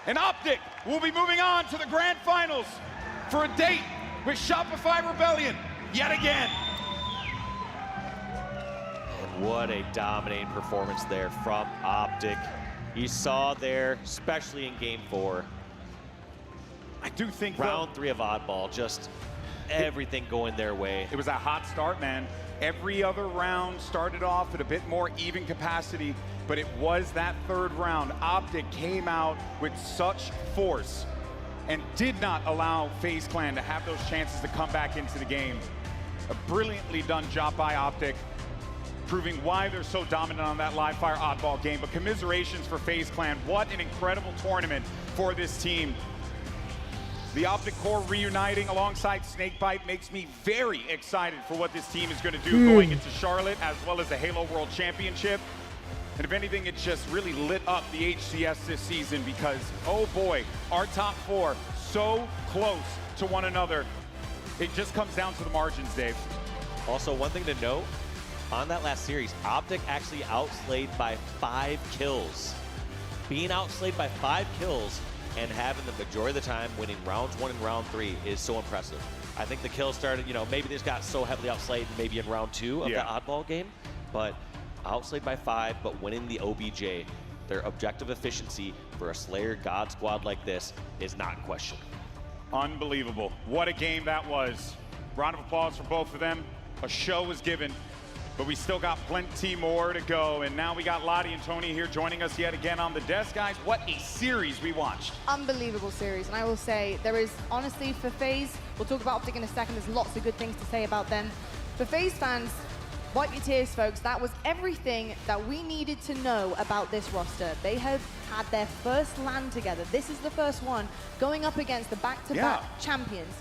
And Optic will be moving on to the grand finals for a date with Shopify Rebellion yet again. And what a dominating performance there from Optic. You saw there, especially in game 4. I do think round 3 of oddball, just everything going their way. It was a hot start, man. Every other round started off at a bit more even capacity, but it was that 3rd round. Optic came out with such force and did not allow FaZe Clan to have those chances to come back into the game. A brilliantly done job by Optic, proving why they're so dominant on that live fire oddball game. But commiserations for FaZe Clan. What an incredible tournament for this team. The Optic core reuniting alongside Snakebite makes me very excited for what this team is going to do going into Charlotte, as well as the Halo World Championship. And if anything, it's just really lit up the HCS this season because, oh boy, our top four so close to one another. It just comes down to the margins, Dave. Also, one thing to note, on that last series, Optic actually outslayed by 5 kills. Being outslayed by 5 kills and having the majority of the time winning rounds 1 and round 3 is so impressive. I think the kills started, you know, maybe they just got so heavily outslayed maybe in round 2 of the oddball game, but outslayed by 5, but winning the OBJ, their objective efficiency for a Slayer God squad like this is not in question. Unbelievable. What a game that was. Round of applause for both of them. A show was given, but we still got plenty more to go. And now we got Lottie and Tony here joining us yet again on the desk, guys. What a series we watched. Unbelievable series. And I will say, there is honestly, for FaZe, we'll talk about Optic in a second, there's lots of good things to say about them. For FaZe fans, wipe your tears, folks. That was everything that we needed to know about this roster. They have had their first LAN together. This is the first one, going up against the back-to-back champions.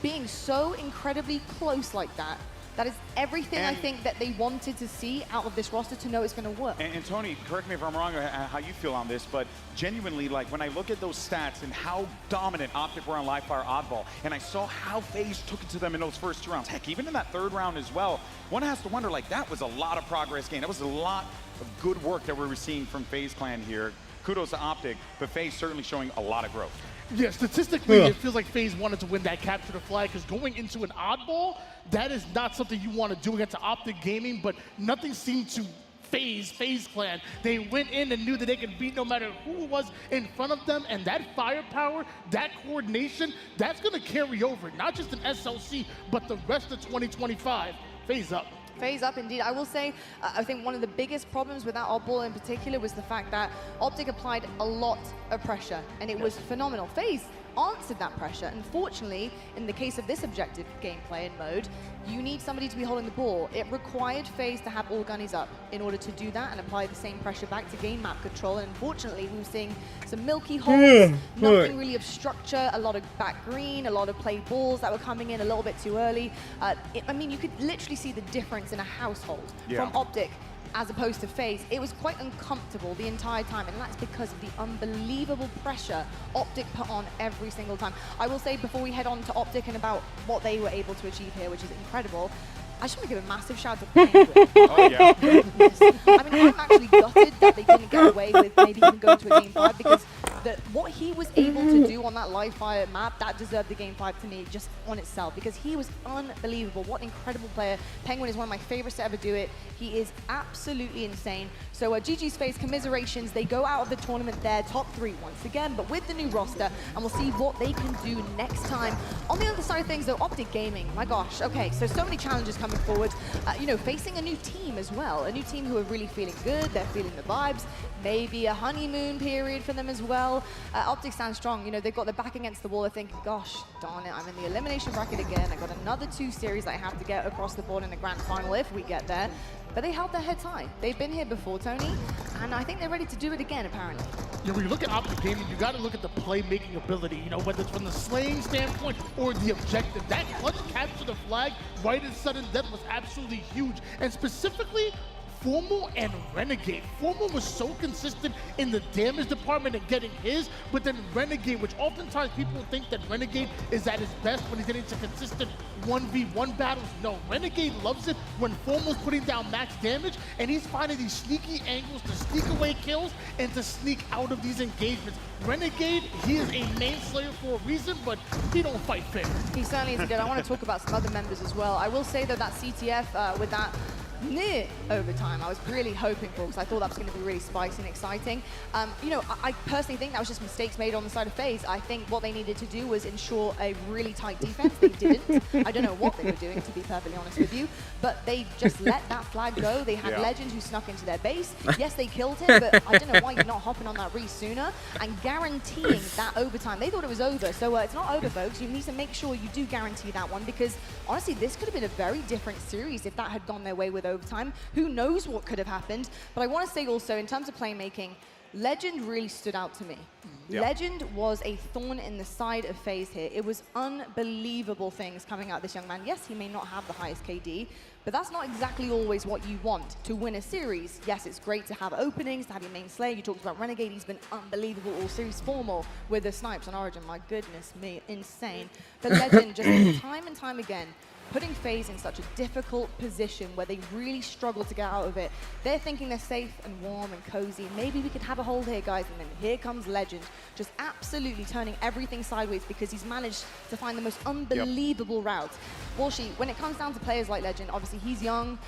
Being so incredibly close like that, that is everything I think that they wanted to see out of this roster to know it's going to work. And Tony, correct me if I'm wrong how you feel on this, but genuinely, like when I look at those stats and how dominant Optic were on live fire oddball, and I saw how FaZe took it to them in those first 2 rounds, heck, even in that 3rd round as well, one has to wonder, like, that was a lot of progress gained. That was a lot of good work that we were seeing from FaZe Clan here. Kudos to Optic, but FaZe certainly showing a lot of growth. Yeah, statistically, it feels like FaZe wanted to win that capture the flag because going into an oddball, that is not something you want to do against Optic Gaming, but nothing seemed to FaZe Clan. They went in and knew that they could beat no matter who was in front of them, and that firepower, that coordination, that's going to carry over, not just in SLC, but the rest of 2025. FaZe up. FaZe up indeed. I will say, I think one of the biggest problems with that oddball in particular was the fact that Optic applied a lot of pressure, and it was phenomenal. FaZe answered that pressure. Unfortunately, in the case of this objective gameplay and mode, you need somebody to be holding the ball. It required FaZe to have all gunnies up in order to do that and apply the same pressure back to gain map control. And unfortunately, we were seeing some milky holes, nothing really of structure, a lot of back green, a lot of played balls that were coming in a little bit too early. I mean, you could literally see the difference in a household from Optic as opposed to FaZe. It was quite uncomfortable the entire time, and that's because of the unbelievable pressure Optic put on every single time. I will say, before we head on to Optic and about what they were able to achieve here, which is incredible, I just want to give a massive shout out to Penguin. I mean, I'm actually gutted that they didn't get away with maybe even going to a Game 5, because what he was able to do on that live fire map, that deserved the Game 5 to me just on itself, because he was unbelievable. What an incredible player. Penguin is one of my favorites to ever do it. He is absolutely insane. So GG's FaZe, commiserations. They go out of the tournament there, top 3 once again, but with the new roster, and we'll see what they can do next time. On the other side of things, though, Optic Gaming, my gosh. Okay, so many challenges coming forward. You know, facing a new team as well, a new team who are really feeling good. They're feeling the vibes. Maybe a honeymoon period for them as well. Optic stands strong. You know, they've got their back against the wall. They're thinking, gosh, darn it, I'm in the elimination bracket again. I got another 2 series that I have to get across the board in the grand final if we get there. But they held their heads high. They've been here before, Tony, and I think they're ready to do it again, apparently. Yeah, when you look at Optic Gaming, you got to look at the playmaking ability, you know, whether it's from the slaying standpoint or the objective. That clutch capture the flag right in sudden death was absolutely huge. And specifically, Formal and Renegade. Formal was so consistent in the damage department and getting his, but then Renegade, which oftentimes people think that Renegade is at his best when he's getting into consistent 1v1 battles. No, Renegade loves it when Formal's putting down max damage, and he's finding these sneaky angles to sneak away kills and to sneak out of these engagements. Renegade, he is a main slayer for a reason, but he don't fight fair. He certainly is good. I want to talk about some other members as well. I will say, though, that CTF with that near overtime. I was really hoping for, because I thought that was going to be really spicy and exciting. You know, I personally think that was just mistakes made on the side of FaZe. I think what they needed to do was ensure a really tight defense. They didn't. I don't know what they were doing, to be perfectly honest with you, but they just let that flag go. They had Legend who snuck into their base. Yes, they killed him, but I don't know why you're not hopping on that Reese sooner and guaranteeing that overtime. They thought it was over, so it's not over, folks. You need to make sure you do guarantee that one, because honestly, this could have been a very different series if that had gone their way with overtime. Who knows what could have happened? But I want to say also, in terms of playmaking, Legend really stood out to me. Legend was a thorn in the side of FaZe here. It was unbelievable things coming out of this young man. Yes, he may not have the highest KD, but that's not exactly always what you want to win a series. Yes, it's great to have openings, to have your main Slayer. You talked about Renegade. He's been unbelievable all series formal with the snipes on Origin. My goodness me, insane. But Legend, just time and time again, putting FaZe in such a difficult position where they really struggle to get out of it. They're thinking they're safe and warm and cozy. Maybe we could have a hold here, guys. And then here comes Legend, just absolutely turning everything sideways because he's managed to find the most unbelievable route. Walshy, when it comes down to players like Legend, obviously he's young,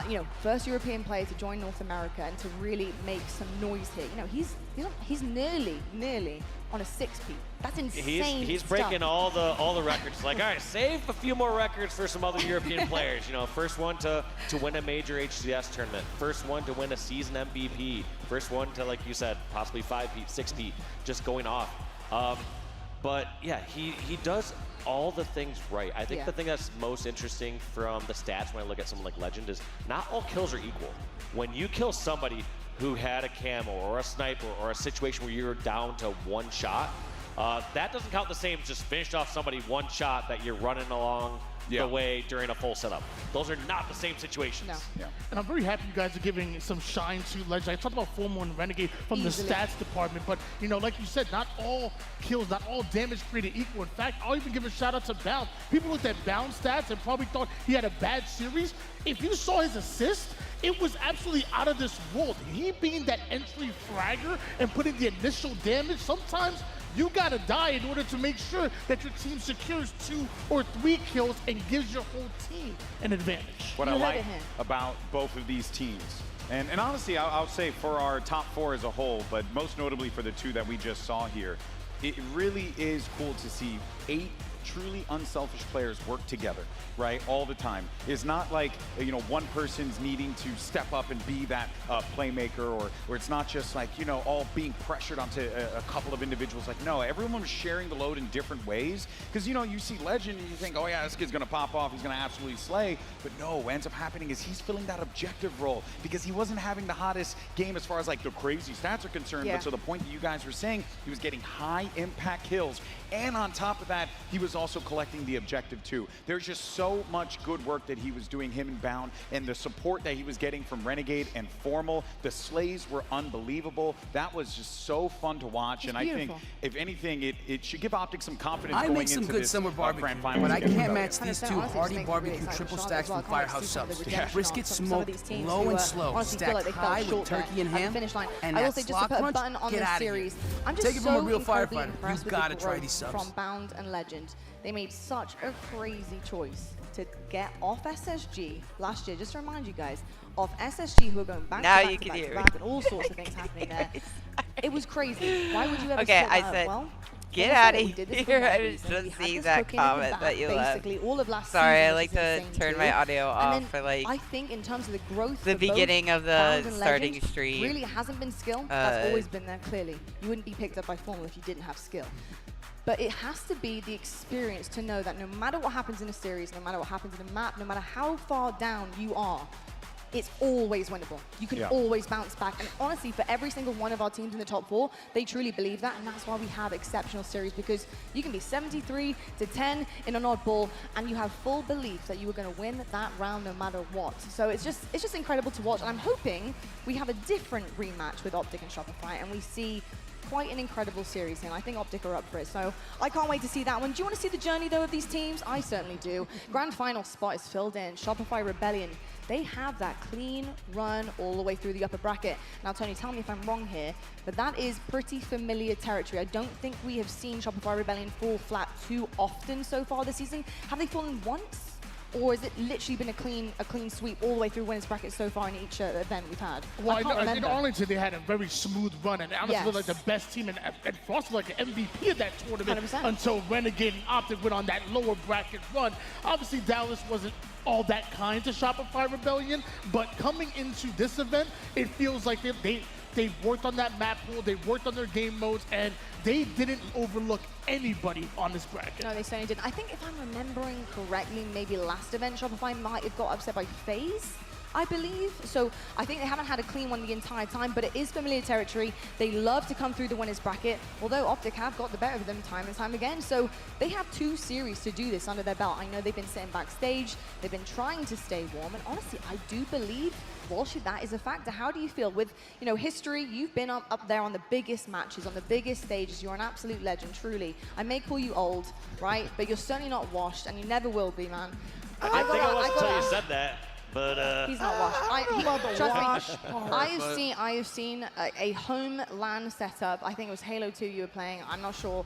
you know, first European player to join North America and to really make some noise here. You know, he's nearly on a 6P. That's insane. He's breaking all the records. Like, all right, save a few more records for some other European players. You know, first one to win a major HCS tournament, first one to win a season MVP, first one to, like you said, possibly 5P, 6P, just going off. But yeah, he does all the things right. I think the thing that's most interesting from the stats when I look at someone like Legend is not all kills are equal. When you kill somebody who had a camo or a sniper or a situation where you're down to one shot, that doesn't count the same as just finished off somebody one shot that you're running along the way during a full setup. Those are not the same situations. No. And I'm very happy you guys are giving some shine to Legend. I talked about Formal and Renegade from the stats department, but you know, like you said, not all kills, not all damage created equal. In fact, I'll even give a shout out to Bound. People looked at Bound stats and probably thought he had a bad series. If you saw his assist, it was absolutely out of this world. He being that entry fragger and putting the initial damage, sometimes you gotta die in order to make sure that your team secures 2 or 3 kills and gives your whole team an advantage. What I like about both of these teams, and honestly, I'll say for our top 4 as a whole, but most notably for the 2 that we just saw here, it really is cool to see 8 truly unselfish players work together, right, all the time. It's not like, you know, one person's needing to step up and be that playmaker, or it's not just like, you know, all being pressured onto a couple of individuals. Like, no, everyone was sharing the load in different ways. Because, you know, you see Legend and you think, oh yeah, this kid's gonna pop off, he's gonna absolutely slay. But no, what ends up happening is he's filling that objective role because he wasn't having the hottest game as far as like the crazy stats are concerned. But to the point that you guys were saying, he was getting high impact kills. And on top of that, he was also collecting the objective too. There's just so much good work that he was doing, him and Bound, and the support that he was getting from Renegade and Formal. The slays were unbelievable. That was just so fun to watch. And I think, if anything, it should give Optic some confidence going into good this summer barbecue, grand final. but I can't match these 2 hearty barbecue triple stacks from Firehouse Subs. Brisket smoked low and slow, stacked high with turkey and ham, and that slot crunch, get out of here. Take it from a real firefighter. You've got to try these subs. From Bound and Legend, they made such a crazy choice to get off SSG last year. Just to remind you guys, off SSG, who are going back to back to back to back, and all sorts of things happening there. It was crazy. Why would you ever Okay, say I that? said, well, get out of here. I was just seeing that comment that you left. All of last Sorry, I season, like to turn my audio off for like I think in terms of the growth, the beginning of the starting Legend, stream. really hasn't been skill. That's always been there. Clearly, you wouldn't be picked up by Formal if you didn't have skill. But it has to be the experience to know that no matter what happens in a series, no matter what happens in a map, no matter how far down you are, it's always winnable. You can always bounce back. And honestly, for every single one of our teams in the top 4, they truly believe that. And that's why we have exceptional series, because you can be 73 to 10 in an oddball, and you have full belief that you are going to win that round no matter what. So it's just incredible to watch. And I'm hoping we have a different rematch with Optic and Shopify, and we see quite an incredible series here, and I think Optic are up for it. So I can't wait to see that one. Do you want to see the journey, though, of these teams? I certainly do. Grand final spot is filled in. Shopify Rebellion, they have that clean run all the way through the upper bracket. Now, Tony, tell me if I'm wrong here, but that is pretty familiar territory. I don't think we have seen Shopify Rebellion fall flat too often so far this season. Have they fallen once? or has it literally been a clean sweep all the way through winners bracket so far in each event we've had? Well, I can't in remember. Arlington they had a very smooth run, and honestly, Yes. like the best team, and Frost was like an MVP of that tournament 100%. until Renegade and Optic went on that lower bracket run. Obviously, Dallas wasn't all that kind to Shopify Rebellion, but coming into this event, it feels like they worked on that map pool, they worked on their game modes, and they didn't overlook anybody on this bracket. No, they certainly didn't. I think if I'm remembering correctly, maybe last event Shopify might have got upset by FaZe, I believe. So I think they haven't had a clean one the entire time, but it is familiar territory. They love to come through the winners bracket, although Optic have got the better of them time and time again. So they have 2 series to do this under their belt. I know they've been sitting backstage, they've been trying to stay warm, and honestly, I do believe, Walsh, that is a factor. How do you feel with, history? You've been up there on the biggest matches, on the biggest stages. You're an absolute legend, truly. I may call you old, right? But you're certainly not washed, and you never will be, man. I didn't think I was until you said that. But he's not washed. Trust me, I have seen a home LAN setup. I think it was Halo 2 you were playing. I'm not sure.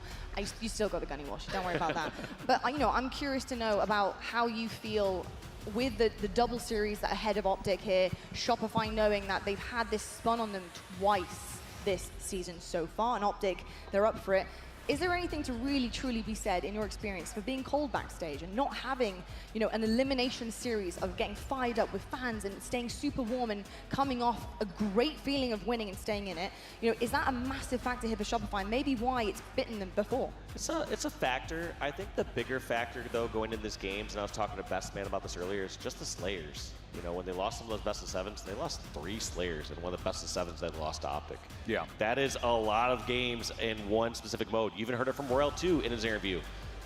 You still got the gunny wash. Don't worry about that. But I'm curious to know about how you feel with the double series that are ahead of Optic here. Shopify knowing that they've had this spun on them twice this season so far, and Optic, they're up for it. Is there anything to really, truly be said in your experience for being cold backstage and not having, an elimination series of getting fired up with fans and staying super warm and coming off a great feeling of winning and staying in it? Is that a massive factor here for Shopify? Maybe why it's bitten them before? It's a factor. I think the bigger factor, though, going into this games, and I was talking to Best Man about this earlier, is just the Slayers. When they lost some of those best of sevens, they lost 3 Slayers in one of the best of sevens that lost to Optic. Yeah. That is a lot of games in one specific mode. You even heard it from Royal 2 in his interview.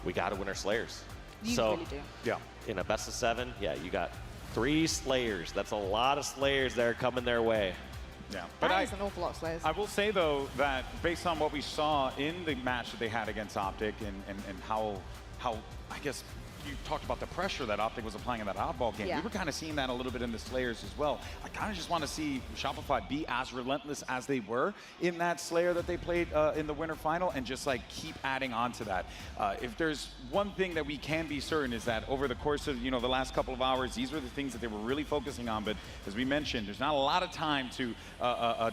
We got to win our Slayers. You really do. Yeah. In a best of 7, you got 3 Slayers. That's a lot of Slayers that are coming their way. Yeah, but that is an awful lot of Slayers. I will say, though, that based on what we saw in the match that they had against Optic and how I guess you talked about the pressure that Optic was applying in that oddball game. Yeah. We were kind of seeing that a little bit in the Slayers as well. I kind of just want to see Shopify be as relentless as they were in that Slayer that they played in the winter final, and just keep adding on to that. If there's one thing that we can be certain is that over the course of the last couple of hours, these were the things that they were really focusing on. But as we mentioned, there's not a lot of time to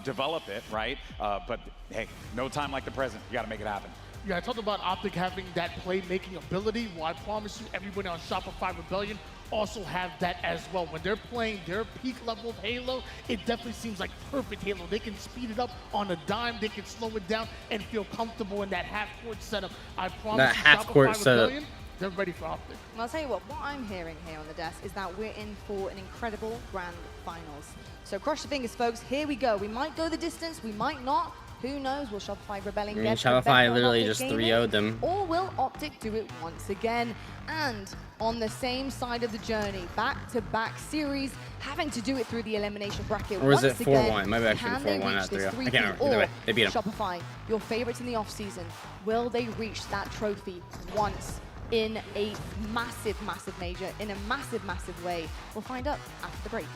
develop it, right? But hey, no time like the present. You got to make it happen. Yeah, I talked about Optic having that playmaking ability. Well, I promise you, everybody on Shopify Rebellion also have that as well. When they're playing their peak level of Halo, it definitely seems like perfect Halo. They can speed it up on a dime, they can slow it down, and feel comfortable in that half-court setup. I promise That you, half-court Shopify setup. Rebellion, they're ready for Optic. And I'll tell you what I'm hearing here on the desk is that we're in for an incredible grand finals. So cross your fingers, folks. Here we go. We might go the distance, we might not. Who knows? Will Shopify Rebellion get the better Shopify of literally Optic just gaming? 3-0'd them. Or will Optic do it once again? And on the same side of the journey, back-to-back series, having to do it through the elimination bracket Or is once it again. 4-1? Maybe I should Can be they 4-1, reach not this 3-0. I three-peat? can't remember. Either way, they beat 'em. Shopify, your favorites in the offseason, will they reach that trophy once in a massive, massive major, in a massive, massive way? We'll find out after the break.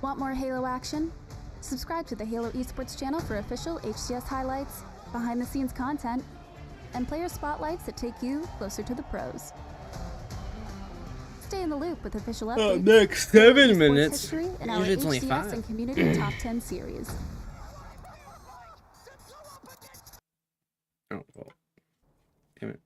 Want more Halo action? Subscribe to the Halo Esports channel for official HCS highlights, behind-the-scenes content, and player spotlights that take you closer to the pros. Stay in the loop with official updates. Next Halo 7 Esports minutes. history, and our Usually it's only HCS 5. and community top 10 series. Oh, well. Damn it.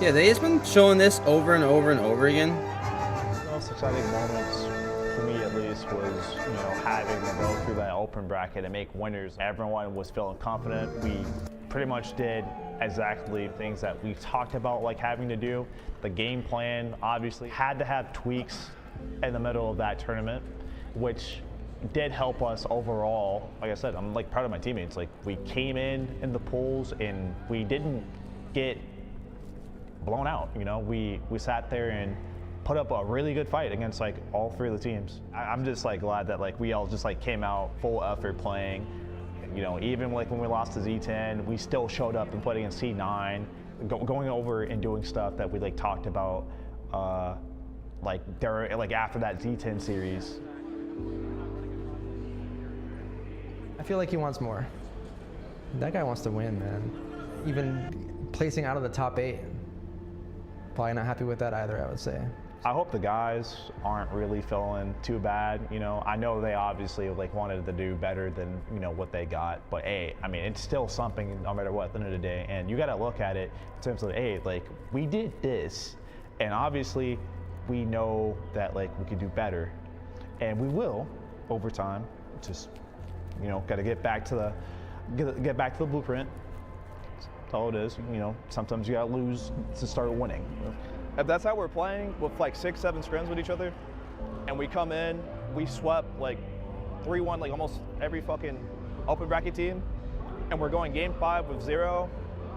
Yeah, they just been showing this over and over and over again. The most exciting moments, for me at least, was having to go through that open bracket and make winners. Everyone was feeling confident. We pretty much did exactly things that we talked about having to do. The game plan obviously had to have tweaks in the middle of that tournament, which did help us overall. Like I said, I'm proud of my teammates. We came in the pools and we didn't get blown out. We sat there and put up a really good fight against all 3 of the teams. I'm just glad that we all just came out full effort playing. Even when we lost to Z10, we still showed up and played against C9. going over and doing stuff that we like talked about, like after that Z10 series. I feel like he wants more. That guy wants to win, man. Even placing out of the top 8, probably not happy with that either, I would say. I hope the guys aren't really feeling too bad. You know, I know they obviously like wanted to do better than, you know, what they got, but hey, I mean, it's still something no matter what at the end of the day. And you got to look at it in terms of, hey, like we did this, and obviously we know that like we could do better, and we will over time. Just, you know, got to get back to the blueprint. That's all it is. You know, sometimes you got to lose to start winning. If that's how we're playing with like 6, 7 scrims with each other, and we come in, we swept like 3-1 like almost every fucking open bracket team, and we're going game 5 with 0,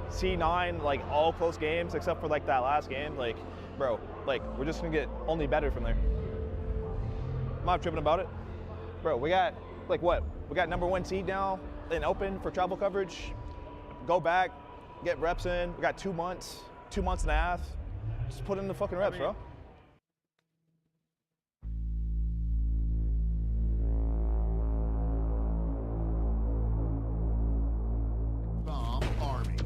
C9, like all close games except for like that last game, like, bro, like we're just gonna get only better from there. I'm not tripping about it. Bro, we got like what? We got #1 seed now in open for travel coverage. Go back, get reps in. We got 2 months, 2 months and a half. Just put in the fucking reps, bro. Bomb Army.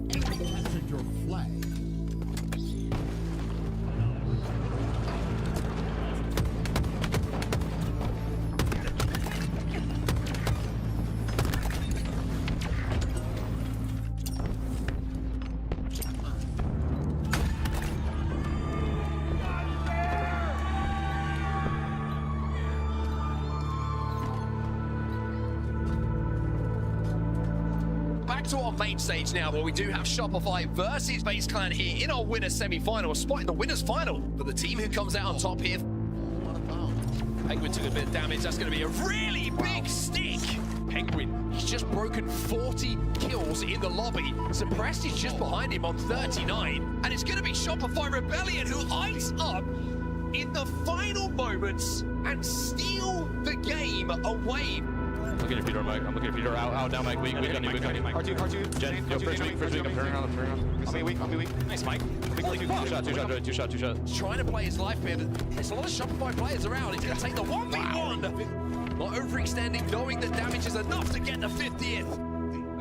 Capture your flag. Back to our main stage now, where we do have Shopify versus FaZe Clan here in our winners semi-final, spotting the winners final for the team who comes out on top here. Penguin took a bit of damage. That's going to be a really big stick. Penguin, he's just broken 40 kills in the lobby. Suppressed is just behind him on 39. And it's going to be Shopify Rebellion who ice up in the final moments and steal the game away. I'm looking at Peter, Mike. I'm looking at Peter. Out now, Mike. Weak on you. R2. Jen, yo, first week. I'm turning around. I'm weak. Nice, Mike. Two shot. He's trying to play his life here, but there's a lot of Shopify players around. He's going to take the 1v1. Not overextending, knowing that damage is enough to get the 50th.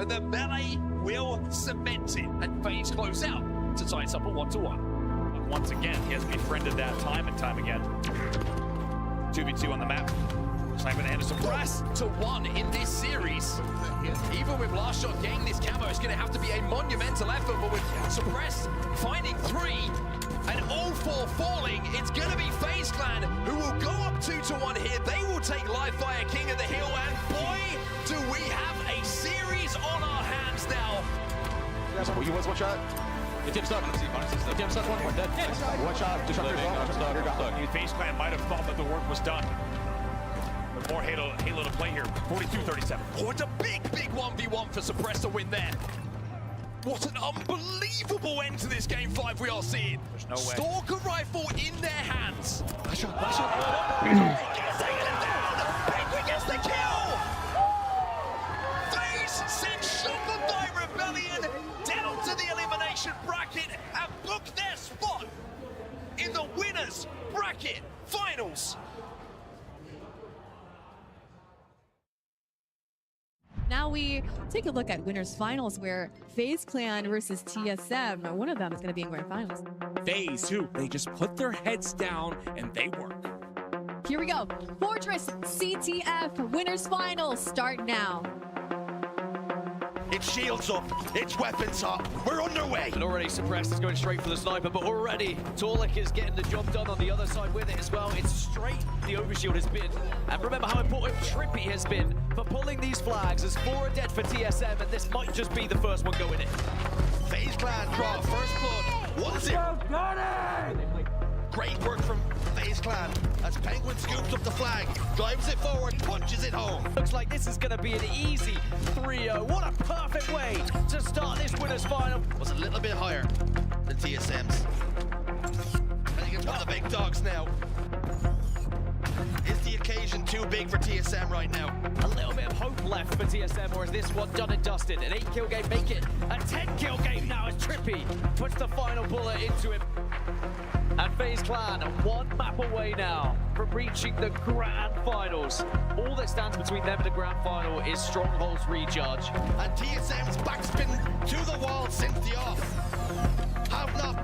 And the melee will cement it. And FaZe close out to tie it up a 1-1. Once again, he has befriended that time and time again. 2v2 on the map. Sniper Anderson. Press to 1 in this series. Even with last shot getting this camo, it's going to have to be a monumental effort, but with Suppressed finding 3 and all 4 falling, it's going to be FaZe Clan who will go up 2-1 here. They will take life via King of the Hill, and boy, do we have a series on our hands now. You was one shot. Your team stuck. Your team stuck. One dead. One shot. 2 shots. I'm stuck. FaZe Clan might have thought that the work was done. But more Halo to play here. 42-37. Oh, it's a big 1v1 for Suppressed to win there. What an unbelievable end to this game 5 we are seeing. There's no way. Stalker rifle in their hands. Penguin gets the kill! FaZe send Shopify Rebellion down to the elimination bracket and book their spot in the winners bracket finals. Now we take a look at winners finals, where FaZe Clan versus TSM. One of them is going to be in grand finals. FaZe, too. They just put their heads down and they work. Here we go. Fortress CTF winners finals start now. It's shields up, it's weapons up, we're underway. And already Suppressed is going straight for the sniper, but already Torlik is getting the job done on the other side with it as well. It's straight the overshield has been. And remember how important Trippy has been for pulling these flags, as 4 are dead for TSM, and this might just be the first one going in. FaZe Clan draw first blood, 1-0. Great work from FaZe Clan as Penguin scoops up the flag, drives it forward, punches it home. Looks like this is going to be an easy 3-0. What a perfect way to start this winners final. Was a little bit higher. the TSMs. Heading into the big dogs now. Is the occasion too big for TSM right now? A little bit of hope left for TSM, or is this one done and dusted? An 8-kill game, make it a 10-kill game now as Trippy puts the final bullet into him. And FaZe Clan one map away now from reaching the grand finals. All that stands between them and the grand final is Stronghold's recharge. And TSM's backspin to the wall since the off. Have not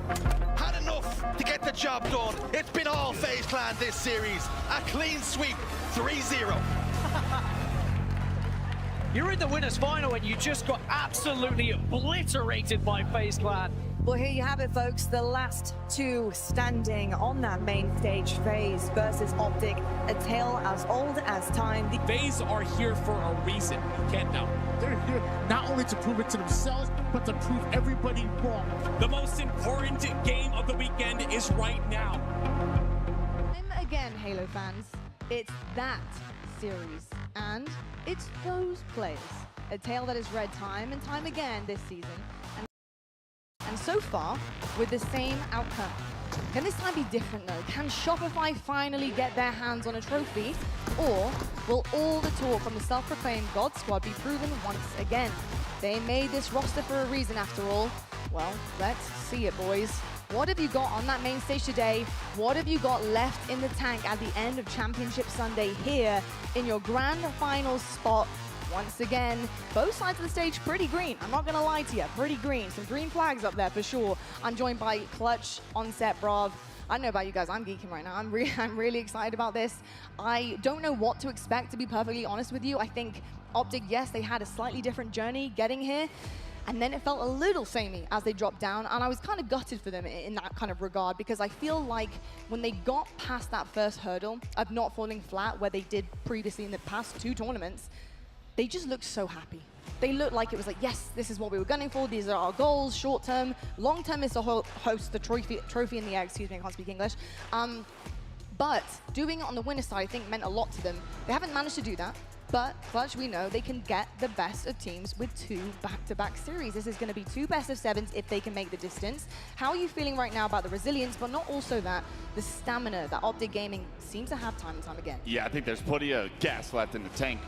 had enough to get the job done. It's been all FaZe Clan this series. A clean sweep, 3-0. You're in the winners final and you just got absolutely obliterated by FaZe Clan. Well, here you have it, folks. The last two standing on that main stage. FaZe versus Optic. A tale as old as time. FaZe are here for a reason. You can't doubt. They're here not only to prove it to themselves, but to prove everybody wrong. The most important game of the weekend is right now. Time again, Halo fans. It's that series, and it's those players. A tale that is read time and time again this season. And so far, with the same outcome. Can this time be different though? Can Shopify finally get their hands on a trophy? Or will all the talk from the self-proclaimed God Squad be proven once again? They made this roster for a reason after all. Well, let's see it, boys. What have you got on that main stage today? What have you got left in the tank at the end of Championship Sunday here in your grand finals spot? Once again, both sides of the stage pretty green. I'm not gonna lie to you, pretty green. Some green flags up there for sure. I'm joined by Clutch, Onset, Brav. I don't know about you guys, I'm geeking right now. I'm really excited about this. I don't know what to expect, to be perfectly honest with you. I think Optic, yes, they had a slightly different journey getting here. And then it felt a little samey as they dropped down, and I was kind of gutted for them in that kind of regard, because I feel like when they got past that first hurdle of not falling flat where they did previously in the past two tournaments, they just looked so happy. They looked like it was like, yes, this is what we were gunning for. These are our goals, short term. Long term is to host the trophy in the air. Excuse me, I can't speak English. But doing it on the winner side, I think, meant a lot to them. They haven't managed to do that. But Clutch, we know they can get the best of teams with two back-to-back series. This is going to be two best of sevens if they can make the distance. How are you feeling right now about the resilience, but not also that, the stamina that Optic Gaming seems to have time and time again? Yeah, I think there's plenty of gas left in the tank,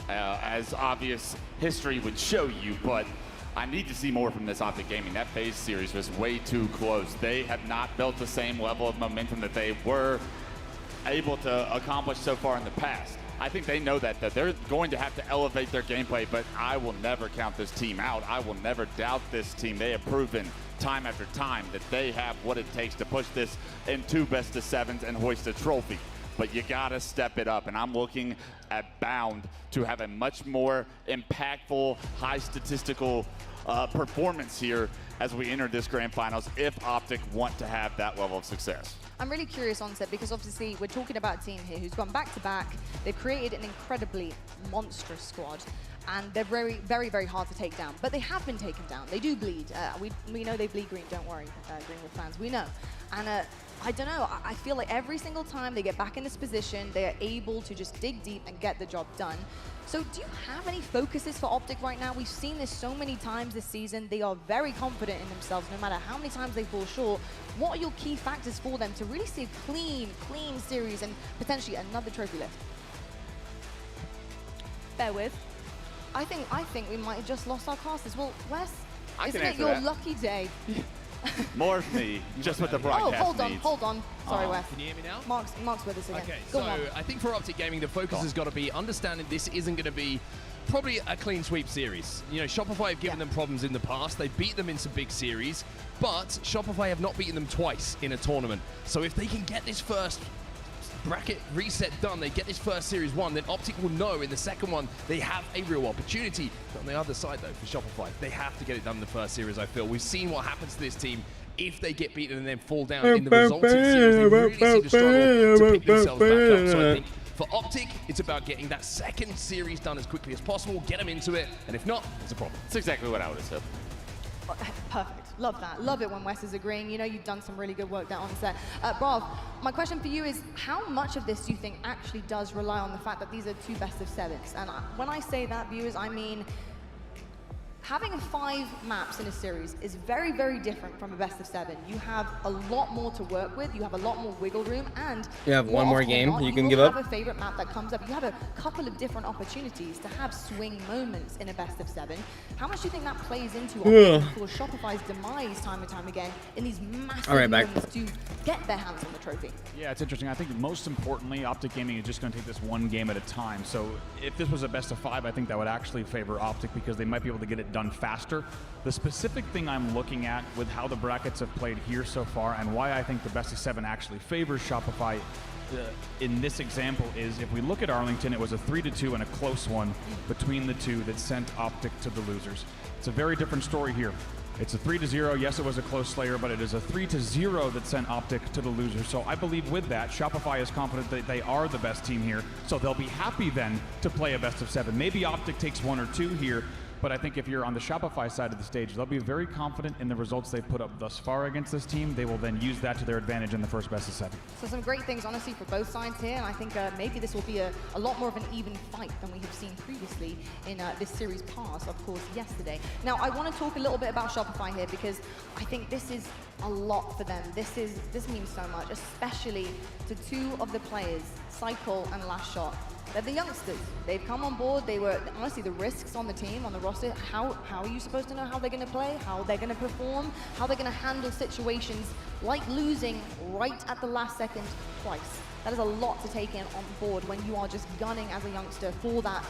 as obvious history would show you, but I need to see more from this Optic Gaming. That FaZe series was way too close. They have not built the same level of momentum that they were able to accomplish so far in the past. I think they know that they're going to have to elevate their gameplay, but I will never count this team out. I will never doubt this team. They have proven time after time that they have what it takes to push this in two best of sevens and hoist a trophy. But you gotta step it up, and I'm looking at Bound to have a much more impactful, high statistical performance here as we enter this grand finals if Optic want to have that level of success. I'm really curious, Onset, because obviously we're talking about a team here who's gone back-to-back. They've created an incredibly monstrous squad, and they're very, very, very hard to take down. But they have been taken down. They do bleed. We know they bleed green, don't worry, Greenwood fans, we know. And I don't know, I feel like every single time they get back in this position, they are able to just dig deep and get the job done. So do you have any focuses for Optic right now? We've seen this so many times this season. They are very confident in themselves, no matter how many times they fall short. What are your key factors for them to really see a clean series and potentially another trophy lift? Bear with. I think we might have just lost our casters. Well, Wes, isn't it your lucky day? More of me, just what the broadcast needs. hold on. Sorry, Wes. Can you hear me now? Mark's with us again. Okay, Go so on. I think for Optic Gaming, the focus has got to be understanding this isn't going to be probably a clean sweep series. You know, Shopify have given them problems in the past. They beat them in some big series, but Shopify have not beaten them twice in a tournament. So if they can get this first bracket reset done, they get this first series won, then Optic will know in the second one they have a real opportunity. But on the other side though, for Shopify, they have to get it done in the first series, I feel. We've seen what happens to this team if they get beaten and then fall down in the resulting series. They really seem to struggle to pick themselves back up. So I think for Optic, it's about getting that second series done as quickly as possible, get them into it, and if not, it's a problem. That's exactly what I would have said. Perfect. Love that. Love it when Wes is agreeing. You know you've done some really good work there on set. Brav, my question for you is, how much of this do you think actually does rely on the fact that these are two best of sevens? And when I say that, viewers, I mean having 5 maps in a series is very, very different from a best of 7. You have a lot more to work with, you have a lot more wiggle room, and you have one more game you can give up. You have a favorite map that comes up. You have a couple of different opportunities to have swing moments in a best of 7. How much do you think that plays into Shopify's demise time and time again in these massive moments to get their hands on the trophy? Yeah, it's interesting. I think most importantly, Optic Gaming is just going to take this one game at a time. So if this was a best of 5, I think that would actually favor Optic because they might be able to get it done faster. The specific thing I'm looking at with how the brackets have played here so far and why I think the best of 7 actually favors Shopify in this example is if we look at Arlington, it was a 3-2 and a close one between the two that sent Optic to the losers. It's a very different story here. It's a 3-0. Yes, it was a close slayer, but it is a 3-0 that sent Optic to the loser. So I believe with that, Shopify is confident that they are the best team here. So they'll be happy then to play a best of 7. Maybe Optic takes 1 or 2 here, but I think if you're on the Shopify side of the stage, they'll be very confident in the results they've put up thus far against this team. They will then use that to their advantage in the first best of 7. So some great things, honestly, for both sides here, and I think maybe this will be a lot more of an even fight than we have seen previously in this series past, of course, yesterday. Now, I want to talk a little bit about Shopify here because I think this is a lot for them. This means so much, especially to 2 of the players, Cycle and Last Shot. They're the youngsters. They've come on board. They were, honestly, the risks on the team, on the roster. How are you supposed to know how they're going to play, how they're going to perform, how they're going to handle situations like losing right at the last second twice? That is a lot to take in on board when you are just gunning as a youngster for that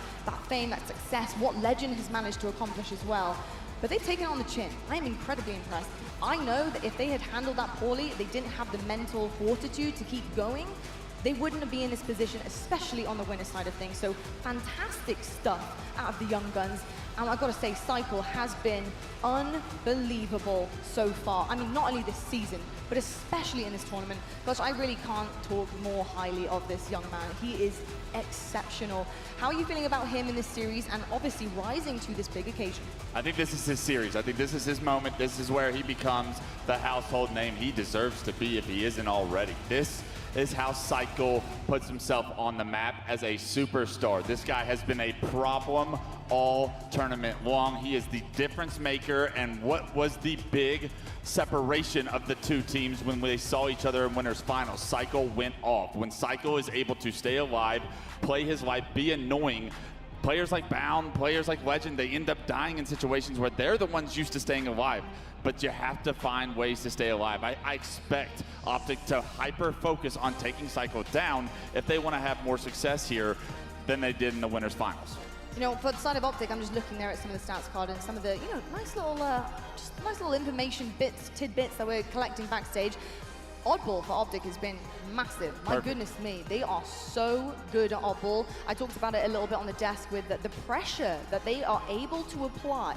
fame, that success, what Legend has managed to accomplish as well. But they've taken it on the chin. I am incredibly impressed. I know that if they had handled that poorly, they didn't have the mental fortitude to keep going, they wouldn't be in this position, especially on the winner side of things. So fantastic stuff out of the young guns. And I've got to say, Cycle has been unbelievable so far. I mean, not only this season, but especially in this tournament. Gosh, I really can't talk more highly of this young man. He is exceptional. How are you feeling about him in this series and obviously rising to this big occasion? I think this is his series. I think this is his moment. This is where he becomes the household name he deserves to be if he isn't already. This is how Cycle puts himself on the map as a superstar. This guy has been a problem all tournament long. He is the difference maker, and what was the big separation of the 2 teams when they saw each other in winners finals? Cycle went off. When Cycle is able to stay alive, play his life, be annoying, players like Bound, players like Legend, they end up dying in situations where they're the ones used to staying alive. But you have to find ways to stay alive. I expect Optic to hyper-focus on taking Cycle down if they want to have more success here than they did in the winners finals. You know, for the side of Optic, I'm just looking there at some of the stats card and some of the, nice little information tidbits that we're collecting backstage. Oddball for Optic has been massive. My goodness me, they are so good at Oddball. I talked about it a little bit on the desk with the pressure that they are able to apply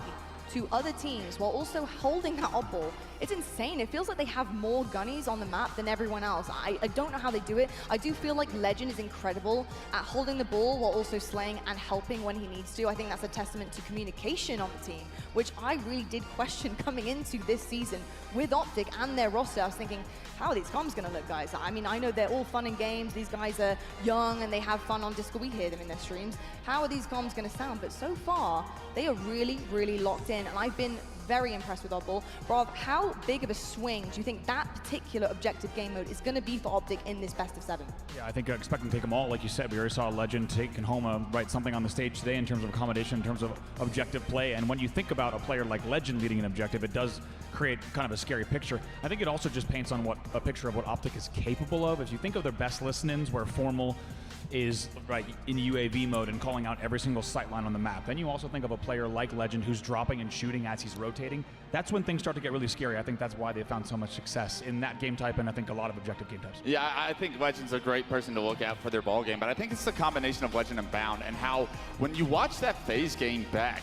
to other teams while also holding that oddball. It's insane. It feels like they have more gunnies on the map than everyone else. I don't know how they do it. I do feel like Legend is incredible at holding the ball while also slaying and helping when he needs to. I think that's a testament to communication on the team, which I really did question coming into this season with Optic and their roster. I was thinking, how are these comms going to look, guys? I mean, I know they're all fun and games. These guys are young and they have fun on Discord. We hear them in their streams. How are these comms going to sound? But so far, they are really, really locked in. And I've been very impressed with Oddball. Rob, how big of a swing do you think that particular objective game mode is going to be for Optic in this best of 7? Yeah, I think expecting to take them all. Like you said, we already saw Legend taking home something on the stage today in terms of accommodation, in terms of objective play. And when you think about a player like Legend leading an objective, it does create kind of a scary picture. I think it also just paints on a picture of what Optic is capable of. If you think of their best listen-ins where Formal is in UAV mode and calling out every single sight line on the map. Then you also think of a player like Legend who's dropping and shooting as he's rotating. That's when things start to get really scary. I think that's why they found so much success in that game type, and I think a lot of objective game types. Yeah, I think Legend's a great person to look at for their ball game, but I think it's the combination of Legend and Bound and how when you watch that FaZe game back,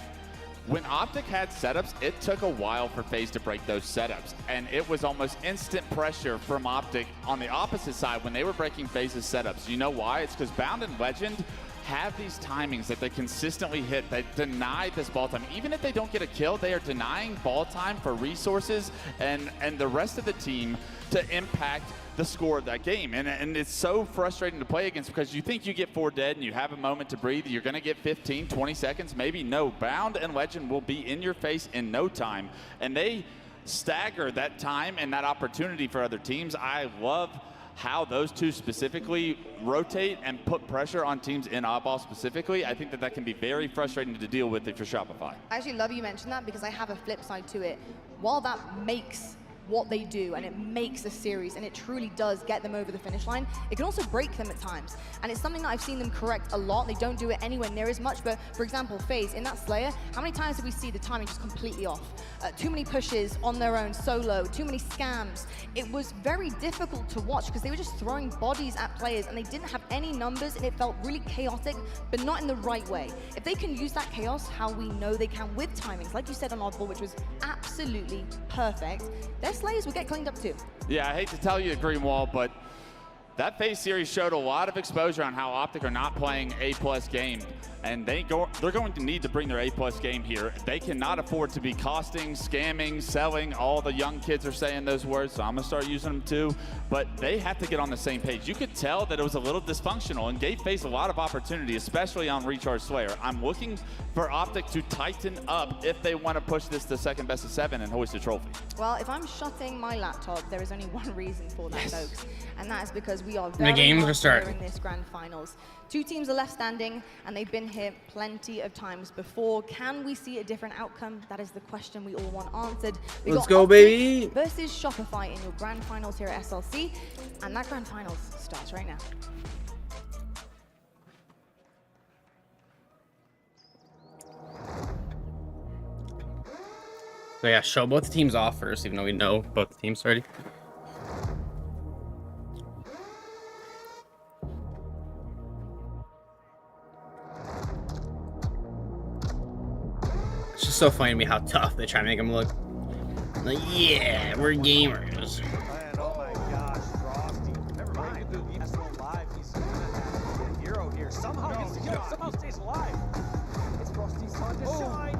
when Optic had setups, it took a while for FaZe to break those setups, and it was almost instant pressure from Optic on the opposite side when they were breaking FaZe's setups. You know why? It's because Bound and Legend, have these timings that they consistently hit that deny this ball time. Even if they don't get a kill, they are denying ball time for resources and the rest of the team to impact the score of that game. And it's so frustrating to play against because you think you get 4 dead and you have a moment to breathe. You're going to get 15, 20 seconds, maybe. No, Bound and Legend will be in your face in no time. And they stagger that time and that opportunity for other teams. I love how those two specifically rotate and put pressure on teams in oddball specifically. I think that can be very frustrating to deal with if you're Shopify. I actually love you mentioned that because I have a flip side to it. While that makes what they do and it makes a series and it truly does get them over the finish line, it can also break them at times. And it's something that I've seen them correct a lot. They don't do it anywhere near as much, but for example, FaZe, in that Slayer, how many times did we see the timing just completely off? Too many pushes on their own solo, too many scams. It was very difficult to watch because they were just throwing bodies at players and they didn't have any numbers and it felt really chaotic, but not in the right way. If they can use that chaos how we know they can with timings, like you said on Oddball, which was absolutely perfect, their Slayers will get cleaned up too. Yeah, I hate to tell you, Greenwall, but that FaZe series showed a lot of exposure on how Optic are not playing A+ game, and they're going to need to bring their A+ game here. They cannot afford to be costing, scamming, selling. All the young kids are saying those words, so I'm going to start using them too. But they have to get on the same page. You could tell that it was a little dysfunctional and gave FaZe a lot of opportunity, especially on Recharge Slayer. I'm looking for Optic to tighten up if they want to push this to second best of 7 and hoist a trophy. Well, if I'm shutting my laptop, there is only one reason for that, folks, and that is because we are The very games are much starting. nearing this grand finals. 2 teams are left standing, and they've been here plenty of times before. Can we see a different outcome? That is the question we all want answered. We Let's got go, Optic baby! versus Shopify in your grand finals here at SLC, and that grand finals starts right now. So yeah, show both the teams off first, even though we know both the teams already. It's just so funny to me how tough they try to make them look. Like, yeah, we're gamers. And oh my gosh, Frosty. Never mind. He's still alive. He's a hero here. Somehow gets the kill. Somehow stays alive. It's Frosty's time to shine.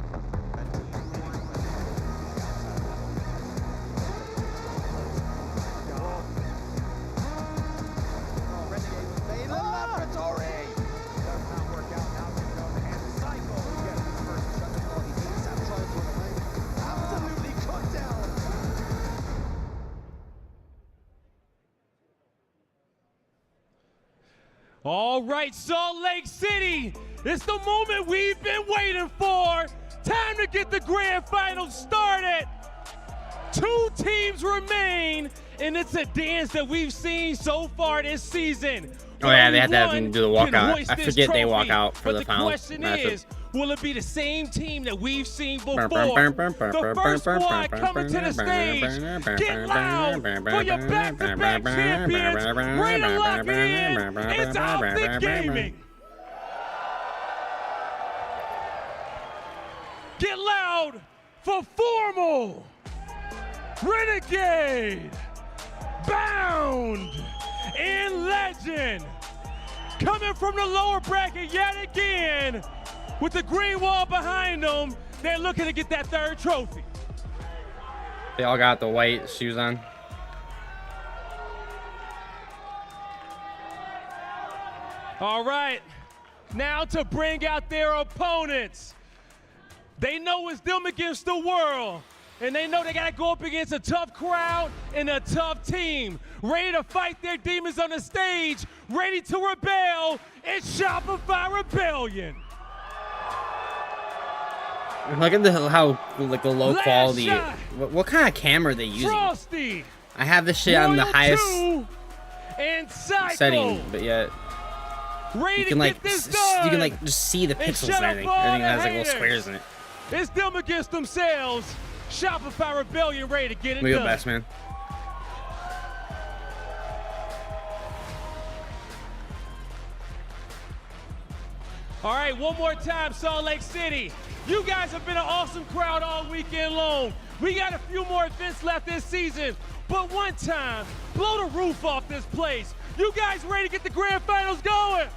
All right, Salt Lake City, it's the moment we've been waiting for. Time to get the grand finals started. 2 teams remain, and it's a dance that we've seen so far this season. Oh yeah, they had to have Only them do the one can walkout. hoist I this forget they walk trophy. out for But the final question matchup. is, will it be the same team that we've seen before? The first squad coming to the stage. Get loud for your back-to-back champions. Ready to lock it in. It's Optic Gaming. Get loud for Formal, Renegade, Bound, and Legend. Coming from the lower bracket yet again, with the green wall behind them, they're looking to get that 3rd trophy. They all got the white shoes on. All right, now to bring out their opponents. They know it's them against the world, and they know they gotta go up against a tough crowd and a tough team. Ready to fight their demons on the stage, ready to rebel. It's Shopify Rebellion. Look at how like the low Last quality. shot. What kind of camera are they using? Frosty, I have this shit on the Royal highest 2, and Psycho. setting, but yet Ready you to can like get this you can done. like just see the And pixels shut and up everything. all Everything the has like little haters. squares in it. It's them against themselves. Shopify Rebellion ready to get it Look at done. best man. All right, one more time, Salt Lake City. You guys have been an awesome crowd all weekend long. We got a few more events left this season, but one time, blow the roof off this place. You guys ready to get the grand finals going?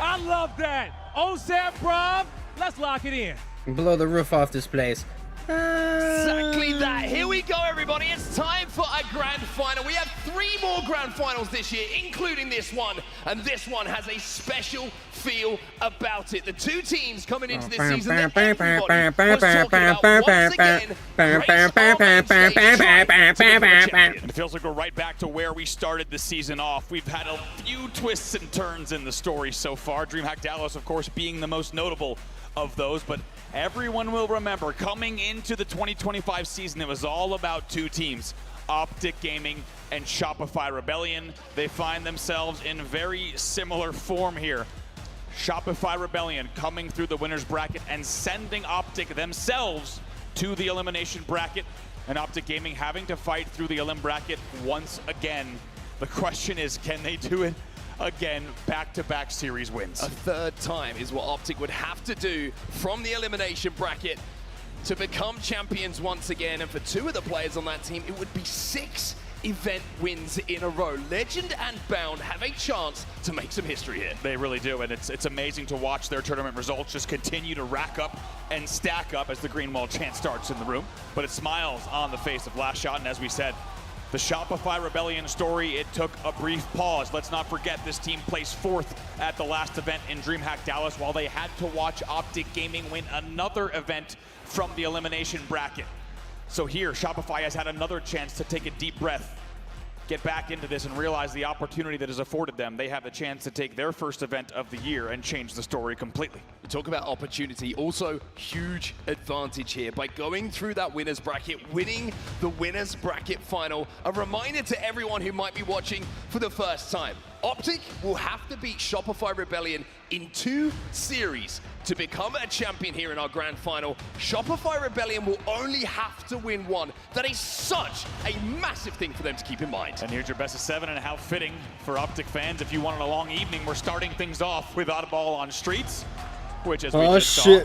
I love that. On set, Prom. Let's lock it in. Blow the roof off this place. Exactly that. Here we go, everybody. It's time for a grand final. We have 3 more grand finals this year, including this one. And this one has a special feel about it. The 2 teams coming into this season that everybody was talking about once again. It feels like we're right back to where we started the season off. We've had a few twists and turns in the story so far. DreamHack Dallas, of course, being the most notable of those, but everyone will remember coming into the 2025 season, it was all about 2 teams, Optic Gaming and Shopify Rebellion. They find themselves in very similar form here. Shopify Rebellion coming through the winner's bracket and sending Optic themselves to the elimination bracket, and Optic Gaming having to fight through the elim bracket once again. The question is, can they do it again? Back-to-back series wins. A 3rd time is what Optic would have to do from the elimination bracket to become champions once again. And for 2 of the players on that team, it would be 6 event wins in a row. Legend and Bound have a chance to make some history here. They really do, and it's amazing to watch their tournament results just continue to rack up and stack up as the green wall chant starts in the room. But it smiles on the face of Last Shot, and as we said, the Shopify Rebellion story, it took a brief pause. Let's not forget this team placed 4th at the last event in DreamHack Dallas while they had to watch Optic Gaming win another event from the elimination bracket. So here, Shopify has had another chance to take a deep breath, get back into this and realize the opportunity that is afforded them. They have the chance to take their first event of the year and change the story completely. You talk about opportunity, also huge advantage here by going through that winner's bracket, winning the winner's bracket final. A reminder to everyone who might be watching for the first time. Optic will have to beat Shopify Rebellion in 2 series to become a champion here in our grand final. Shopify Rebellion will only have to win 1. That is such a massive thing for them to keep in mind. And here's your best of 7, and how fitting for Optic fans. If you wanted a long evening, we're starting things off with Oddball on Streets, which, as we just saw,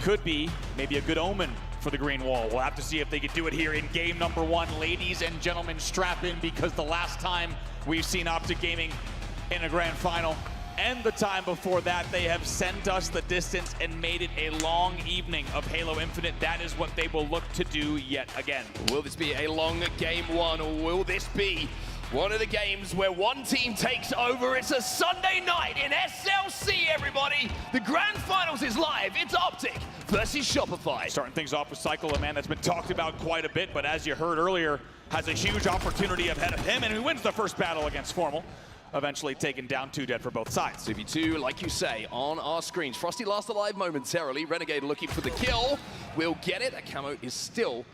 could be maybe a good omen for the green wall. We'll have to see if they could do it here in game number 1. Ladies and gentlemen, strap in, because the last time we've seen Optic Gaming in a grand final, and the time before that, they have sent us the distance and made it a long evening of Halo Infinite. That is what they will look to do yet again. Will this be a long game 1, or will this be one of the games where one team takes over? It's a Sunday night in SLC, everybody. The grand finals is live. It's Optic versus Shopify. Starting things off with Cycle, a man that's been talked about quite a bit, but as you heard earlier, has a huge opportunity ahead of him, and he wins the first battle against Formal, eventually taken down 2 dead for both sides. 2v2, like you say, on our screens. Frosty last alive momentarily. Renegade looking for the kill. Will get it. That camo is still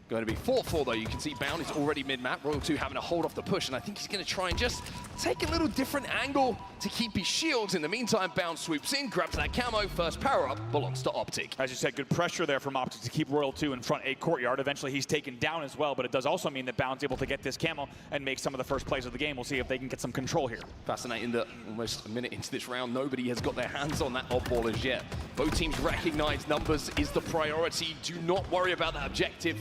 going to be 4-4 though. You can see Bound is already mid-map. Royal 2 having to hold off the push, and I think he's going to try and just take a little different angle to keep his shields. In the meantime, Bound swoops in, grabs that camo. First power-up belongs to Optic. As you said, good pressure there from Optic to keep Royal 2 in front A courtyard. Eventually he's taken down as well, but it does also mean that Bound's able to get this camo and make some of the first plays of the game. We'll see if they can get some control here. Fascinating that almost a minute into this round, nobody has got their hands on that oddball as yet. Both teams recognize numbers is the priority. Do not worry about that objective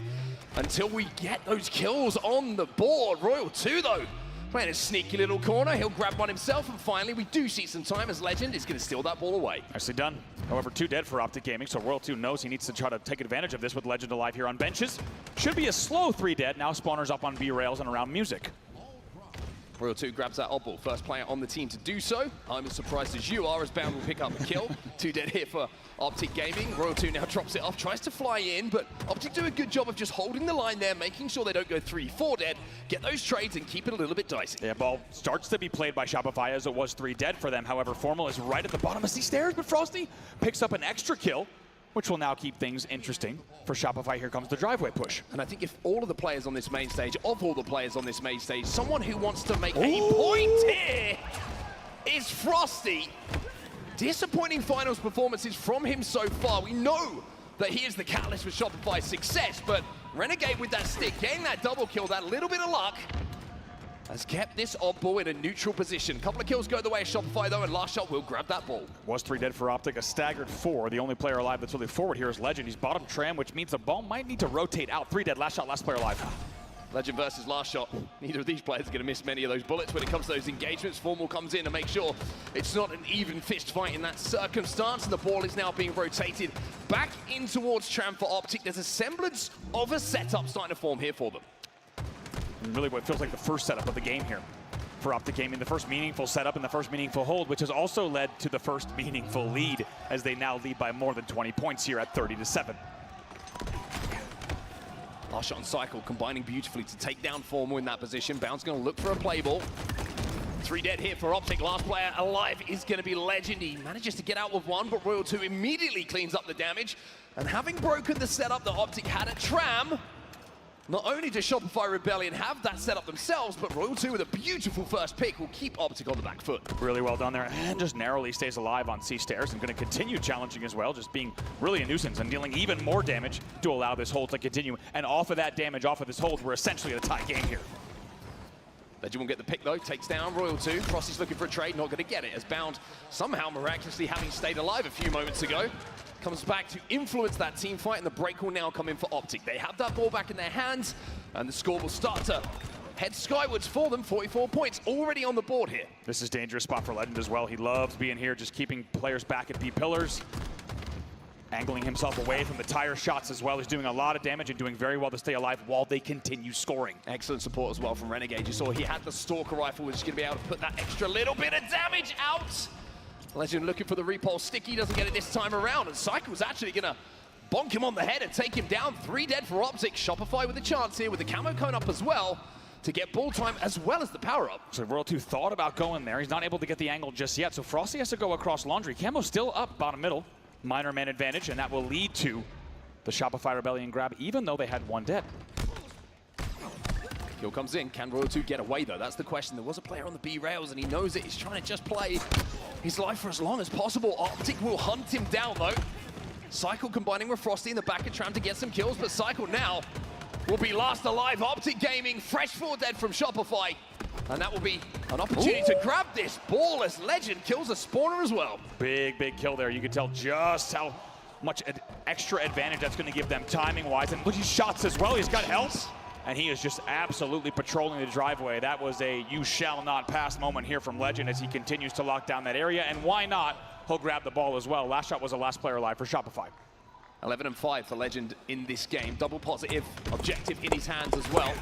until we get those kills on the board. Royal 2, though, playing a sneaky little corner. He'll grab one himself, and finally we do see some time as Legend is going to steal that ball away. Nicely done. However, 2 dead for Optic Gaming, so Royal 2 knows he needs to try to take advantage of this with Legend alive here on benches. Should be a slow 3 dead. Now spawners up on B rails and around music. Royal 2 grabs that oddball. First player on the team to do so. I'm as surprised as you are, as Bound will pick up a kill. 2 dead here for Optic Gaming. Royal 2 now drops it off, tries to fly in, but Optic do a good job of just holding the line there, making sure they don't go 3-4 dead, get those trades and keep it a little bit dicey. Yeah, ball starts to be played by Shopify as it was 3 dead for them. However, Formal is right at the bottom of these stairs, but Frosty picks up an extra kill, which will now keep things interesting for Shopify. Here comes the driveway push. And I think if all of the players on this main stage, someone who wants to make a point here is Frosty. Disappointing finals performances from him so far. We know that he is the catalyst for Shopify's success, but Renegade with that stick, getting that double kill, that little bit of luck, has kept this oddball in a neutral position. Couple of kills go the way of Shopify though, and Last Shot will grab that ball. Was 3 dead for Optic, a staggered 4. The only player alive that's really forward here is Legend. He's bottom tram, which means the ball might need to rotate out. 3 dead, Last Shot, last player alive. Legend versus last shot. Neither of these players are going to miss many of those bullets when it comes to those engagements. Formal comes in to make sure it's not an even fist fight in that circumstance. And the ball is now being rotated back in towards Tram for Optic. There's a semblance of a setup starting to form here for them. And really what feels like the first setup of the game here for Optic Gaming. The first meaningful setup and the first meaningful hold, which has also led to the first meaningful lead as they now lead by more than 20 points here at 30-7. Last shot on Cycle, combining beautifully to take down Formal in that position. Bound's going to look for a play ball. 3 dead here for Optic. Last player alive is going to be Legend. He manages to get out with 1, but Royal 2 immediately cleans up the damage. And having broken the setup that Optic had at Tram, not only does Shopify Rebellion have that setup themselves, but Royal 2 with a beautiful first pick will keep Optic on the back foot. Really well done there, and just narrowly stays alive on C-Stairs and going to continue challenging as well, just being really a nuisance and dealing even more damage to allow this hold to continue. And off of that damage, off of this hold, we're essentially at a tie game here. Legend won't get the pick though, takes down Royal 2. Frosty's looking for a trade, not going to get it, as Bound somehow miraculously having stayed alive a few moments ago, comes back to influence that team fight, and the break will now come in for Optic. They have that ball back in their hands, and the score will start to head skywards for them. 44 points already on the board here. This is a dangerous spot for Legend as well. He loves being here, just keeping players back at B-pillars, angling himself away from the tire shots as well. He's doing a lot of damage and doing very well to stay alive while they continue scoring. Excellent support as well from Renegade. You saw he had the Stalker rifle, which is going to be able to put that extra little bit of damage out. Legend looking for the repulse. Sticky doesn't get it this time around, and Cycle's actually going to bonk him on the head and take him down. 3 dead for Optic. Shopify with a chance here with the camo cone up as well to get ball time as well as the power up. So Royal 2 thought about going there. He's not able to get the angle just yet, so Frosty has to go across Laundry. Camo's still up bottom middle. Minor man advantage, and that will lead to the Shopify Rebellion grab, even though they had 1 dead. Kill comes in. Can Royal 2 get away, though? That's the question. There was a player on the B rails, and he knows it. He's trying to just play his life for as long as possible. Optic will hunt him down, though. Cycle combining with Frosty in the back of Tram to get some kills, but Cycle now will be last alive. Optic Gaming, fresh 4 dead from Shopify. And that will be an opportunity to grab this ball as Legend kills a spawner as well. Big kill there. You can tell just how much extra advantage that's going to give them timing-wise. And look, he shots as well. He's got health. And he is just absolutely patrolling the driveway. That was a you shall not pass moment here from Legend as he continues to lock down that area. And why not? He'll grab the ball as well. Last shot was the last player alive for Shopify. 11 and 5 for Legend in this game. Double positive objective in his hands as well.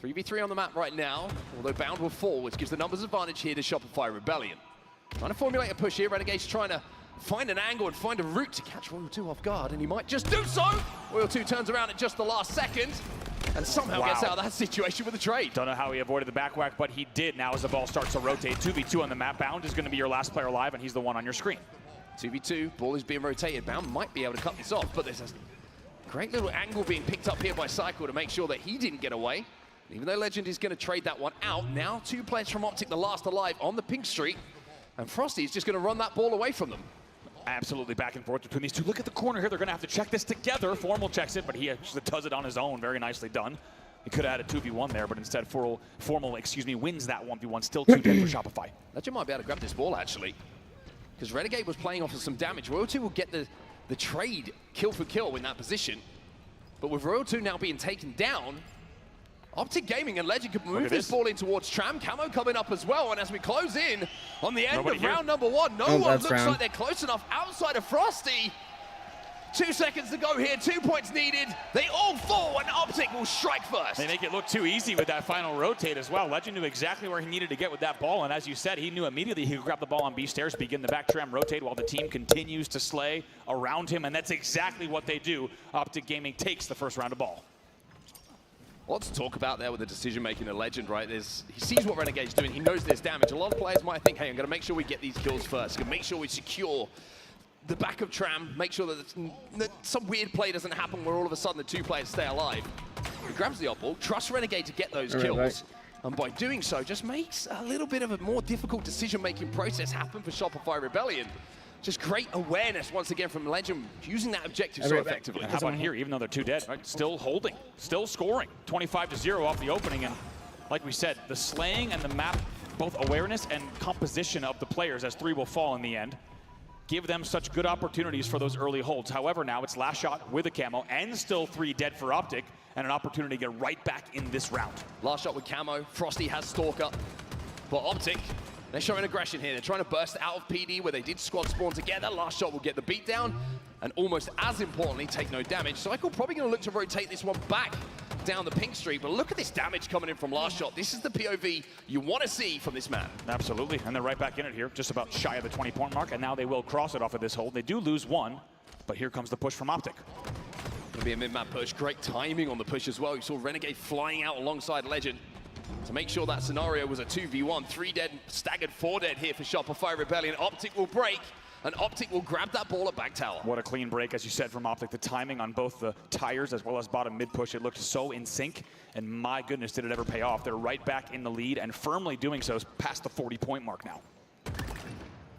3v3 on the map right now, although Bound will fall, which gives the numbers advantage here to Shopify Rebellion. Trying to formulate a push here. Renegade's trying to find an angle and find a route to catch Royal 2 off guard, and he might just do so. Royal 2 turns around at just the last second and somehow gets out of that situation with a trade. Don't know how he avoided the back whack, but he did. Now as the ball starts to rotate, 2v2 on the map. Bound is going to be your last player alive, and he's the one on your screen. 2v2, ball is being rotated. Bound might be able to cut this off, but there's a great little angle being picked up here by Cycle to make sure that he didn't get away. Even though Legend is going to trade that one out, now 2 players from Optic, the last alive on the pink street, and Frosty is just going to run that ball away from them. Absolutely back and forth between these two. Look at the corner here. They're going to have to check this together. Formal checks it, but he actually does it on his own. Very nicely done. He could have had a 2v1 there, but instead Formal wins that 1v1. Still 2 dead for Shopify. Legend might be able to grab this ball, actually, because Renegade was playing off of some damage. Royal 2 will get the trade kill for kill in that position, but with Royal 2 now being taken down, Optic Gaming and Legend could move this ball in towards Tram. Camo coming up as well, and as we close in on the end of round number 1, no one looks like they're close enough outside of Frosty. 2 seconds to go here, 2 points needed. They all fall, and Optic will strike first. They make it look too easy with that final rotate as well. Legend knew exactly where he needed to get with that ball, and as you said, he knew immediately he could grab the ball on B stairs, begin the back Tram rotate while the team continues to slay around him, and that's exactly what they do. Optic Gaming takes the first round of ball. Lots to talk about there with the decision-making of Legend, right? He sees what Renegade's doing. He knows there's damage. A lot of players might think, hey, I'm going to make sure we get these kills first. Going to make sure we secure the back of Tram, make sure that some weird play doesn't happen where all of a sudden the 2 players stay alive. He grabs the op ball, trusts Renegade to get those kills, and by doing so, just makes a little bit of a more difficult decision-making process happen for Shopify Rebellion. Just great awareness once again from Legend, using that objective so effectively. How about here, even though they're 2 dead, right? Still holding, still scoring. 25-0 off the opening, and like we said, the slaying and the map, both awareness and composition of the players as 3 will fall in the end, give them such good opportunities for those early holds. However, now it's last shot with a camo and still 3 dead for Optic, and an opportunity to get right back in this round. Last shot with camo. Frosty has Stalker. But Optic, they're showing aggression here. They're trying to burst out of PD where they did squad spawn together. Last shot will get the beat down, and almost as importantly, take no damage. Cycle probably going to look to rotate this one back down the pink street, but look at this damage coming in from last shot. This is the POV you want to see from this man. Absolutely, and they're right back in it here, just about shy of the 20-point mark, and now they will cross it off of this hold. They do lose 1, but here comes the push from Optic. Gonna be a mid-map push. Great timing on the push as well. You saw Renegade flying out alongside Legend to make sure that scenario was a 2v1. 3 dead, staggered 4 dead here for Shopify Rebellion. Optic will break, and Optic will grab that ball at back tower. What a clean break, as you said, from Optic. The timing on both the tires as well as bottom mid push, it looked so in sync, and my goodness, did it ever pay off. They're right back in the lead, and firmly doing so past the 40-point mark now.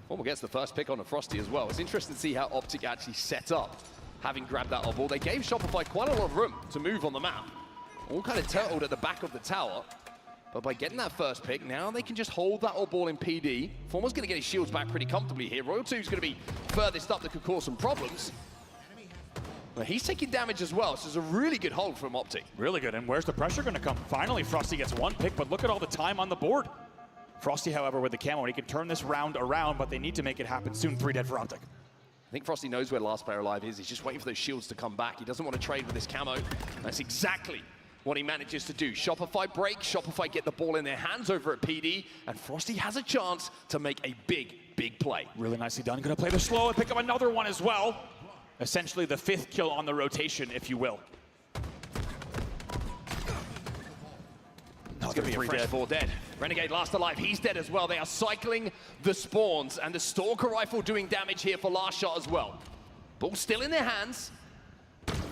Formal gets the first pick on the Frosty as well. It's interesting to see how Optic actually set up, having grabbed that off ball. They gave Shopify quite a lot of room to move on the map. All kind of turtled at the back of the tower. But by getting that first pick, now they can just hold that odd ball in PD. Formal's going to get his shields back pretty comfortably here. Royal 2 is going to be furthest up that could cause some problems. But he's taking damage as well, so it's a really good hold from Optic. Really good, and where's the pressure going to come? Finally, Frosty gets 1 pick, but look at all the time on the board. Frosty, however, with the camo, he can turn this round around, but they need to make it happen soon. 3 dead for Optic. I think Frosty knows where last player alive is. He's just waiting for those shields to come back. He doesn't want to trade with this camo. That's exactly what he manages to do. Shopify break, Shopify get the ball in their hands over at PD, and Frosty has a chance to make a big, big play. Really nicely done. Gonna play the slow and pick up another one as well. Essentially the 5th kill on the rotation, if you will. It's going to be a fresh 4 dead. Renegade last alive, he's dead as well. They are cycling the spawns, and the Stalker Rifle doing damage here for last shot as well. Ball still in their hands,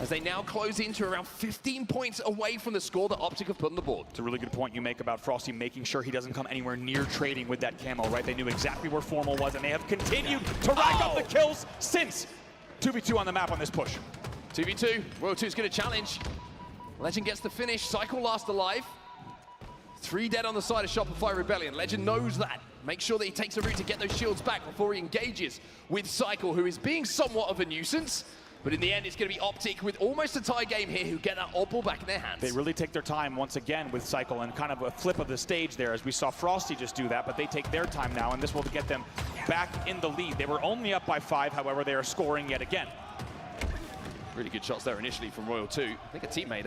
as they now close into around 15 points away from the score that Optic have put on the board. It's a really good point you make about Frosty making sure he doesn't come anywhere near trading with that camo, right? They knew exactly where Formal was, and they have continued to rack up the kills since 2v2 on the map on this push. 2v2, Royal 2 is going to challenge. Legend gets the finish, Cycle last alive. 3 dead on the side of Shopify Rebellion. Legend knows that. Make sure that he takes a route to get those shields back before he engages with Cycle, who is being somewhat of a nuisance. But in the end, it's going to be Optic with almost a tie game here who get that odd ball back in their hands. They really take their time once again with Cycle, and kind of a flip of the stage there, as we saw Frosty just do that, but they take their time now, and this will get them back in the lead. They were only up by 5, however, they are scoring yet again. Really good shots there initially from Royal 2. I think a teammate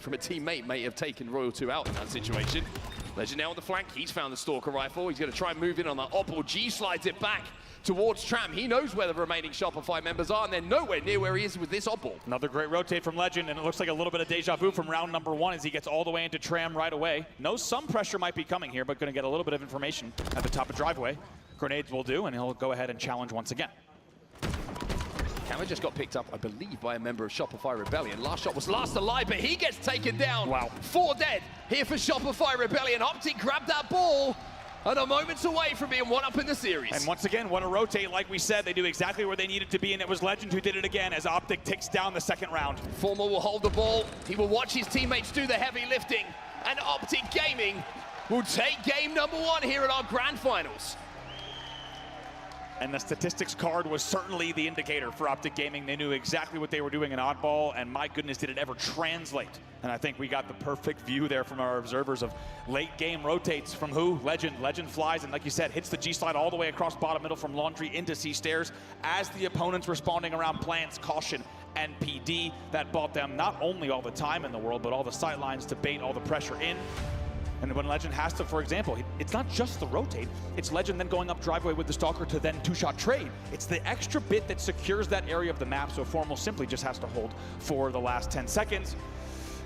from a teammate may have taken Royal 2 out in that situation. Legend now on the flank, he's found the Stalker Rifle. He's going to try and move in on that odd ball. G slides it back towards Tram. He knows where the remaining Shopify members are, and they're nowhere near where he is with this odd ball. Another great rotate from Legend, and it looks like a little bit of deja vu from round number 1 as he gets all the way into Tram right away. Knows some pressure might be coming here, but going to get a little bit of information at the top of driveway. Grenades will do, and he'll go ahead and challenge once again. Camo just got picked up, I believe, by a member of Shopify Rebellion. Last shot was last alive, but he gets taken down. Wow. 4 dead here for Shopify Rebellion. Optic grabbed that ball, and a moments away from being 1 up in the series. And once again, what a rotate. Like we said, they knew exactly where they needed to be, and it was Legend who did it again as Optic ticks down the 2nd round. Formal will hold the ball. He will watch his teammates do the heavy lifting, and Optic Gaming will take game number 1 here at our grand finals. And the statistics card was certainly the indicator for Optic Gaming. They knew exactly what they were doing in oddball, and my goodness, did it ever translate. And I think we got the perfect view there from our observers of late game rotates from who? Legend. Legend flies, and like you said, hits the G-slide all the way across bottom middle from Laundry into C-stairs as the opponents responding around plants, caution, and PD. That bought them not only all the time in the world, but all the sight lines to bait all the pressure in. And when Legend has to, for example, it's not just the rotate, it's Legend then going up driveway with the Stalker to then 2-shot trade. It's the extra bit that secures that area of the map, so Formal simply just has to hold for the last 10 seconds.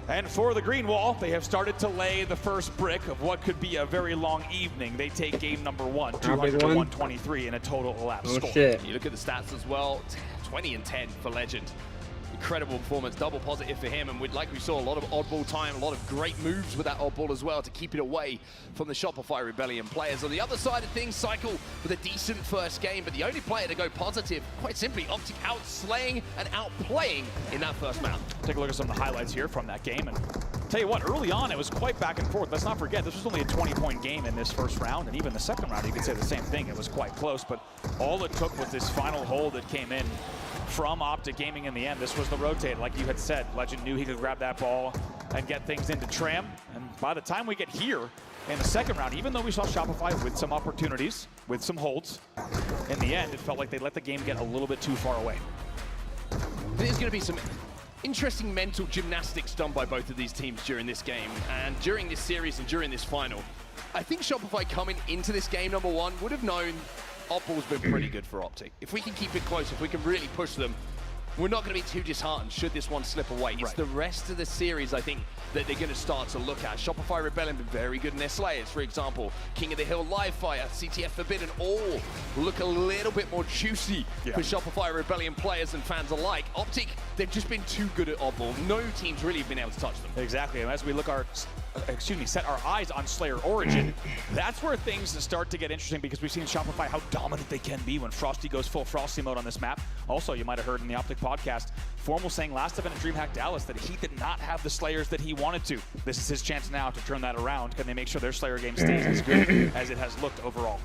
And for the green wall, they have started to lay the first brick of what could be a very long evening. They take game number 1, 200 to 123 in a total elapsed score. Shit. You look at the stats as well, 20 and 10 for Legend. Incredible performance, double positive for him, and like we saw, a lot of oddball time, a lot of great moves with that oddball as well to keep it away from the Shopify Rebellion players. On the other side of things, Cycle with a decent first game, but the only player to go positive, quite simply, Optic out slaying and outplaying in that first map. Take a look at some of the highlights here from that game, and Tell you what, early on, it was quite back and forth. Let's not forget, this was only a 20-point game in this first round, and even the second round, you could say the same thing. It was quite close, but all it took was this final hold that came in from Optic Gaming in the end. This was the rotate, like you had said. Legend knew he could grab that ball and get things into Tram, and by the time we get here in the second round, even though we saw Shopify with some opportunities, with some holds, in the end, it felt like they let the game get a little bit too far away. There's going to be some interesting mental gymnastics done by both of these teams during this game and during this series and during this final. I think Shopify coming into this game, number one, would have known Opball's been pretty good for Optic. If we can keep it close, if we can really push them, we're not going to be too disheartened should this one slip away. It's the rest of the series, I think, that they're going to start to look at. Shopify Rebellion been very good in their Slayers, for example. King of the Hill, Livefire, CTF Forbidden, all look a little bit more juicy for Shopify Rebellion players and fans alike. Optic, they've just been too good at Oddball. No team's really been able to touch them. Exactly, and as we look set our eyes on Slayer Origin, that's where things start to get interesting because we've seen Shopify how dominant they can be when Frosty goes full Frosty mode on this map. Also, you might have heard in the Optic podcast, Formal saying last event at DreamHack Dallas that he did not have the Slayers that he wanted to. This is his chance now to turn that around. Can they make sure their Slayer game stays as good as it has looked overall?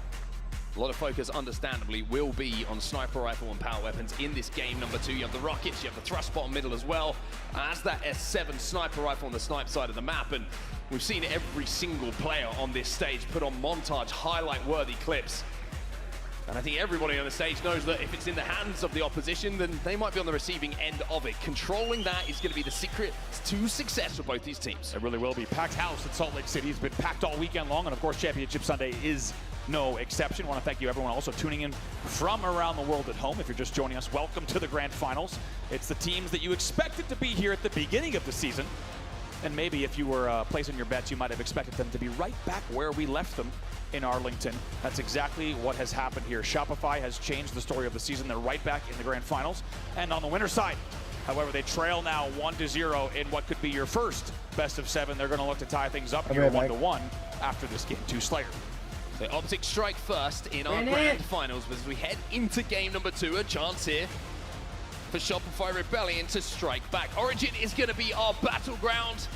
A lot of focus, understandably, will be on sniper rifle and power weapons in this game. Number two, you have the rockets, you have the thrust bottom middle as well as that S7 sniper rifle on the snipe side of the map. And we've seen every single player on this stage put on montage, highlight-worthy clips. And I think everybody on the stage knows that if it's in the hands of the opposition, then they might be on the receiving end of it. Controlling that is going to be the secret to success for both these teams. It really will be. Packed house in Salt Lake City has been packed all weekend long, and of course, Championship Sunday is no exception. I want to thank you, everyone, also tuning in from around the world at home. If you're just joining us, welcome to the Grand Finals. It's the teams that you expected to be here at the beginning of the season. And maybe if you were placing your bets, you might have expected them to be right back where we left them in Arlington. That's exactly what has happened here. Shopify has changed the story of the season. They're right back in the Grand Finals. And on the winner's side, however, they trail now 1-0 in what could be your first best of 7. They're going to look to tie things up here 1-1 after this game to Slayer. So Optic strike first in our Grand Finals as we head into game number 2. A chance here for Shopify Rebellion to strike back. Origin is going to be our battleground.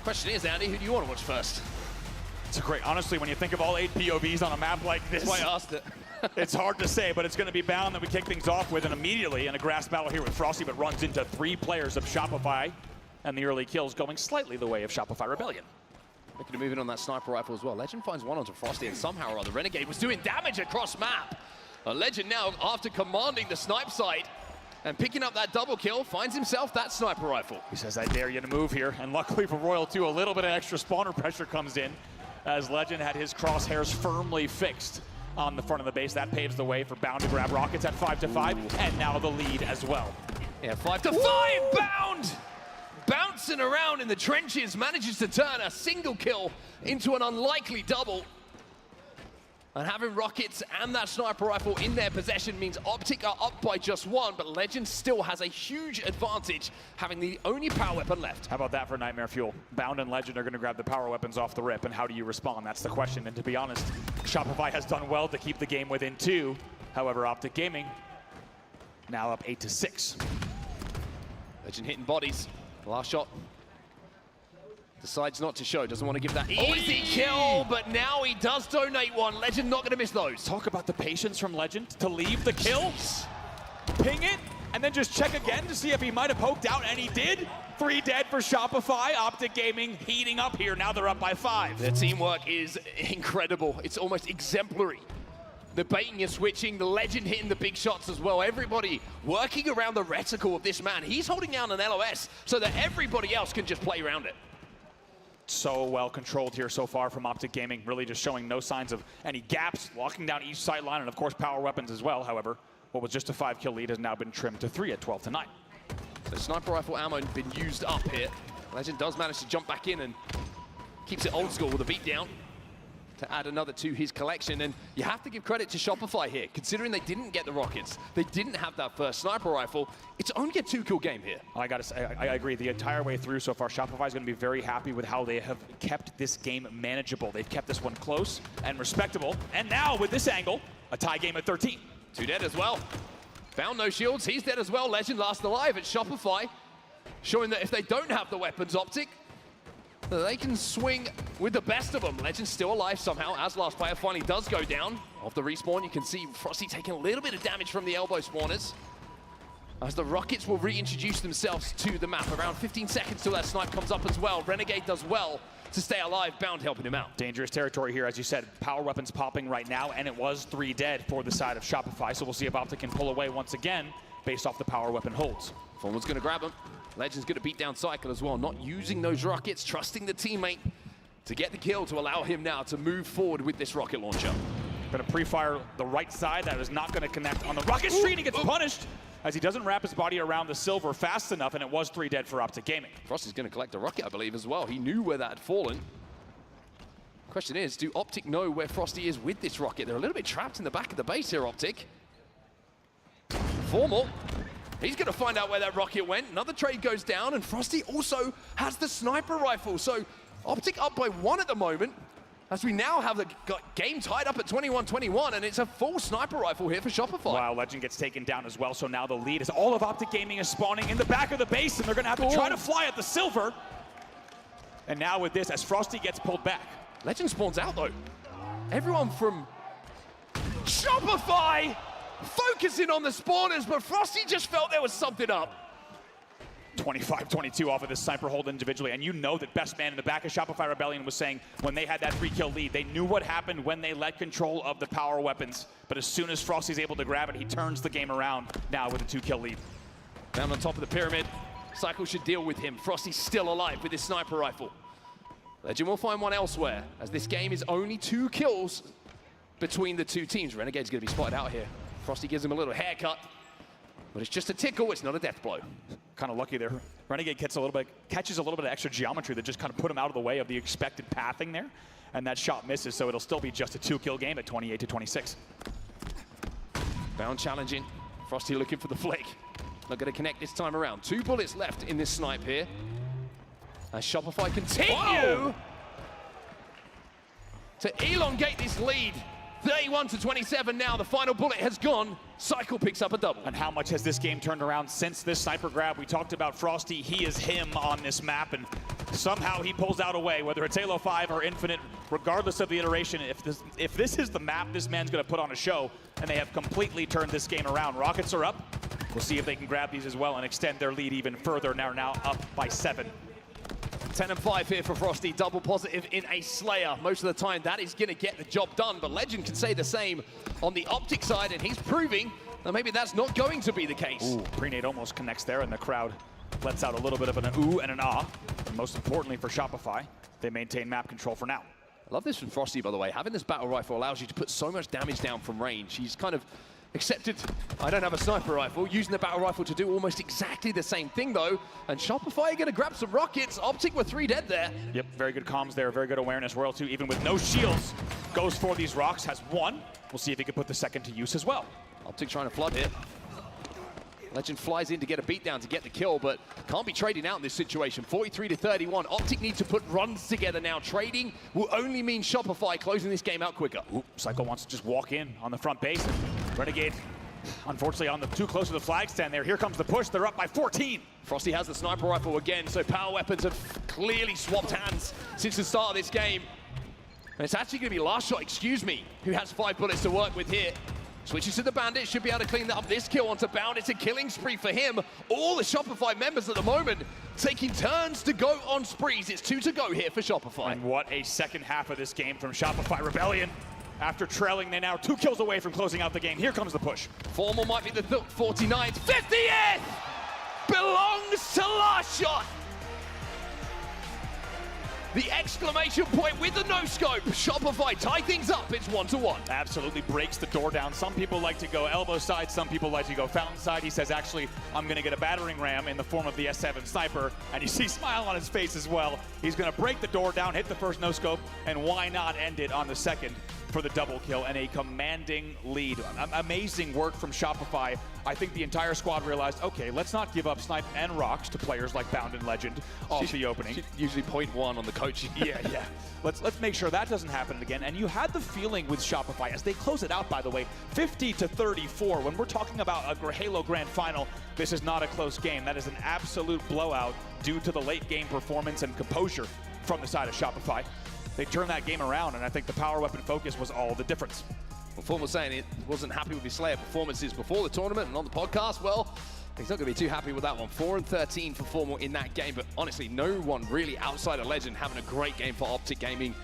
Question is, Andy, who do you want to watch first? It's great. Honestly, when you think of all 8 POVs on a map like this, that's why I asked it. It's hard to say, but it's going to be Bound that we kick things off with, and immediately in a grass battle here with Frosty, but runs into 3 players of Shopify, and the early kills going slightly the way of Shopify Rebellion. Looking to move in on that sniper rifle as well. Legend finds one onto Frosty, and somehow or other, Renegade was doing damage across map. Legend now, after commanding the snipe site and picking up that double kill, finds himself that sniper rifle. He says, I dare you to move here. And luckily for Royal 2, a little bit of extra spawner pressure comes in as Legend had his crosshairs firmly fixed on the front of the base. That paves the way for Bound to grab rockets at 5-5, and now the lead as well. Yeah, 5-5, Bound! Bouncing around in the trenches, manages to turn a single kill into an unlikely double. And having rockets and that sniper rifle in their possession means Optic are up by just 1, but Legend still has a huge advantage, having the only power weapon left. How about that for Nightmare Fuel? Bound and Legend are going to grab the power weapons off the rip, and how do you respond? That's the question, and to be honest, Shopify has done well to keep the game within 2. However, Optic Gaming now up 8-6. Legend hitting bodies. Last shot. Decides not to show, doesn't want to give that easy kill, but now he does donate one. Legend not going to miss those. Talk about the patience from Legend to leave the kill, ping it, and then just check again to see if he might have poked out, and he did. 3 dead for Shopify. Optic Gaming heating up here. Now they're up by 5. Their teamwork is incredible. It's almost exemplary. The baiting and switching, the Legend hitting the big shots as well. Everybody working around the reticle of this man. He's holding down an LOS so that everybody else can just play around it. So well controlled here so far from Optic Gaming, really just showing no signs of any gaps, locking down each sight line, and of course power weapons as well. However, what was just a 5-kill lead has now been trimmed to 3 at 12-9. So sniper rifle ammo been used up here. Legend does manage to jump back in and keeps it old school with a beat down to add another to his collection. And you have to give credit to Shopify here, considering they didn't get the rockets. They didn't have that first sniper rifle. It's only a 2-kill game here. I gotta say, I agree. The entire way through so far, Shopify is going to be very happy with how they have kept this game manageable. They've kept this one close and respectable. And now with this angle, a tie game at 13. 2 dead as well. Found no shields. He's dead as well. Legend last alive at Shopify, showing that if they don't have the weapons, Optic, They can swing with the best of them. Legend's still alive somehow, as last player finally does go down. Off the respawn, you can see Frosty taking a little bit of damage from the elbow spawners. As the Rockets will reintroduce themselves to the map. Around 15 seconds till that snipe comes up as well. Renegade does well to stay alive, Bound helping him out. Dangerous territory here, as you said. Power weapons popping right now, and it was 3 dead for the side of Shopify, so we'll see if Optic can pull away once again based off the power weapon holds. Forward's gonna grab him. Legend's gonna beat down Cycle as well, not using those rockets, trusting the teammate to get the kill to allow him now to move forward with this rocket launcher. Gonna pre-fire the right side. That is not gonna connect on the rocket street. He gets punished as he doesn't wrap his body around the silver fast enough, and it was 3 dead for Optic Gaming. Frosty's gonna collect a rocket, I believe, as well. He knew where that had fallen. Question is, do Optic know where Frosty is with this rocket? They're a little bit trapped in the back of the base here, Optic. Formal. He's going to find out where that rocket went. Another trade goes down, and Frosty also has the sniper rifle. So Optic up by 1 at the moment, as we now have the game tied up at 21-21, and it's a full sniper rifle here for Shopify. Wow, Legend gets taken down as well, so now the lead is all of Optic Gaming is spawning in the back of the base, and they're going to have to try to fly at the silver. And now with this, as Frosty gets pulled back. Legend spawns out, though. Everyone from Shopify focusing on the spawners, but Frosty just felt there was something up. 25-22 off of this sniper hold individually, and you know that Best Man in the back of Shopify Rebellion was saying when they had that 3-kill lead, they knew what happened when they let control of the power weapons, but as soon as Frosty's able to grab it, he turns the game around now with a 2-kill lead. Down on top of the pyramid, Cycle should deal with him. Frosty's still alive with his sniper rifle. Legend will find one elsewhere, as this game is only 2 kills between the 2 teams. Renegade's gonna be spotted out here. Frosty gives him a little haircut, but it's just a tickle, it's not a death blow. Kind of lucky there. Renegade catches a little bit of extra geometry that just kind of put him out of the way of the expected pathing there, and that shot misses, so it'll still be just a 2-kill game at 28-26. Bound challenging. Frosty looking for the flick. Not gonna connect this time around. 2 bullets left in this snipe here. As Shopify continue to elongate this lead. 31-27 now, the final bullet has gone. Cycle picks up a double. And how much has this game turned around since this sniper grab? We talked about Frosty, he is him on this map, and somehow he pulls out a way, whether it's Halo 5 or Infinite, regardless of the iteration. If this is the map, this man's gonna put on a show, and they have completely turned this game around. Rockets are up. We'll see if they can grab these as well and extend their lead even further. Now up by 7. 10-5 here for Frosty, double positive in a Slayer. Most of the time that is gonna get the job done, but Legend can say the same on the Optic side, and he's proving that maybe that's not going to be the case. Ooh, Prenade almost connects there, and the crowd lets out a little bit of an ooh and an ah. And most importantly for Shopify, they maintain map control for now. I love this from Frosty, by the way. Having this battle rifle allows you to put so much damage down from range. He's kind of accepted, I don't have a sniper rifle, using the battle rifle to do almost exactly the same thing though. And Shopify are gonna grab some rockets. Optic were 3 dead there. Yep, very good comms there, very good awareness. Royal 2, even with no shields, goes for these rocks, has 1. We'll see if he can put the second to use as well. Optic trying to flood here. Legend flies in to get a beatdown to get the kill, but can't be trading out in this situation. 43-31. Optic need to put runs together now. Trading will only mean Shopify closing this game out quicker. Ooh, Psycho wants to just walk in on the front base. Renegade, unfortunately, on the too close to the flag stand there. Here comes the push. They're up by 14. Frosty has the sniper rifle again, so power weapons have clearly swapped hands since the start of this game. And it's actually going to be Last Shot, who has 5 bullets to work with here. Switches to the Bandit, should be able to clean that up. This kill onto Bound, it's a killing spree for him. All the Shopify members at the moment taking turns to go on sprees. It's 2 to go here for Shopify. And what a second half of this game from Shopify Rebellion. After trailing, they're now 2 kills away from closing out the game. Here comes the push. Formal might be the 49th. 50th! Belongs to Last Shot! The exclamation point with the no-scope. Shopify tie things up. It's 1-1. Absolutely breaks the door down. Some people like to go elbow side. Some people like to go fountain side. He says, actually, I'm going to get a battering ram in the form of the S7 Sniper. And you see smile on his face as well. He's going to break the door down, hit the first no-scope, and why not end it on the second for the double kill and a commanding lead. Amazing work from Shopify. I think the entire squad realized, okay, let's not give up snipe and rocks to players like Bound and Legend off the opening. Usually 0.1 on the coach. Yeah. Let's make sure that doesn't happen again. And you had the feeling with Shopify, as they close it out, by the way, 50-34. When we're talking about a Halo Grand Final, this is not a close game. That is an absolute blowout due to the late game performance and composure from the side of Shopify. They turned that game around, and I think the power weapon focus was all the difference. Well, Form was saying he wasn't happy with his Slayer performances before the tournament and on the podcast. Well, he's not going to be too happy with that one. 4-13 for Formal in that game, but honestly, no one really outside of Legend having a great game for Optic Gaming.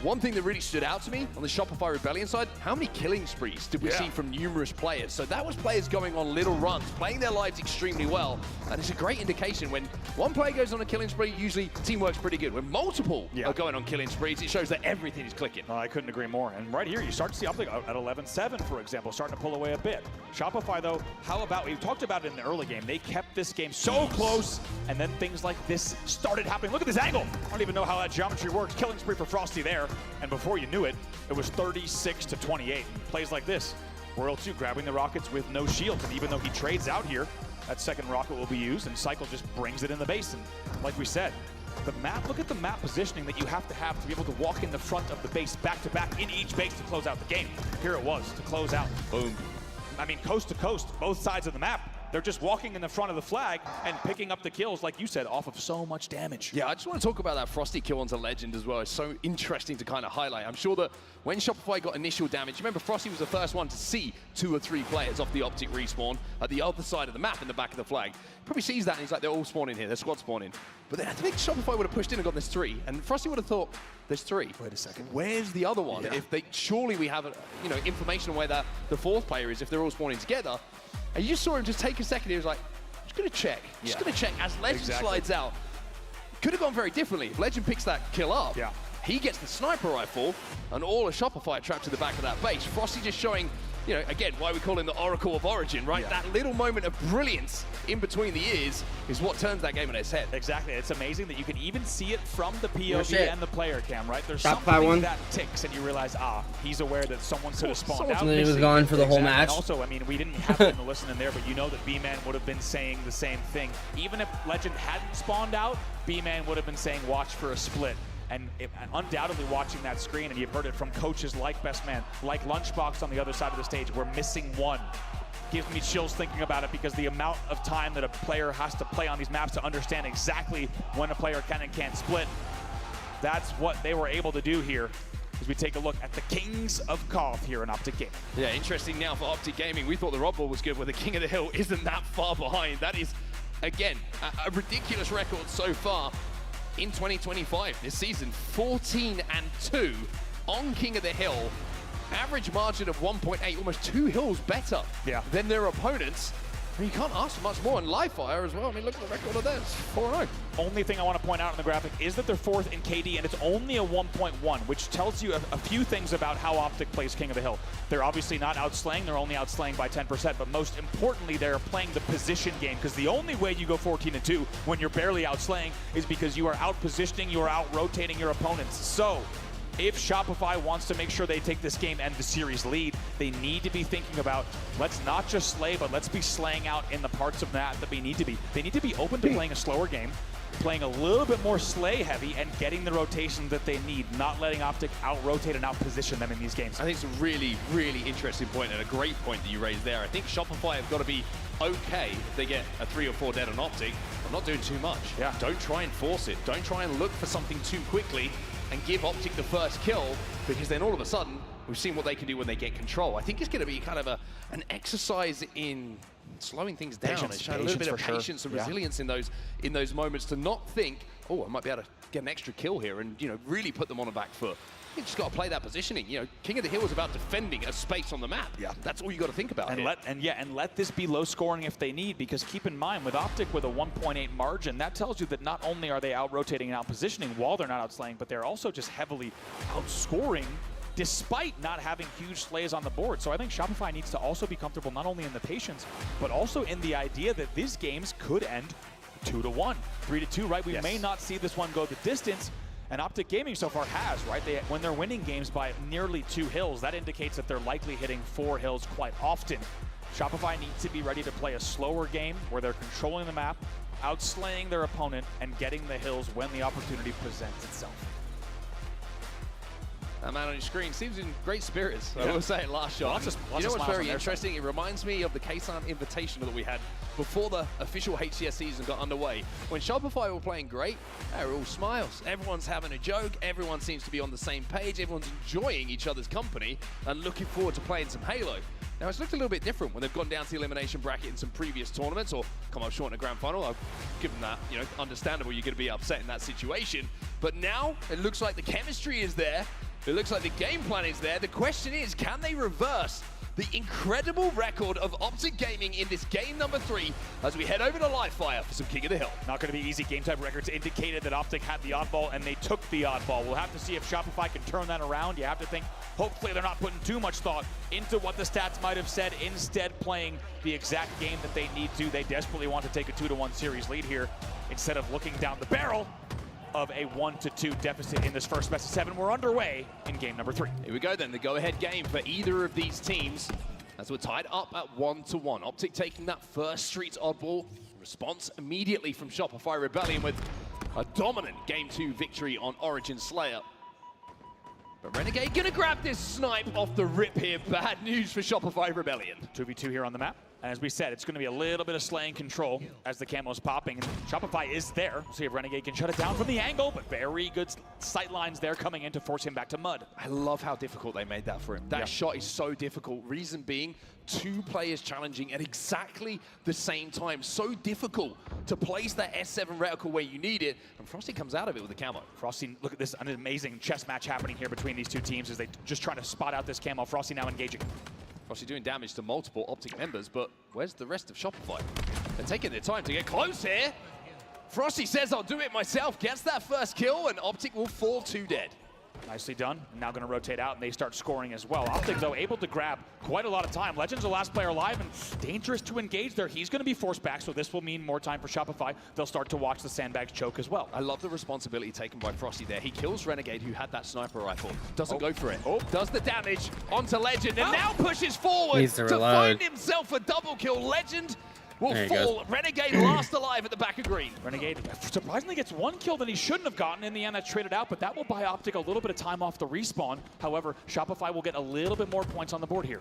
One thing that really stood out to me on the Shopify Rebellion side, how many killing sprees did we see from numerous players? So that was players going on little runs, playing their lives extremely well. And it's a great indication when one player goes on a killing spree, usually teamwork's pretty good. When multiple are going on killing sprees, it shows that everything is clicking. No, I couldn't agree more. And right here, you start to see Optic at 11-7, for example, starting to pull away a bit. Shopify, though, how about, we talked about it in the early game, they kept this game so close, and then things like this started happening. Look at this angle. I don't even know how that geometry works. Killing spree for Frosty there. And before you knew it, it was 36-28. Plays like this. Royal 2 grabbing the rockets with no shields, and even though he trades out here, that second rocket will be used, and Cycle just brings it in the base. And like we said, the map, look at the map positioning that you have to be able to walk in the front of the base back-to-back in each base to close out the game. Here it was, to close out. Boom. I mean, coast to coast, both sides of the map. They're just walking in the front of the flag and picking up the kills, like you said, off of so much damage. Yeah, I just want to talk about that Frosty kill onto Legend as well. It's so interesting to kind of highlight. I'm sure that when Shopify got initial damage, remember Frosty was the first one to see 2 or 3 players off the Optic respawn at the other side of the map in the back of the flag. He probably sees that and he's like, they're all spawning here, they're squad spawning. But then I think Shopify would have pushed in and got this 3, and Frosty would have thought, there's 3. Wait a second. Where's the other one? If they, surely we have, information on where the 4th player is if they're all spawning together. And you just saw him just take a second. He was like, just going to check. Just going to check as Legend slides out. Could have gone very differently. If Legend picks that kill up, he gets the sniper rifle, and all of Shopify trapped to the back of that base. Frosty just showing, again, why we call him the Oracle of Origin, right? That little moment of brilliance in between the ears is what turns that game on its head. Exactly. It's amazing that you can even see it from the POV and the player cam, right? There's Shopify something that ticks, and you realize, he's aware that someone could have spawned out. And then he was gone for the whole match. And also, I mean, we didn't have him to listen in there, but you know that B-Man would have been saying the same thing. Even if Legend hadn't spawned out, B-Man would have been saying, watch for a split. And undoubtedly watching that screen, and you've heard it from coaches like Best Man, like Lunchbox on the other side of the stage, we're missing one. Gives me chills thinking about it, because the amount of time that a player has to play on these maps to understand exactly when a player can and can't split, that's what they were able to do here as we take a look at the Kings of Koth here in Optic Gaming. Yeah, interesting now for Optic Gaming. We thought the Rob Ball was good, but the King of the Hill isn't that far behind. That is, again, a ridiculous record so far in 2025 this season. 14-2 on King of the Hill. Average margin of 1.8, almost 2 hills better than their opponents. I mean, you can't ask for much more. And Livefire as well. I mean, look at the record of theirs. 4-0. Only thing I want to point out in the graphic is that they're 4th in KD, and it's only a 1.1, which tells you a few things about how Optic plays King of the Hill. They're obviously not outslaying. They're only outslaying by 10%, but most importantly, they're playing the position game, because the only way you go 14-2 when you're barely outslaying is because you are out-positioning, you are out-rotating your opponents. So if Shopify wants to make sure they take this game and the series lead, they need to be thinking about, let's not just slay, but let's be slaying out in the parts of that we need to be. They need to be open to playing a slower game, playing a little bit more slay heavy, and getting the rotation that they need, not letting Optic out-rotate and out-position them in these games. I think it's a really, really interesting point, and a great point that you raised there. I think Shopify have got to be okay if they get a 3 or 4 dead on Optic. I'm not doing too much. Don't try and force it. Don't try and look for something too quickly and give Optic the first kill, because then all of a sudden we've seen what they can do when they get control. I think it's going to be kind of an exercise in slowing things down and showing a little bit of patience and resilience in those moments, to not think, oh, I might be able to get an extra kill here, and really put them on a back foot. You just got to play that positioning. King of the Hill is about defending a space on the map. That's all you got to think about. And let this be low scoring if they need, because keep in mind, with Optic with a 1.8 margin, that tells you that not only are they out rotating and out positioning while they're not outslaying, but they're also just heavily outscoring despite not having huge slays on the board. So I think Shopify needs to also be comfortable not only in the patience, but also in the idea that these games could end 2-1, 3-2, right? We may not see this one go the distance, and Optic Gaming so far has, right? When they're winning games by nearly 2 hills, that indicates that they're likely hitting 4 hills quite often. Shopify needs to be ready to play a slower game where they're controlling the map, outslaying their opponent, and getting the hills when the opportunity presents itself. That man on your screen seems in great spirits, I will say, last shot. Lots of you know what's smiles on very their interesting? It reminds me of the K-San Invitational that we had before the official HCS season got underway. When Shopify were playing great, they were all smiles. Everyone's having a joke, everyone seems to be on the same page, everyone's enjoying each other's company and looking forward to playing some Halo. Now, it's looked a little bit different when they've gone down to the elimination bracket in some previous tournaments or come up short in a grand final. I've given that, you know, understandable you're going to be upset in that situation. But now, it looks like the chemistry is there. It looks like the game plan is there. The question is, can they reverse the incredible record of Optic Gaming in this game number 3 as we head over to Livefire for some King of the Hill? Not going to be easy. Game type records indicated that Optic had the oddball, and they took the oddball. We'll have to see if Shopify can turn that around. You have to think, hopefully they're not putting too much thought into what the stats might have said, instead playing the exact game that they need to. They desperately want to take a 2-1 series lead here instead of looking down the barrel of a 1-2 deficit in this first best of 7. We're underway in game number 3. Here we go then, the go-ahead game for either of these teams as we're tied up at 1-1. Optic taking that first Streets oddball. Response immediately from Shopify Rebellion with a dominant Game 2 victory on Origin Slayer. But Renegade gonna grab this snipe off the rip here. Bad news for Shopify Rebellion. 2v2 here on the map. And as we said, it's going to be a little bit of slaying control as the camo's popping. And Shopify is there. We'll see if Renegade can shut it down from the angle, but very good sight lines there coming in to force him back to mud. I love how difficult they made that for him. That shot is so difficult. Reason being, 2 players challenging at exactly the same time. So difficult to place that S7 reticle where you need it. And Frosty comes out of it with the camo. Frosty, look at this, an amazing chess match happening here between these two teams as they just try to spot out this camo. Frosty now engaging. Frosty doing damage to multiple Optic members, but where's the rest of Shopify? They're taking their time to get close here. Frosty says, I'll do it myself, gets that first kill, and Optic will fall 2 dead. Nicely done. Now going to rotate out, and they start scoring as well. Optic, though, able to grab quite a lot of time. Legend's the last player alive, and dangerous to engage there. He's going to be forced back, so this will mean more time for Shopify. They'll start to watch the sandbags choke as well. I love the responsibility taken by Frosty there. He kills Renegade, who had that sniper rifle. Doesn't go for it. Does the damage onto Legend, and now pushes forward to find himself a double kill. Legend will fall. Renegade last alive at the back of green. Renegade surprisingly gets 1 kill that he shouldn't have gotten. In the end, that's traded out, but that will buy Optic a little bit of time off the respawn. However, Shopify will get a little bit more points on the board here.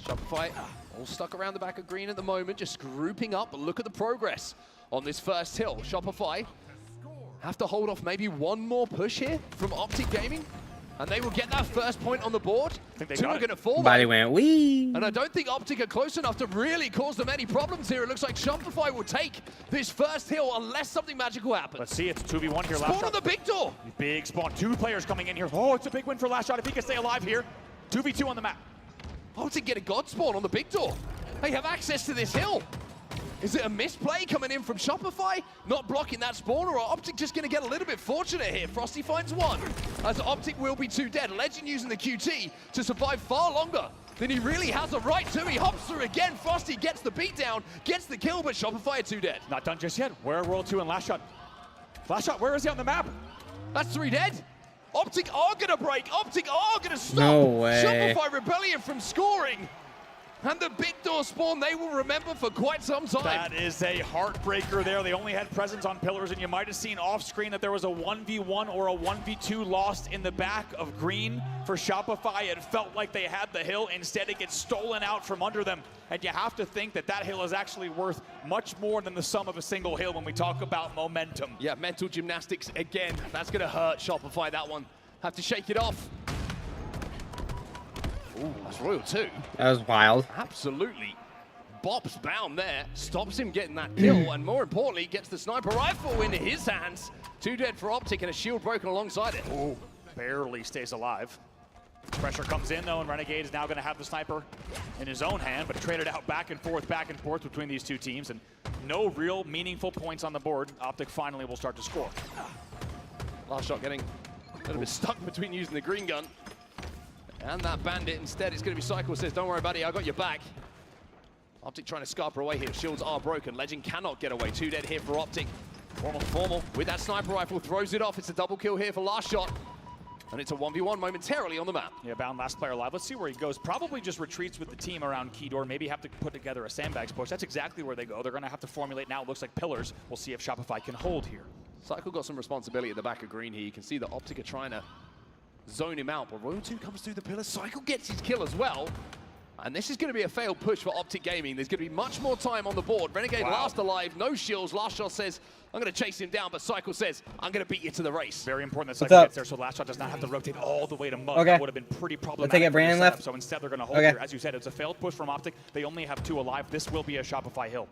Shopify all stuck around the back of green at the moment, just grouping up. Look at the progress on this first hill. Shopify have to hold off maybe 1 more push here from Optic Gaming, and they will get that first point on the board. 2 are going to fall. Body went wee. And I don't think Optic are close enough to really cause them any problems here. It looks like Shopify will take this first hill unless something magical happens. Let's see, it's 2v1 here. Spawn on the big door. Big spawn. 2 players coming in here. Oh, it's a big win for Last Shot if he can stay alive here. 2v2 on the map. Optic get a god spawn on the big door. They have access to this hill. Is it a misplay coming in from Shopify? Not blocking that spawn, or are Optic just going to get a little bit fortunate here? Frosty finds 1, as Optic will be 2 dead. Legend using the QT to survive far longer than he really has a right to. He hops through again. Frosty gets the beatdown, gets the kill, but Shopify are 2 dead. Not done just yet. Where are World 2 and Last Shot? Last Shot, where is he on the map? That's 3 dead. Optic are going to break. Optic are going to stop No way. Shopify Rebellion from scoring. And the big door spawn they will remember for quite some time. That is a heartbreaker there. They only had presence on pillars, and you might have seen off screen that there was a 1v1 or a 1v2 lost in the back of green for Shopify. It felt like they had the hill. Instead, it gets stolen out from under them. And you have to think that that hill is actually worth much more than the sum of a single hill when we talk about momentum. Yeah, mental gymnastics again. That's going to hurt Shopify, that one. Have to shake it off. Ooh, that's Royal 2. That was wild. Absolutely. Bops bound there, stops him getting that kill, and more importantly, gets the sniper rifle into his hands. 2 dead for Optic and a shield broken alongside it. Ooh, barely stays alive. Pressure comes in though, and Renegade is now going to have the sniper in his own hand, but traded out back and forth between these 2 teams, and no real meaningful points on the board. Optic finally will start to score. Last shot getting a little bit stuck between using the green gun and that bandit. Instead, it's going to be Cycle says, don't worry, buddy, I got your back. Optic trying to scarper away here. Shields are broken. Legend cannot get away. 2 dead here for Optic. Formal with that sniper rifle, throws it off. It's a double kill here for Last Shot. And it's a 1v1 momentarily on the map. Yeah, bound last player alive. Let's see where he goes. Probably just retreats with the team around key door. Maybe have to put together a sandbags push. That's exactly where they go. They're going to have to formulate now. It looks like pillars. We'll see if Shopify can hold here. Cycle got some responsibility at the back of green here. You can see that Optic are trying to zone him out. But Royal 2 comes through the pillar. Cycle gets his kill as well. And this is going to be a failed push for Optic Gaming. There's going to be much more time on the board. Renegade last alive, no shields. Last Shot says, I'm going to chase him down, but Cycle says, I'm going to beat you to the race. Very important that Cycle gets there, so Last Shot does not have to rotate all the way to Mud. Okay. That would have been pretty problematic. Let's take it, Brandon left. So instead, they're going to hold Okay. here. As you said, it's a failed push from Optic. They only have 2 alive. This will be a Shopify hill.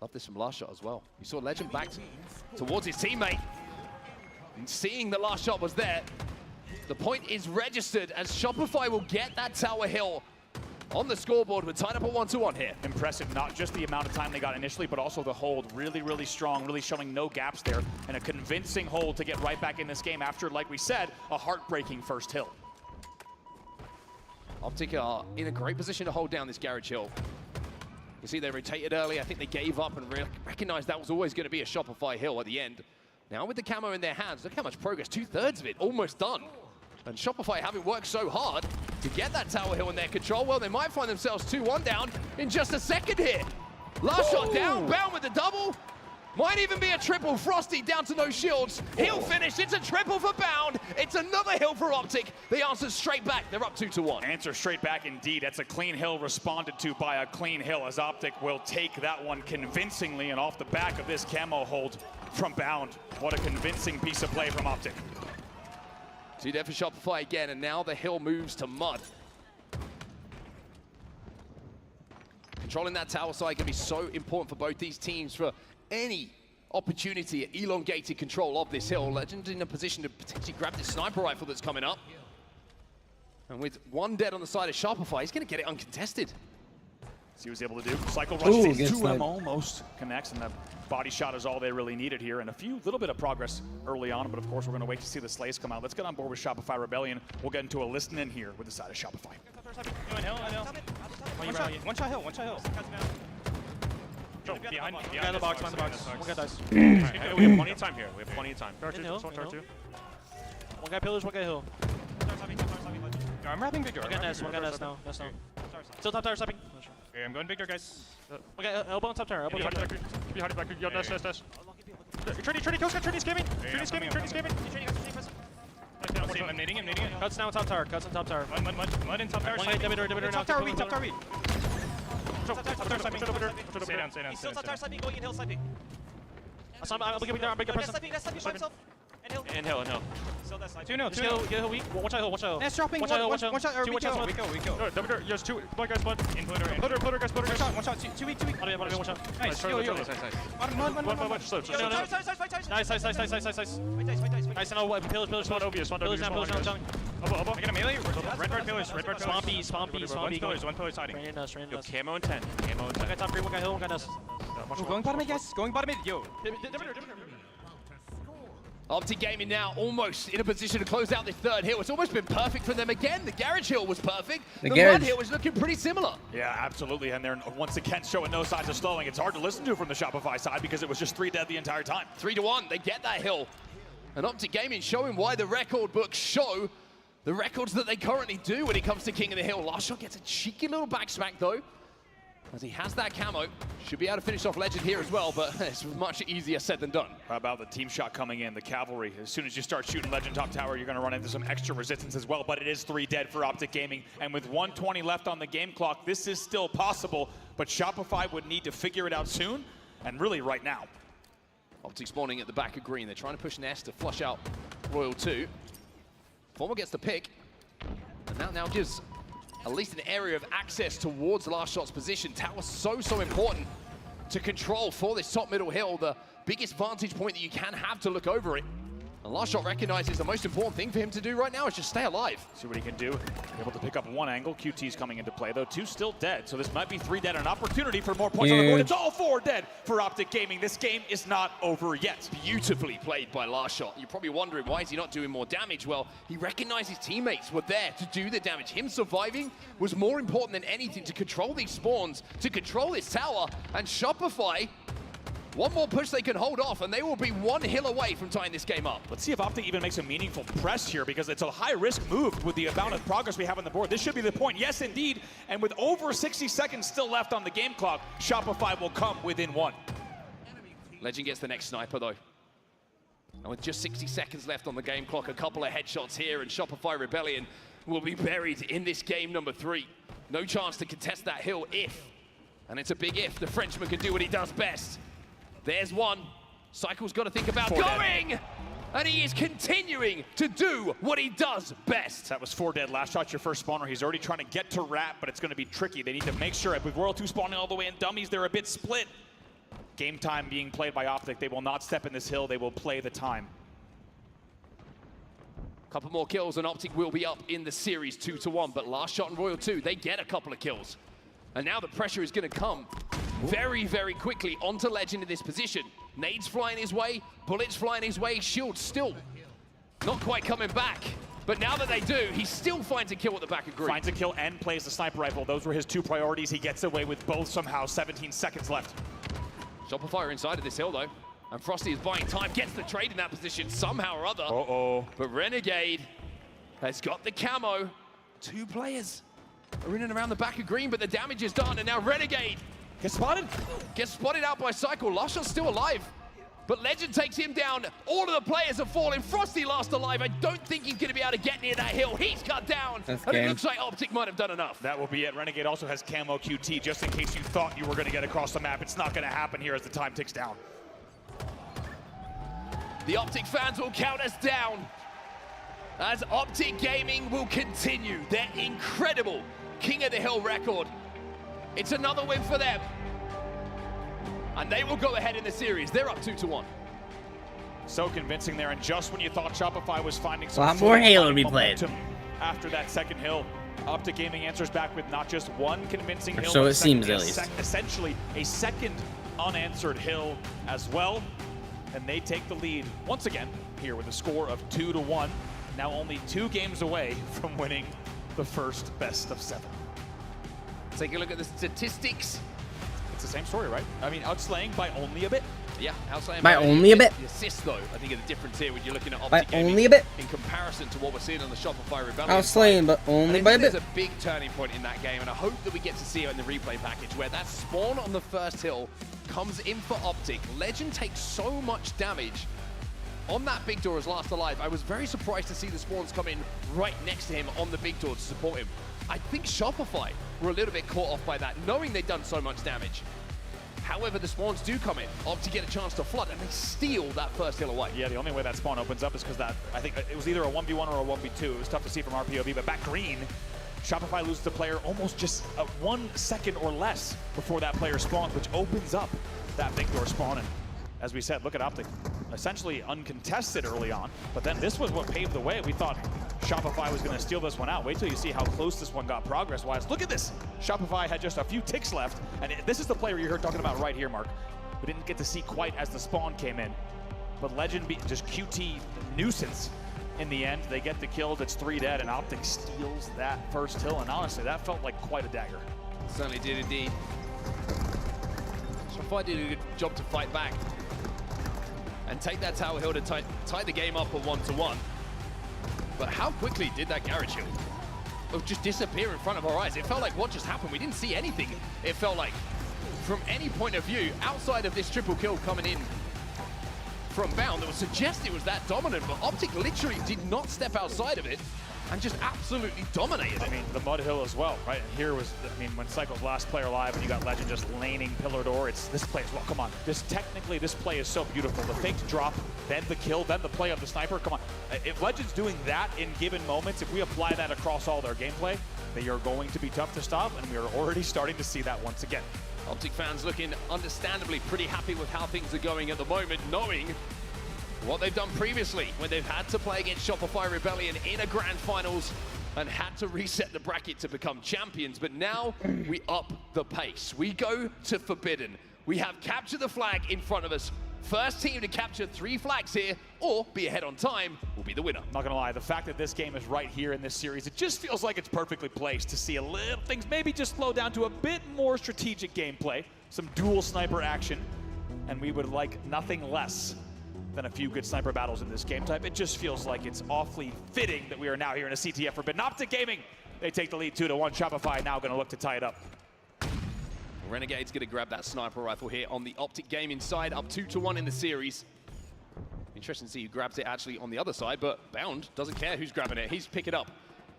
Love this from Last Shot as well. You saw Legend back towards his teammate. And seeing the Last Shot was there, the point is registered as Shopify will get that tower hill on the scoreboard. We're tied up at 1-1 here. Impressive, not just the amount of time they got initially, but also the hold. Really, really strong, really showing no gaps there, and a convincing hold to get right back in this game after, like we said, a heartbreaking first hill. Optic are in a great position to hold down this Garage Hill. You see they rotated early. I think they gave up and recognized that was always going to be a Shopify hill at the end. Now with the camo in their hands, look how much progress, 2/3 of it, almost done. And Shopify having worked so hard to get that tower hill in their control, well, they might find themselves 2-1 down in just a second here. Last Shot down, Bound with the double. Might even be a triple. Frosty down to no shields. He'll finish. It's a triple for Bound. It's another hill for Optic. They answer straight back. They're up 2-1. Answer straight back indeed. That's a clean hill responded to by a clean hill, as Optic will take that one convincingly, and off the back of this camo hold from Bound. What a convincing piece of play from Optic. 2 dead for Shopify again, and now the hill moves to Mud. Controlling that tower side can be so important for both these teams for any opportunity at elongated control of this hill. Legend in a position to potentially grab this sniper rifle that's coming up. And with 1 dead on the side of Shopify, he's going to get it uncontested. See what he's able to do. Cycle rushes in, 2M snipe. almost connects, and the body shot is all they really needed here. And a little bit of progress early on, but of course we're going to wait to see the slays come out. Let's get on board with Shopify Rebellion. We'll get into a listen in here with the side of Shopify. One shot hill. Behind the box. One guy dies. We have plenty of time here. We have plenty of time. One guy pillars, one guy hill. I'm wrapping Victor. One guy nest now. Still top tower stepping. Okay, I'm going Victor, guys. One guy elbow on top tower. Be hard back. Yo, dash. Trinity, Coast Guard, Trinity's gaming. Trinity's gaming. I'm nading him. Cuts now on top tower. Mud in top tower. One guy debitor now. Top tower, Top tower. Stay down. He's still top tower sniping, going in hill sniping. I'm big press. And hill. 2-0. Get hill weak. One shot hill. Nest dropping. One shot. We go. Debitor, there's 2 blood guys, blood. In Plunder, guys. One shot. Two weak. One shot. Nice. Mud. Slow. Nice. Nice. And pillars. Pillars now. I get a melee. Red pillars. Swampy. One pillar's hiding. Yo, Camo and 10. One guy top green, one guy hill, one guy nest. Going bottom mid, guys. Yo. Optic Gaming now almost in a position to close out this 3rd hill. It's almost been perfect for them again. The Garage Hill was perfect. The Mud Hill was looking pretty similar. Yeah, absolutely. And they're once again showing no signs of slowing. It's hard to listen to from the Shopify side because it was just 3 dead the entire time. 3-1. They get that hill. And Optic Gaming showing why the record books show the records that they currently do when it comes to King of the Hill. Last Shot gets a cheeky little back smack though, as he has that camo. Should be able to finish off Legend here as well, but it's much easier said than done. How about the team shot coming in, the cavalry? As soon as you start shooting Legend top tower, you're going to run into some extra resistance as well, but it is 3 dead for Optic Gaming, and with 1:20 left on the game clock, this is still possible, but Shopify would need to figure it out soon, and really right now. Optic spawning at the back of green. They're trying to push Nest to flush out Royal 2. Former gets the pick, and that now gives at least an area of access towards Last Shot's position. Tower's so important to control for this top middle hill, the biggest vantage point that you can have to look over it. And Last Shot recognizes the most important thing for him to do right now is just stay alive. See what he can do. Able to pick up 1 angle. QT's coming into play, though. 2 still dead, so this might be 3 dead. An opportunity for more points on the board. It's all 4 dead for Optic Gaming. This game is not over yet. Beautifully played by Last Shot. You're probably wondering, why is he not doing more damage? Well, he recognized his teammates were there to do the damage. Him surviving was more important than anything to control these spawns, to control this tower, and Shopify, one more push they can hold off, and they will be 1 hill away from tying this game up. Let's see if Optic even makes a meaningful press here, because it's a high-risk move with the amount of progress we have on the board. This should be the point. Yes, indeed. And with over 60 seconds still left on the game clock, Shopify will come within 1. Legend gets the next sniper, though. And with just 60 seconds left on the game clock, a couple of headshots here, and Shopify Rebellion will be buried in this game number 3. No chance to contest that hill if, and it's a big if, the Frenchman can do what he does best. There's one. Cycle's got to think about going! And he is continuing to do what he does best. That was 4 dead. Last shot's your first spawner. He's already trying to get to Rat, but it's going to be tricky. They need to make sure, with Royal 2 spawning all the way in dummies, they're a bit split. Game time being played by Optic. They will not step in this hill. They will play the time. Couple more kills and Optic will be up in the series 2-1, but last shot in Royal 2, they get a couple of kills. And now the pressure is going to come very, very quickly onto Legend in this position. Nades flying his way, bullets flying his way, shield still not quite coming back. But now that they do, he still finds a kill at the back of green. Finds a kill and plays the sniper rifle. Those were his 2 priorities. He gets away with both somehow. 17 seconds left. Shopify inside of this hill though. And Frosty is buying time, gets the trade in that position somehow or other. Uh-oh. But Renegade has got the camo. 2 players are in and around the back of green, but the damage is done. And now Renegade gets spotted. Gets spotted out by Cycle. Lasha's still alive. But Legend takes him down. All of the players have fallen. Frosty last alive. I don't think he's going to be able to get near that hill. He's cut down. And it looks like Optic might have done enough. That will be it. Renegade also has camo QT, just in case you thought you were going to get across the map. It's not going to happen here as the time ticks down. The Optic fans will count us down as Optic Gaming will continue their incredible King of the Hill record. It's another win for them. And they will go ahead in the series. They're up 2-1. So convincing there, and just when you thought Shopify was finding some a lot more Halo to be played. After that second hill, Optic Gaming answers back with not just one convincing hill, so it seems at least. Essentially a second unanswered hill as well. And they take the lead once again here with a score of 2-1. Now only 2 games away from winning the first best of 7. Take a look at the statistics. It's the same story, right? I mean, outslaying by only a bit. Yeah, outslaying by only a bit. The assists, though, I think are the difference here when you're looking at Optic by Gaming only a bit. in comparison to what we're seeing on the Shopify Rebellion. Outslaying, but only by a bit. There's a big turning point in that game, and I hope that we get to see it in the replay package, where that spawn on the first hill comes in for Optic. Legend takes so much damage on that big door as last alive. I was very surprised to see the spawns come in right next to him on the big door to support him. I think Shopify were a little bit caught off by that, knowing they'd done so much damage. However, the spawns do come in, Optic get a chance to flood, and they steal that first hill away. Yeah, the only way that spawn opens up is because that, I think it was either a 1v1 or a 1v2. It was tough to see from our POV, but back green, Shopify loses the player almost just 1 second or less before that player spawns, which opens up that big door spawn. And as we said, look at Optic, essentially uncontested early on, but then this was what paved the way. We thought Shopify was going to steal this one out. Wait till you see how close this one got progress-wise. Look at this. Shopify had just a few ticks left, and this is the player you heard talking about right here, Mark. We didn't get to see quite as the spawn came in, but Legend just QT nuisance in the end. They get the kills. It's 3 dead, and Optic steals that first hill, and honestly, that felt like quite a dagger. Certainly did indeed. Shopify did a good job to fight back and take that tower hill to tie the game up at 1-1. But how quickly did that garage hill just disappear in front of our eyes? It felt like what just happened. We didn't see anything. It felt like from any point of view, outside of this triple kill coming in from Bound, that would suggest it was that dominant, but Optic literally did not step outside of it and just absolutely dominated it. I mean, the mud hill as well, right? And here was, I mean, when Cycle's last player alive and you got Legend just laning pillar door, it's this play as well. Come on. Technically, this play is so beautiful. The faked drop, then the kill, then the play of the sniper. Come on. If Legend's doing that in given moments, if we apply that across all their gameplay, they are going to be tough to stop, and we are already starting to see that once again. Optic fans looking understandably pretty happy with how things are going at the moment, knowing what they've done previously when they've had to play against Shopify Rebellion in a grand finals and had to reset the bracket to become champions. But now we up the pace. We go to Forbidden. We have captured the flag in front of us. First team to capture 3 flags here or be ahead on time will be the winner. Not gonna lie, the fact that this game is right here in this series, it just feels like it's perfectly placed to see a little things maybe just slow down to a bit more strategic gameplay, some dual sniper action, and we would like nothing less than a few good sniper battles in this game type. It just feels like it's awfully fitting that we are now here in a CTF Forbidden. Optic Gaming, they take the lead 2-1. Shopify now gonna look to tie it up. Renegade's gonna grab that sniper rifle here on the Optic Gaming side, up 2-1 in the series. Interesting to see who grabs it actually on the other side, but Bound doesn't care who's grabbing it. He's picking up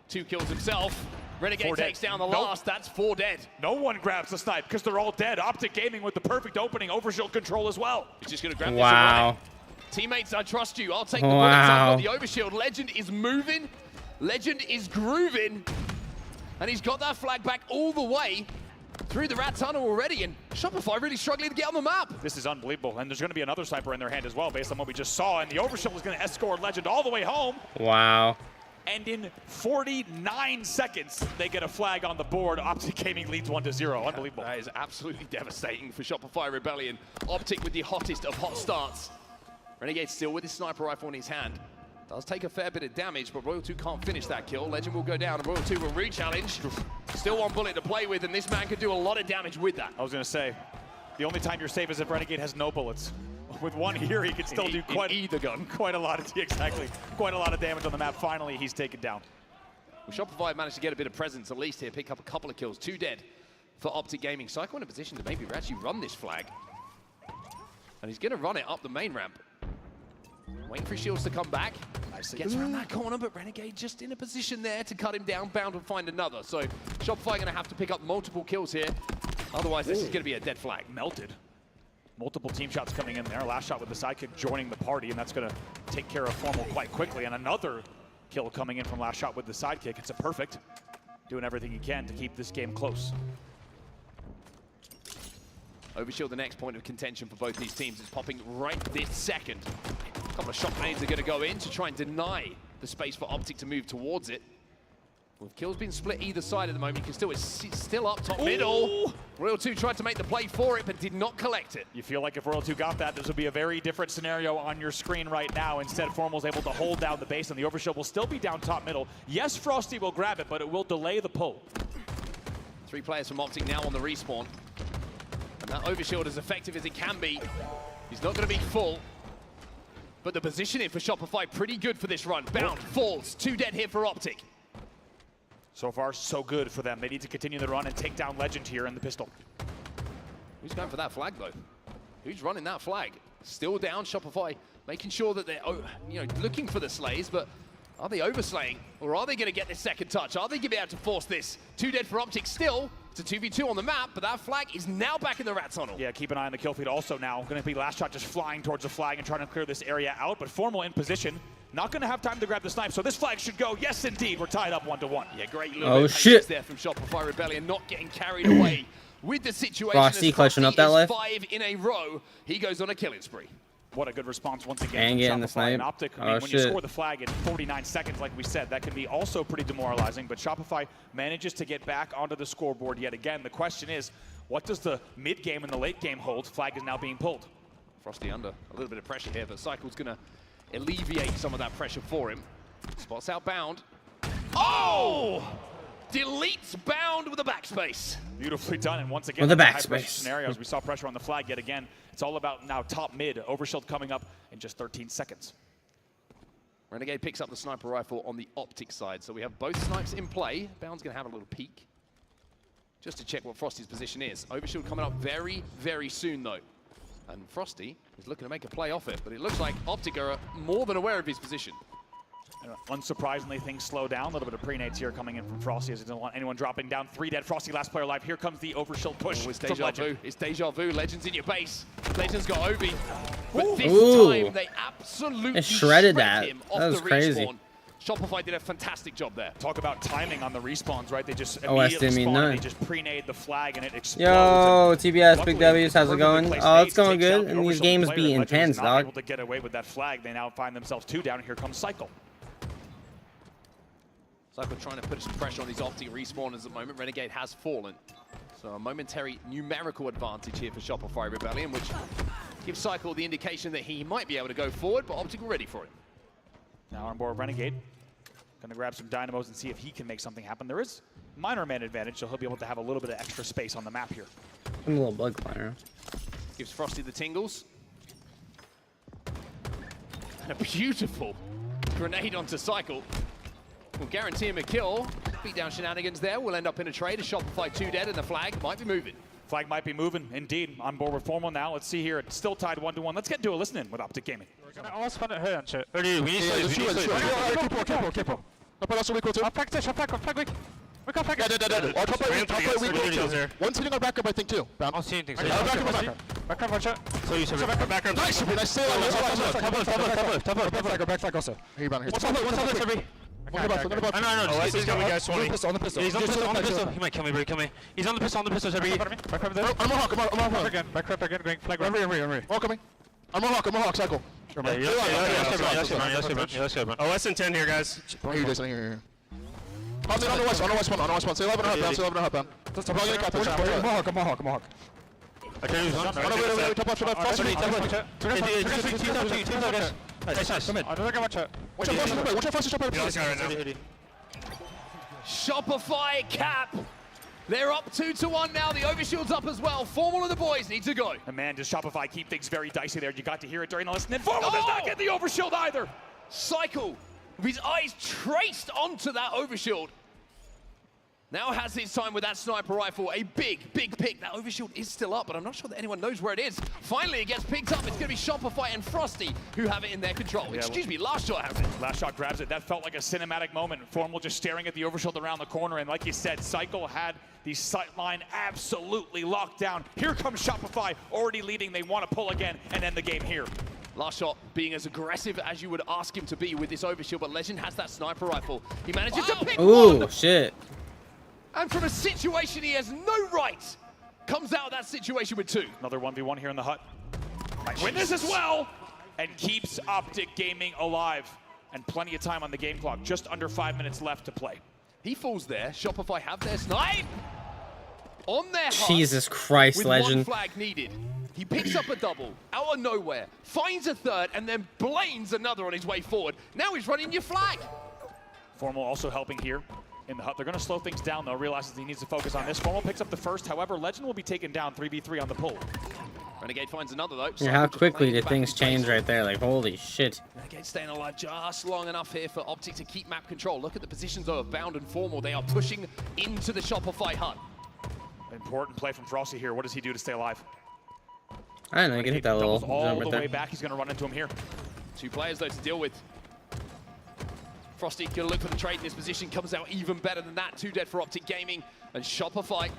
2 kills himself. Renegade takes down the last. That's 4 dead. No one grabs the snipe because they're all dead. Optic Gaming with the perfect opening. Overshield control as well. He's just going to grab this and run it. Teammates, I trust you. I'll take the bullets. I've got the Overshield. Legend is moving. Legend is grooving. And he's got that flag back all the way through the rat tunnel already, and Shopify really struggling to get on the map. This is unbelievable, and there's going to be another sniper in their hand as well based on what we just saw, and the Overshield is going to escort Legend all the way home. Wow. And in 49 seconds, they get a flag on the board. Optic Gaming leads 1-0. Unbelievable. That is absolutely devastating for Shopify Rebellion. Optic with the hottest of hot starts. Renegade still with his sniper rifle in his hand. Does take a fair bit of damage, but Royal 2 can't finish that kill. Legend will go down, and Royal 2 will re-challenge. Still 1 bullet to play with, and this man could do a lot of damage with that. I was going to say, the only time you're safe is if Renegade has no bullets. With 1 here, he can still do quite a lot of damage on the map. Finally, he's taken down. Well, Shopify managed to get a bit of presence at least here, pick up a couple of kills. 2 dead for Optic Gaming. Psycho in a position to maybe actually run this flag. And he's going to run it up the main ramp. Waiting for his shields to come back. Gets around that corner, but Renegade just in a position there to cut him down. Bound will find another. So Shopify going to have to pick up multiple kills here. Otherwise, this is going to be a dead flag. Melted. Multiple team shots coming in there. Last shot with the sidekick joining the party, and that's going to take care of Formal quite quickly. And another kill coming in from last shot with the sidekick. It's a perfect. Doing everything he can to keep this game close. Overshield, the next point of contention for both these teams, is popping right this second. A couple of shot grenades are going to go in to try and deny the space for Optic to move towards it. With kills being split either side at the moment, you can still up top middle. Royal 2 tried to make the play for it, but did not collect it. You feel like if Royal 2 got that, this would be a very different scenario on your screen right now. Instead, Formal's able to hold down the base, and the Overshield will still be down top middle. Yes, Frosty will grab it, but it will delay the pull. 3 players from Optic now on the respawn. And that Overshield, as effective as it can be, he's not going to be full. But the positioning for Shopify pretty good for this run. Bound, falls, 2 dead here for Optic. So far, so good for them. They need to continue the run and take down Legend here in the pistol. Who's going for that flag, though? Who's running that flag? Still down, Shopify making sure that they're looking for the slays, but are they overslaying? Or are they going to get this second touch? Are they going to be able to force this? 2 dead for Optic still. It's a 2v2 on the map, but that flag is now back in the rat tunnel. Yeah, keep an eye on the kill feed also now. Going to be last shot just flying towards the flag and trying to clear this area out, but Formal in position. Not going to have time to grab the snipe, so this flag should go. Yes, indeed. We're tied up 1-1. Yeah, great little bit of patience there from Shopify Rebellion, not getting carried away with the situation. Frosty clutching up that life. 5 in a row. He goes on a killing spree. What a good response once again. And getting the snipe. Optic. I mean, when you score the flag in 49 seconds, like we said, that can be also pretty demoralizing. But Shopify manages to get back onto the scoreboard yet again. The question is, what does the mid game and the late game hold? Flag is now being pulled. Frosty under a little bit of pressure here, but Cycle's going to alleviate some of that pressure for him. Spots out Bound. Oh! Deletes Bound with a backspace. Beautifully done, and once again, with a high backspace pressure scenarios. We saw pressure on the flag yet again. It's all about now top mid. Overshield coming up in just 13 seconds. Renegade picks up the sniper rifle on the Optic side, so we have both snipes in play. Bound's going to have a little peek just to check what Frosty's position is. Overshield coming up very, very soon, though. And Frosty is looking to make a play off it, but it looks like Optic are more than aware of his position. Unsurprisingly, things slow down. A little bit of pre-nades here coming in from Frosty as he doesn't want anyone dropping down. 3 dead. Frosty, last player alive. Here comes the Overshield push. Oh, it's from deja Legend. vu. It's deja vu. Legend's in your base. Legend's got Obi. But Ooh. this time, they absolutely shredded that. him off That was the crazy. respawn. Shopify did a fantastic job there. Talk about timing on the respawns, right? They just OS immediately didn't mean spawn and none. they just pre-nade the flag and it explodes. Yo, TBS, Luckily, Big W's, how's it going? perfectly Oh, it's placed going nades takes good. out the And these Overshield games player. be Legend intense, is not dog. able to get away with that flag. They now find themselves 2 down. Here comes Cycle. Cycle trying to put some pressure on these Optic respawners at the moment. Renegade has fallen. So a momentary numerical advantage here for Shopify Rebellion, which gives Cycle the indication that he might be able to go forward, but Optic were ready for it. Now on board Renegade. Going to grab some dynamos and see if he can make something happen. There is minor man advantage, so he'll be able to have a little bit of extra space on the map here. I'm a little bug fire. Gives Frosty the tingles. And a beautiful grenade onto Cycle. Will guarantee him a kill. Beat down shenanigans there. We'll end up in a trade. A Shopify 2 dead and the flag might be moving. Flag might be moving, indeed. On board with Formal now. Let's see here. It's still tied 1-1. Let's get into a listen-in with Optic Gaming. We're gonna all spawn at her and shit. We need careful. I'll flag this, I'll flag weak. We got flag. One's hitting our backup, I think, too. I don't see anything. Backup, watch out. So you should back. Nice, nice save. Back flag also. Here, here. One top left, One above. No, he's got me, guys. On the pistol. He's on the pistol. He might kill me, bro. Kill me. He's on the pistol, Shabby. Back up there. I'm a hawk. Again. Back up again, going flag. I'm ready. All coming. I'm a hawk, cycle. Yes, OS and 10 here, guys. Here. On the west one. Say 11 and a half pound. I'm a hawk. Okay, he's on. Top left. Nice. Come in. Watch out. Watch out, fast. Shopify cap. They're up 2-1 now. The overshield's up as well. Formal and the boys need to go. And man, does Shopify keep things very dicey there. You got to hear it during the listen. And Formal does not get the overshield either. Cycle with his eyes traced onto that overshield. Now has his time with that sniper rifle. A big pick. That overshield is still up, but I'm not sure that anyone knows where it is. Finally, it gets picked up. It's going to be Shopify and Frosty who have it in their control. Yeah, Excuse me, Last Shot has it. Last Shot grabs it. That felt like a cinematic moment. Formal just staring at the overshield around the corner. And like you said, Cycle had the sight line absolutely locked down. Here comes Shopify, already leading. They want to pull again and end the game here. Last Shot being as aggressive as you would ask him to be with this overshield, but Legend has that sniper rifle. He manages to pick one. Shit. And from a situation he has no right, comes out of that situation with 2. Another 1v1 here in the hut. Might win this as well, and keeps Optic Gaming alive. And plenty of time on the game clock, just under 5 minutes left to play. He falls there. Shopify have their snipe on their hut. Jesus Christ, with Legend. 1 flag needed. He picks up a double out of nowhere, finds a third, and then blames another on his way forward. Now he's running your flag. Formal also helping here in the hut. They're going to slow things down, though. Realizes he needs to focus on this. Formal picks up the first. However, Legend will be taken down 3v3 on the pull. Renegade finds another, though. Yeah, how quickly did things change right there? Like, holy shit. Renegade staying alive just long enough here for Optic to keep map control. Look at the positions, though, of Bound and Formal. They are pushing into the Shopify hut. Important play from Frosty here. What does he do to stay alive? I don't know, you can hit that little all jump the right there. way back. He's going to run into him here. 2 players, though, to deal with. Frosty gonna look for the trade in this position, comes out even better than that. 2 dead for Optic Gaming, and Shopify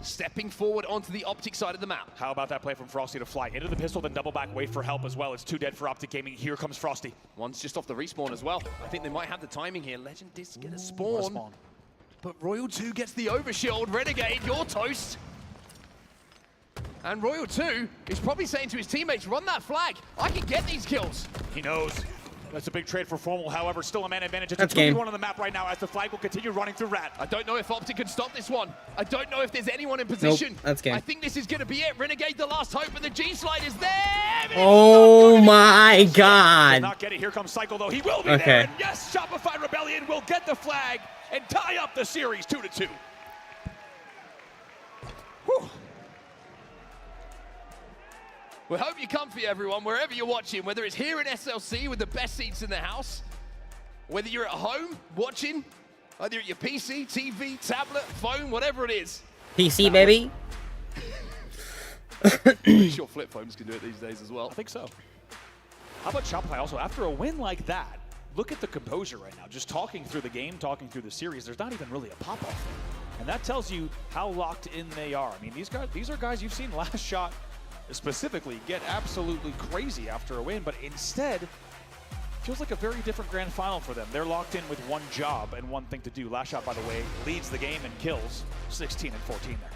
stepping forward onto the Optic side of the map. How about that play from Frosty to fly into the pistol, then double back, wait for help as well. It's 2 dead for Optic Gaming. Here comes Frosty. One's just off the respawn as well. I think they might have the timing here. Legend did get a spawn. But Royal 2 gets the overshield. Renegade, you're toast. And Royal 2 is probably saying to his teammates, run that flag. I can get these kills. He knows. That's a big trade for Formal, however, still a man advantage. It's That's a 2v1 game. on the map right now as the flag will continue running through Rat. I don't know if Optic can stop this one. I don't know if there's anyone in position. Nope, that's game. I think this is going to be it. Renegade the last hope, and the G-Slide is there. Oh my god. Will not get it. Here comes Cycle, though. He will be Okay. there. And yes, Shopify Rebellion will get the flag and tie up the series 2-2. Whew. We hope you're comfy, everyone, wherever you're watching, whether it's here in SLC with the best seats in the house, whether you're at home watching, whether you're at your PC, TV, tablet, phone, whatever it is. PC, baby. Pretty sure flip phones can do it these days as well. I think so. How about Shopify also? After a win like that, look at the composure right now. Just talking through the game, talking through the series, there's not even really a pop-off. And that tells you how locked in they are. I mean, these are guys you've seen Last Shot specifically get absolutely crazy after a win, but instead, feels like a very different grand final for them. They're locked in with one job and one thing to do. Last Shot, by the way, leads the game and kills 16 and 14 there.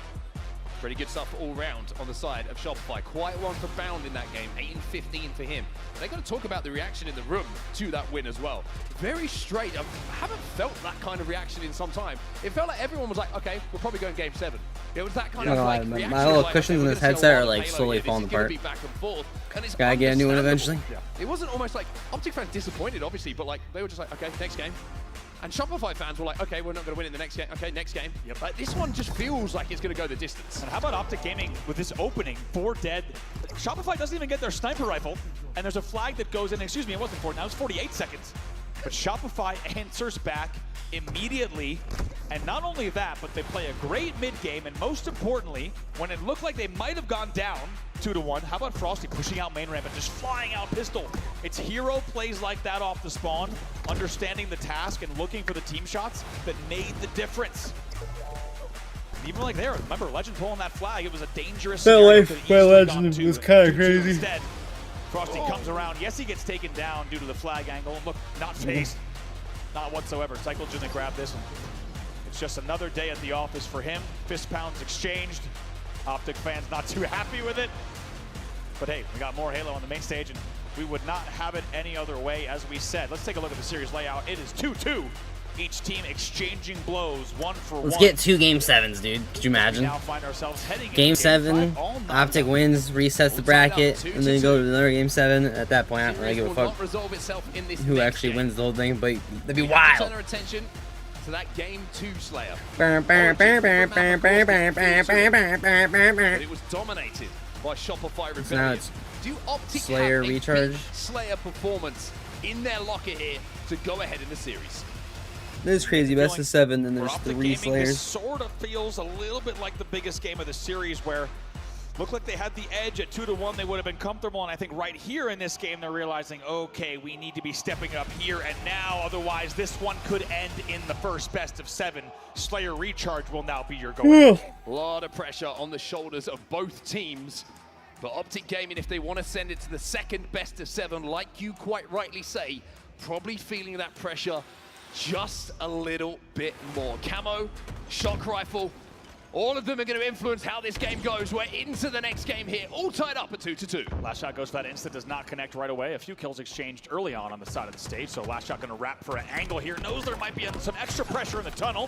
Pretty good stuff all round on the side of Shopify. Quite one for Bound in that game, 8 and 15 for him. They're going to talk about the reaction in the room to that win as well. Very straight. I haven't felt that kind of reaction in some time. It felt like everyone was like, okay, we're probably going game 7. It was that kind of like reaction. My little like, cushions in okay, this headset are like Halo slowly here. falling This is gonna apart. be back and forth, and it's Gotta get a new one eventually. Yeah. It wasn't almost like Optic fans disappointed, obviously, but like they were just like, okay, next game. And Shopify fans were like, okay, we're not going to win in the next game. Okay, next game. Yep. Like, this one just feels like it's going to go the distance. And how about Optic Gaming with this opening, 4 dead. Shopify doesn't even get their sniper rifle, and there's a flag that goes in. Excuse me, it wasn't 4, now it's 48 seconds. But Shopify answers back immediately And not only that, but they play a great mid-game, and most importantly, when it looked like they might have gone down 2-1, how about Frosty pushing out main ramp and just flying out pistol? It's hero plays like that off the spawn, understanding the task and looking for the team shots that made the difference. And even like there, remember, Legend pulling that flag, it was a dangerous scenario. My Legend was kind of crazy. Instead, Frosty comes around. Yes, he gets taken down due to the flag angle. And look, not phased. Not whatsoever. Cycle's gonna grab this one. It's just another day at the office for him. Fist pounds exchanged. Optic fans not too happy with it. But hey, we got more Halo on the main stage, and we would not have it any other way, as we said. Let's take a look at the series layout. It is 2-2. Each team exchanging blows, one for one. Let's get 2 Game 7s, dude. Could you imagine? Now find ourselves heading Game 7, Optic wins, resets the bracket, and then go to another Game 7. At that point, I don't really give a fuck who actually wins the whole thing, but that'd be wild. Turn our attention to that Game 2 Slayer. But it was dominated by Shopify Rebellion. now it's Do Optic Slayer have a recharge. peak Slayer performance in their locker here to go ahead in the series? This is crazy. Best of 7, and there's 3 This Slayers. sort of feels a little bit like the biggest game of the series, where looked like they had the edge at 2-1. They would have been comfortable, and I think right here in this game, they're realizing, okay, we need to be stepping up here and now. Otherwise, this one could end in the first best of 7. Slayer recharge will now be your goal. A lot of pressure on the shoulders of both teams. But Optic Gaming, if they want to send it to the second best of 7, like you quite rightly say, probably feeling that pressure just a little bit more. Camo, shock rifle, all of them are going to influence how this game goes. We're into the next game here, all tied up at 2-2. Last shot goes for that instant, does not connect right away. A few kills exchanged early on the side of the stage, so last shot going to wrap for an angle here. Knows there might be some extra pressure in the tunnel.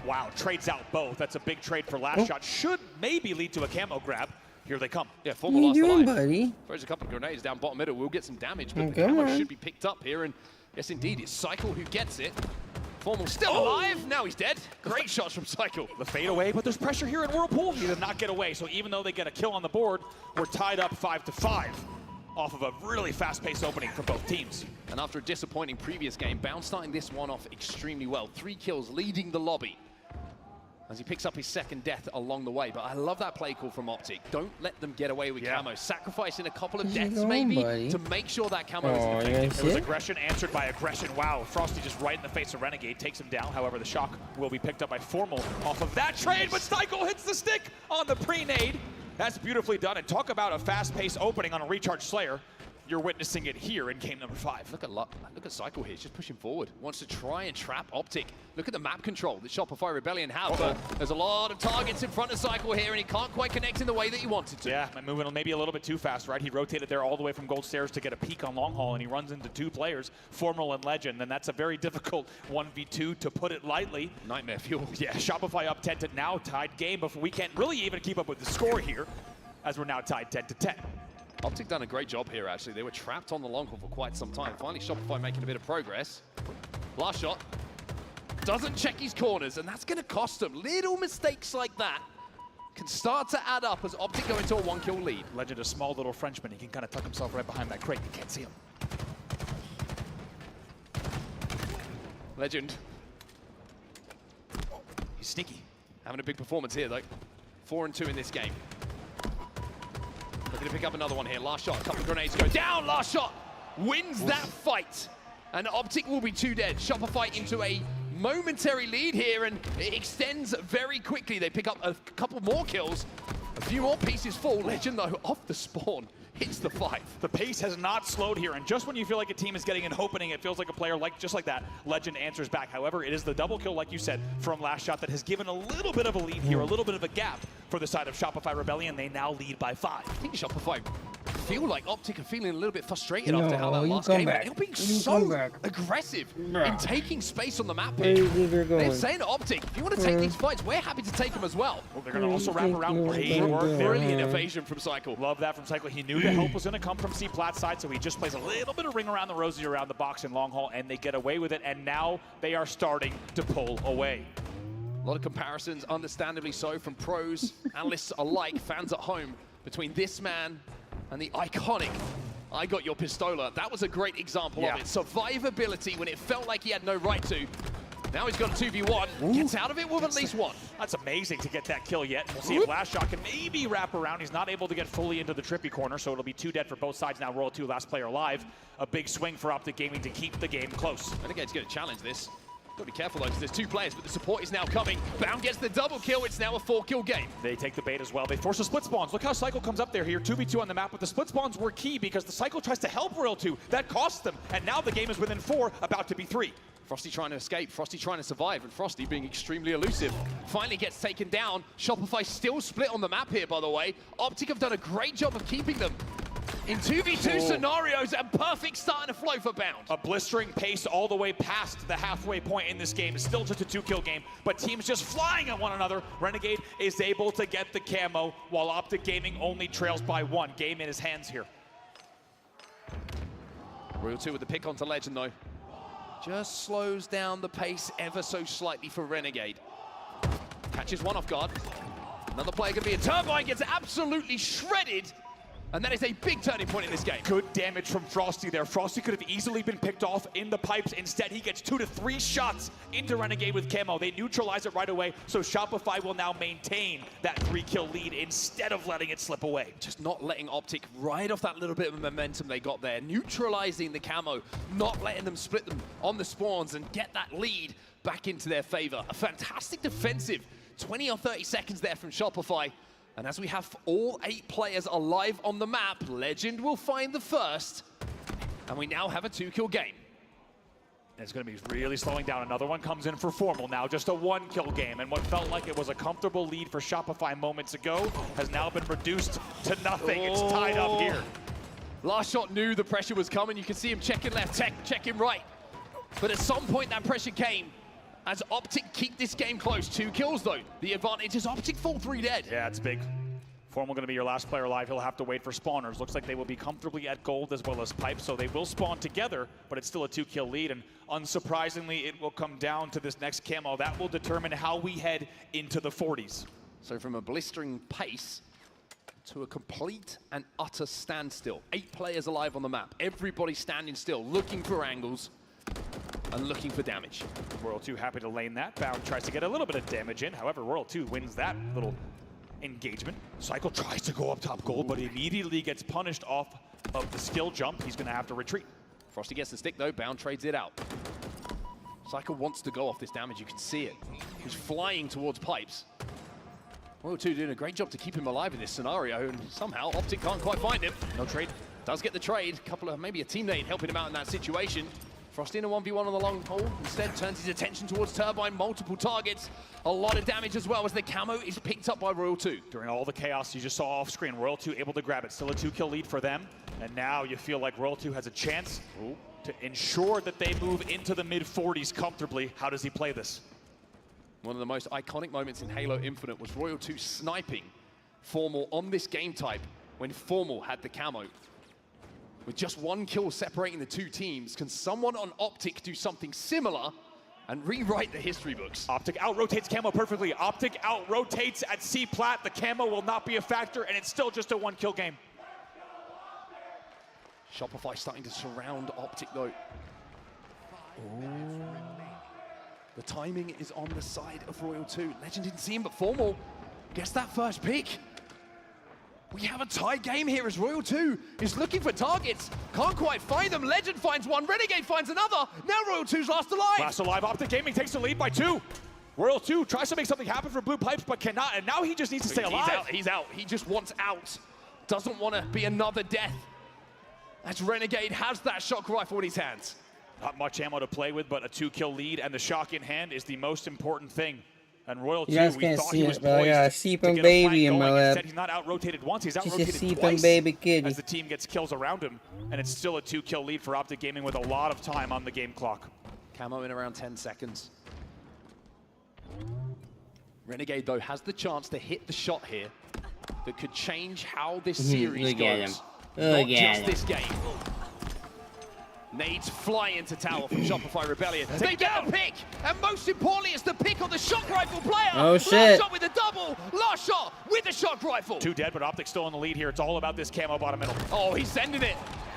Wow, trades out both. That's a big trade for last shot. Should maybe lead to a camo grab. Here they come. Yeah, Formal lost doing, the line. buddy? Throws a couple of grenades down bottom middle. We'll get some damage, but the Come camo on. should be picked up here. And yes, indeed, it's Cycle who gets it. Formal still alive. Now he's dead. Great shots from Cycle. The fade away, but there's pressure here in Whirlpool. He did not get away, so even though they get a kill on the board, we're tied up 5-5 off of a really fast-paced opening for both teams. And after a disappointing previous game, Bounce starting this one off extremely well. 3 kills, leading the lobby as he picks up his second death along the way. But I love that play call from Optic. Don't let them get away with camo. Sacrificing a couple of deaths maybe to make sure that camo isn't effective. It was aggression answered by aggression. Wow, Frosty just right in the face of Renegade, takes him down. However, the shock will be picked up by Formal off of that trade, but Cycle hits the stick on the pre-nade. That's beautifully done, and talk about a fast-paced opening on a recharge Slayer. You're witnessing it here in game number 5. Look at Cycle here, he's just pushing forward. Wants to try and trap Optic. Look at the map control that Shopify Rebellion have. But there's a lot of targets in front of Cycle here, and he can't quite connect in the way that he wanted to. Yeah, and moving maybe a little bit too fast, right? He rotated there all the way from Gold Stairs to get a peek on long haul, and he runs into 2 players, Formal and Legend, and that's a very difficult 1v2, to put it lightly. Nightmare fuel. Yeah, Shopify up 10 to now tied game, but we can't really even keep up with the score here, as we're now tied 10-10. Optic done a great job here, actually. They were trapped on the long haul for quite some time. Finally, Shopify making a bit of progress. Last shot. Doesn't check his corners, and that's going to cost him. Little mistakes like that can start to add up as Optic go into a 1-kill lead. Legend, a small little Frenchman. He can kind of tuck himself right behind that crate. You can't see him. Legend. He's sneaky. Having a big performance here, though. 4-2 in this game. Looking to pick up another one here. Last shot, a couple of grenades go down. Last shot wins that fight. And Optic will be 2 dead. Shopify into a momentary lead here, and it extends very quickly. They pick up a couple more kills. A few more pieces fall. Legend, though, off the spawn, hits the 5. The pace has not slowed here, and just when you feel like a team is getting an opening, it feels like a player just like that, Legend answers back. However, it is the double kill, like you said, from last shot that has given a little bit of a lead here, a little bit of a gap for the side of Shopify Rebellion. They now lead by 5. I think Shopify feel like Optic are feeling a little bit frustrated after how that last game went. They're being so aggressive in taking space on the map here. They're saying to Optic, if you want to take these fights, we're happy to take them as well. They're going to also wrap around. Great work. Brilliant evasion from Cycle. Love that from Cycle. He knew the help was going to come from C-Plat's side, so he just plays a little bit of ring around the rosy around the box in long haul, and they get away with it, and now they are starting to pull away. A lot of comparisons, understandably so, from pros, analysts alike, fans at home, between this man and the iconic I Got Your Pistola. That was a great example of it. Survivability when it felt like he had no right to. Now he's got a 2v1, gets out of it with at least one. That's amazing to get that kill yet. We'll see if Last Shot can maybe wrap around. He's not able to get fully into the trippy corner, so it'll be 2 dead for both sides now. Royal 2, last player alive. A big swing for Optic Gaming to keep the game close. Renegade's going to challenge this. Got to be careful though, because there's 2 players, but the support is now coming. Bound gets the double kill. It's now a 4-kill game. They take the bait as well. They force the split spawns. Look how Cycle comes up there here. 2v2 on the map, but the split spawns were key because the Cycle tries to help Royal 2. That costs them, and now the game is within 4, about to be 3. Frosty trying to escape, Frosty trying to survive, and Frosty being extremely elusive. Finally gets taken down. Shopify still split on the map here, by the way. Optic have done a great job of keeping them in 2v2 scenarios, and perfect starting to flow for Bound. A blistering pace all the way past the halfway point in this game. It's still just a 2-kill game, but teams just flying at one another. Renegade is able to get the camo, while Optic Gaming only trails by 1. Game in his hands here. Royal 2 with the pick onto Legend, though. Just slows down the pace ever so slightly for Renegade. Catches one off guard. Another player going to be a Turbine, gets absolutely shredded. And that is a big turning point in this game. Good damage from Frosty there. Frosty could have easily been picked off in the pipes. Instead, he gets 2 to 3 shots into Renegade with camo. They neutralize it right away, so Shopify will now maintain that 3-kill lead instead of letting it slip away. Just not letting Optic ride off that little bit of momentum they got there. Neutralizing the camo, not letting them split them on the spawns and get that lead back into their favor. A fantastic defensive 20 or 30 seconds there from Shopify. And as we have all 8 players alive on the map, Legend will find the first. And we now have a 2-kill game. It's going to be really slowing down. Another one comes in for Formal now, just a 1-kill game. And what felt like it was a comfortable lead for Shopify moments ago has now been reduced to nothing. It's tied up here. Last Shot knew the pressure was coming. You can see him checking left, checking right. But at some point that pressure came as Optic keep this game close. 2 kills though. The advantage is Optic full 3 dead. Yeah, it's big. Formal going to be your last player alive. He'll have to wait for spawners. Looks like they will be comfortably at gold as well as pipe, so they will spawn together, but it's still a 2-kill lead. And unsurprisingly, it will come down to this next camo. That will determine how we head into the 40s. So from a blistering pace to a complete and utter standstill. 8 players alive on the map. Everybody standing still, looking for angles and looking for damage. Royal 2 happy to lane that. Bound tries to get a little bit of damage in. However, Royal 2 wins that little engagement. Cycle tries to go up top gold, but immediately gets punished off of the skill jump. He's going to have to retreat. Frosty gets the stick though. Bound trades it out. Cycle wants to go off this damage. You can see it. He's flying towards pipes. Royal 2 doing a great job to keep him alive in this scenario, and somehow Optic can't quite find him. No trade. Does get the trade. Couple of, maybe a teammate helping him out in that situation. Frosty in a 1v1 on the long pole. Instead turns his attention towards Turbine, multiple targets. A lot of damage as well as the camo is picked up by Royal 2. During all the chaos you just saw off screen, Royal 2 able to grab it. Still a 2-kill lead for them. And now you feel like Royal 2 has a chance to ensure that they move into the mid-40s comfortably. How does he play this? One of the most iconic moments in Halo Infinite was Royal 2 sniping Formal on this game type when Formal had the camo. With just 1 kill separating the 2 teams, can someone on Optic do something similar and rewrite the history books? Optic out-rotates camo perfectly. Optic out-rotates at C-Plat. The camo will not be a factor, and it's still just a 1-kill game. Shopify starting to surround Optic though. Ooh. The timing is on the side of Royal 2. Legend didn't see him, but Formal gets that first pick. We have a tie game here as Royal 2 is looking for targets. Can't quite find them. Legend finds one, Renegade finds another. Now Royal 2's last alive. Last alive, Optic Gaming takes the lead by 2. Royal 2 tries to make something happen for Blue Pipes, but cannot, and now he just needs to stay alive. He's out. He just wants out. Doesn't want to be another death. As Renegade has that shock rifle in his hands. Not much ammo to play with, but a 2-kill lead, and the shock in hand is the most important thing. And Royal 2, you guys we can't thought see he was it, but I got a poised seeping to get a baby flank in my going. lap. Instead, he's not out-rotated once, he's Just a out-rotated seeping twice baby kitty. as the team gets kills around him. And it's still a 2-kill lead for Optic Gaming with a lot of time on the game clock. Camo in around 10 seconds. Renegade, though, has the chance to hit the shot here that could change how this series goes. Not just this game. Nades fly into tower from Shopify Rebellion. They get a pick, and most importantly, it's the pick on the shock rifle player. Oh shit! Last shot with a double, last shot with the shock rifle. 2 dead, but Optic still in the lead here. It's all about this camo bottom middle. Oh, he's sending it.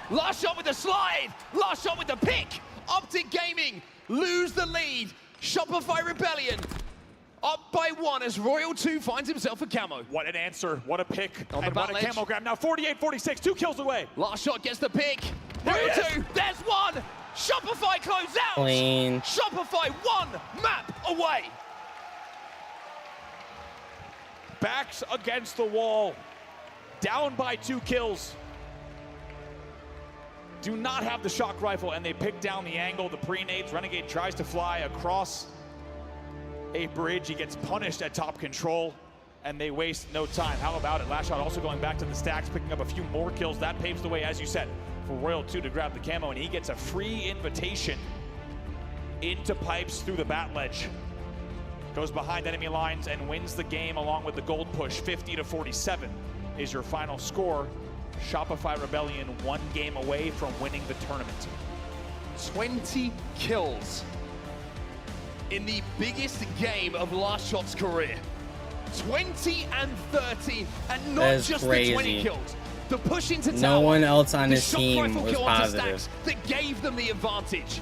Last shot with the slide, last shot with the pick. Optic Gaming lose the lead. Shopify Rebellion up by 1 as Royal 2 finds himself a camo. What an answer, what a pick, On and the what a camo grab. Now 48-46, 2 kills away. Last shot gets the pick. Royal 2, there's 1. Shopify close out. Clean. Shopify 1 map away. Backs against the wall, down by 2 kills. Do not have the shock rifle, and they pick down the angle, the pre-nades. Renegade tries to fly across a bridge. He gets punished at top control, and they waste no time. How about it? Last shot also going back to the stacks, picking up a few more kills. That paves the way, as you said, for Royal 2 to grab the camo, and he gets a free invitation into pipes through the bat ledge. Goes behind enemy lines and wins the game along with the gold push. 50-47 is your final score. Shopify Rebellion 1 game away from winning the tournament. 20 kills in the biggest game of Last Shot's career. 20 and 30, and not just the 20 kills. The push into tower, no one else on his the team shock rifle was kill onto positive. stacks that gave them the advantage.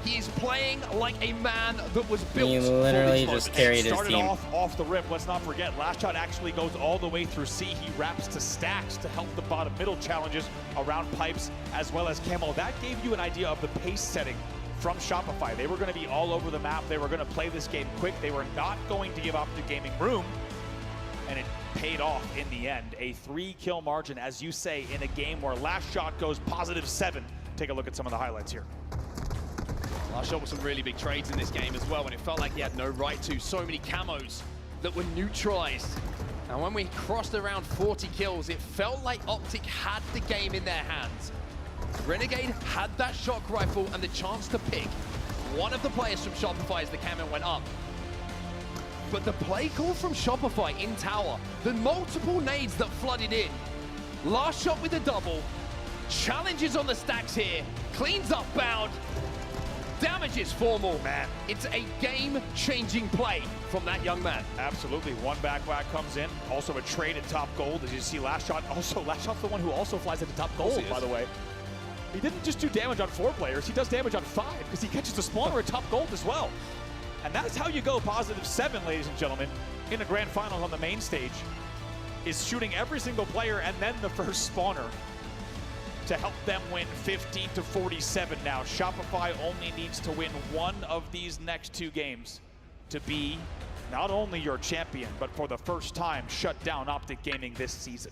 He is playing like a man that was built He for literally this just moment. carried his Started team. off the rip. Let's not forget, last shot actually goes all the way through C. He wraps to stacks to help the bottom middle challenges around pipes as well as camo. That gave you an idea of the pace setting from Shopify. They were going to be all over the map. They were going to play this game quick. They were not going to give Optic Gaming room, and it paid off in the end. A 3-kill margin, as you say, in a game where last shot goes +7. Take a look at some of the highlights here. Last shot with some really big trades in this game as well, and it felt like he had no right to. So many camos that were neutralized. And when we crossed around 40 kills, it felt like Optic had the game in their hands. Renegade had that shock rifle and the chance to pick one of the players from Shopify as the camo went up. But the play call from Shopify in tower, the multiple nades that flooded in, last shot with a double, challenges on the stacks here, cleans up bound, damages formal. Man, it's a game-changing play from that young man. Absolutely. One back comes in. Also a trade at top gold. As you see, last shot. Also, last shot's the one who also flies into top gold, by the way. He didn't just do damage on 4 players. He does damage on 5 because he catches the spawner at top gold as well. And that's how you go +7, ladies and gentlemen, in the grand finals on the main stage, is shooting every single player and then the first spawner to help them win 50-47 now. Shopify only needs to win one of these next 2 games to be not only your champion, but for the first time shut down Optic Gaming this season.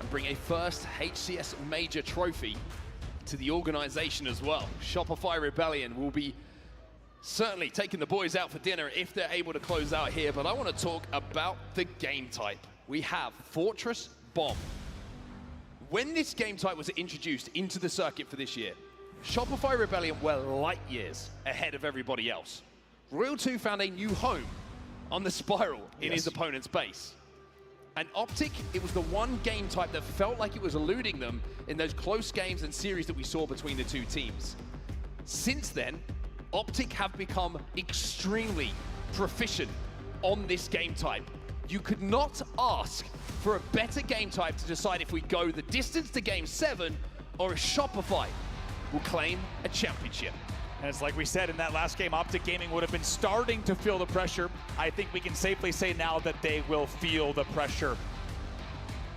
And bring a first HCS major trophy to the organization as well. Shopify Rebellion will be certainly taking the boys out for dinner if they're able to close out here, but I want to talk about the game type. We have Fortress Bomb. When this game type was introduced into the circuit for this year, Shopify Rebellion were light years ahead of everybody else. Royal 2 found a new home on the spiral in his opponent's base. And Optic, it was the one game type that felt like it was eluding them in those close games and series that we saw between the 2 teams. Since then, Optic have become extremely proficient on this game type. You could not ask for a better game type to decide if we go the distance to Game 7 or if Shopify will claim a championship. And it's like we said in that last game, Optic Gaming would have been starting to feel the pressure. I think we can safely say now that they will feel the pressure.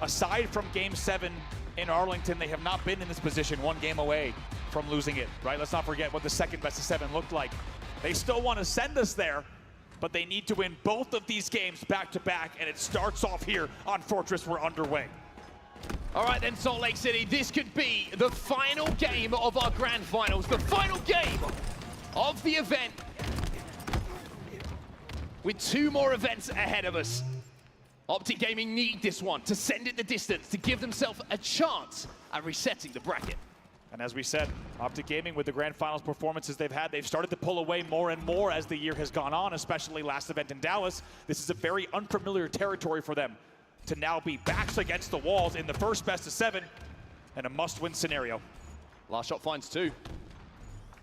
Aside from Game 7 in Arlington, they have not been in this position, 1 game away from losing it, right? Let's not forget what the second best of 7 looked like. They still want to send us there, but they need to win both of these games back-to-back, and it starts off here on Fortress. We're underway. All right then, Salt Lake City, this could be the final game of our grand finals, the final game of the event, with 2 more events ahead of us. Optic Gaming need this one to send it the distance, to give themselves a chance at resetting the bracket. And as we said, Optic Gaming, with the grand finals performances they've had, they've started to pull away more and more as the year has gone on, especially last event in Dallas. This is a very unfamiliar territory for them to now be backs against the walls in the first best of 7 and a must-win scenario. Last shot finds 2.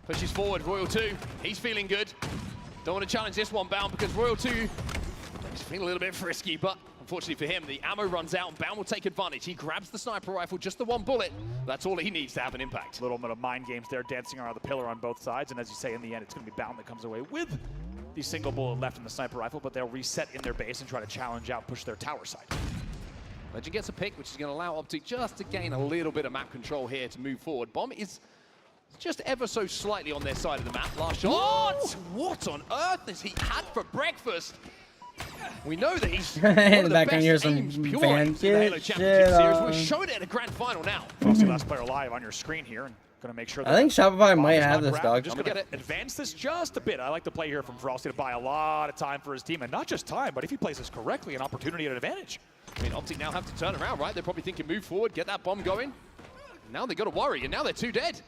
Pushes forward, Royal 2, he's feeling good. Don't want to challenge this one, Bound, because Royal 2 is feeling a little bit frisky, but Unfortunately for him, the ammo runs out and Bound will take advantage. He grabs the sniper rifle, just the one bullet. That's all he needs to have an impact. A little bit of mind games there, dancing around the pillar on both sides. And as you say, in the end, it's going to be Bound that comes away with the single bullet left in the sniper rifle, but they'll reset in their base and try to challenge out, push their tower side. Legend gets a pick, which is going to allow Optic just to gain a little bit of map control here to move forward. Bomb is just ever so slightly on their side of the map. Last shot. What on earth has he had for breakfast? We know that he's one of the Back best in here, some aims pure fan in the Halo shit. Championship Series. We're showing it at a grand final now. Frosty, last player live on your screen here, and going to make sure that I think Shopify bomb might is have not this, grabbed. dog. Just going to advance this just a bit. I like the play here from Frosty to buy a lot of time for his team, and not just time, but if he plays this correctly, an opportunity at advantage. I mean, Optic now have to turn around, right? They're probably thinking move forward, get that bomb going. Now they got to worry, and now they're 2 dead.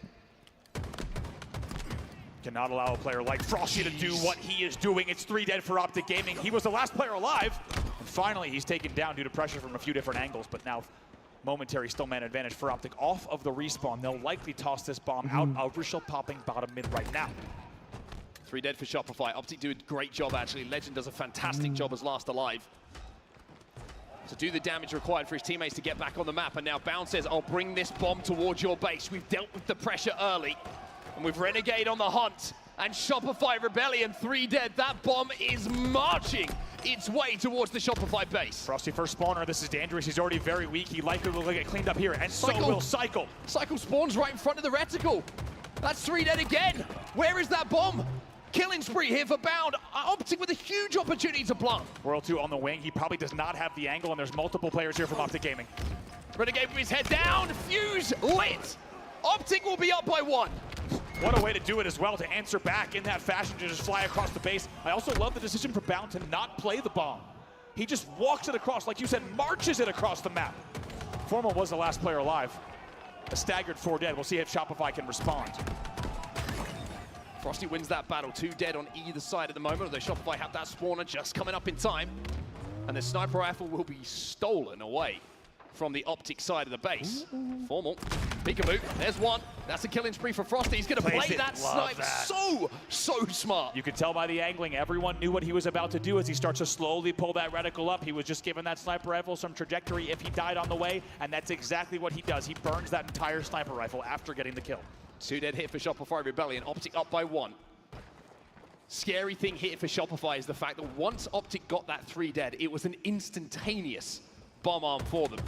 Cannot allow a player like Frosty to do what he is doing. It's 3 dead for Optic Gaming. He was the last player alive, and finally he's taken down due to pressure from a few different angles, but now momentary still man advantage for Optic off of the respawn. They'll likely toss this bomb out. Overshield popping bottom mid right now. 3 dead for Shopify. Optic do a great job, actually. Legend does a fantastic job as last alive to do the damage required for his teammates to get back on the map. And now Bound says, I'll bring this bomb towards your base. We've dealt with the pressure early. And with Renegade on the hunt and Shopify Rebellion 3 dead, that bomb is marching its way towards the Shopify base. Frosty first spawner, this is dangerous. He's already very weak. He likely will get cleaned up here, and so will Cycle. Cycle spawns right in front of the reticle. That's 3 dead again. Where is that bomb? Killing spree here for Bound. Optic with a huge opportunity to plant. World 2 on the wing. He probably does not have the angle, and there's multiple players here from Optic Gaming. Renegade with his head down. Fuse lit. Optic will be up by 1. What a way to do it as well, to answer back in that fashion, to just fly across the base. I also love the decision for Bound to not play the bomb. He just walks it across, like you said, marches it across the map. Formal was the last player alive. A staggered 4 dead. We'll see if Shopify can respond. Frosty wins that battle. 2 dead on either side at the moment, although Shopify have that spawner just coming up in time. And the sniper rifle will be stolen away from the Optic side of the base. Formal, peekaboo, there's one. That's a killing spree for Frosty. He's gonna play that snipe so smart. You could tell by the angling, everyone knew what he was about to do as he starts to slowly pull that reticle up. He was just giving that sniper rifle some trajectory if he died on the way, and that's exactly what he does. He burns that entire sniper rifle after getting the kill. 2 dead hit for Shopify Rebellion. Optic up by 1. Scary thing here for Shopify is the fact that once Optic got that 3 dead, it was an instantaneous bomb arm for them.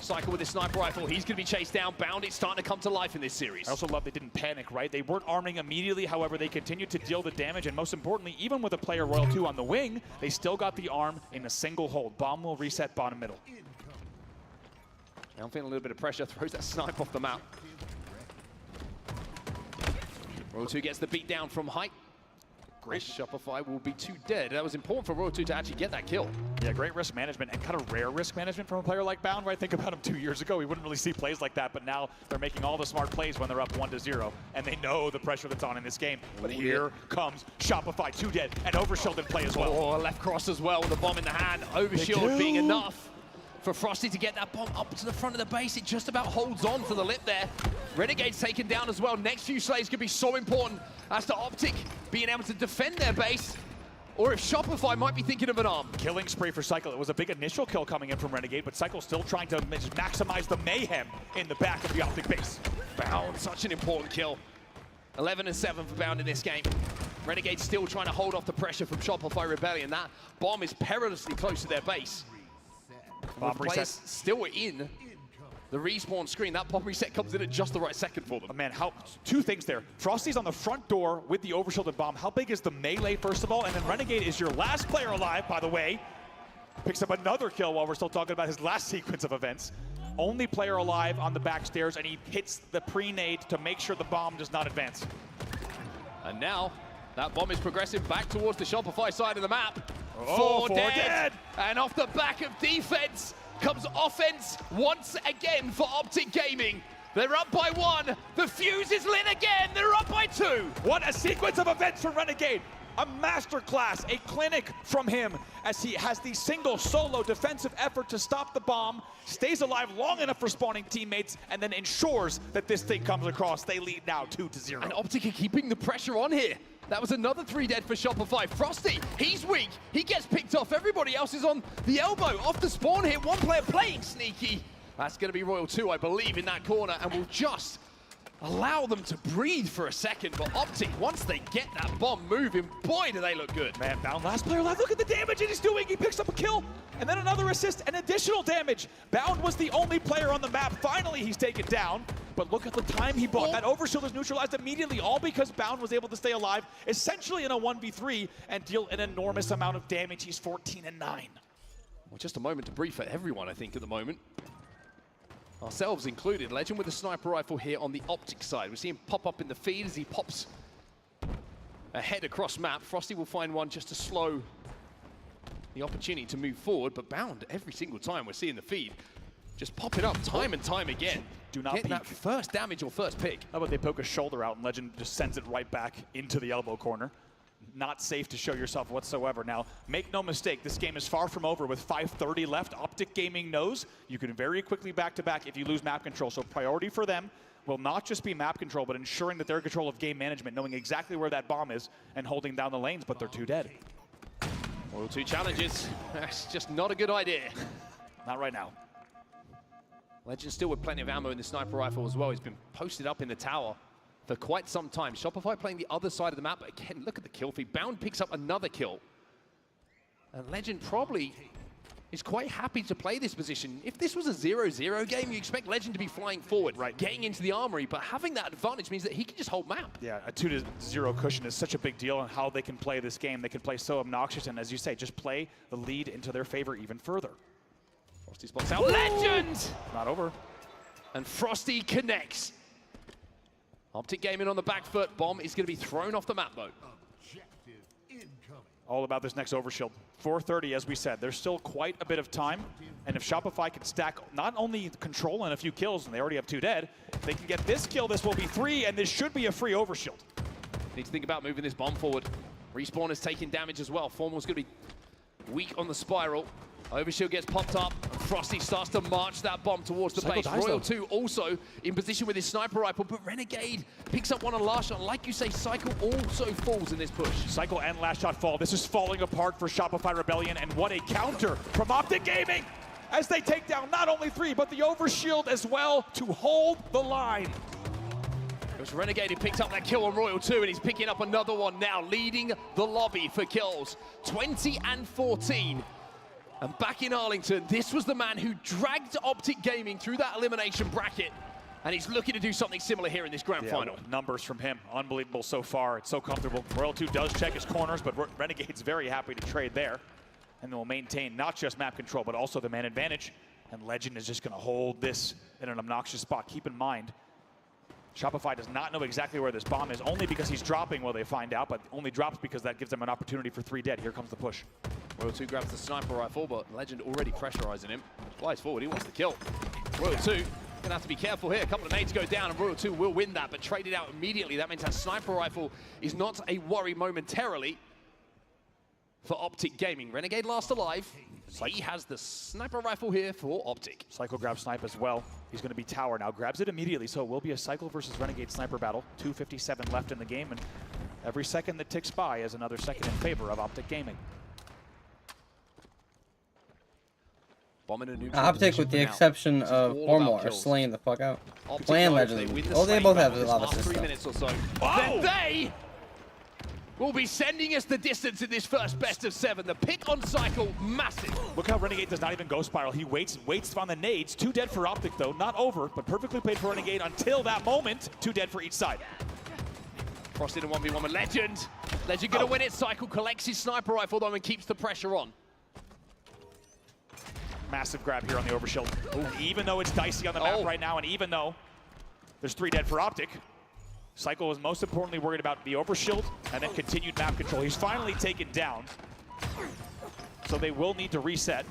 Cycle with his sniper rifle. He's going to be chased down. Bound, it's starting to come to life in this series. I also love they didn't panic, right? They weren't arming immediately. However, they continued to deal the damage. And most importantly, even with a player Royal 2 on the wing, they still got the arm in a single hold. Bomb will reset bottom middle. I'm feeling a little bit of pressure. Throws that snipe off the map. Royal 2 gets the beat down from height. Great. Shopify will be 2 dead. That was important for Royal 2 to actually get that kill. Yeah, great risk management and kind of rare risk management from a player like Bound, right? Think about him 2 years ago. We wouldn't really see plays like that, but now they're making all the smart plays when they're up 1-0, and they know the pressure that's on in this game. But here comes Shopify, 2 dead, and Overshield in play as well. Oh, left cross as well with a bomb in the hand. Overshield being enough for Frosty to get that bomb up to the front of the base. It just about holds on to the lip there. Renegade's taken down as well. Next few slays could be so important as to Optic being able to defend their base, or if Shopify might be thinking of an arm. Killing spree for Cycle. It was a big initial kill coming in from Renegade, but Cycle still trying to maximize the mayhem in the back of the Optic base. Bound, such an important kill. 11-7 for Bound in this game. Renegade still trying to hold off the pressure from Shopify Rebellion. That bomb is perilously close to their base. Bomb reset. Still in the respawn screen. That bomb reset comes in at just the right second for them. Oh man, two things there. Frosty's on the front door with the overshielded bomb. How big is the melee, first of all? And then Renegade is your last player alive, by the way. Picks up another kill while we're still talking about his last sequence of events. Only player alive on the back stairs, and he hits the pre-nade to make sure the bomb does not advance. And now, that bomb is progressing back towards the Shopify side of the map. Oh, 4 dead. And off the back of defense comes offense once again for Optic Gaming. They're up by 1. The fuse is lit again. They're up by 2. What a sequence of events for Renegade. A masterclass, a clinic from him as he has the single solo defensive effort to stop the bomb, stays alive long enough for spawning teammates, and then ensures that this thing comes across. They lead now 2-0. And Optic are keeping the pressure on here. That was another 3 dead for Shopify. Frosty, he's weak. He gets picked off. Everybody else is on the elbow. Off the spawn here. One player playing sneaky. That's going to be Royal 2, I believe, in that corner, and will just allow them to breathe for a second. But Optic, once they get that bomb moving, boy, do they look good. Man, Bound, last player alive. Look at the damage he's doing. He picks up a kill, and then another assist, and additional damage. Bound was the only player on the map. Finally, he's taken down. But look at the time he bought. That overshield is neutralized immediately, all because Bound was able to stay alive, essentially in a 1v3, and deal an enormous amount of damage. He's 14-9. Well, just a moment to brief for everyone, I think, at the moment. Ourselves included. Legend with a sniper rifle here on the Optic side. We see him pop up in the feed as he pops ahead across map. Frosty will find one just to slow the opportunity to move forward, but Bound every single time we're seeing the feed. Just pop it up time and time again. Do not get peek. that first damage or first pick. How about they poke a shoulder out and Legend just sends it right back into the elbow corner. Not safe to show yourself whatsoever. Now, make no mistake, this game is far from over with 5:30 left. Optic Gaming knows you can very quickly back-to-back if you lose map control. So priority for them will not just be map control, but ensuring that they're in control of game management, knowing exactly where that bomb is and holding down the lanes, but they're 2 dead. Royal 2 challenges. That's just not a good idea. Not right now. Legend still with plenty of ammo in the sniper rifle as well. He's been posted up in the tower for quite some time. Shopify playing the other side of the map. Again, look at the kill feed. Bound picks up another kill. And Legend probably is quite happy to play this position. If this was a 0-0 game, you expect Legend to be flying forward, getting into the armory, but having that advantage means that he can just hold map. Yeah, a 2-0 cushion is such a big deal on how they can play this game. They can play so obnoxious, and as you say, just play the lead into their favor even further. Frosty spots out. Legend! Not over. And Frosty connects. Optic Gaming on the back foot. Bomb is going to be thrown off the map, though. All about this next overshield. 4:30, as we said. There's still quite a bit of time. And if Shopify can stack not only control and a few kills, and they already have 2 dead, if they can get this kill, this will be 3, and this should be a free overshield. Need to think about moving this bomb forward. Respawn is taking damage as well. Formal's going to be weak on the spiral. Overshield gets popped up. Frosty starts to march that bomb towards the base. Royal 2 also in position with his sniper rifle, but Renegade picks up one on last shot. Like you say, Cycle also falls in this push. Cycle and last shot fall. This is falling apart for Shopify Rebellion, and what a counter from Optic Gaming as they take down not only 3, but the overshield as well to hold the line. It was Renegade who picked up that kill on Royal 2, and he's picking up another one now, leading the lobby for kills. 20 and 14. And back in Arlington, this was the man who dragged Optic Gaming through that elimination bracket. And he's looking to do something similar here in this grand final. Numbers from him, unbelievable so far. It's so comfortable. Royal 2 does check his corners, but Renegade's very happy to trade there. And they'll maintain not just map control, but also the man advantage. And Legend is just going to hold this in an obnoxious spot. Keep in mind, Shopify does not know exactly where this bomb is, only because he's dropping will they find out, but only drops because that gives them an opportunity for 3 dead. Here comes the push. Royal 2 grabs the sniper rifle, but Legend already pressurizing him. Flies forward, he wants to kill. Royal 2 gonna have to be careful here. A couple of nades go down, and Royal 2 will win that, but traded out immediately. That means that sniper rifle is not a worry momentarily for Optic Gaming. Renegade last alive. He has the sniper rifle here for Optic. Cycle grabs snipe as well. He's going to be tower now. Grabs it immediately, so it will be a Cycle versus Renegade sniper battle. 2:57 left in the game, and every second that ticks by is another second in favor of Optic Gaming. Optic, with the exception of Formal, are slaying the fuck out. Playing Legend. Oh, they both have the lava system. 3 minutes or so. Then they will be sending us the distance in this first best of 7. The pick on Cycle, massive. Look how Renegade does not even go spiral. He waits on the nades. 2 dead for Optic, though. Not over, but perfectly played for Renegade until that moment. 2 dead for each side. Frosted in 1v1 with Legend. Legend gonna win it. Cycle collects his sniper rifle, though, and keeps the pressure on. Massive grab here on the overshield. Even though it's dicey on the map right now, and even though there's 3 dead for Optic, Cycle is most importantly worried about the overshield and then continued map control. He's finally taken down, so they will need to reset.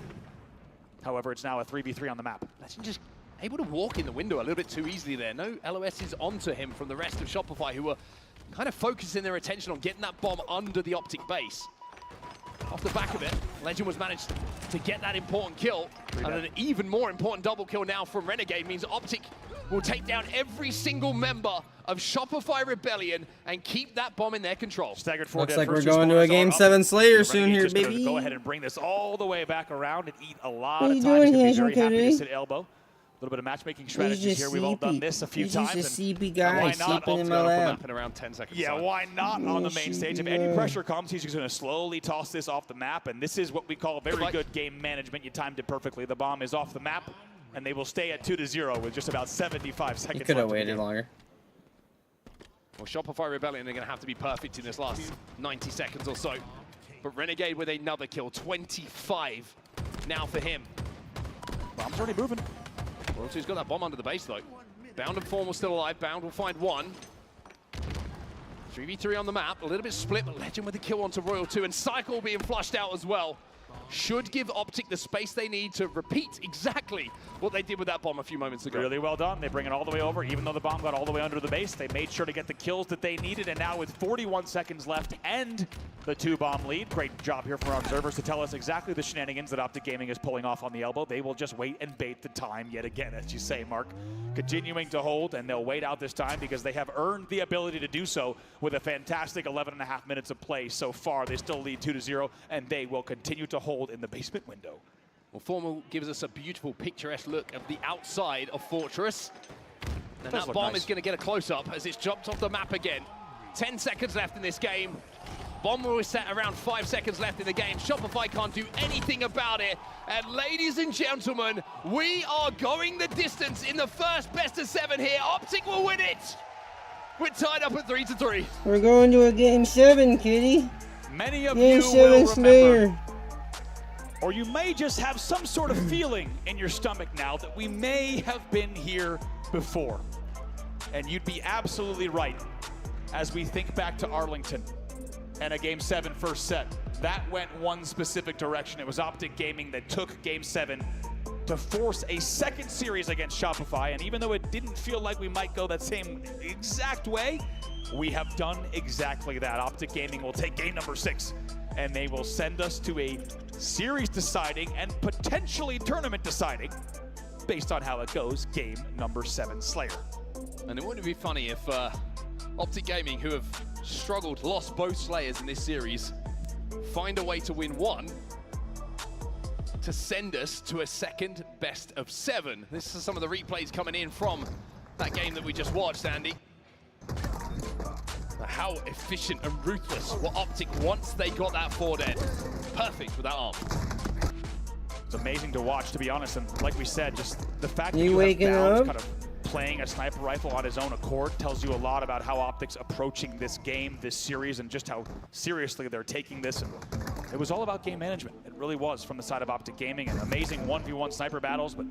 However, it's now a 3v3 on the map. Legend just able to walk in the window a little bit too easily there. No LOS is onto him from the rest of Shopify, who were kind of focusing their attention on getting that bomb under the Optic base. Off the back of it, Legend was managed to get that important kill. And an even more important double kill now from Renegade means Optic will take down every single member of Shopify Rebellion and keep that bomb in their control. Staggered Looks like we're going to a Game 7 Slayer soon here, baby. Go ahead and bring this all the way back around and eat a lot What of you time. doing He's here, gonna be very happy Shunkery? to sit elbow. A little bit of matchmaking strategies here. We've all done this a few times. He's just a and CP guy why not? sleeping in my lap. In around 10 seconds. Yeah, time. why not on the main stage? If Yeah. any pressure comes, he's just going to slowly toss this off the map, and this is what we call very good game management. You timed it perfectly. The bomb is off the map, and they will stay at 2-0 with just about 75 seconds. He could have left in the waited game. longer. Well, Shopify Rebellion are going to have to be perfect in this last 90 seconds or so. But Renegade with another kill, 25 now for him. Bomb's already moving. Royalty's got that bomb under the base, though. Bound and Form will still alive. Bound will find one. 3v3 on the map. A little bit split, but Legend with a kill onto Royal 2. And Cycle being flushed out as well. Should give Optic the space they need to repeat exactly what they did with that bomb a few moments ago. Really well done. They bring it all the way over. Even though the bomb got all the way under the base, they made sure to get the kills that they needed. And now with 41 seconds left and the 2-bomb lead, great job here from our observers to tell us exactly the shenanigans that Optic Gaming is pulling off on the elbow. They will just wait and bait the time yet again, as you say, Mark. Continuing to hold, and they'll wait out this time because they have earned the ability to do so with a fantastic 11.5 minutes of play so far. They still lead 2-0, and they will continue to hold in the basement window. Well, Formal gives us a beautiful picturesque look of the outside of Fortress. And Does that look bomb nice. is going to get a close-up as it's jumped off the map again. 10 seconds left in this game. Bomb will set around 5 seconds left in the game. Shopify can't do anything about it. And ladies and gentlemen, we are going the distance in the first best-of-7 here. Optic will win it. We're tied up at 3-3. We're going to a Game 7, kitty. Many of Game you 7 will remember, Slayer. or you may just have some sort of feeling in your stomach now that we may have been here before. And you'd be absolutely right as we think back to Arlington and a Game 7 first set. That went one specific direction. It was Optic Gaming that took Game 7 to force a second series against Shopify. And even though it didn't feel like we might go that same exact way, we have done exactly that. Optic Gaming will take game number 6, and they will send us to a series deciding and potentially tournament deciding, based on how it goes, game number 7 Slayer. And it wouldn't be funny if Optic Gaming, who have struggled, lost both Slayers in this series, find a way to win one to send us to a second best-of-7. This is some of the replays coming in from that game that we just watched, Andy. How efficient and ruthless were Optic once they got that forward end. Perfect with that arm. It's amazing to watch, to be honest, and like we said, just the fact that You you waking have Bounds up? kind of playing a sniper rifle on his own accord tells you a lot about how Optic's approaching this game, this series, and just how seriously they're taking this. And it was all about game management. It really was from the side of Optic Gaming, and amazing 1v1 sniper battles, but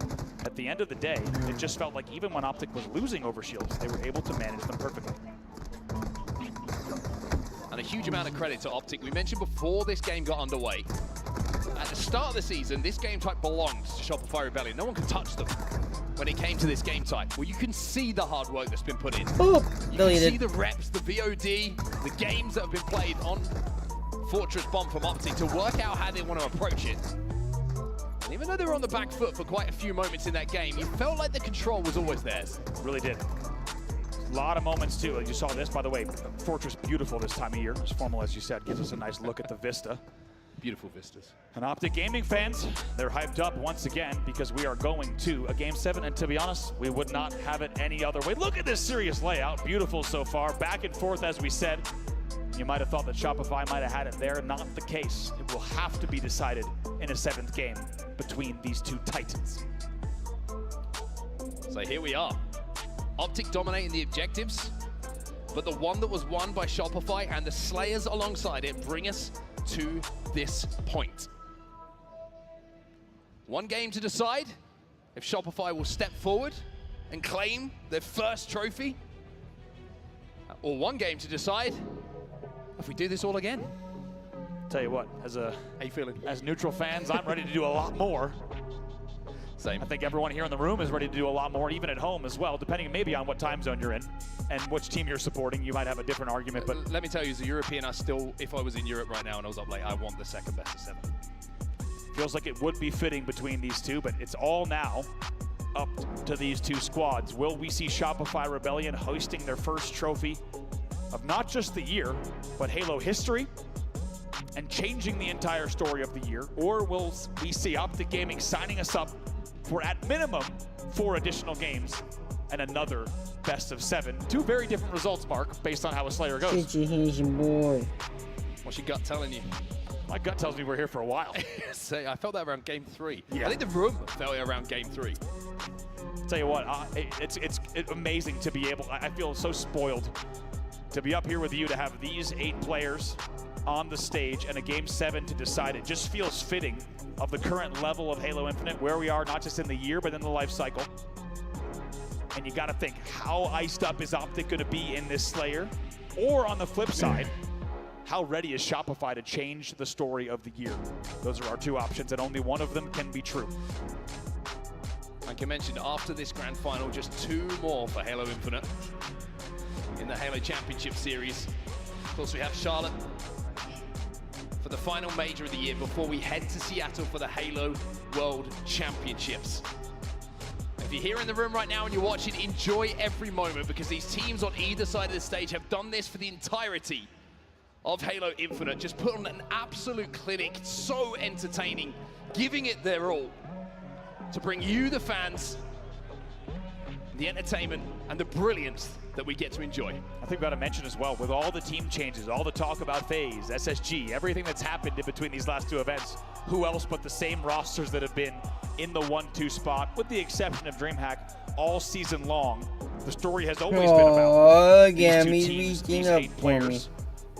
at the end of the day, it just felt like even when Optic was losing over shields, they were able to manage them perfectly. And a huge amount of credit to Optic. We mentioned before this game got underway, at the start of the season, this game type belonged to Shopify Rebellion. No one could touch them when it came to this game type. Well, you can see the hard work that's been put in. Boop. You Deleted. can see the reps, the VOD, the games that have been played on Fortress Bomb from Optic to work out how they want to approach it. And even though they were on the back foot for quite a few moments in that game, you felt like the control was always theirs. Really did. A lot of moments too. Like you saw this, by the way, Fortress beautiful this time of year. As Formal as you said, gives us a nice look at the vista. Beautiful vistas. And Optic Gaming fans, they're hyped up once again because we are going to a Game 7. And to be honest, we would not have it any other way. Look at this serious layout. Beautiful so far. Back and forth, as we said. You might have thought that Shopify might have had it there. Not the case. It will have to be decided in a 7th game between these two titans. So here we are. Optic dominating the objectives, but the one that was won by Shopify and the Slayers alongside it bring us to this point. One game to decide if Shopify will step forward and claim their first trophy, or one game to decide if we do this all again. Tell you what, how you feeling? As neutral fans, I'm ready to do a lot more. Same. I think everyone here in the room is ready to do a lot more, even at home as well, depending maybe on what time zone you're in and which team you're supporting. You might have a different argument, but let me tell you, as a European, I still, if I was in Europe right now and I was up late, I want the second best of 7. feels like it would be fitting between these two, but it's all now up to these two squads. Will we see Shopify Rebellion hoisting their first trophy of not just the year, but Halo history and changing the entire story of the year? Or will we see Optic Gaming signing us up for, at minimum, 4 additional games and another best of 7? 2 very different results, Mark, based on how a Slayer goes. Boy. What's your gut telling you? My gut tells me we're here for a while. I felt that around game 3. Yeah. I think the room felt it around game 3. Tell you what, it's amazing to be able, I feel so spoiled to be up here with you, to have these 8 players on the stage and a game 7 to decide. It just feels fitting of the current level of Halo Infinite, where we are not just in the year, but in the life cycle. And you gotta think, how iced up is Optic gonna be in this Slayer? Or on the flip side, how ready is Shopify to change the story of the year? Those are our 2 options, and only one of them can be true. Like I mentioned, after this grand final, just 2 more for Halo Infinite in the Halo Championship Series. Of course, we have Charlotte for the final major of the year before we head to Seattle for the Halo World Championships. If you're here in the room right now and you're watching, enjoy every moment, because these teams on either side of the stage have done this for the entirety of Halo Infinite. Just put on an absolute clinic, so entertaining, giving it their all to bring you, the fans, the entertainment and the brilliance that we get to enjoy. I think we've got to mention as well, with all the team changes, all the talk about FaZe, SSG, everything that's happened in between these last 2 events, who else but the same rosters that have been in the 1-2 spot, with the exception of DreamHack, all season long. The story has always been about these 2 teams, these 8 players.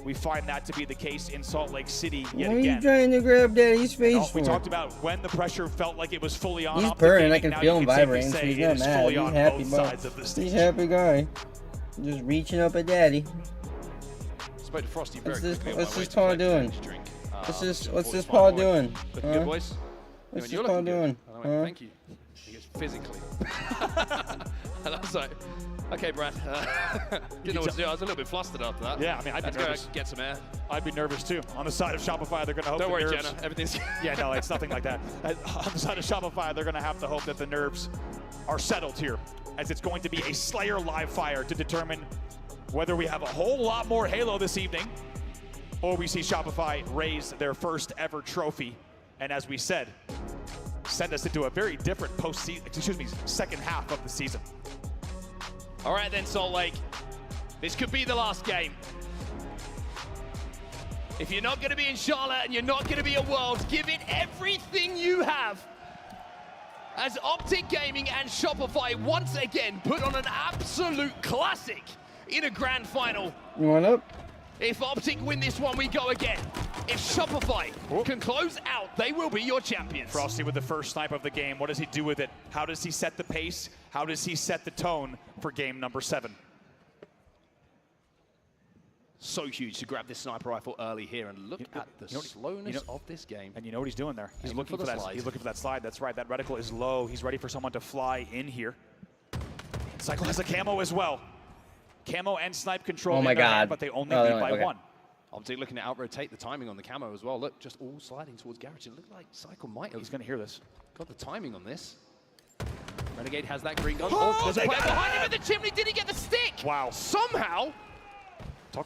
We find that to be the case in Salt Lake City yet What again. are you trying to grab Daddy's face for? We talked about when the pressure felt like it was fully on. He's purring, I can feel him vibrating, so he's not mad. He's happy, he's a happy guy. Just reaching up at Daddy. Spoke to Frosty very quickly. What's this paw doing? What's this paw doing? Looking good, boys? What's this paw doing? Thank you. He goes, physically. And I was like, okay, Brad. Didn't know what to do. I was a little bit flustered after that. Yeah, I mean, I'd be nervous. Go get some air. I'd be nervous too. On the side of Shopify, they're going to hope Don't worry, nerves... Jenna. Everything's... Yeah, no, it's nothing like that. On the side of Shopify, they're going to have to hope that the nerves are settled here, as it's going to be a Slayer live fire to determine whether we have a whole lot more Halo this evening, or we see Shopify raise their first ever trophy. And as we said, send us into a very different second half of the season. All right then, Salt Lake. This could be the last game. If you're not going to be in Charlotte and you're not going to be at Worlds, give it everything you have. As Optic Gaming and Shopify once again put on an absolute classic in a grand final. You want up? If Optic win this one, we go again. If Shopify can close out, they will be your champions. Frosty with the first snipe of the game. What does he do with it? How does he set the pace? How does he set the tone for game number 7? So huge to grab this sniper rifle early here, and look at the slowness of this game. And you know what he's doing there? He's looking for that slide. He's looking for that slide. That's right. That reticle is low. He's ready for someone to fly in here. Cycle has a camo as well. Camo and snipe control. Oh my God! Hand, but they only lead by 1. Optic looking to out-rotate the timing on the camo as well. Look, just all sliding towards Garrett. It looked like Cycle might have. He's going to hear this. Got the timing on this. Renegade has that green gun. Oh, there's a player behind him in the chimney. Did he get the stick? Wow. Somehow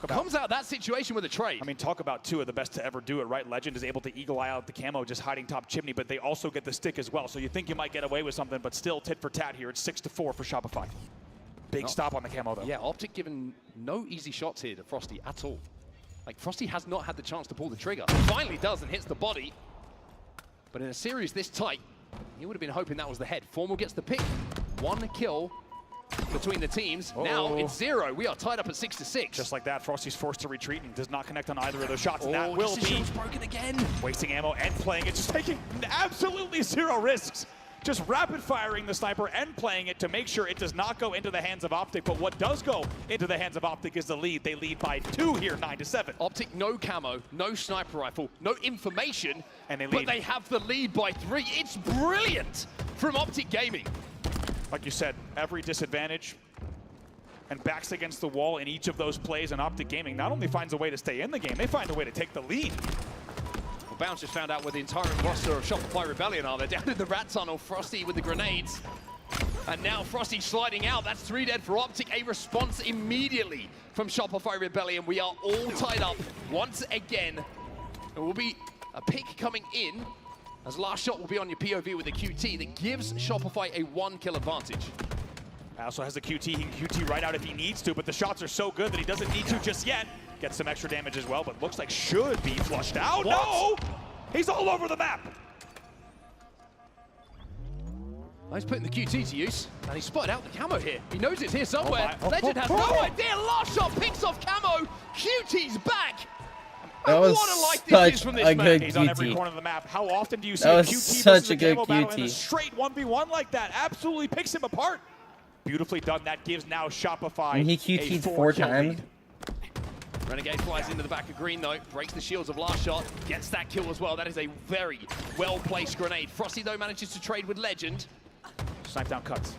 comes out of that situation with a trade. I mean, talk about 2 of the best to ever do it, right? Legend is able to eagle eye out the camo, just hiding top chimney, but they also get the stick as well. So you think you might get away with something, but still tit for tat here. It's 6-4 for Shopify. Big stop on the camo, though. Yeah, Optic given no easy shots here to Frosty at all. Like, Frosty has not had the chance to pull the trigger. He finally does and hits the body. But in a series this tight, he would have been hoping that was the head. Formal gets the pick. 1 kill between the teams. Now it's 0. We are tied up at 6-6. Just like that, Frosty's forced to retreat and does not connect on either of those shots. And that will be broken again. Wasting ammo and playing it, just taking absolutely 0 risks. Just rapid firing the sniper and playing it to make sure it does not go into the hands of Optic. But what does go into the hands of Optic is the lead. They lead by 2 here, 9-7. Optic, no camo, no sniper rifle, no information, and they lead. But they have the lead by 3. It's brilliant from Optic Gaming. Like you said, every disadvantage and backs against the wall in each of those plays, and Optic Gaming not only finds a way to stay in the game, they find a way to take the lead. Well, Bounce just found out where the entire roster of Shopify Rebellion are. They're down in the rat tunnel, Frosty with the grenades. And now Frosty sliding out. That's 3 dead for Optic. A response immediately from Shopify Rebellion. We are all tied up once again. There will be a pick coming in, as last shot will be on your POV with a QT that gives Shopify a 1-kill advantage. Also has the QT, he can QT right out if he needs to, but the shots are so good that he doesn't need to just yet. Gets some extra damage as well, but looks like should be flushed out. What? No! He's all over the map! He's putting the QT to use, and he spotted out the camo here. He knows it's here somewhere. Oh Legend has no idea. Last shot picks off camo. QT's back. That was What a light this is from this a man. good He's on every QT. corner of the map. How often do you see That a was QT such versus a a good camo battle in a QT. straight 1v1 like that? Absolutely picks him apart. Beautifully done. That gives now Shopify And he a QT'd 4 4 kill times. lead. Renegade flies into the back of green though, breaks the shields of last shot, gets that kill as well. That is a very well-placed grenade. Frosty though manages to trade with Legend. Snipe down cuts.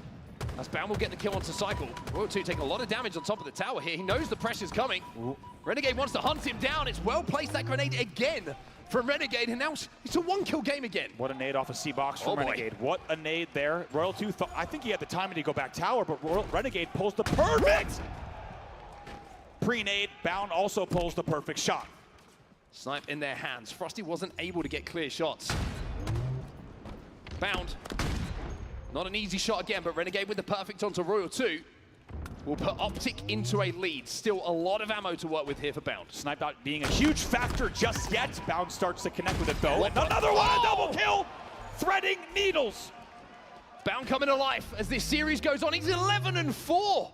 As Bound will get the kill onto Cycle. Royal 2 taking a lot of damage on top of the tower here. He knows the pressure's coming. Ooh. Renegade wants to hunt him down. It's well placed, that grenade again from Renegade, and now it's a 1-kill game again. What a nade off a C-box from Oh, boy. Renegade. What a nade there. Royal 2, I think he had the timing to go back tower, but Renegade pulls the perfect pre-nade. Bound also pulls the perfect shot. Snipe in their hands. Frosty wasn't able to get clear shots. Bound. Not an easy shot again, but Renegade with the perfect onto Royal 2 will put Optic into a lead. Still a lot of ammo to work with here for Bound. Snipe not being a huge factor just yet. Bound starts to connect with it though. And another one, a double kill! Threading needles. Bound coming to life as this series goes on. He's 11-4.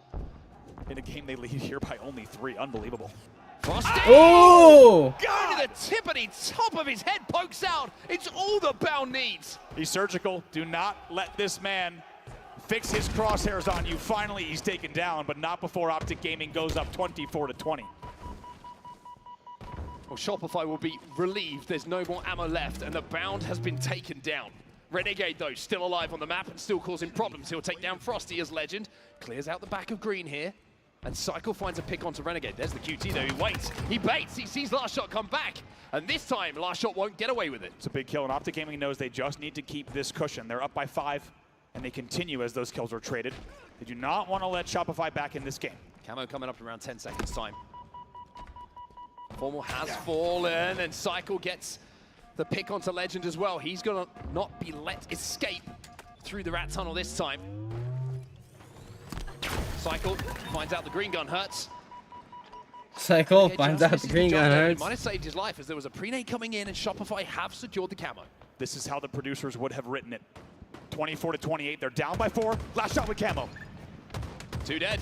In a game they lead here by only 3. Unbelievable. Frosty! Oh! Going to the tippity top of his head, pokes out. It's all the Bound needs. He's surgical. Do not let this man fix his crosshairs on you. Finally, he's taken down, but not before Optic Gaming goes up 24-20. Well, Shopify will be relieved. There's no more ammo left, and the Bound has been taken down. Renegade, though, still alive on the map and still causing problems. He'll take down Frosty as Legend. Clears out the back of green here. And Cycle finds a pick onto Renegade. There's the QT, though. He waits. He baits. He sees last shot come back. And this time, last shot won't get away with it. It's a big kill, and Optic Gaming knows they just need to keep this cushion. They're up by 5, and they continue as those kills are traded. They do not want to let Shopify back in this game. Camo coming up in around 10 seconds time. Formal has fallen, and Cycle gets the pick onto Legend as well. He's going to not be let escape through the rat tunnel this time. Cycle finds out the green gun hurts. Cycle finds out the green gun hurts. He might have saved his life as there was a pre-nade coming in and Shopify have secured the camo. This is how the producers would have written it. 24-28, they're down by 4. Last shot with camo. 2 dead.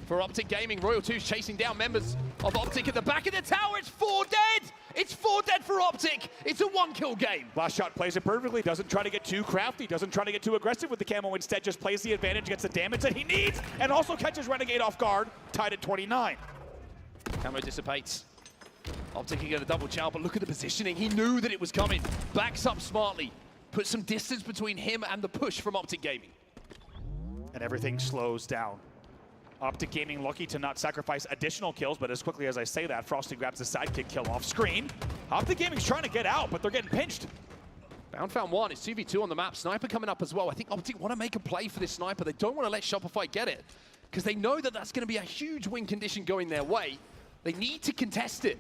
For Optic Gaming, Royal 2's chasing down members of Optic at the back of the tower. It's 4 dead! It's 4 dead for Optic. It's a 1-kill game. Last shot plays it perfectly, doesn't try to get too crafty, doesn't try to get too aggressive with the camo, instead just plays the advantage, gets the damage that he needs, and also catches Renegade off guard, tied at 29. Camo dissipates. Optic can get a double chow, but look at the positioning. He knew that it was coming. Backs up smartly. Puts some distance between him and the push from Optic Gaming. And everything slows down. Optic Gaming lucky to not sacrifice additional kills, but as quickly as I say that, Frosty grabs the sidekick kill off screen. Optic Gaming's trying to get out, but they're getting pinched. Bound found one. It's 2v2 on the map. Sniper coming up as well. I think Optic want to make a play for this Sniper. They don't want to let Shopify get it because they know that that's going to be a huge win condition going their way. They need to contest it.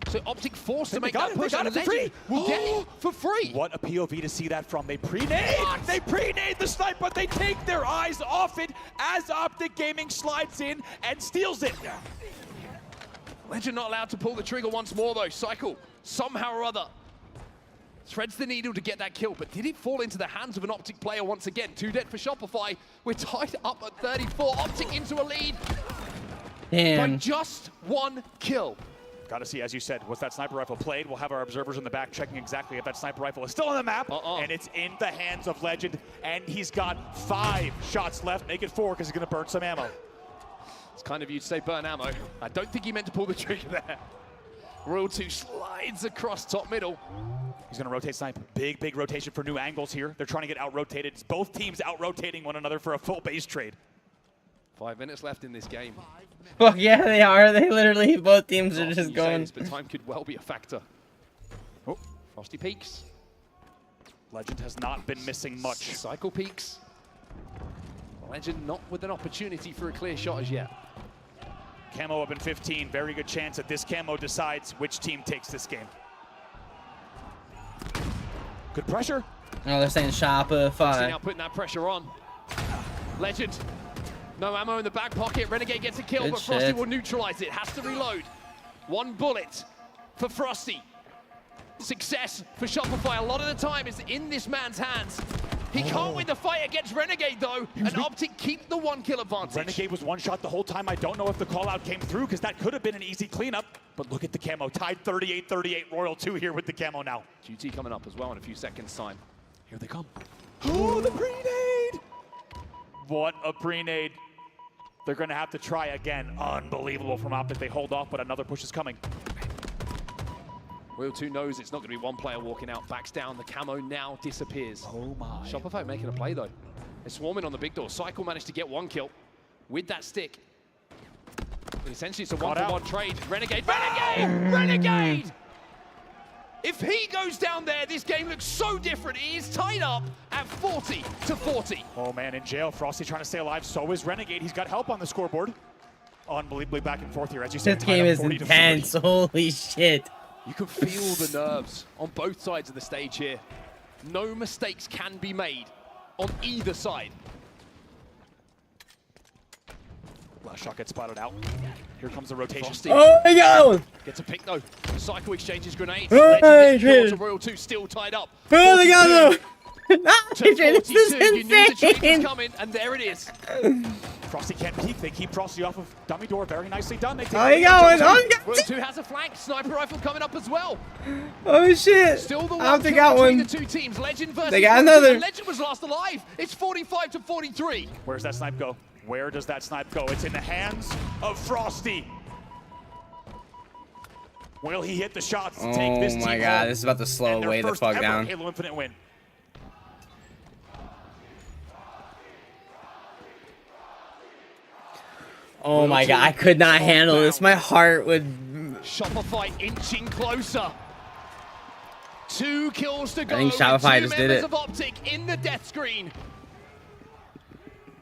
So Optic forced to make that push, and Legend will get it for free. What a POV to see that from. They pre-nade! They pre-nade the snipe, but they take their eyes off it as Optic Gaming slides in and steals it. Legend not allowed to pull the trigger once more, though. Cycle, somehow or other, threads the needle to get that kill, but did it fall into the hands of an Optic player once again? 2 dead for Shopify. We're tied up at 34. Optic into a lead. Damn. By just 1 kill. Got to see, as you said, was that sniper rifle played? We'll have our observers in the back checking exactly if that sniper rifle is still on the map. And it's in the hands of Legend. And he's got 5 shots left. Make it 4 because he's going to burn some ammo. It's kind of you to say burn ammo. I don't think he meant to pull the trigger there. Royal 2 slides across top middle. He's going to rotate snipe. Big rotation for new angles here. They're trying to get out-rotated. It's both teams out-rotating one another for a full base trade. 5 minutes left in this game. Well, yeah, they are. They literally, both teams are just going. This, but time could well be a factor. Oh, Frosty peaks. Legend has not been missing much. Cycle peaks. Legend not with an opportunity for a clear shot as yet. Camo up in 15. Very good chance that this Camo decides which team takes this game. Good pressure. Oh, they're saying Shopify. Now putting that pressure on. Legend. No ammo in the back pocket. Renegade gets a kill, Good but Frosty shit. will neutralize it. Has to reload. 1 bullet for Frosty. Success for Shopify a lot of the time is in this man's hands. He can't win the fight against Renegade though, and Optic keep the 1 kill advantage. Renegade was one shot the whole time. I don't know if the call out came through because that could have been an easy cleanup. But look at the Camo, tied 38-38, Royal 2 here with the Camo now. GT coming up as well in a few seconds time. Here they come. Oh, the pre-nade! What a pre-nade. They're gonna have to try again. Unbelievable from Optic. They hold off, but another push is coming. Royal 2 knows it's not going to be one player walking out, backs down, the Camo now disappears. Oh my. Shopify making a play though. They're swarming on the big door. Cycle managed to get 1 kill with that stick. But essentially it's a 1-for-1 trade. Renegade, Renegade! If he goes down there, this game looks so different. It is tied up at 40-40. Oh man, in jail. Frosty trying to stay alive. So is Renegade. He's got help on the scoreboard. Unbelievably back and forth here. As you said, This game is intense. Holy shit. You can feel the nerves on both sides of the stage here. No mistakes can be made on either side. Last shot gets spotted out. Here comes the rotation. Frosty. Oh my god! Gets a pick though. Cycle exchanges grenades. Oh, Legend gets shit. to Royal 2 still tied up. Oh my god, no! This is insane. You knew the trade was coming, and there it is. Frosty can't peek. They keep Frosty off of dummy door. Very nicely done. They take Oh, you going? Oh, you got Royal 2 has a flank. Sniper rifle coming up as well. Oh shit! Still the I one think kill got between one. the 2 teams. Legend versus They got Royal 2, another. and Legend was last alive. It's 45-43. Where's that snipe go? Where does that snipe go? It's in the hands of Frosty. Will he hit the shots to take this team Oh my god, home? this is about to slow And their way the first fuck ever down. Halo Infinite win. Oh my god, I could not handle this. My heart would. Shopify inching closer. 2 kills to go. I think Shopify with 2 just did members it. of Optic in the death screen.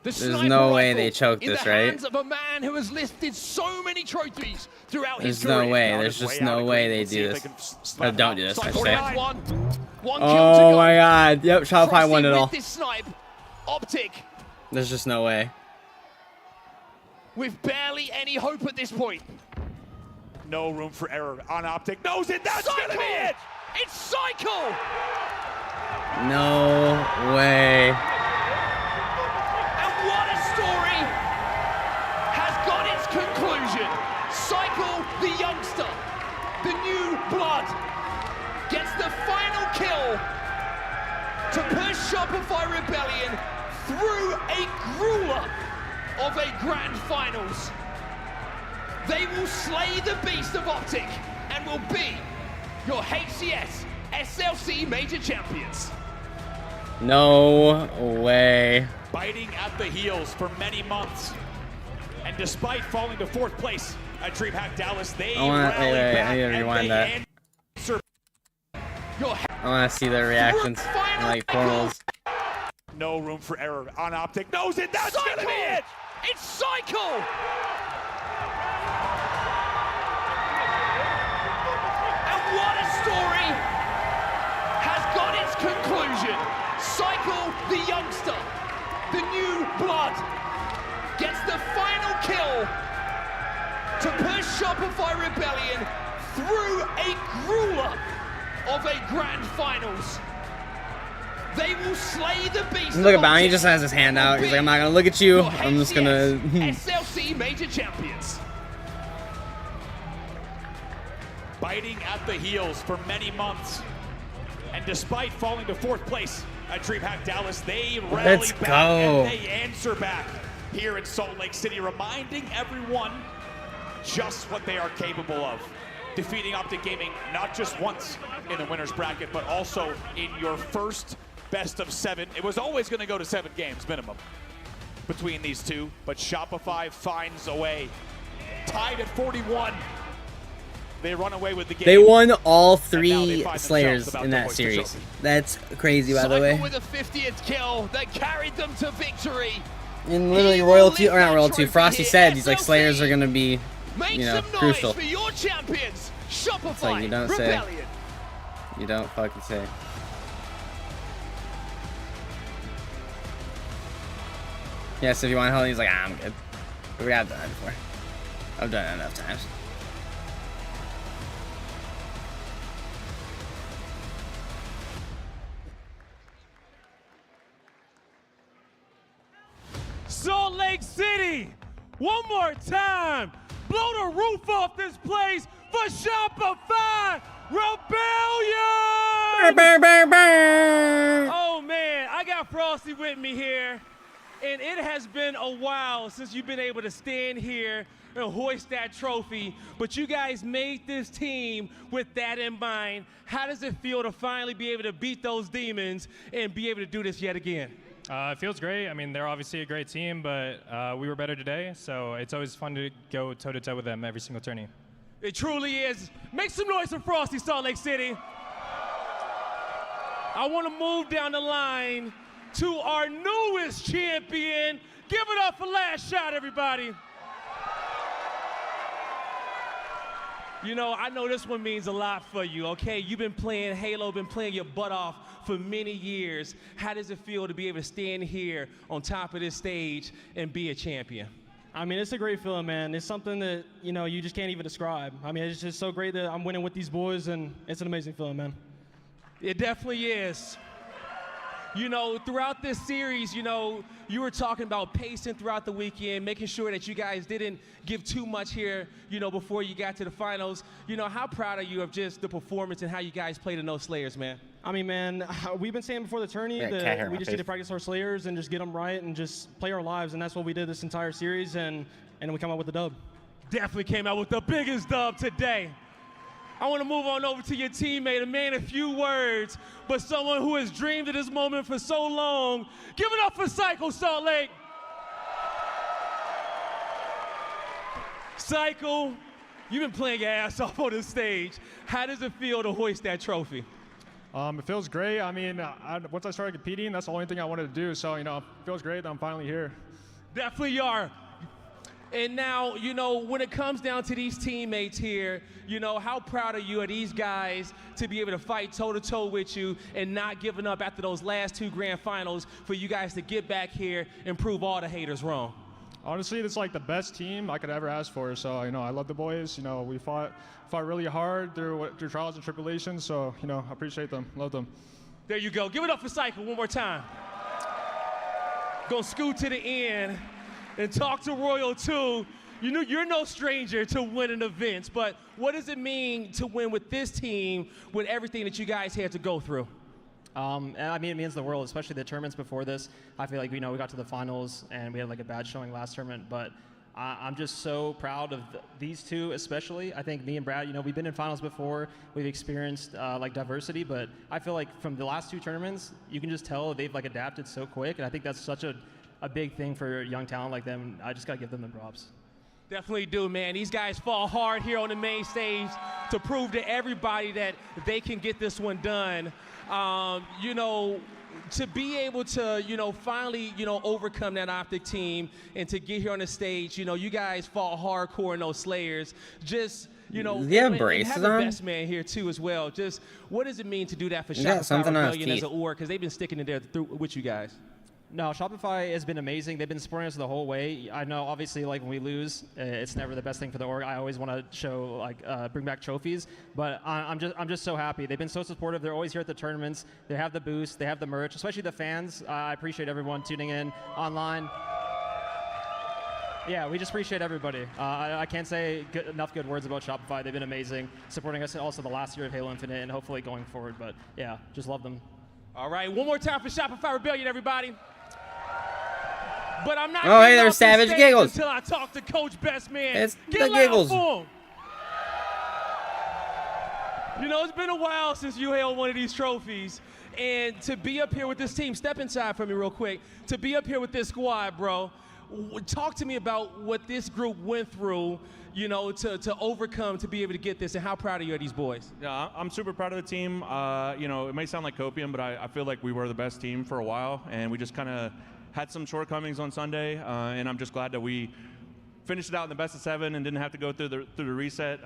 The There's sniper no way rifle they choked in this, the right? hands of a man who has lifted so many trophies throughout his There's career. no way. There's just no way they do this. Or don't do this, I should say. One kill to Oh go. my god. Yep, Shopify Frosty won it with all. this snipe. Optic There's just no way. with barely any hope at this point. No room for error on Optic. Knows it. That's Cycle! gonna be it. It's Cycle. No way. And what a story has got its conclusion. Cycle, the youngster, the new blood, gets the final kill to push Shopify Rebellion through a grueler of a grand finals. They will slay the beast of Optic and will be your HCS SLC major champions. No way. Biting at the heels for many months. And despite falling to 4th place at DreamHack Dallas, they rallied back I need to and rewind they that. answered. I want to see their reactions in like portals. No room for error on Optic. Knows it. That's Cycle! gonna be it. It's Cycle. And what a story has got its conclusion. Cycle, the youngster, the new blood, gets the final kill to push Shopify Rebellion through a grueler of a grand finals. They will slay the beast. Look of at Bounty, he Optic just has his hand and out. will He's like, I'm be not gonna look at you. your I'm just gonna. SLC major champions. Biting at the heels for many months. And despite falling to 4th place at DreamHack Dallas, they rally Let's back go. and they answer back here in Salt Lake City, reminding everyone just what they are capable of. defeating Optic Gaming not just once in the winner's bracket, but also in your first best of 7. It was always going to go to 7 games minimum between these two, but Shopify finds a way. Tied at 41. They run away with the game. They won all 3 Slayers in that series. That's crazy, by the way. With a 50th kill that carried them to victory. And literally Royalty, or not Royalty, Frosty said, he's like, Slayers are going to be, you know, crucial. For your champions, Shopify It's like, you don't say. You don't fucking say. Yeah, so if you want help, he's like, I'm good. But I've done that before. I've done it enough times. Salt Lake City, one more time. Blow the roof off this place for Shopify Rebellion! Oh man, I got Frosty with me here, and it has been a while since you've been able to stand here and hoist that trophy, but you guys made this team with that in mind. How does it feel to finally be able to beat those demons and be able to do this yet again? It feels great. I mean, they're obviously a great team, but we were better today, so it's always fun to go toe-to-toe with them every single tourney. It truly is. Make some noise for Frosty, Salt Lake City. I want to move down the line to our newest champion. Give it up for Last Shot, everybody. You know, I know this one means a lot for you, okay? You've been playing Halo, been playing your butt off for many years. How does it feel to be able to stand here on top of this stage and be a champion? I mean, it's a great feeling, man. It's something that, you know, you just can't even describe. I mean, it's just so great that I'm winning with these boys, and it's an amazing feeling, man. It definitely is. You know, throughout this series, you know, you were talking about pacing throughout the weekend, making sure that you guys didn't give too much here, you know, before you got to the finals. You know, how proud are you of just the performance and how you guys played in those Slayers, man? I mean, man, we've been saying before the tourney that we just need to practice our Slayers and just get them right and just play our lives, and that's what we did this entire series, and we come out with the dub. Definitely came out with the biggest dub today. I want to move on over to your teammate, a man of few words, but someone who has dreamed of this moment for so long. Give it up for Psycho, Salt Lake. Psycho, you've been playing your ass off on the stage. How does it feel to hoist that trophy? It feels great. I mean, once I started competing, that's the only thing I wanted to do. So, you know, it feels great that I'm finally here. Definitely are. And now, you know, when it comes down to these teammates here, you know, how proud are you of these guys to be able to fight toe-to-toe with you and not giving up after those last 2 grand finals for you guys to get back here and prove all the haters wrong? Honestly, it's like the best team I could ever ask for. So, you know, I love the boys. You know, we fought really hard through trials and tribulations. So, you know, I appreciate them, love them. There you go. Give it up for Cycle one more time. Gonna scoot to the end and talk to Royal too. You know, you're no stranger to winning events, but what does it mean to win with this team with everything that you guys had to go through? I mean, it means the world, especially the tournaments before this. I feel like, you know, we got to the finals and we had like a bad showing last tournament, but I'm just so proud of these two, especially. I think me and Brad, you know, we've been in finals before. We've experienced like diversity, but I feel like from the last 2 tournaments, you can just tell they've like adapted so quick, and I think that's such a big thing for young talent like them. I just gotta give them the props. Definitely do, man. These guys fall hard here on the main stage to prove to everybody that they can get this one done. You know, to be able to, you know, finally, you know, overcome that Optic team and to get here on the stage, you know, you guys fall hardcore in those Slayers. Just, you know, do you have braces have the on? best man here too as well. Just what does it mean to do that for You got Shopify something on his Rebellion as teeth. an org? Because they've been sticking in there with you guys. No, Shopify has been amazing. They've been supporting us the whole way. I know, obviously, like when we lose, it's never the best thing for the org. I always want to show, like, bring back trophies. But I'm just so happy. They've been so supportive. They're always here at the tournaments. They have the boost. They have the merch. Especially the fans. I appreciate everyone tuning in online. Yeah, we just appreciate everybody. I can't say enough good words about Shopify. They've been amazing, supporting us also the last year of Halo Infinite and hopefully going forward. But yeah, just love them. All right, one more time for Shopify Rebellion, everybody. But I'm not Oh, hey, getting there's off the Savage stage Giggles. until I talk to Coach Best Man. It's Get the loud Giggles. for him. You know, it's been a while since you held one of these trophies. And to be up here with this team, step inside for me real quick. To be up here with this squad, bro, talk to me about what this group went through, you know, to overcome to be able to get this, and how proud are you of these boys? Yeah, I'm super proud of the team. You know, it may sound like copium, but I feel like we were the best team for a while, and we just kind of had some shortcomings on Sunday, and I'm just glad that we finished it out in the best of 7 and didn't have to go through the reset.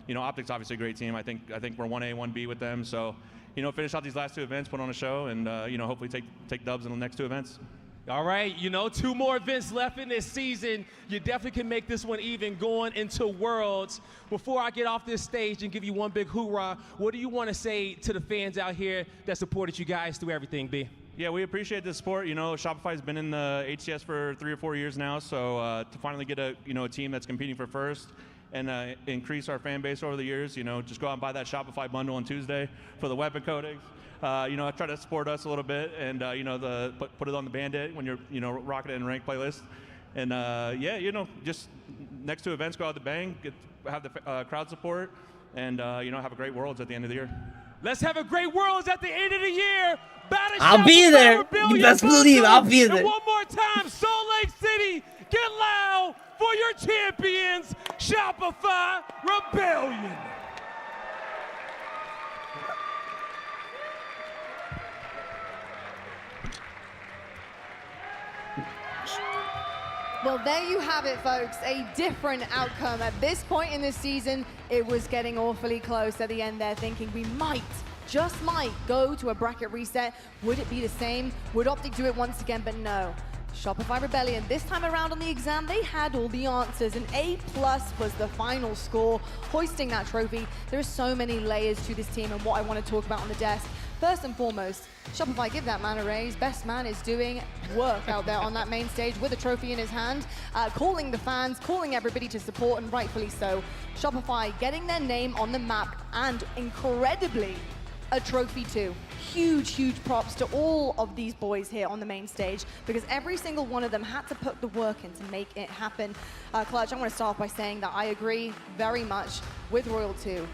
You know, Optic's obviously a great team. I think we're 1A, 1B with them. So, you know, finish out these last 2 events, put on a show, and you know, hopefully take dubs in the next 2 events. All right, you know, 2 more events left in this season. You definitely can make this one even going into Worlds. Before I get off this stage and give you one big hoorah, what do you want to say to the fans out here that supported you guys through everything, B? Yeah, we appreciate the support. You know, Shopify's been in the HCS for 3 or 4 years now, so to finally get a team that's competing for first and increase our fan base over the years, you know, just go out and buy that Shopify bundle on Tuesday for the weapon coatings. You know, try to support us a little bit, and you know, put it on the Bandit when you're rocking it in ranked playlist. And yeah, you know, just next 2 events, go out the bang, have the crowd support, and you know, have a great Worlds at the end of the year. Let's have a great Worlds at the end of the year. I'll be there. You best believe I'll be there. And one more time, Salt Lake City, get loud for your champions, Shopify Rebellion. Well, there you have it, folks. A different outcome. At this point in this season, it was getting awfully close at the end there, thinking we might, just might, go to a bracket reset. Would it be the same? Would Optic do it once again? But no. Shopify Rebellion, this time around on the exam, they had all the answers. An A+ was the final score, hoisting that trophy. There are so many layers to this team and what I want to talk about on the desk. First and foremost, Shopify, give that man a raise. Best man is doing work out there on that main stage with a trophy in his hand, calling the fans, calling everybody to support, and rightfully so. Shopify getting their name on the map, and incredibly, a trophy too. Huge, huge props to all of these boys here on the main stage, because every single one of them had to put the work in to make it happen. Clutch, I want to start off by saying that I agree very much with Royal 2.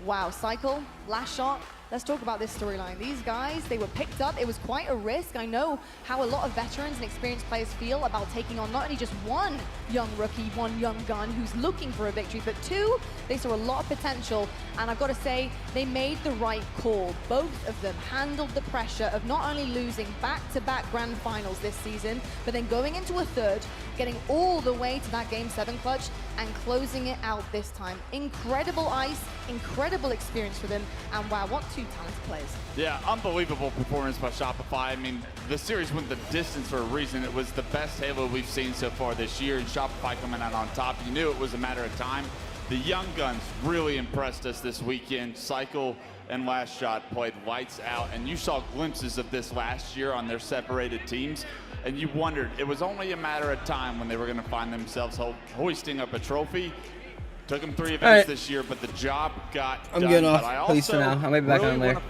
Wow, Cycle, last shot. Let's talk about this storyline. These guys, they were picked up. It was quite a risk. I know how a lot of veterans and experienced players feel about taking on not only just one young rookie, one young gun who's looking for a victory, but 2, they saw a lot of potential. And I've got to say, they made the right call. Both of them handled the pressure of not only losing back-to-back grand finals this season, but then going into a 3rd, getting all the way to that Game 7 clutch, and closing it out this time. Incredible ice, incredible experience for them, and wow, what 2 talented players. Yeah, unbelievable performance by Shopify. I mean, the series went the distance for a reason. It was the best Halo we've seen so far this year, and Shopify coming out on top. You knew it was a matter of time. The young guns really impressed us this weekend. Cycle and Last Shot played lights out, and you saw glimpses of this last year on their separated teams, and you wondered, it was only a matter of time when they were going to find themselves hoisting up a trophy. Took them 3 events this year, but the job got done. I'm getting off. But I Please for now. I might be back on later.